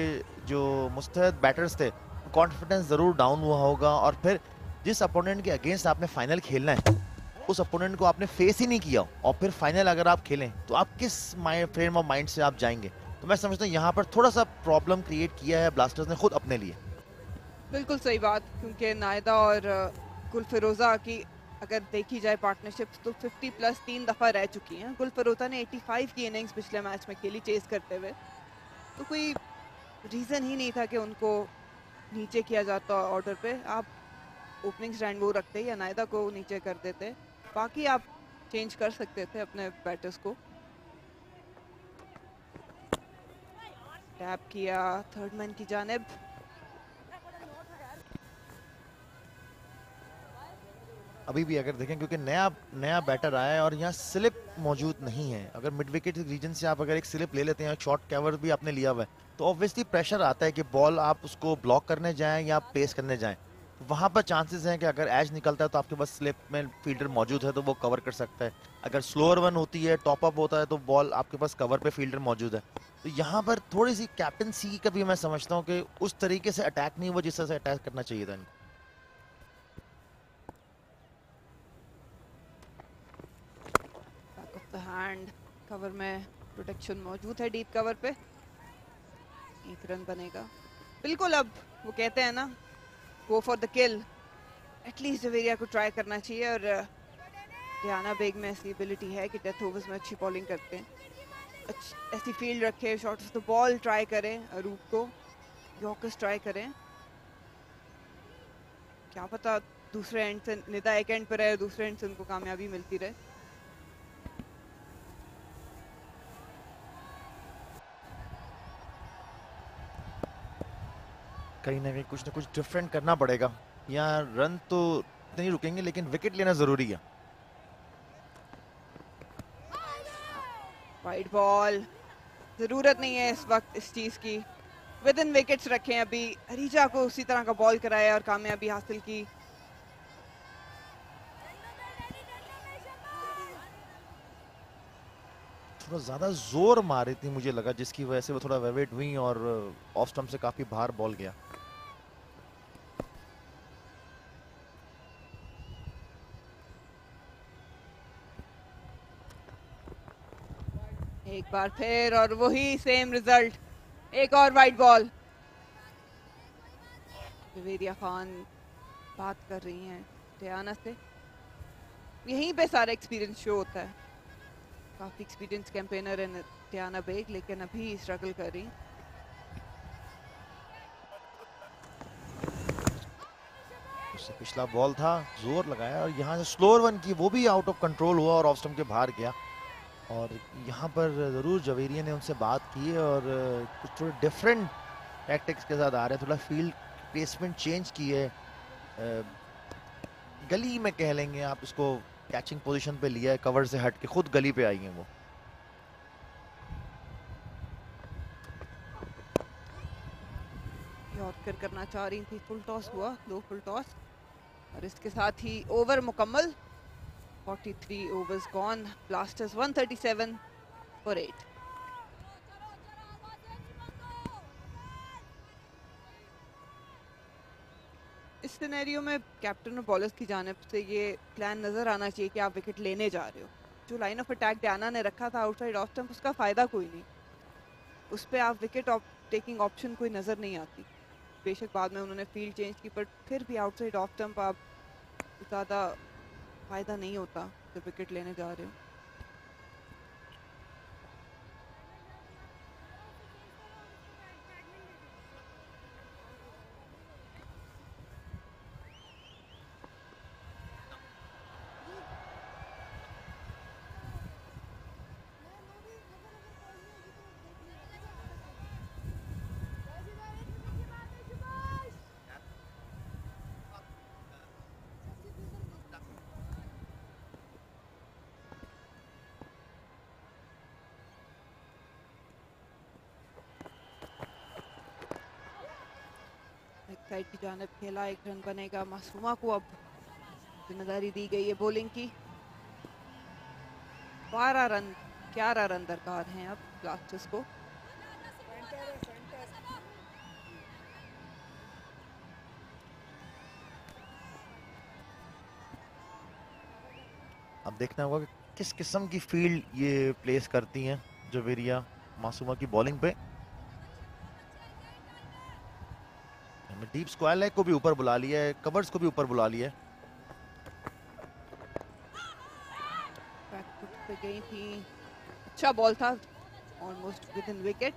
जो मुस्तैद बैटर्स थे, कॉन्फिडेंस ज़रूर डाउन हुआ होगा। और फिर जिस अपोनेंट के अगेंस्ट आपने फाइनल खेलना है, उस अपोनेंट को आपने फेस ही नहीं किया, और फिर फाइनल अगर आप खेलें तो आप किस फ्रेम ऑफ माइंड से आप जाएंगे। तो मैं समझता हूँ यहाँ पर थोड़ा सा प्रॉब्लम क्रिएट किया है ब्लास्टर्स ने खुद अपने लिए। बिल्कुल सही बात, क्योंकि नाहिदा और गुलफरोजा की अगर देखी जाए पार्टनरशिप तो 50+ 3 दफा रह चुकी हैं। गुलफरोजा ने 85 की इनिंग्स पिछले मैच में खेली चेस करते हुए, तो कोई रीजन ही नहीं था कि उनको नीचे किया जाता ऑर्डर पे। आप ओपनिंग स्टैंड वो रखते या नाहिदा को नीचे कर देते, बाकी आप चेंज कर सकते थे अपने बैटर्स को। टैप किया थर्ड मैन की जानिब। अभी भी अगर देखें, क्योंकि नया बैटर आया है और यहाँ स्लिप मौजूद नहीं है, अगर मिड विकेट रीजन से आप अगर एक स्लिप ले लेते हैं, शॉर्ट कवर भी आपने लिया हुआ है, तो ऑब्वियसली प्रेशर आता है कि बॉल आप उसको ब्लॉक करने जाएं या पेस करने जाएं। तो वहाँ पर चांसेस हैं कि अगर एज निकलता है तो आपके पास स्लिप में फील्डर मौजूद है तो वो कवर कर सकता है। अगर स्लोअर वन होती है, टॉप अप होता है, तो बॉल आपके पास कवर पे फील्डर मौजूद है। तो यहाँ पर थोड़ी सी कैप्टनसी का भी मैं समझता हूँ कि उस तरीके से अटैक नहीं हुआ जिस तरह से अटैक करना चाहिए था इनको। हैंड कवर में प्रोटेक्शन मौजूद है, डीप कवर पे 1 रन बनेगा। बिल्कुल, अब वो कहते हैं ना, go for the kill. At least Javeria को ट्राई करना चाहिए, और डियाना बेग में ऐसी एबिलिटी है कि डेथ ओवर्स में अच्छी बॉलिंग करते हैं। ऐसी फील्ड रखे, short of the ball try करें, अरूप को यॉर्कर्स ट्राई करें। क्या पता दूसरे एंड से निदा एक एंड पर रहे, दूसरे एंड से उनको कामयाबी मिलती रहे। कहीं ना कहीं कुछ ना कुछ डिफरेंट करना पड़ेगा। यहाँ रन तो नहीं रुकेंगे, लेकिन विकेट लेना जरूरी है। वाइड बॉल, जरूरत नहीं है इस वक्त इस चीज की। विद इन विकेट्स रखें। अभी अरीजा को उसी तरह का बॉल कराया और कामयाबी हासिल की। थोड़ा ज्यादा जोर मारी थी मुझे लगा, जिसकी वजह से वो थोड़ा वेवेट हुई और ऑफ स्टंप से काफी बाहर बॉल गया। एक बार फिर और वही सेम रिजल्ट, एक और वाइट बॉल। जवेरिया खान बात कर रही हैं टियाना से, यहीं पे सारा एक्सपीरियंस शो होता है। काफी एक्सपीरियंस कैंपेनर है टियाना बेग, लेकिन अभी स्ट्रगल कर रही। उससे पिछला बॉल था, जोर लगाया और यहाँ से स्लोअर वन की, वो भी आउट ऑफ कंट्रोल हुआ और ऑफ स्टंप के बाहर गया। और यहाँ पर जरूर जवेरिया ने उनसे बात की और कुछ थोड़े डिफरेंट टैक्टिक्स के साथ आ रहे हैं, थोड़ा फील्ड प्लेसमेंट चेंज की है। गली में कह लेंगे आप इसको, कैचिंग पोजीशन पे लिया है, कवर से हट के खुद गली पे आई हैं वो। यॉर्कर करना चाह रही थी, फुल टॉस हुआ, लो फुल टॉस और इसके साथ ही ओवर मुकम्मल। 43 overs gone, Blasters 137 for 8। इस सिनेरियो में कैप्टन और बॉलर्स की जानिब से ये प्लान नजर आना चाहिए कि आप विकेट लेने जा रहे हो। जो लाइन ऑफ अटैक डायना ने रखा था आउटसाइड ऑफ स्टंप, उसका फायदा कोई नहीं, उस पर आप विकेट टेकिंग ऑप्शन कोई नजर नहीं आती। बेशक बाद में उन्होंने फील्ड चेंज की, पर फिर भी आउटसाइड ऑफ स्टंप आप ज़्यादा फायदा नहीं होता जब विकेट लेने जा रहे हो। साइड की जानिब खेला, एक रन बनेगा। मासूमा को अब जिम्मेदारी दी गई है बॉलिंग की। 12 रन 11 रन दरकार हैं अब ब्लास्टर्स को। अब देखना होगा कि किस किस्म की फील्ड ये प्लेस करती हैं जवेरिया मासूमा की बॉलिंग पे। डीप स्क्वायर लेग को भी ऊपर बुला लिया है, कवर्स को भी ऊपर बुला लिया है। बैकफुट पे गई थी, अच्छा बॉल था, ऑलमोस्ट विद इन विकेट।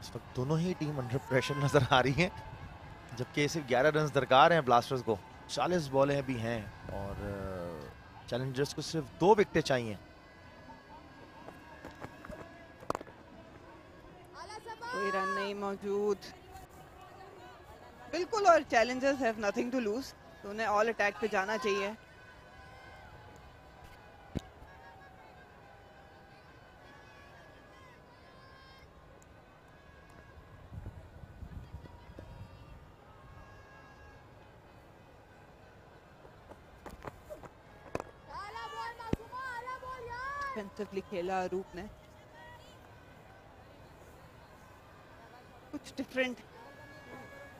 इस वक्त दोनों ही टीम अंडर प्रेशर नजर आ रही हैं, जबकि सिर्फ 11 रन दरकार हैं ब्लास्टर्स को। 40 बॉलें भी हैं और चैलेंजर्स को सिर्फ 2 विकेटें चाहिए। कोई रन नहीं मौजूद बिल्कुल, और challengers have nothing to lose, तो उन्हें ऑल अटैक पे जाना चाहिए। डिफेंसिवली खेला रूप ने, कुछ डिफरेंट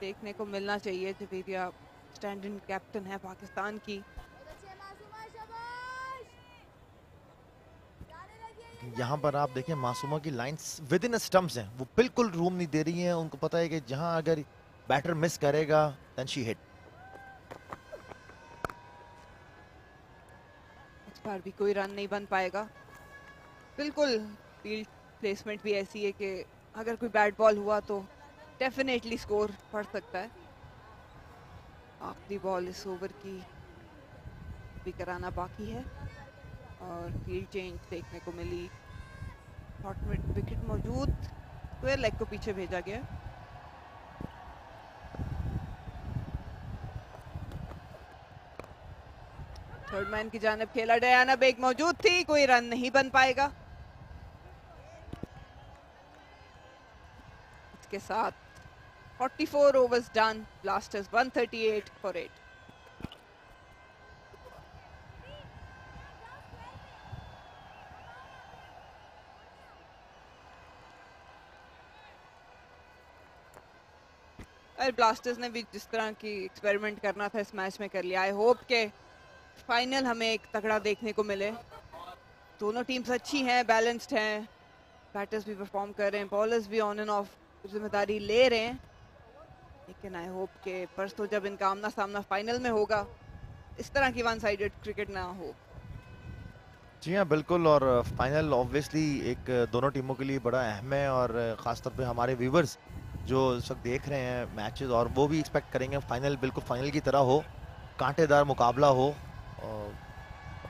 देखने को मिलना चाहिए। जवेरिया स्टैंड इन कैप्टन है पाकिस्तान की। यहाँ पर आप देखें मासूमा की लाइंस विद इन स्टंप्स हैं, वो बिल्कुल रूम नहीं दे रही हैं। उनको पता है कि जहां अगर बैटर मिस करेगा देन शी हिट। इस बार भी कोई रन नहीं बन पाएगा। बिल्कुल फील्ड प्लेसमेंट भी ऐसी है कि अगर कोई बैट बॉल हुआ तो डेफिनेटली स्कोर पड़ सकता है। आखिरी बॉल इस ओवर की भी कराना बाकी है और फील्ड चेंज देखने को मिली। शॉट में विकेट मौजूद, स्क्वायर लेग को पीछे भेजा गया। थर्ड मैन की जानिब खेला, डयाना बेग मौजूद थी, कोई रन नहीं बन पाएगा। इसके साथ 44 overs done, Blasters 138 for 8। और ब्लास्टर्स ने भी जिस तरह की एक्सपेरिमेंट करना था इस मैच में कर लिया। आई होप के फाइनल हमें एक तगड़ा देखने को मिले। दोनों टीम्स अच्छी हैं, बैलेंस्ड हैं, बैटर्स भी परफॉर्म कर रहे हैं, बॉलर्स भी ऑन एंड ऑफ जिम्मेदारी ले रहे हैं। लेकिन आई होप के परसों जब इनका आमना सामना फाइनल में होगा इस तरह की वन साइडेड क्रिकेट ना हो। जी हाँ बिल्कुल, और फाइनल ऑब्वियसली एक दोनों टीमों के लिए बड़ा अहम है, और ख़ासतौर पे हमारे व्यूवर्स जो इस वक्त देख रहे हैं मैचेस, और वो भी एक्सपेक्ट करेंगे फाइनल बिल्कुल फाइनल की तरह हो, कांटेदार मुकाबला हो। और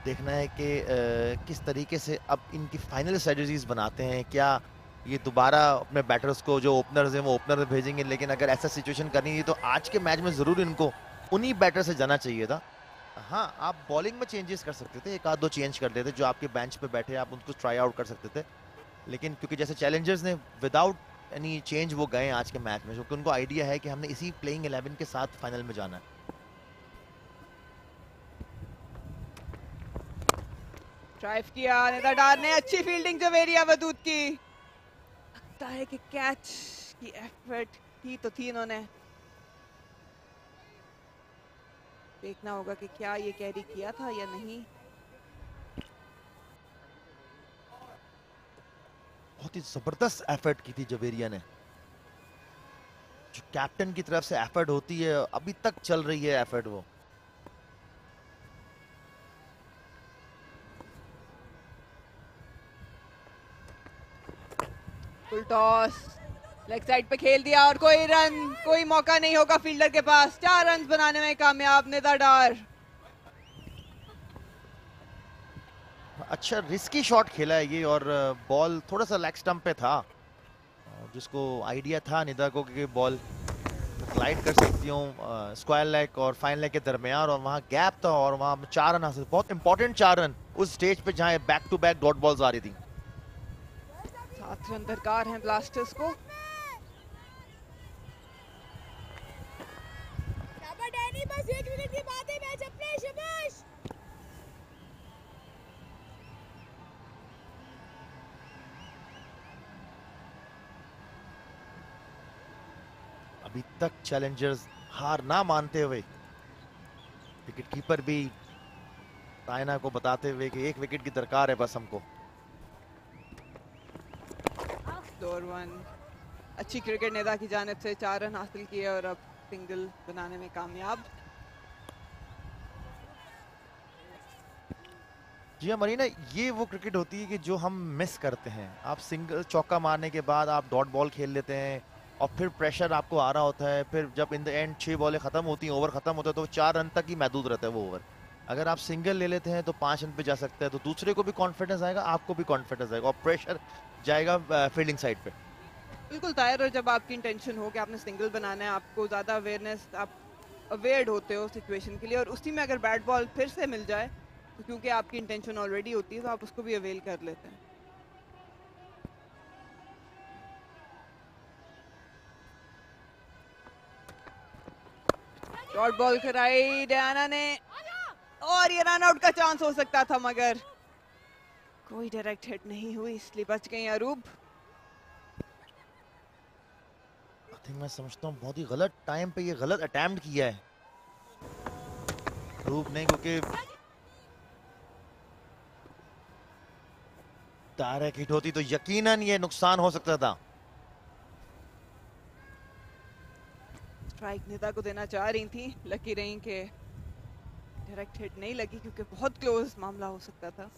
देखना है कि किस तरीके से अब इनकी फाइनल स्ट्रेटजीज बनाते हैं। क्या ये दोबारा अपने बैटर्स को जो ओपनर्स हैं वो ओपनर भेजेंगे, लेकिन अगर ऐसा सिचुएशन करनी है तो आज के मैच में ज़रूर इनको उन्हीं बैटर से जाना चाहिए था। हाँ, आप बॉलिंग में चेंजेस कर सकते थे, एक आध दो चेंज कर लेते, जो आपके बेंच पे बैठे आप उनको ट्राई आउट कर सकते थे। लेकिन क्योंकि जैसे चैलेंजर्स ने विदाउट एनी चेंज वो गए आज के मैच में, क्योंकि उनको आइडिया है कि हमने इसी प्लेइंग 11 के साथ फाइनल में जाना है। ड्राइव किया नेदाडार ने, अच्छी फील्डिंग जवेरिया वदूद की। लगता है कि कैच की एफर्ट की तो थी इन्होंने। देखना होगा कि क्या ये कैरी किया था या नहीं। बहुत ही जबरदस्त एफर्ट की थी जवेरिया ने। जो कैप्टन की तरफ से एफर्ट होती है, अभी तक चल रही है एफर्ट वो। फुल टॉस, लेग साइड पे खेल दिया और कोई रन, कोई मौका नहीं होगा फील्डर के पास। 4 रन बनाने में कामयाब नेदाडार। अच्छा रिस्की शॉट खेला है ये, और बॉल थोड़ा सा लेग स्टंप पे था, जिसको आइडिया था निदा को कि बॉल ग्लाइड कर सकती हूँ स्क्वायर लेग और फाइन लेग के दरमियान, और वहाँ गैप था और वहाँ 4 रन हासिल, बहुत इंपॉर्टेंट 4 रन उस स्टेज पे जहाँ back to back dot balls आ रही थी। 7 रन दरकार हैं ब्लास्टर्स को। बस 1 मिनट की बात है, मैच अपने शाबाश। अभी तक चैलेंजर्स हार ना मानते हुए, विकेट कीपर भी तायना को बताते हुए कि 1 विकेट की दरकार है बस हमको। स्लोअर वन, अच्छी क्रिकेट नेदा की जानिब से 4 रन हासिल किए और अब सिंगल बनाने में कामयाब। जी हाँ मरीना, ये वो क्रिकेट होती है कि जो हम मिस करते हैं। आप सिंगल चौका मारने के बाद आप डॉट बॉल खेल लेते हैं और फिर प्रेशर आपको आ रहा होता है, फिर जब इन द एंड 6 बॉलें खत्म होती हैं, ओवर खत्म होता है, तो 4 रन तक ही महदूद रहता है वो ओवर। अगर आप सिंगल ले लेते हैं तो 5 रन पे जा सकते हैं, तो दूसरे को भी कॉन्फिडेंस आएगा, आपको भी कॉन्फिडेंस आएगा और प्रेशर जाएगा फील्डिंग साइड पे। बिल्कुल तायर, और जब आपकी इंटेंशन हो कि आपने सिंगल बनाना है, आपको ज़्यादा अवेयरनेस, आप अवेयर्ड होते हो सिचुएशन के लिए, और उसी में अगर बैट बॉल फिर से मिल जाए तो क्योंकि आपकी इंटेंशन ऑलरेडी होती है तो आप उसको भी अवेल कर लेते हैं। शॉर्ट बॉल कराई डयाना ने, और ये रन आउट का चांस हो सकता था मगर कोई डायरेक्ट हिट नहीं हुई, इसलिए बच गई अरूब। मैं समझता हूँ बहुत ही गलत टाइम पे ये गलत अटेम्प्ट किया है अरूब ने, क्योंकि डायरेक्ट हिट होती तो यकीनन ये नुकसान हो सकता था। स्ट्राइक नेता को देना चाह रही थी, लकी रही कि डायरेक्ट हिट नहीं लगी क्योंकि बहुत क्लोज मामला हो सकता था।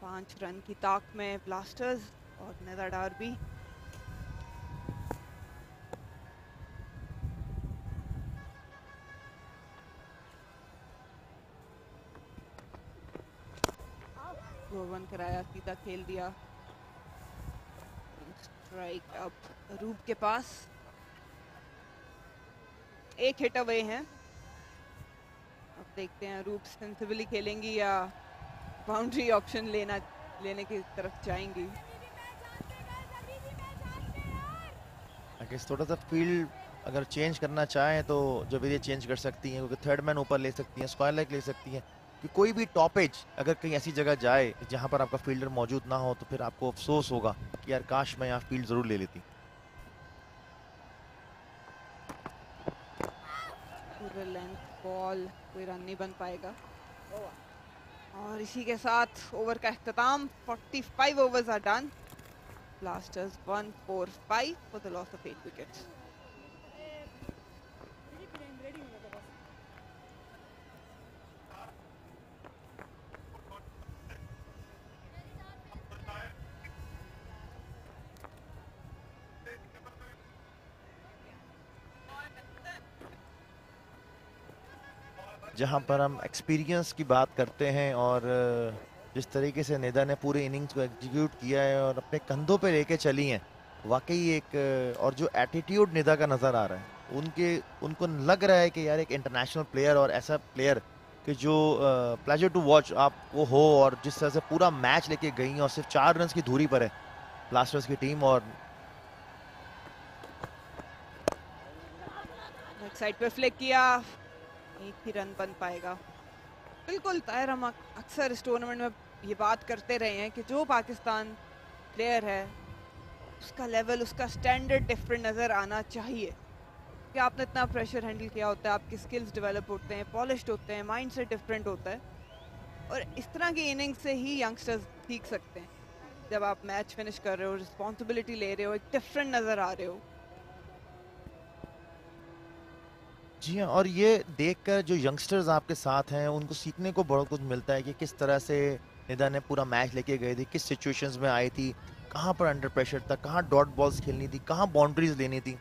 5 रन की ताक में ब्लास्टर्स और नेदाडार भी। वन कराया, सीधा खेल दिया। स्ट्राइक अब अरूब के पास, 1 हिट अवे हैं। अब देखते हैं अरूब सेंसिबली खेलेंगी या बाउंड्री ऑप्शन लेने की तरफ जाएंगी। थोड़ा सा फील्ड अगर चेंज करना चाहें तो जब ये चेंज कर सकती हैं, क्योंकि थर्ड मैन ऊपर ले सकती हैं, स्क्वायर लेग ले सकती हैं, कि कोई भी टॉपेज अगर कहीं ऐसी जगह जाए जहां पर आपका फील्डर मौजूद ना हो तो फिर आपको अफसोस होगा कि यार काश मैं यहाँ फील्ड जरूर ले लेती। सिंगल लेंथ बॉल, कोई रन नहीं बन पाएगा। और इसी के साथ ओवर का इख्तिताम। 45 overs are done. Blasters 145 for the loss of 8 wickets. जहां पर हम एक्सपीरियंस की बात करते हैं और जिस तरीके से निदा ने पूरे इनिंग्स को एग्जीक्यूट किया है और अपने कंधों पे लेके चली हैं, वाकई एक और जो एटीट्यूड निदा का नज़र आ रहा है, उनको लग रहा है कि यार एक इंटरनेशनल प्लेयर और ऐसा प्लेयर कि जो प्लेजर टू वॉच आप वो हो, और जिस तरह से पूरा मैच लेके गई हैं और सिर्फ 4 रन की दूरी पर है ब्लास्टर्स की टीम। और साइड पे फ्लिक किया, एक ही रन बन पाएगा। बिल्कुल ताहिर, हम अक्सर इस टूर्नामेंट में ये बात करते रहे हैं कि जो पाकिस्तान प्लेयर है उसका लेवल, उसका स्टैंडर्ड डिफरेंट नज़र आना चाहिए कि आपने इतना प्रेशर हैंडल किया होता है, आपकी स्किल्स डेवलप होते हैं, पॉलिश्ड होते हैं, माइंड सेट डिफरेंट होता है। और इस तरह की इनिंग से ही यंगस्टर्स सीख सकते हैं। जब आप मैच फिनिश कर रहे हो, रिस्पॉन्सिबिलिटी ले रहे हो, एक डिफरेंट नज़र आ रहे हो। जी हाँ, और ये देखकर जो यंगस्टर्स आपके साथ हैं उनको सीखने को बहुत कुछ मिलता है कि किस तरह से निदा ने पूरा मैच लेके गई थी, किस सिचुएशंस में आई थी, कहाँ पर अंडर प्रेशर था, कहाँ डॉट बॉल्स खेलनी थी, कहाँ बाउंड्रीज लेनी थी।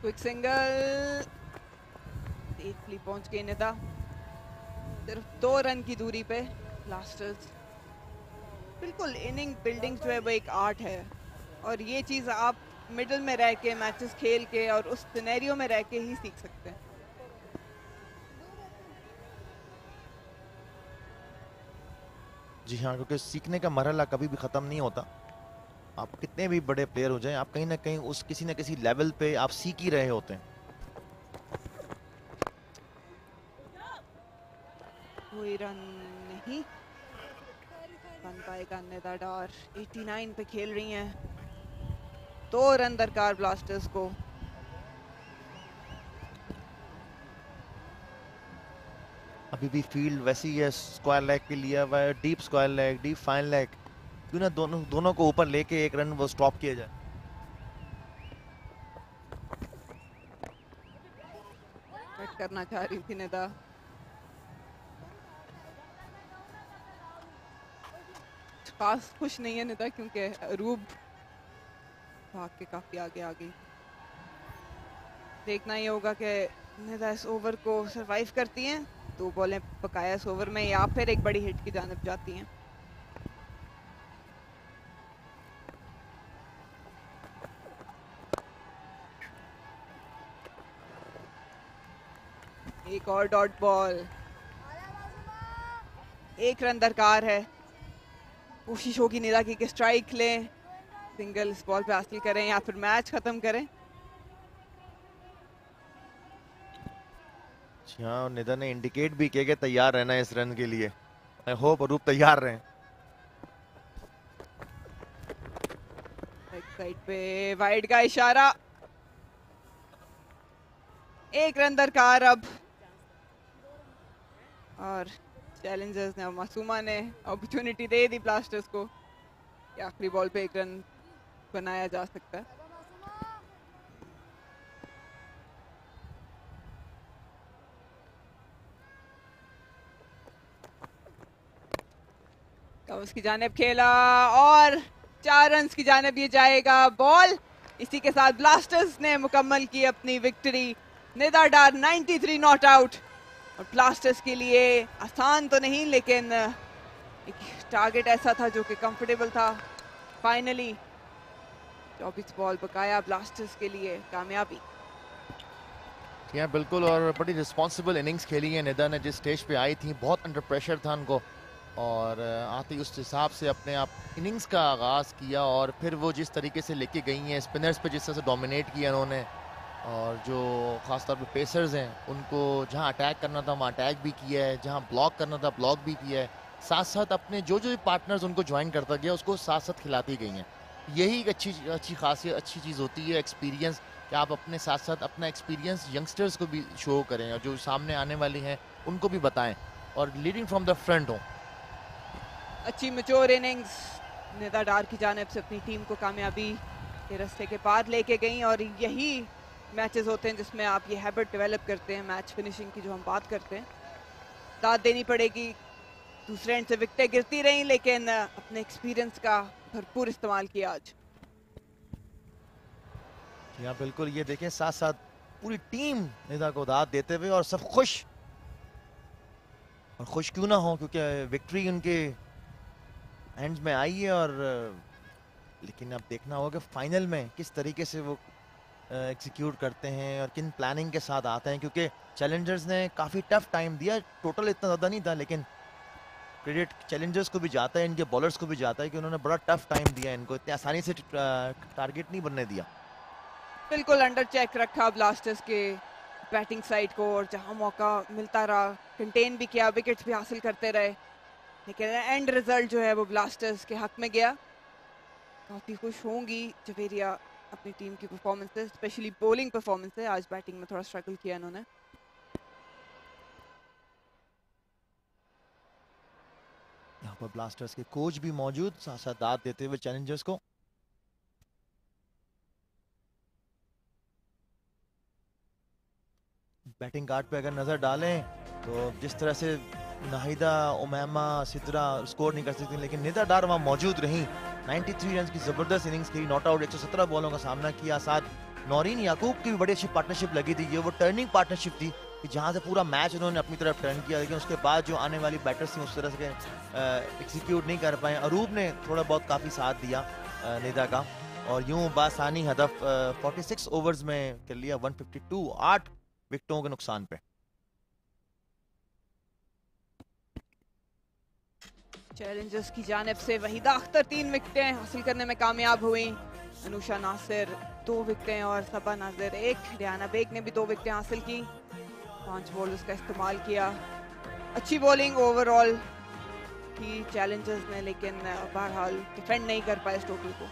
क्विक सिंगल, सेफली पहुंच गई निदा। सिर्फ 2 रन की दूरी पे ब्लास्टर्स। बिल्कुल इनिंग बिल्डिंग जो है वो एक आर्ट है, और ये चीज़ आप मिडिल में रह के मैचेस खेल के और उस सिनेरियो में रह के ही सीख सकते हैं। जी हाँ, क्योंकि सीखने का मरहला कभी भी ख़त्म नहीं होता। आप कितने भी बड़े प्लेयर हो जाएं, आप कहीं ना कहीं उस किसी न किसी लेवल पे आप सीख ही रहे होते हैं। कोई रन नहीं बन पाएगा। निदा डार 89 पे खेल रही हैं। 2 रन दरकार ब्लास्टर्स को। अभी भी फील्ड वैसी है, स्क्वायर लेग के लिया हुआ है, deep square leg, deep fine leg. क्यों ना दोनों को ऊपर लेके एक रन वो स्टॉप किया जाए। कट करना चाह रही थी निदा। खास खुश नहीं है निदा, क्योंकि अरूब भाग के काफी आगे आ गई। देखना ही होगा कि निदा इस ओवर को सरवाइव करती हैं। 2 बॉलें पकाया इस ओवर में, या फिर एक बड़ी हिट की जानिब जाती हैं। एक और डॉट बॉल, 1 रन दरकार है। कोशिश होगी निदा की कि स्ट्राइक लें, सिंगल इस बॉल पे हासिल करें या फिर मैच खत्म करें। हाँ, और निदा ने इंडिकेट भी किया कि तैयार रहना है इस रन के लिए। आई होप अरूप तैयार रहें। साइड पे वाइड का इशारा, 1 रन दरकार अब। और चैलेंजर्स ने, मासूमा ने अपॉर्चुनिटी दे दी ब्लास्टर्स को कि आखिरी बॉल पे 1 रन बनाया जा सकता है। कवस की जानिब खेला और 4 रन की जानिब ये जाएगा बॉल। इसी के साथ ब्लास्टर्स ने मुकम्मल की अपनी victory. Nida Dar 93 not out. और ब्लास्टर्स के लिए आसान तो नहीं, लेकिन एक टारगेट ऐसा था जो कि कंफर्टेबल था। फाइनली 24 बॉल बकाया ब्लास्टर्स के लिए कामयाबी। हाँ बिल्कुल, और बड़ी रिस्पॉन्सिबल इनिंग्स खेली है निदा ने। जिस स्टेज पे आई थी बहुत अंडर प्रेशर था उनको, और आते ही उस हिसाब से अपने आप इनिंग्स का आगाज़ किया। और फिर वो जिस तरीके से लेके गई हैं स्पिनर्स पे, जिस तरह से डोमिनेट किया उन्होंने, और जो ख़ासतौर पे पेसर्स हैं उनको जहां अटैक करना था वहाँ अटैक भी किया है, जहां ब्लॉक करना था ब्लॉक भी किया है। साथ साथ अपने जो जो पार्टनर्स उनको ज्वाइन करता गया उसको साथ साथ खिलाती गई हैं। यही एक अच्छी अच्छी खासियत, अच्छी चीज़ होती है, एक्सपीरियंस, कि आप अपने साथ साथ अपना एक्सपीरियंस यंगस्टर्स को भी शो करें और जो सामने आने वाली हैं उनको भी बताएं और लीडिंग फ्रॉम द फ्रंट हो। अच्छी मैच्योर इनिंग्स निदा डार की जानिब से अपनी टीम को कामयाबी के रास्ते के पार लेके गई, और यही मैचेस होते हैं जिसमें आप ये हैबिट डेवलप करते हैं, मैच फिनिशिंग की जो हम बात करते हैं। दाद देनी पड़ेगी, दूसरे एंड से विकेटें गिरती रही लेकिन अपने एक्सपीरियंस का भरपूर इस्तेमाल किया आज। यहाँ बिल्कुल ये देखें, साथ साथ पूरी टीम निदा को दाद देते हुए और सब खुश, और खुश क्यों ना हो क्योंकि विक्ट्री उनके एंड में आई है। और लेकिन अब देखना होगा फाइनल में किस तरीके से वो एग्जीक्यूट करते हैं और किन प्लानिंग के साथ आते हैं, क्योंकि चैलेंजर्स ने काफ़ी टफ टाइम दिया, टोटल इतना ज़्यादा नहीं था लेकिन क्रेडिट चैलेंजर्स को भी जाता है, इनके बॉलर्स को भी जाता है कि उन्होंने बड़ा टफ टाइम दिया इनको, इतनी आसानी से टारगेट नहीं बनने दिया। बिल्कुल अंडर चेक रखा ब्लास्टर्स के बैटिंग साइड को, और जहां मौका मिलता रहा कंटेन भी किया, विकेट्स भी हासिल करते रहे, लेकिन एंड रिजल्ट जो है वो ब्लास्टर्स के हक में गया। बहुत ही खुश होंगी जवेरिया अपनी टीम की परफॉर्मेंस से, स्पेशली बॉलिंग परफॉर्मेंस से। आज बैटिंग में थोड़ा स्ट्रगल किया इन्होंने। यहाँ पर ब्लास्टर्स के कोच भी मौजूद, साथ साथ दाद देते हुए चैलेंजर्स को। बैटिंग कार्ड पे अगर नजर डालें तो जिस तरह से नाहिदा, उमैमा, सिद्रा स्कोर नहीं कर सकती, लेकिन निदा डार वहां मौजूद रही, 93 रन की जबरदस्त इनिंग्स खेली, नॉट आउट 117 बॉलों का सामना किया। साथ नौरीन याकूब की भी बड़ी अच्छी पार्टनरशिप लगी थी, ये वो टर्निंग पार्टनरशिप थी कि जहां से पूरा मैच उन्होंने अपनी तरफ टर्न किया, लेकिन उसके बाद जो आने वाली बैटर्स थी उस तरह से एग्जीक्यूट नहीं कर पाए। अरूब ने थोड़ा बहुत काफ़ी साथ दिया निदा का, और यूं बासानी हदफ 46 ओवर्स में कर लिया 152, 8 विकेटों के नुकसान पे। चैलेंजर्स की जानिब से वहीदा अख्तर 3 विकेटें हासिल करने में कामयाब हुई, अनुषा नासिर 2 विकेटें और सबा नाजिर 1, रियाना बेग ने भी 2 विकेटें हासिल की, 5 बॉलर्स का इस्तेमाल किया। अच्छी बॉलिंग ओवरऑल की चैलेंजर्स ने, लेकिन बहरहाल डिफेंड नहीं कर पाए इस टोटल को।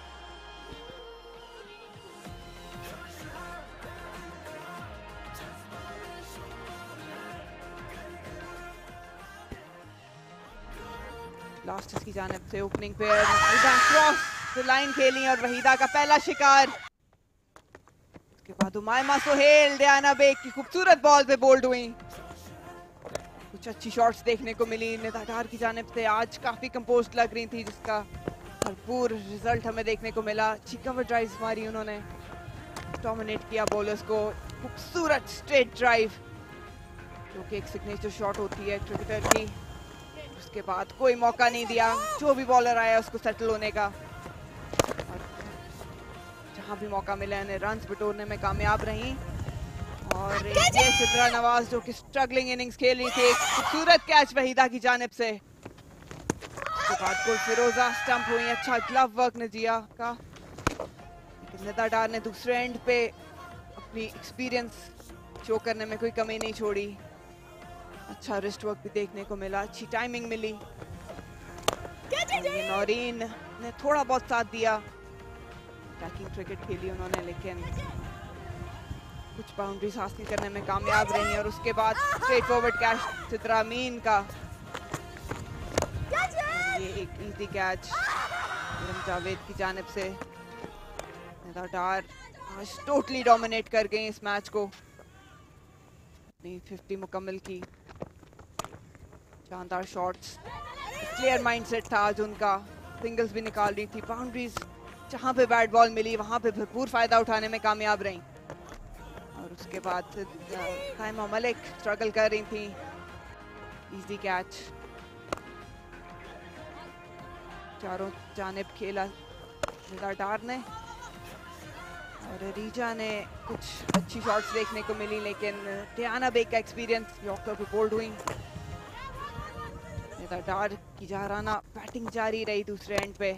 ब्लास्टर्स की जानिब से ओपनिंग पे क्रॉस लाइन खेली और वहीदा का पहला शिकार। उसके बाद उमायमा सोहेल डियाना बेग की खूबसूरत बॉल पे बोल्ड हुई। कुछ अच्छी शॉट्स देखने को मिली निदा डार की जानिब से, आज काफी कंपोज्ड लग रही थी, जिसका भरपूर रिजल्ट हमें देखने को मिला। अच्छी कवर ड्राइव्स मारी उन्होंने, डोमिनेट किया बॉलर्स को, खूबसूरत स्ट्रेट ड्राइव जो कि एक सिग्नेचर शॉट होती है क्रिकेटर की। उसके बाद कोई मौका नहीं दिया, जो भी बॉलर आया उसको सेटल होने का, और जहां भी मौका मिला इन्हें रन्स बटोरने में कामयाब रही। और ये सिद्रा नवाज जो कि स्ट्रगलिंग इनिंग्स खेल रही थी, एक खूबसूरत कैच वहीदा की जानिब से। उसके बाद कोई फिरोजा स्टंप हुई, अच्छा ग्लव वर्क नजिया का, लेकिन निदा डार ने दूसरे एंड पे अपनी एक्सपीरियंस शो करने में कोई कमी नहीं छोड़ी। अच्छा रिस्ट वर्क भी देखने को मिला, अच्छी टाइमिंग मिली। ये नौरीन ने थोड़ा बहुत साथ दिया, अटैकिंग क्रिकेट खेली उन्होंने, लेकिन कुछ बाउंड्रीज हासिल करने में कामयाब रही। और उसके बाद स्ट्रेट फॉरवर्ड कैच सिद्रा अमीन का, ये एक इजी कैच जावेद की जानिब से। निदा डार आज टोटली डोमिनेट कर गई इस मैच को, 50 मुकम्मल की। शानदार शॉट्स, क्लियर माइंडसेट था आज उनका, सिंगल्स भी निकाल रही थी, बाउंड्रीज जहां पे बैट बॉल मिली वहां पे भरपूर फायदा उठाने में कामयाब रही। और उसके बाद ताइमा मलिक स्ट्रगल कर रही थी, इजी कैच, चारों जानिब खेला निदा डार ने, और रीजा ने कुछ अच्छी शॉट्स देखने को मिली, लेकिन डियाना बेग का एक्सपीरियंस यॉर्कर पे बोल्ड हुई। निदा डार की जाराना बैटिंग जारी रही दूसरे एंड पे,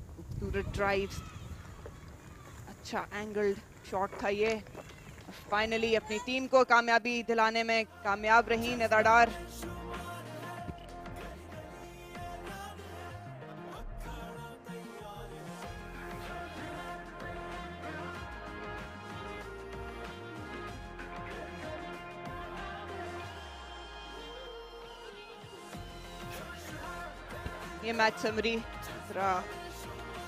खूबसूरत ड्राइव्स, अच्छा एंगल्ड शॉट था ये। फाइनली अपनी टीम को कामयाबी दिलाने में कामयाब रही निदा डार। ये मैच समरी जरा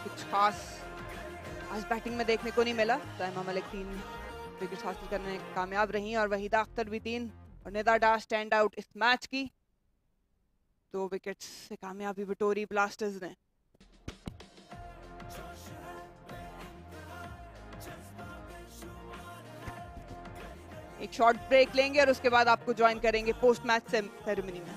कुछ खास आज बैटिंग में देखने को नहीं मिला। ताइमा मलिक 3 विकेट हासिल करने में कामयाब रही और वहीदा अख्तर भी 3 और निदा डार स्टैंड आउट इस मैच की। 2 विकेट्स से कामयाबी बटोरी ब्लास्टर्स ने। एक शॉर्ट ब्रेक लेंगे और उसके बाद आपको ज्वाइन करेंगे पोस्ट मैच सेरेमनी में।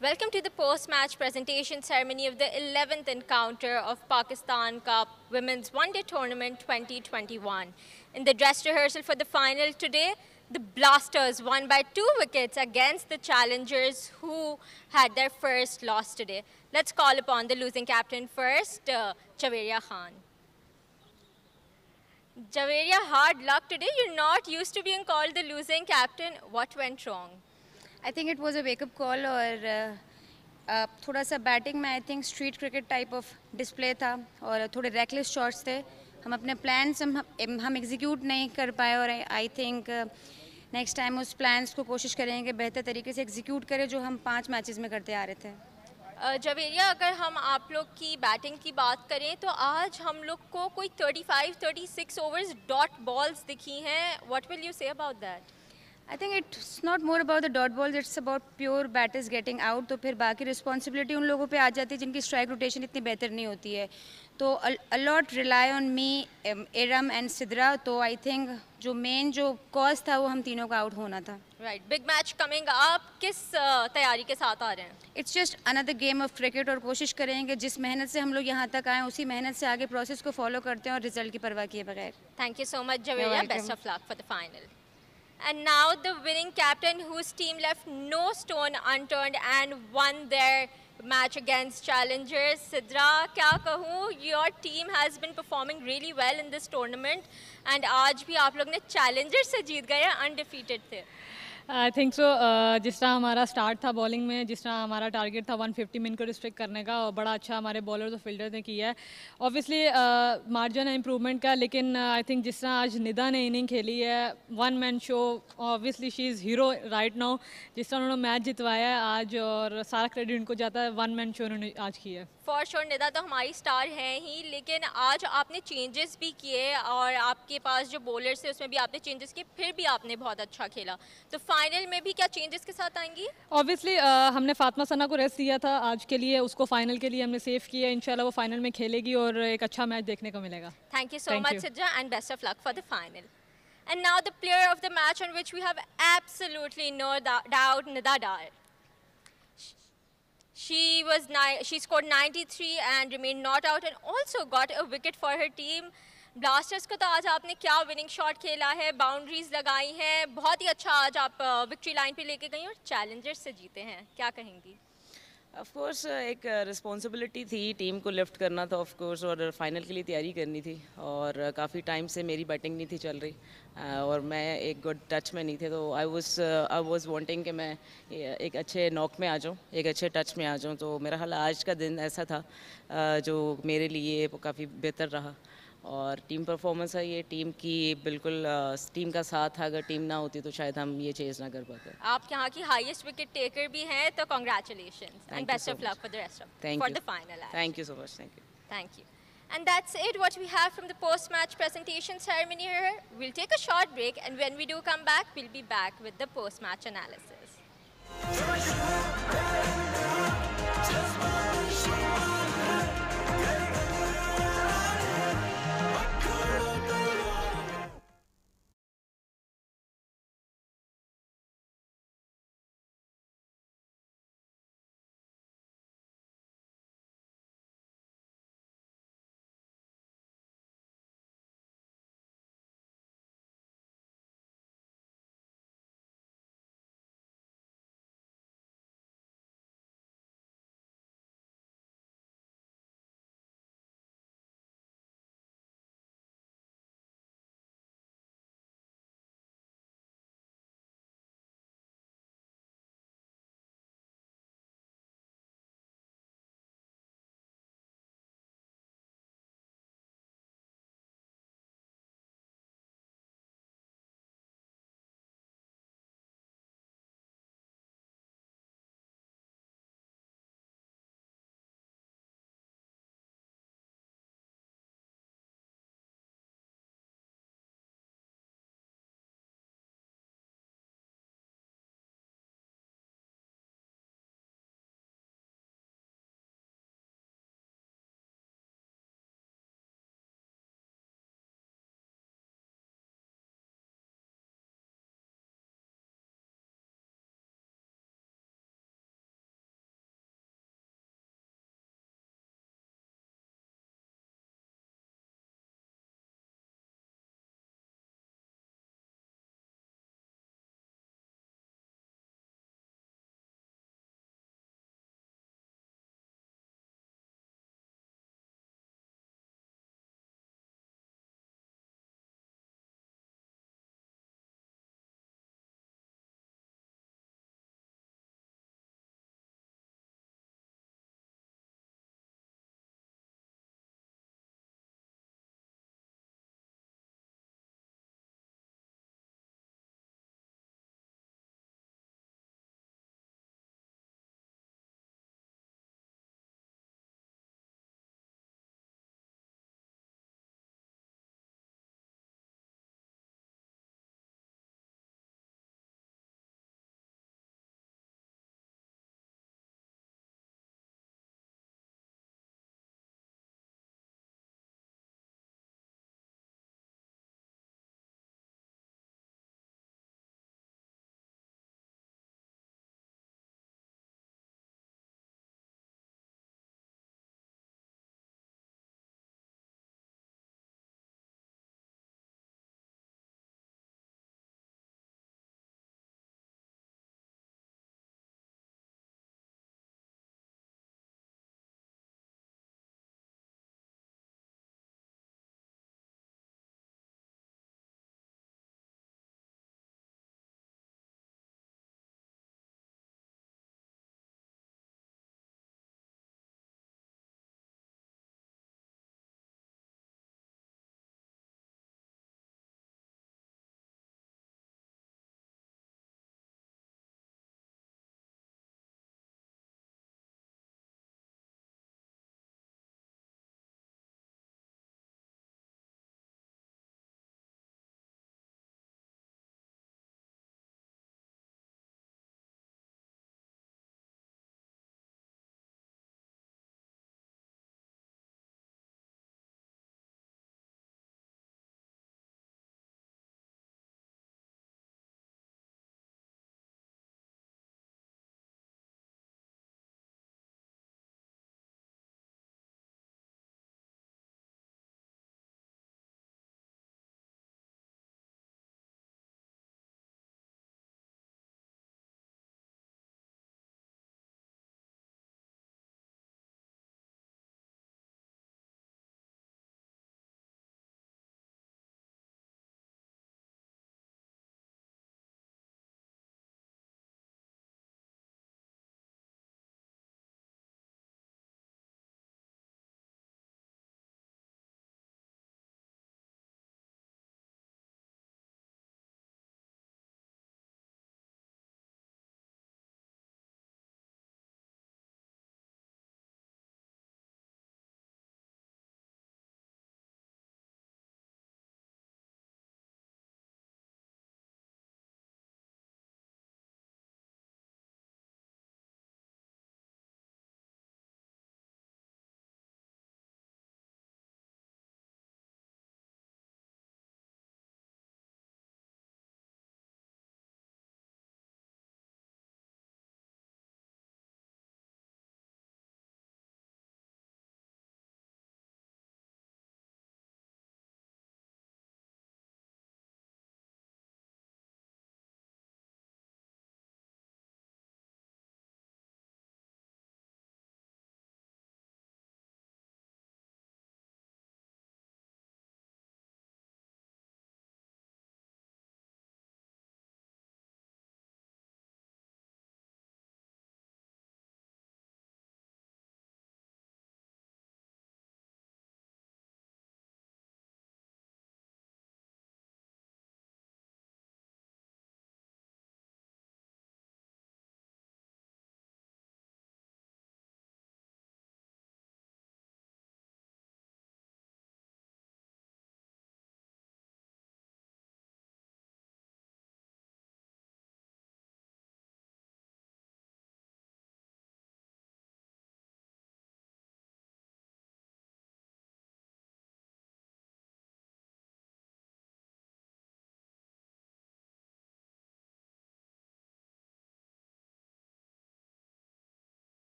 Welcome to the post-match presentation ceremony of the 11th encounter of Pakistan Cup Women's One-Day Tournament 2021. In the dress rehearsal for the final today, the Blasters won by 2 wickets against the challengers who had their first loss today. Let's call upon the losing captain first, Javeria Khan. Javeria, hard luck today. You're not used to being called the losing captain. What went wrong? I think it was a wake up call और थोड़ा सा batting में I think street cricket type of display था और थोड़े reckless shots थे. हम अपने प्लान्स हम एग्जीक्यूट नहीं कर पाए और आई थिंक नेक्स्ट टाइम उस प्लान्स को कोशिश करेंगे बेहतर तरीके से एग्जीक्यूट करें जो हम 5 मैचेस में करते आ रहे थे. जवेरिया, अगर हम आप लोग की बैटिंग की बात करें तो आज हम लोग को कोई 35-36 ओवर्स डॉट बॉल्स दिखी हैं. What will you say about that? I think it's not more about the dot balls, it's about pure batters getting out. तो फिर बाकी रिस्पॉन्सिबिलिटी उन लोगों पे आ जाती है जिनकी स्ट्राइक रोटेशन इतनी बेहतर नहीं होती है. तो a lot rely on me, Eram and Sidra. तो आई थिंक जो मेन जो कॉज था वो हम तीनों का आउट होना था. Right, big match coming up. किस तैयारी के साथ आ रहे हैं? It's just another game of cricket और कोशिश करेंगे जिस मेहनत से हम लोग यहाँ तक आए उसी मेहनत से आगे प्रोसेस को फॉलो करते हैं और रिजल्ट की परवाह किए बगैर. Thank you so much Javeria. Best of luck for the final. And now the winning captain whose team left no stone unturned and won their match against challengers. Sidra, क्या कहूँ, your team has been performing really well in this tournament and आज भी आप लोग ने challengers से जीत गए, undefeated थे. I think so. जिस तरह हमारा स्टार्ट था बॉलिंग में, जिस तरह हमारा टारगेट था 150 मिन को रिस्ट्रिक्ट करने का, और बड़ा अच्छा हमारे बॉलर्स और फील्डर्स ने किया है. ऑब्वियसली मार्जिन है इम्प्रूवमेंट का, लेकिन आई थिंक जिस तरह आज निदा ने इनिंग खेली है, one man show. Obviously she is hero right now. जिस तरह उन्होंने मैच जितवाया है आज, और सारा क्रेडिट उनको जाता है. वन मैन शो उन्होंने आज किया है. फॉर श्योर निदा तो हमारी स्टार हैं ही, लेकिन आज आपने चेंजेस भी किए और आपके पास जो बॉलर्स थे उसमें भी आपने चेंजेस किए, फिर भी आपने बहुत अच्छा खेला. तो फाइनल में भी क्या चेंजेस के साथ आएंगी? ऑब्वियसली हमने फातिमा सना को रेस्ट दिया था आज के लिए, उसको फाइनल के लिए हमने सेव किया. इंशाल्लाह वो फाइनल में खेलेगी और एक अच्छा मैच देखने को मिलेगा. Thank you so much Sidra and best of luck for the final. And now the player of the match on which we have absolutely no doubt, Nida Dar. She scored 93 and remained not out and also got a wicket for her team. Blasters को तो आज आपने क्या winning shot खेला है, boundaries लगाई हैं, बहुत ही अच्छा आज आप विक्ट्री लाइन पे लेके गई और चैलेंजर्स से जीते हैं. क्या कहेंगी? ऑफ कोर्स एक रिस्पॉन्सिबिलिटी थी, टीम को लिफ्ट करना था ऑफ कोर्स, और फाइनल के लिए तैयारी करनी थी. और काफ़ी टाइम से मेरी बैटिंग नहीं थी चल रही और मैं एक गुड टच में नहीं थे. तो आई वाज वांटिंग कि मैं एक अच्छे नॉक में आ जाऊँ, एक अच्छे टच में आ जाऊँ. तो मेरा ख्याल आज का दिन ऐसा था जो मेरे लिए काफ़ी बेहतर रहा. और टीम परफॉर्मेंस है ये, टीम की बिल्कुल टीम का साथ है. अगर टीम ना होती तो शायद हम ये चेज़ ना कर पाते. आप यहाँ की हाईएस्ट विकेट टेकर भी हैं, तो congratulations and best of luck for the rest of for the final. Thank you so much. Thank you. And that's it, what we have from the post-match presentation ceremony here. We'll take a short break, and when we do come back, we'll be back with the post-match analysis.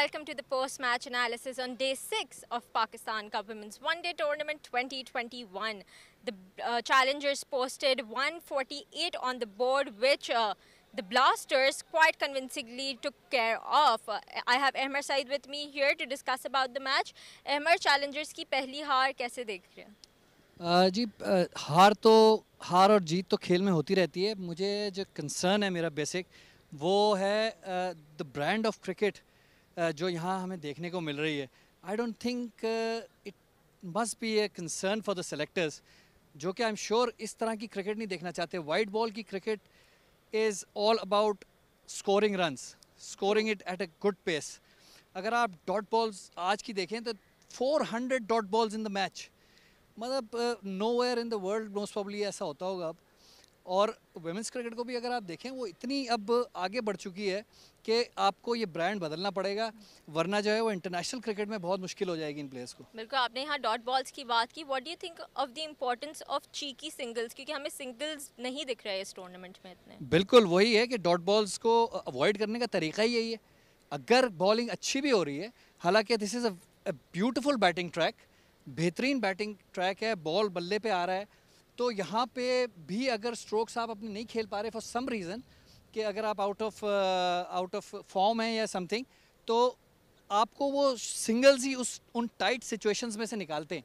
welcome to the post-match analysis on day 6 of Pakistan Cup Women's One-Day Tournament 2021. The challengers posted 148 on the board, which the Blasters quite convincingly took care of. I have Ahmer Saeed with me here to discuss about the match. Ahmer, challengers की पहली हार कैसे देख रहे हैं? जी हार और जीत तो खेल में होती रहती है. मुझे जो कंसर्न है मेरा बेसिक वो है द ब्रांड ऑफ क्रिकेट जो यहाँ हमें देखने को मिल रही है. I don't think it must be a concern for the selectors, जो कि आई एम श्योर इस तरह की क्रिकेट नहीं देखना चाहते. वाइट बॉल की cricket is all about scoring runs, scoring it at a good pace. अगर आप डॉट बॉल्स आज की देखें तो 400 dot balls in the match, मतलब nowhere in the world most probably ऐसा होता होगा अब. और वुमेंस क्रिकेट को भी अगर आप देखें वो इतनी अब आगे बढ़ चुकी है कि आपको ये ब्रांड बदलना पड़ेगा, वरना जो है वो इंटरनेशनल क्रिकेट में बहुत मुश्किल हो जाएगी इन प्लेयर्स को. बिल्कुल, आपने यहाँ डॉट बॉल्स की बात की. What do you think of the importance of cheeky singles, क्योंकि हमें सिंगल्स नहीं दिख रहे हैं इस टूर्नामेंट में इतने. बिल्कुल वही है कि डॉट बॉल्स को अवॉइड करने का तरीका ही यही है. अगर बॉलिंग अच्छी भी हो रही है, हालांकि this is a beautiful batting track, बेहतरीन बैटिंग ट्रैक है, बॉल बल्ले पे आ रहा है, तो यहाँ पे भी अगर स्ट्रोक्स आप अपने नहीं खेल पा रहे फॉर सम रीज़न, कि अगर आप आउट ऑफ फॉर्म है या समथिंग, तो आपको वो सिंगल्स ही उन टाइट सिचुएशंस में से निकालते हैं.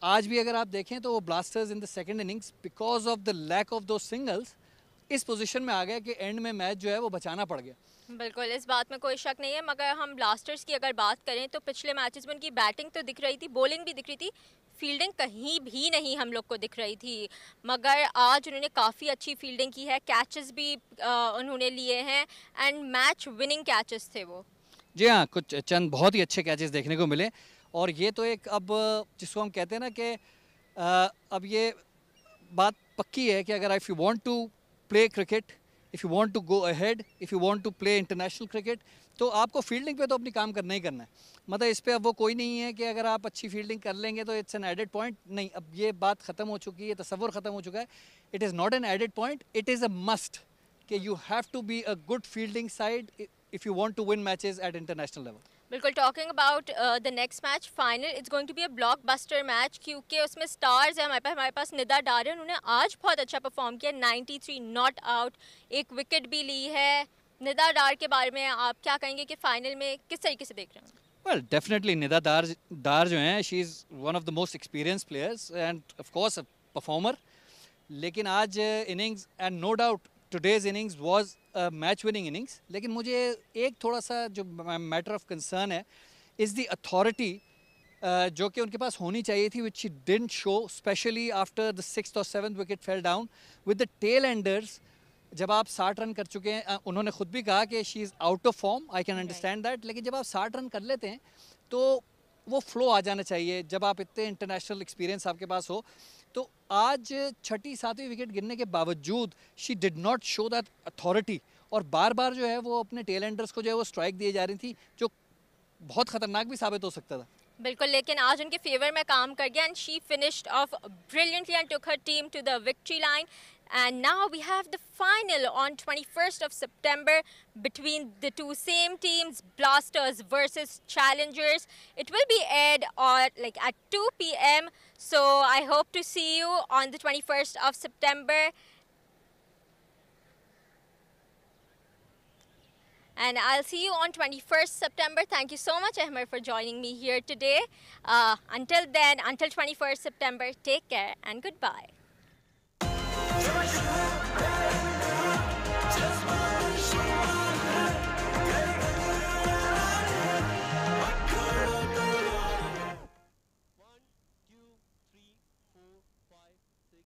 आज भी अगर आप देखें तो वो blasters in the second innings because of the lack of दो सिंगल्स इस पोजीशन में आ गया कि एंड में मैच जो है वो बचाना पड़ गया. बिल्कुल, इस बात में कोई शक नहीं है. मगर हम ब्लास्टर्स की अगर बात करें तो पिछले मैचेस में उनकी बैटिंग तो दिख रही थी, बॉलिंग भी दिख रही थी, फील्डिंग कहीं भी नहीं हम लोग को दिख रही थी. मगर आज उन्होंने काफ़ी अच्छी फील्डिंग की है, कैचेस भी उन्होंने लिए हैं एंड मैच विनिंग कैचेस थे वो. जी हाँ, कुछ चंद बहुत ही अच्छे कैचेस देखने को मिले. और ये तो एक अब जिसको हम कहते हैं ना कि अब ये बात पक्की है कि अगर if you want to play cricket, if you want to go ahead, if you want to play international cricket, तो आपको फील्डिंग पे तो अपनी काम करना ही करना है. मतलब इस पे अब वो कोई नहीं है कि अगर आप अच्छी फील्डिंग कर लेंगे तो इट्स एन एडेड पॉइंट. नहीं, अब ये बात ख़त्म हो चुकी है, तसव्वुर ख़त्म हो चुका है. It is not an added point, it is a must कि you have to be a good fielding side if you want to win matches at international level. बिल्कुल, talking about the next match final, it's going to be a blockbuster match, क्योंकि उसमें stars है. हमारे पास निदा डार है, उन्होंने आज बहुत अच्छा परफॉर्म किया, 93 नॉट आउट, एक विकेट भी ली है. निदा डार के बारे में आप क्या कहेंगे कि फाइनल में किस तरीके से देख रहे हैं? वेल डेफिनेटली निदा डार जो हैं, she is one of the most experience players and of course a performer. लेकिन आज innings and no doubt today's innings was a match winning innings. लेकिन मुझे एक थोड़ा सा जो मैटर ऑफ कंसर्न है इज़ द अथॉरिटी जो कि उनके पास होनी चाहिए थी, which she didn't show, specially after the 6th और 7th wicket fell down with the tail enders. जब आप 60 रन कर चुके हैं, उन्होंने खुद भी कहा कि she is out of form, I can understand that. लेकिन जब आप 60 रन कर लेते हैं तो वो फ्लो आ जाना चाहिए. जब आप इतने इंटरनेशनल एक्सपीरियंस आपके पास हो, तो आज 6ठी 7वीं विकेट गिरने के बावजूद she did not show that authority, और बार बार जो है वो अपने टेल एंडर्स को जो है वो स्ट्राइक दिए जा रही थी, जो बहुत ख़तरनाक भी साबित हो सकता था. बिल्कुल, लेकिन आज उनके फेवर में काम कर गया and she finished off brilliantly and took her team to the victory line. And now we have the final on 21st of September between the two same teams, Blasters versus Challengers. It will be aired at 2 p.m. So I hope to see you on the 21st of September. And I'll see you on 21st September. Thank you so much, Ahmer, for joining me here today. Until then, until 21st September, take care and goodbye. Just